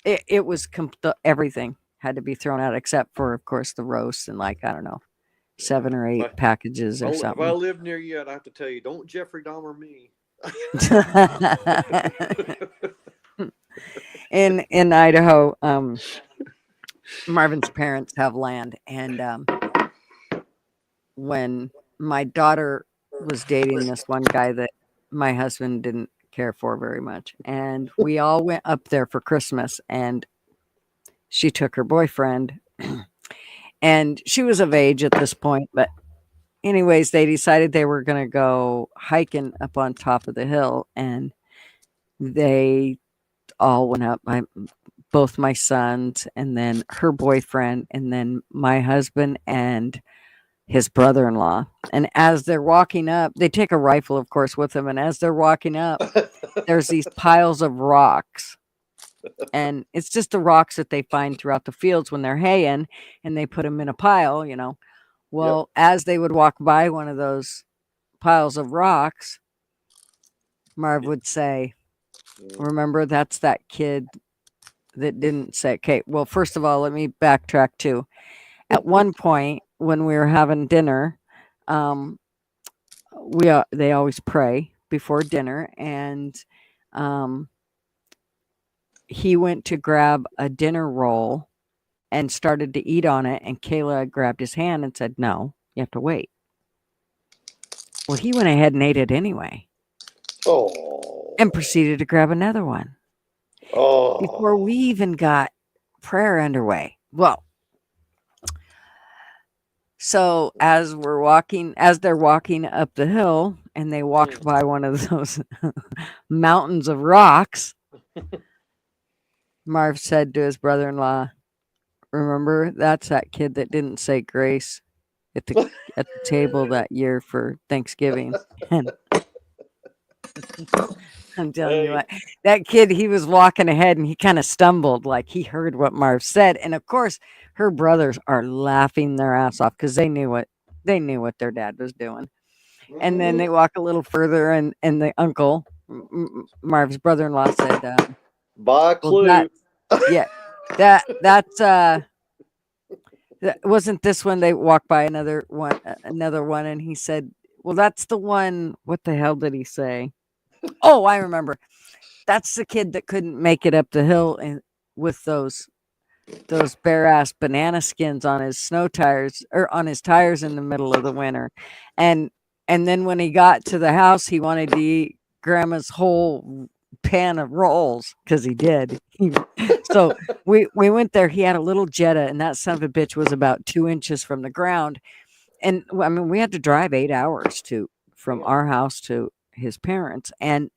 it was everything had to be thrown out except for, of course, the roast and like I don't know, 7 or 8 packages or something. If I live near you, I'd have to tell you, don't Jeffrey Dahmer me. In Idaho, Marvin's parents have land, and when my daughter was dating this one guy that my husband didn't care for very much, and we all went up there for Christmas, and she took her boyfriend, and she was of age at this point, but anyways, they decided they were going to go hiking up on top of the hill, and they all went up. Both my sons, and then her boyfriend, and then my husband and his brother-in-law. And as they're walking up, they take a rifle, of course, with them. And as they're walking up, there's these piles of rocks. And it's just the rocks that they find throughout the fields when they're haying, and they put them in a pile, you know. Well, as they would walk by one of those piles of rocks, Marv would say, remember, that's that kid that didn't say, okay, well, first of all, let me backtrack too. At one point when we were having dinner, they always pray before dinner, and he went to grab a dinner roll and started to eat on it, and Kayla grabbed his hand and said, no, you have to wait. Well, he went ahead and ate it anyway. And proceeded to grab another one. Before we even got prayer underway. Well, so as they're walking up the hill, and they walked by one of those mountains of rocks, Marv said to his brother-in-law, remember, that's that kid that didn't say grace at the table that year for Thanksgiving. And I'm telling you what, that kid, he was walking ahead and he kind of stumbled, like he heard what Marv said. And of course, her brothers are laughing their ass off because they knew what their dad was doing. And then they walk a little further, and the uncle, Marv's brother-in-law, said, "Buy a clue." That wasn't this one. They walked by another one, and he said, well, that's the one. What the hell did he say? Oh, I remember. That's the kid that couldn't make it up the hill and with those bare ass banana skins on his snow tires, or on his tires in the middle of the winter. And then when he got to the house, he wanted to eat grandma's whole pan of rolls, because he did. So we went there. He had a little Jetta, and that son of a bitch was about 2 inches from the ground. And I mean, we had to drive 8 hours from our house to his parents. And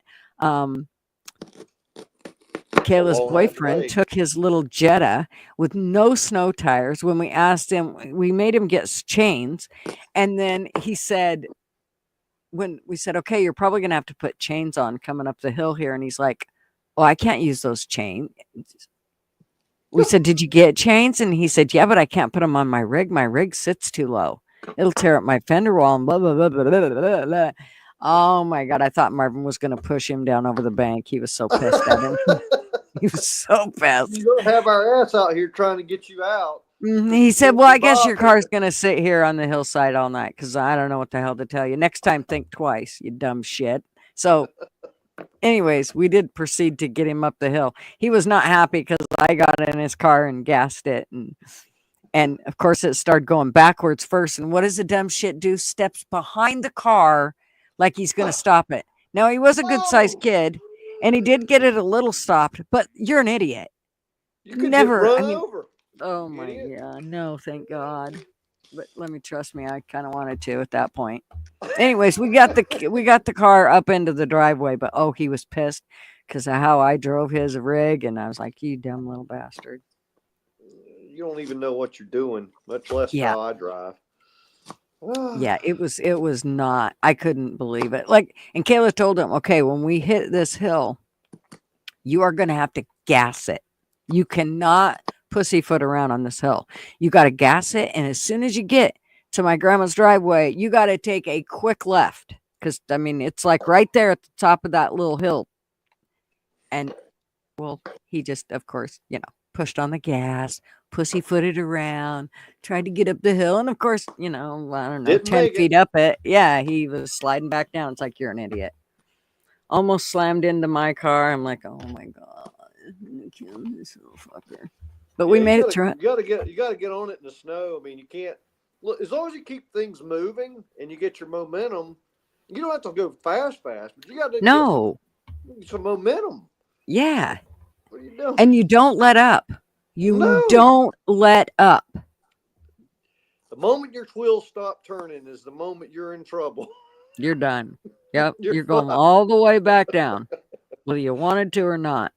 Kayla's boyfriend took his little Jetta with no snow tires. When we asked him, we made him get chains. And then he said, when we said, okay, you're probably going to have to put chains on coming up the hill here. And he's like, well, I can't use those chains. We said, did you get chains? And he said, yeah, but I can't put them on my rig. My rig sits too low. It'll tear up my fender wall and blah, blah, blah, blah, blah, blah, blah. Oh my God. I thought Marvin was going to push him down over the bank. He was so pissed at him. He was so pissed. You don't have our ass out here trying to get you out. He said, "Well, I guess your car's gonna sit here on the hillside all night because I don't know what the hell to tell you. Next time, think twice, you dumb shit." So, anyways, we did proceed to get him up the hill. He was not happy because I got in his car and gassed it, and of course it started going backwards first. And what does the dumb shit do? Steps behind the car like he's gonna stop it. Now he was a good sized kid, and he did get it a little stopped. But you're an idiot. You could Never. get I run mean, over. oh my, yeah, no, thank God. But let me trust me, I kind of wanted to at that point. Anyways, we got the car up into the driveway, but oh, he was pissed because of how I drove his rig, and I was like, "You dumb little bastard." You don't even know what you're doing, much less Yeah. how I drive. Yeah, it was not. I couldn't believe it. Like, and Kayla told him, "Okay, when we hit this hill, you are going to have to gas it. You cannot pussyfoot around on this hill. You got to gas it. And as soon as you get to my grandma's driveway, you got to take a quick left. Because, I mean, it's like right there at the top of that little hill. And, well, he just, of course, pushed on the gas, pussyfooted around, tried to get up the hill. And, of course, I don't know, Didn't 10 make it. feet up it. Yeah, he was sliding back down. It's like, you're an idiot. Almost slammed into my car. I'm like, oh my God, I'm gonna kill this little fucker. But we made it through it. You gotta get on it in the snow. I mean, you can't look as long as you keep things moving and you get your momentum. You don't have to go fast, but you got to get some momentum. Yeah. What are you doing? And you don't let up. You don't let up. The moment your wheels stop turning is the moment you're in trouble. You're done. Yep. You're going fucked. all the way back down, whether you wanted to or not.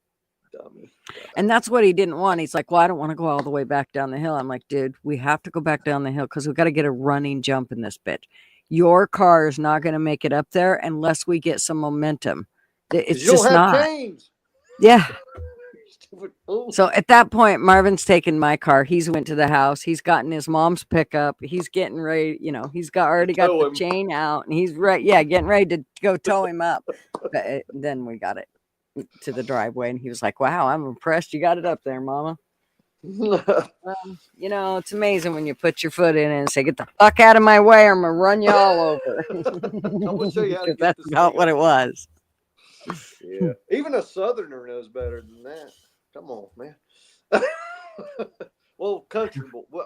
Dummy. And that's what he didn't want. He's like, well, I don't want to go all the way back down the hill. I'm like, dude, we have to go back down the hill because we got to get a running jump in this bitch. Your car is not going to make it up there unless we get some momentum. It's you don't just have not. chains. Yeah. So at that point, Marvin's taken my car. He's went to the house. He's gotten his mom's pickup. He's getting ready. He's already got the chain out, and he's getting ready to go tow him up. But then we got it to the driveway, and he was like, "Wow, I'm impressed. You got it up there, Mama." It's amazing when you put your foot in it and say, "Get the fuck out of my way, or I'm gonna run you all over." I'm gonna show you how to get That's this not thing what up. it was. Yeah, even a Southerner knows better than that. Come on, man. Well,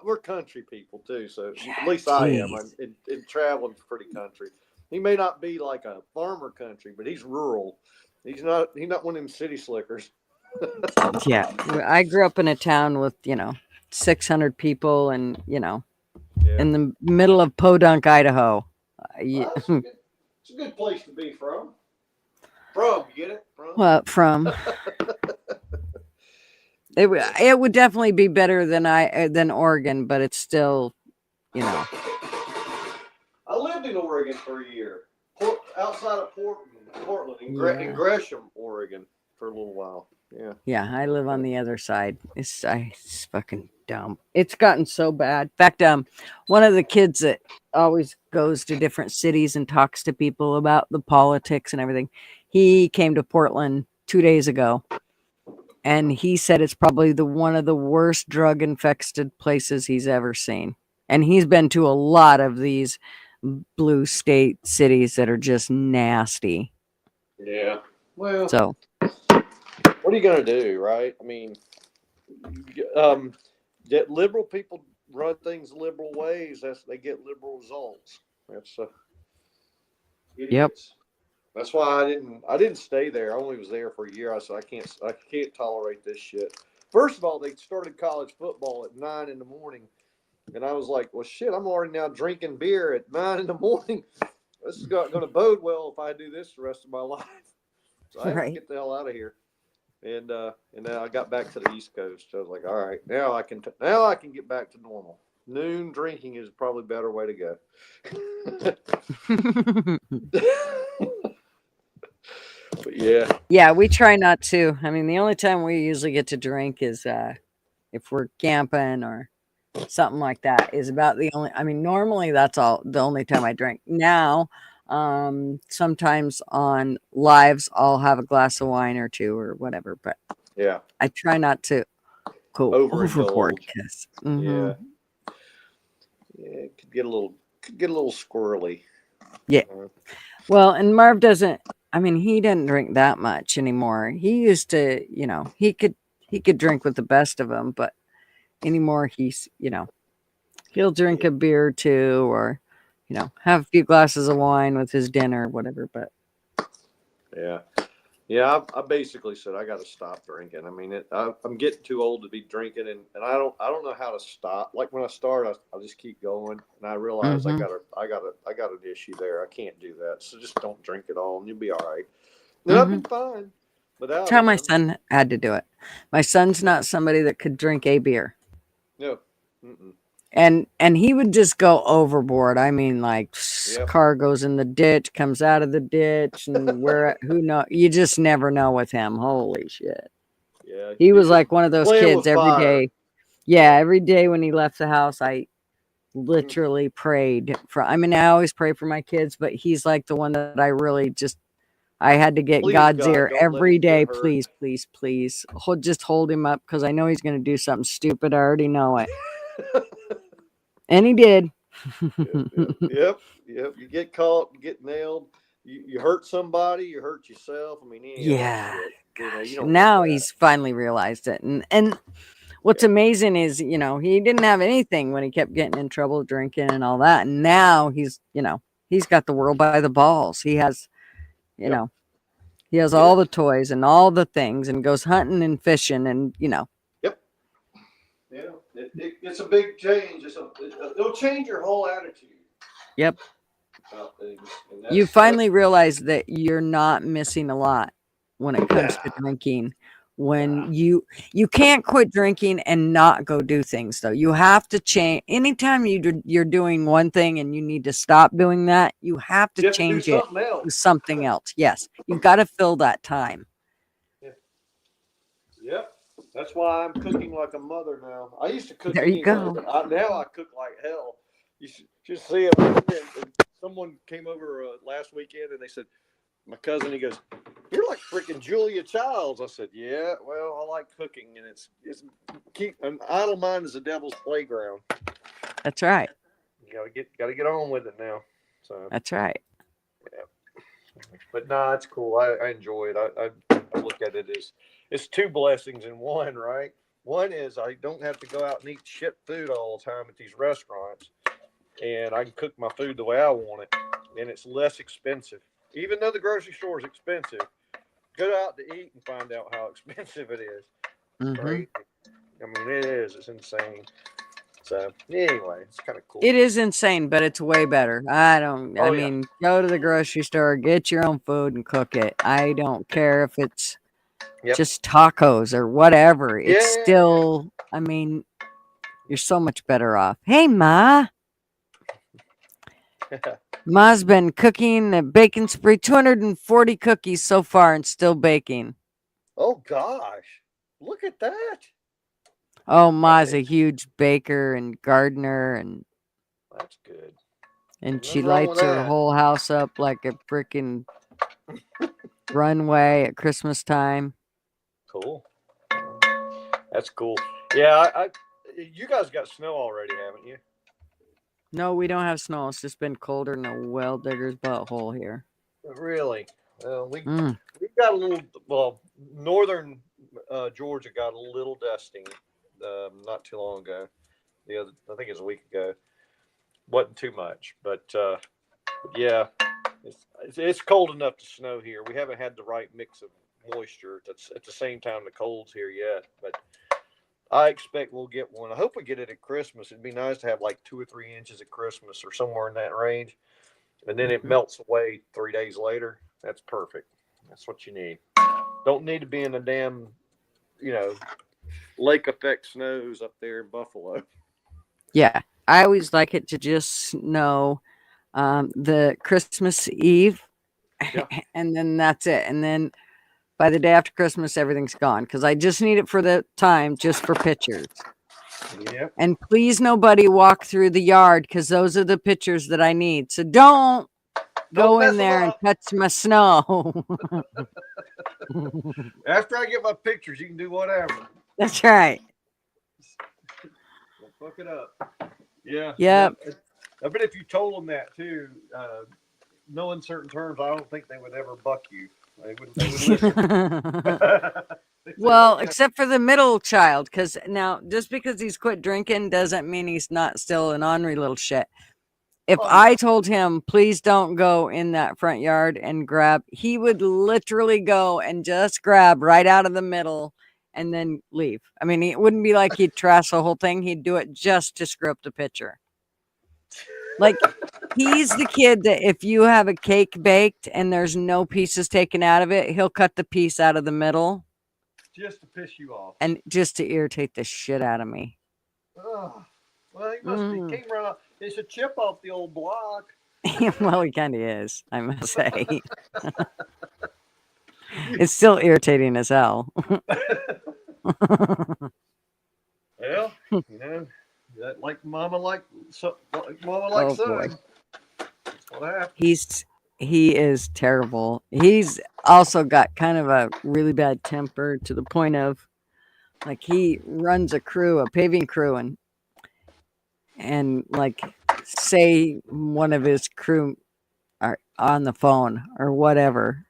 we're country people too, so at least I am. In traveling pretty country. He may not be like a farmer country, but he's rural. He's not one of them city slickers. Yeah, I grew up in a town with 600 people, and in the middle of Podunk, Idaho. Well, it's a good place to be from. You get it? From. It would definitely be better than Oregon, but it's still, I lived in Oregon for a year, outside of Portland, in Gresham, Oregon, for a little while. Yeah. Yeah, I live on the other side. It's fucking dumb. It's gotten so bad. In fact, one of the kids that always goes to different cities and talks to people about the politics and everything, he came to Portland 2 days ago, and he said it's probably one of the worst drug-infested places he's ever seen. And he's been to a lot of these blue state cities that are just nasty. Yeah. Well. So. What are you going to do, right? I mean, that liberal people run things liberal ways. They get liberal results. Yep. That's why I didn't stay there. I only was there for a year. I said I can't tolerate this shit. First of all, they started college football at 9 a.m, and I was like, well, shit, I'm already now drinking beer at 9 a.m. This is going to bode well if I do this the rest of my life. So I had to get the hell out of here. And then I got back to the East Coast. I was like, all right, now I can get back to normal. Noon drinking is probably a better way to go. But yeah. Yeah, we try not to. I mean, the only time we usually get to drink is if we're camping or something like that. Is about the only. I mean, normally that's the only time I drink. Now, sometimes on lives I'll have a glass of wine or two or whatever, but yeah, I try not to Go overboard overindulge. kiss. Yeah. Mm-hmm. Yeah, it could get a little squirrely. Yeah. Well, and Marv doesn't. I mean, he doesn't drink that much anymore. He used to, he could drink with the best of them, but anymore he's, he'll drink a beer or two, or, have a few glasses of wine with his dinner or whatever. But Yeah. Yeah, I basically said I got to stop drinking. I mean, I'm getting too old to be drinking, and I don't know how to stop. Like when I start, I just keep going, and I realize I got an issue there. I can't do that, so just don't drink at all, and you'll be all right. And I've been fine without that's how it. my son had to do it. My son's not somebody that could drink a beer. No. Mm-mm. And he would just go overboard. I mean, like car goes in the ditch, comes out of the ditch, and who knows? You just never know with him. Holy shit! Yeah, He was like one of those playing kids with every fire. day. Yeah, every day when he left the house, I literally prayed for. I mean, I always pray for my kids, but he's like the one that I really I had to get Please, God's God, ear don't let every him get day. hurt. Please, please, please. Just hold him up because I know he's going to do something stupid. I already know it. And he did. Yep. You get caught, you get nailed, you hurt somebody, you hurt yourself. I mean, any of that Yeah. shit. You Gosh. don't Now want that. he's finally realized it. And what's amazing is, he didn't have anything when he kept getting in trouble drinking and all that. And now he's got the world by the balls. He has, he has all the toys and all the things and goes hunting and fishing and, Yep. Yeah. It's a big change. It'll change your whole attitude Yep. about things. And You that's finally realize that you're not missing a lot when it comes to drinking. When you can't quit drinking and not go do things, though. You have to change. Anytime you're doing one thing and you need to stop doing that, you have to you have to do change it something else. to something else. Yes, you've got to fill that time. Yep. That's why I'm cooking like a mother now. I used to cook There you anyway, go. but now I cook like hell. You should see it. Someone came over last weekend and they said, my cousin, he goes, "You're like freaking Julia Childs." I said, "Yeah, well, I like cooking, and it's keep an idle mind is the devil's playground." That's right. You gotta get on with it now. So That's right. yeah. But nah, it's cool. I enjoy it. I look at it as it's two blessings in one, right? One is I don't have to go out and eat shit food all the time at these restaurants, and I can cook my food the way I want it, and it's less expensive. Even though the grocery store is expensive, go out to eat and find out how expensive it is. It's crazy. I mean, it is. It's insane. So anyway, it's kind of cool. It is insane, but it's way better. I mean, go to the grocery store, get your own food and cook it. I don't care if it's just tacos or whatever. It's still, I mean, you're so much better off. Hey, Ma. Ma's been cooking a baking spree, 240 cookies so far and still baking. Oh, gosh. Look at that. Oh, Ma's a huge baker and gardener, and that's good. And she Nothing wrong with lights her that. whole house up like a freaking runway at Christmas time. Cool. That's cool. Yeah, you guys got snow already, haven't you? No, we don't have snow. It's just been colder than a well digger's butthole here. Really? We got a little. Well, northern Georgia got a little dusting not too long ago. I think it was a week ago. Wasn't too much, but yeah, it's cold enough to snow here. We haven't had the right mix of moisture at the same time the cold's here yet, but I expect we'll get one. I hope we get it at Christmas. It'd be nice to have like 2 or 3 inches at Christmas or somewhere in that range, and then it melts away 3 days later. That's perfect. That's what you need. Don't need to be in the damn, lake effect snows up there in Buffalo. Yeah, I always like it to just snow the Christmas Eve, and then that's it. And then by the day after Christmas, everything's gone because I just need it for the time, just for pictures. Yep. And please, nobody walk through the yard because those are the pictures that I need. So don't go in there and touch my snow. After I get my pictures, you can do whatever. That's right. Don't fuck it up. Yeah. Yep. I bet if you told them that too, no uncertain terms, I don't think they would ever buck you. They would listen. They'd say, Well, "Okay." except for the middle child, because now just because he's quit drinking doesn't mean he's not still an ornery little shit. If I told him, please don't go in that front yard and grab, he would literally go and just grab right out of the middle and then leave. I mean, it wouldn't be like he'd trash the whole thing. He'd do it just to screw up the picture. Like, he's the kid that if you have a cake baked and there's no pieces taken out of it, he'll cut the piece out of the middle. Just to piss you off. And just to irritate the shit out of me. Oh, well, he came right out. It's a chip off the old block. Well, he kind of is, I must say. It's still irritating as hell. Well, that like mama like son. Oh, boy. That's what happened. He is terrible. He's also got kind of a really bad temper to the point of, like, he runs a paving crew, and like, say one of his crew are on the phone or whatever.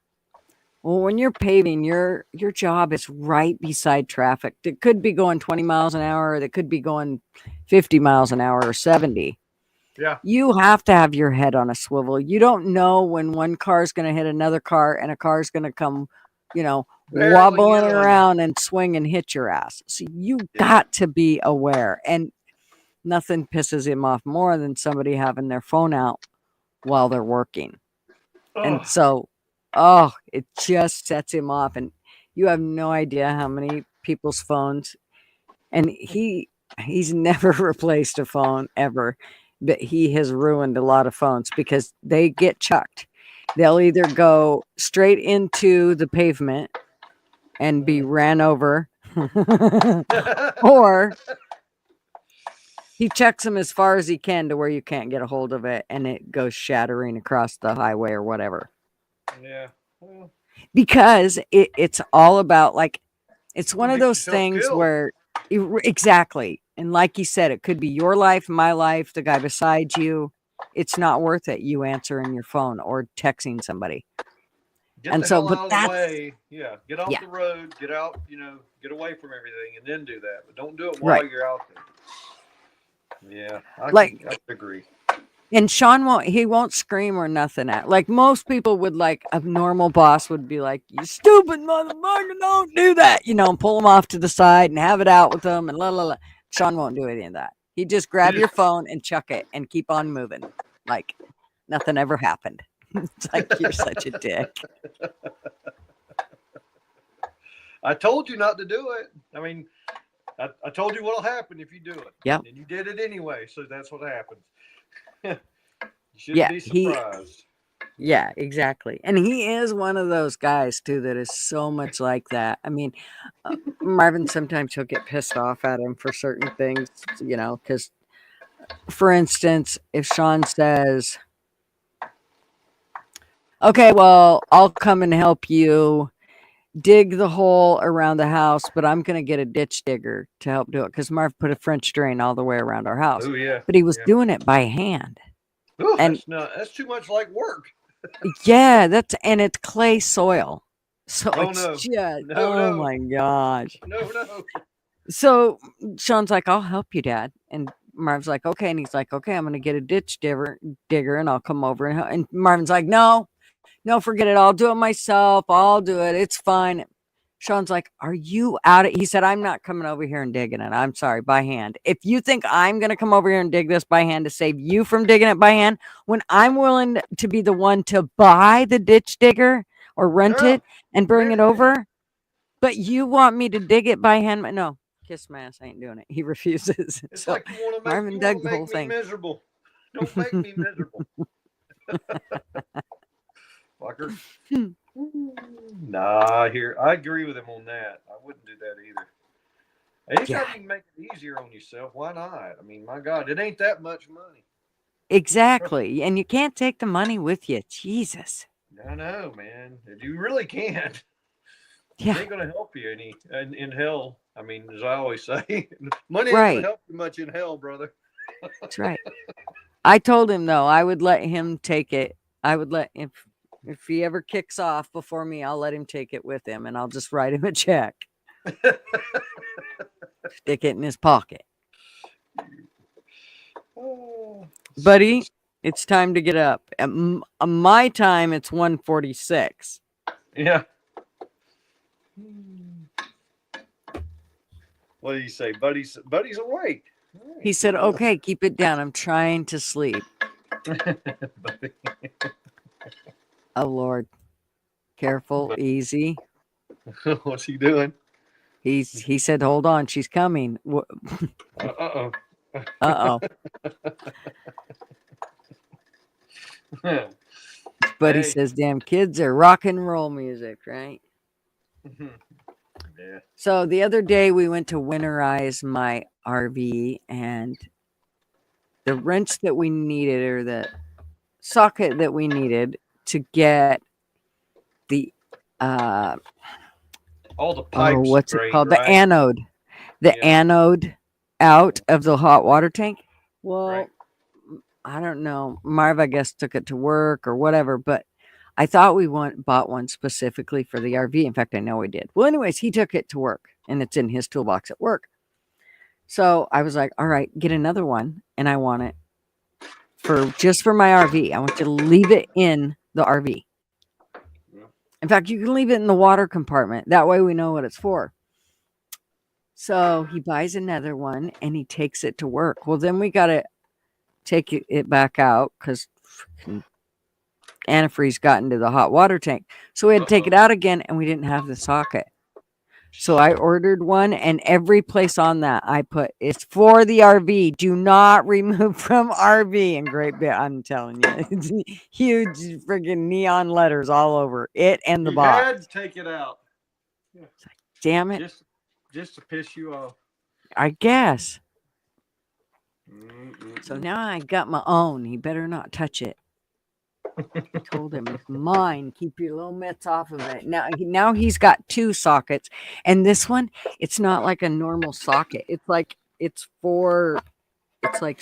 Well, when you're paving, your job is right beside traffic. It could be going 20 miles an hour, or it could be going 50 miles an hour or 70. Yeah. You have to have your head on a swivel. You don't know when one car is going to hit another car and a car is going to come, Barreling wobbling in on you. around and swing and hit your ass. So you got to be aware. And nothing pisses him off more than somebody having their phone out while they're working. And so, it just sets him off. And you have no idea how many people's phones. And he's never replaced a phone ever. But he has ruined a lot of phones because they get chucked. They'll either go straight into the pavement and be ran over, or he chucks them as far as he can to where you can't get a hold of it, and it goes shattering across the highway or whatever. Yeah. Well, Because it's all about, like, it's one of makes those yourself things killed. where exactly. And like you said, it could be your life, my life, the guy beside you. It's not worth it. You answering your phone or texting somebody. Get And the so, hell but out of that's the way. Yeah. Get off Yeah. the road. Get out. Get away from everything, and then do that. But don't do it Right. while you're out there. Yeah. I agree. And Sean won't scream or nothing at, like, most people would, like, a normal boss would be like, you stupid motherfucker, don't do that, and pull them off to the side and have it out with them and la la la. Sean won't do any of that. He just grab your phone and chuck it and keep on moving. Like nothing ever happened. It's like, you're such a dick. I told you not to do it. I mean, I told you what'll happen if you do it. Yep. And you did it anyway, so that's what happens. You shouldn't be surprised. Yeah, exactly. And he is one of those guys too that is so much like that. I mean, Marvin, sometimes he'll get pissed off at him for certain things, because, for instance, if Sean says, okay, well, I'll come and help you dig the hole around the house, but I'm going to get a ditch digger to help do it, because Marv put a French drain all the way around our house. Oh, yeah. But he was doing it by hand. Ooh, And that's too much like work. yeah, and it's clay soil. So Oh, it's no. just, No. my gosh. No. So Sean's like, I'll help you, Dad. And Marv's like, okay. And he's like, okay, I'm going to get a ditch digger and I'll come over. And Marvin's like, no, forget it. I'll do it myself. I'll do it. It's fine. Sean's like, are you out of, he said, I'm not coming over here and digging it. I'm sorry, by hand. If you think I'm going to come over here and dig this by hand to save you from digging it by hand, when I'm willing to be the one to buy the ditch digger or rent it and bring it over, but you want me to dig it by hand? No, kiss my ass. I ain't doing it. He refuses. It's So like you want to Marvin dug the whole make me thing. miserable. Don't make me miserable. Fucker. Nah, I agree with him on that. I wouldn't do that either. Anytime you can make it easier on yourself, why not? I mean, my God, it ain't that much money. Exactly. And you can't take the money with you. Jesus. I know, man. You really can't. It ain't gonna help you any in hell. I mean, as I always say, money ain't Right. gonna help you much in hell, brother. That's right. I told him though I would let him take it. I would let if he ever kicks off before me, I'll let him take it with him, and I'll just write him a check. Stick it in his pocket. Buddy, it's time to get up. At my time, it's 1:46. Yeah. What do you say, buddy's awake? He said, "Okay, keep it down. I'm trying to sleep." Oh Lord, careful, easy. What's he doing? He said, "Hold on, she's coming." Uh-oh. Uh-oh. But he Hey. says, "Damn kids are rock and roll music, right?" Yeah. So the other day we went to winterize my RV, and the wrench that we needed, or the socket that we needed to get the all the pipes. what's it called? Right? The anode. The anode out of the hot water tank. Well, I don't know. Marv, I guess, took it to work or whatever, but I thought we bought one specifically for the RV. In fact, I know we did. Well, anyways, he took it to work, and it's in his toolbox at work. So I was like, all right, get another one, and I want it just for my RV. I want you to leave it in the RV. In fact, you can leave it in the water compartment. That way we know what it's for. So he buys another one, and he takes it to work. Well, then we got to take it back out because antifreeze got into the hot water tank. So we had to take it out again, and we didn't have the socket. So I ordered one, and every place on that I put, it's for the RV. Do not remove from RV. In great bit, I'm telling you, it's huge friggin' neon letters all over it and the You box. had to take it out. Damn it! Just to piss you off. I guess. So now I got my own. He better not touch it. I told him it's mine. Keep your little mitts off of it. Now he's got two sockets, and this one, it's not like a normal socket. It's like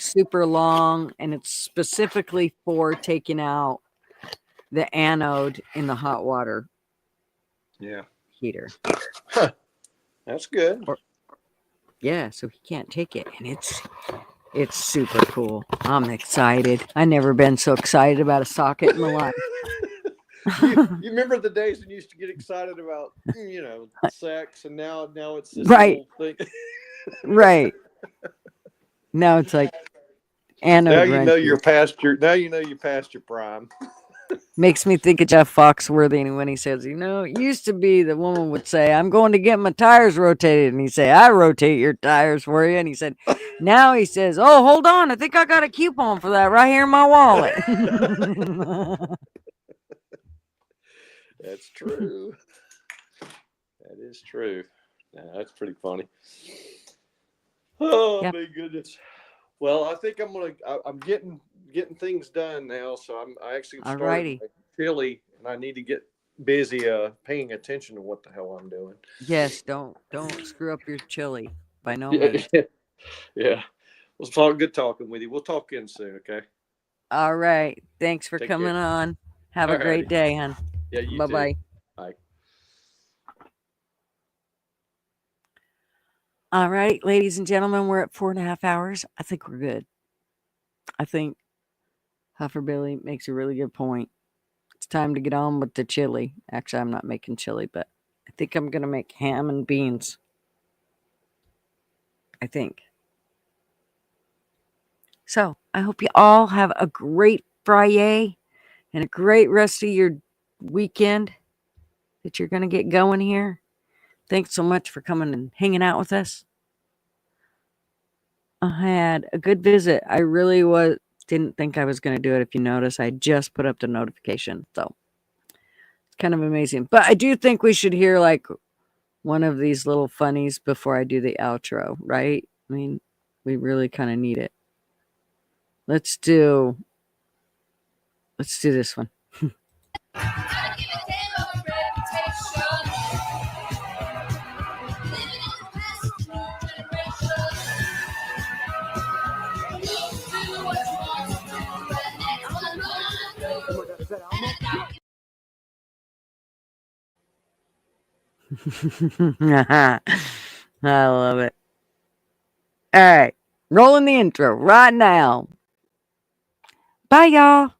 super long, and it's specifically for taking out the anode in the hot water heater. Huh. That's good. Yeah, so he can't take it, and it's super cool. I'm excited. I never been so excited about a socket in my life. you remember the days when you used to get excited about, sex, and now it's this Right. little thing. Right. Now it's like anode Now you know wrenches. you're past your prime. Makes me think of Jeff Foxworthy when he says, it used to be the woman would say, "I'm going to get my tires rotated." And he'd say, "I rotate your tires for you." And he said, now he says, "Oh, hold on. I think I got a coupon for that right here in my wallet." That's true. That is true. Yeah, that's pretty funny. Oh, my goodness. Well, I think I'm getting things done now. So I actually started my chili, and I need to get busy paying attention to what the hell I'm doing. Yes, don't screw up your chili by no means. Yeah. Well, it's good talking with you. We'll talk again soon, okay? All right. Thanks for Take coming care. on. Have a great day, hon. Yeah, you Bye-bye. too. Bye. All right, ladies and gentlemen, we're at 4.5 hours. I think we're good. I think Huffer Billy makes a really good point. It's time to get on with the chili. Actually, I'm not making chili, but I think I'm going to make ham and beans. I think. So I hope you all have a great Friday and a great rest of your weekend that you're going to get going here. Thanks so much for coming and hanging out with us. I had a good visit. I really didn't think I was going to do it. If you notice, I just put up the notification. So it's kind of amazing. But I do think we should hear like one of these little funnies before I do the outro, right? I mean, we really kind of need it. Let's do this one. I love it. All right. Rolling the intro right now. Bye, y'all.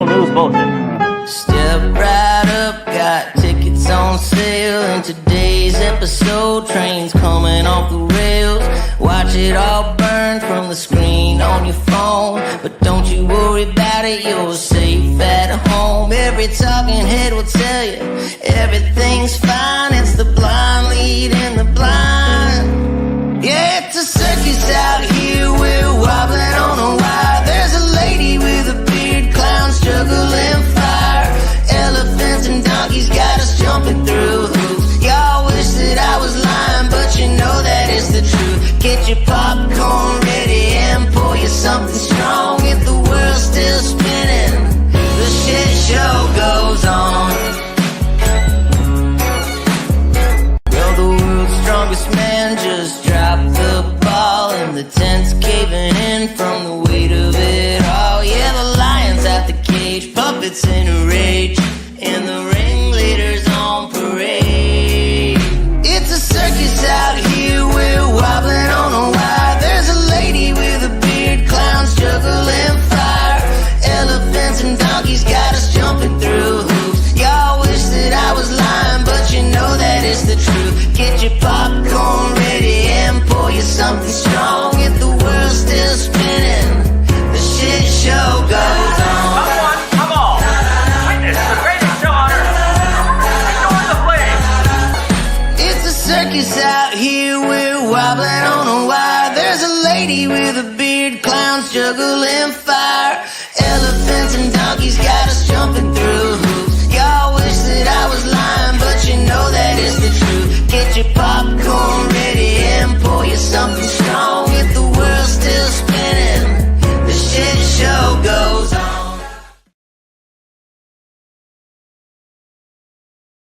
News Bulletin. Step right up, got tickets on sale. In today's episode, trains coming off the rails. Watch it all burn from the screen on your phone. But don't you worry about it, you're safe at home. Every talking head will tell you everything's fine. It's the blind leading the blind. Yeah, it's a circus out here, we're wobbling on a wire. There's a lady with a beard, clowns juggling fire. Elephants and donkeys got us jumping through hoops. Y'all wish that I was lying, but you know that it's the truth. Get your popcorn ready and pour you something strong. If the world's still spinning, the shit show goes on. Well, the world's strongest man just dropped the ball, and the tent's caving in from the weight of it all. Yeah, the lion's at the cage, puppets in a rage, and the ringleader's on parade. It's a circus out here, we're wobbling on a wire. There's a lady with a beard, clowns juggling fire. Elephants and donkeys got us jumping through hoops. Y'all wish that I was lying, but you know that it's the truth. Get your popcorn ready and pour you something strong. If the world's still spinning, the shit show goes on. Come on! Witness the greatest show on earth. Ignore the flames. It's a circus out here, we're wobbling on a wire. There's a lady with a beard, clowns juggling fire. Elephants and donkeys got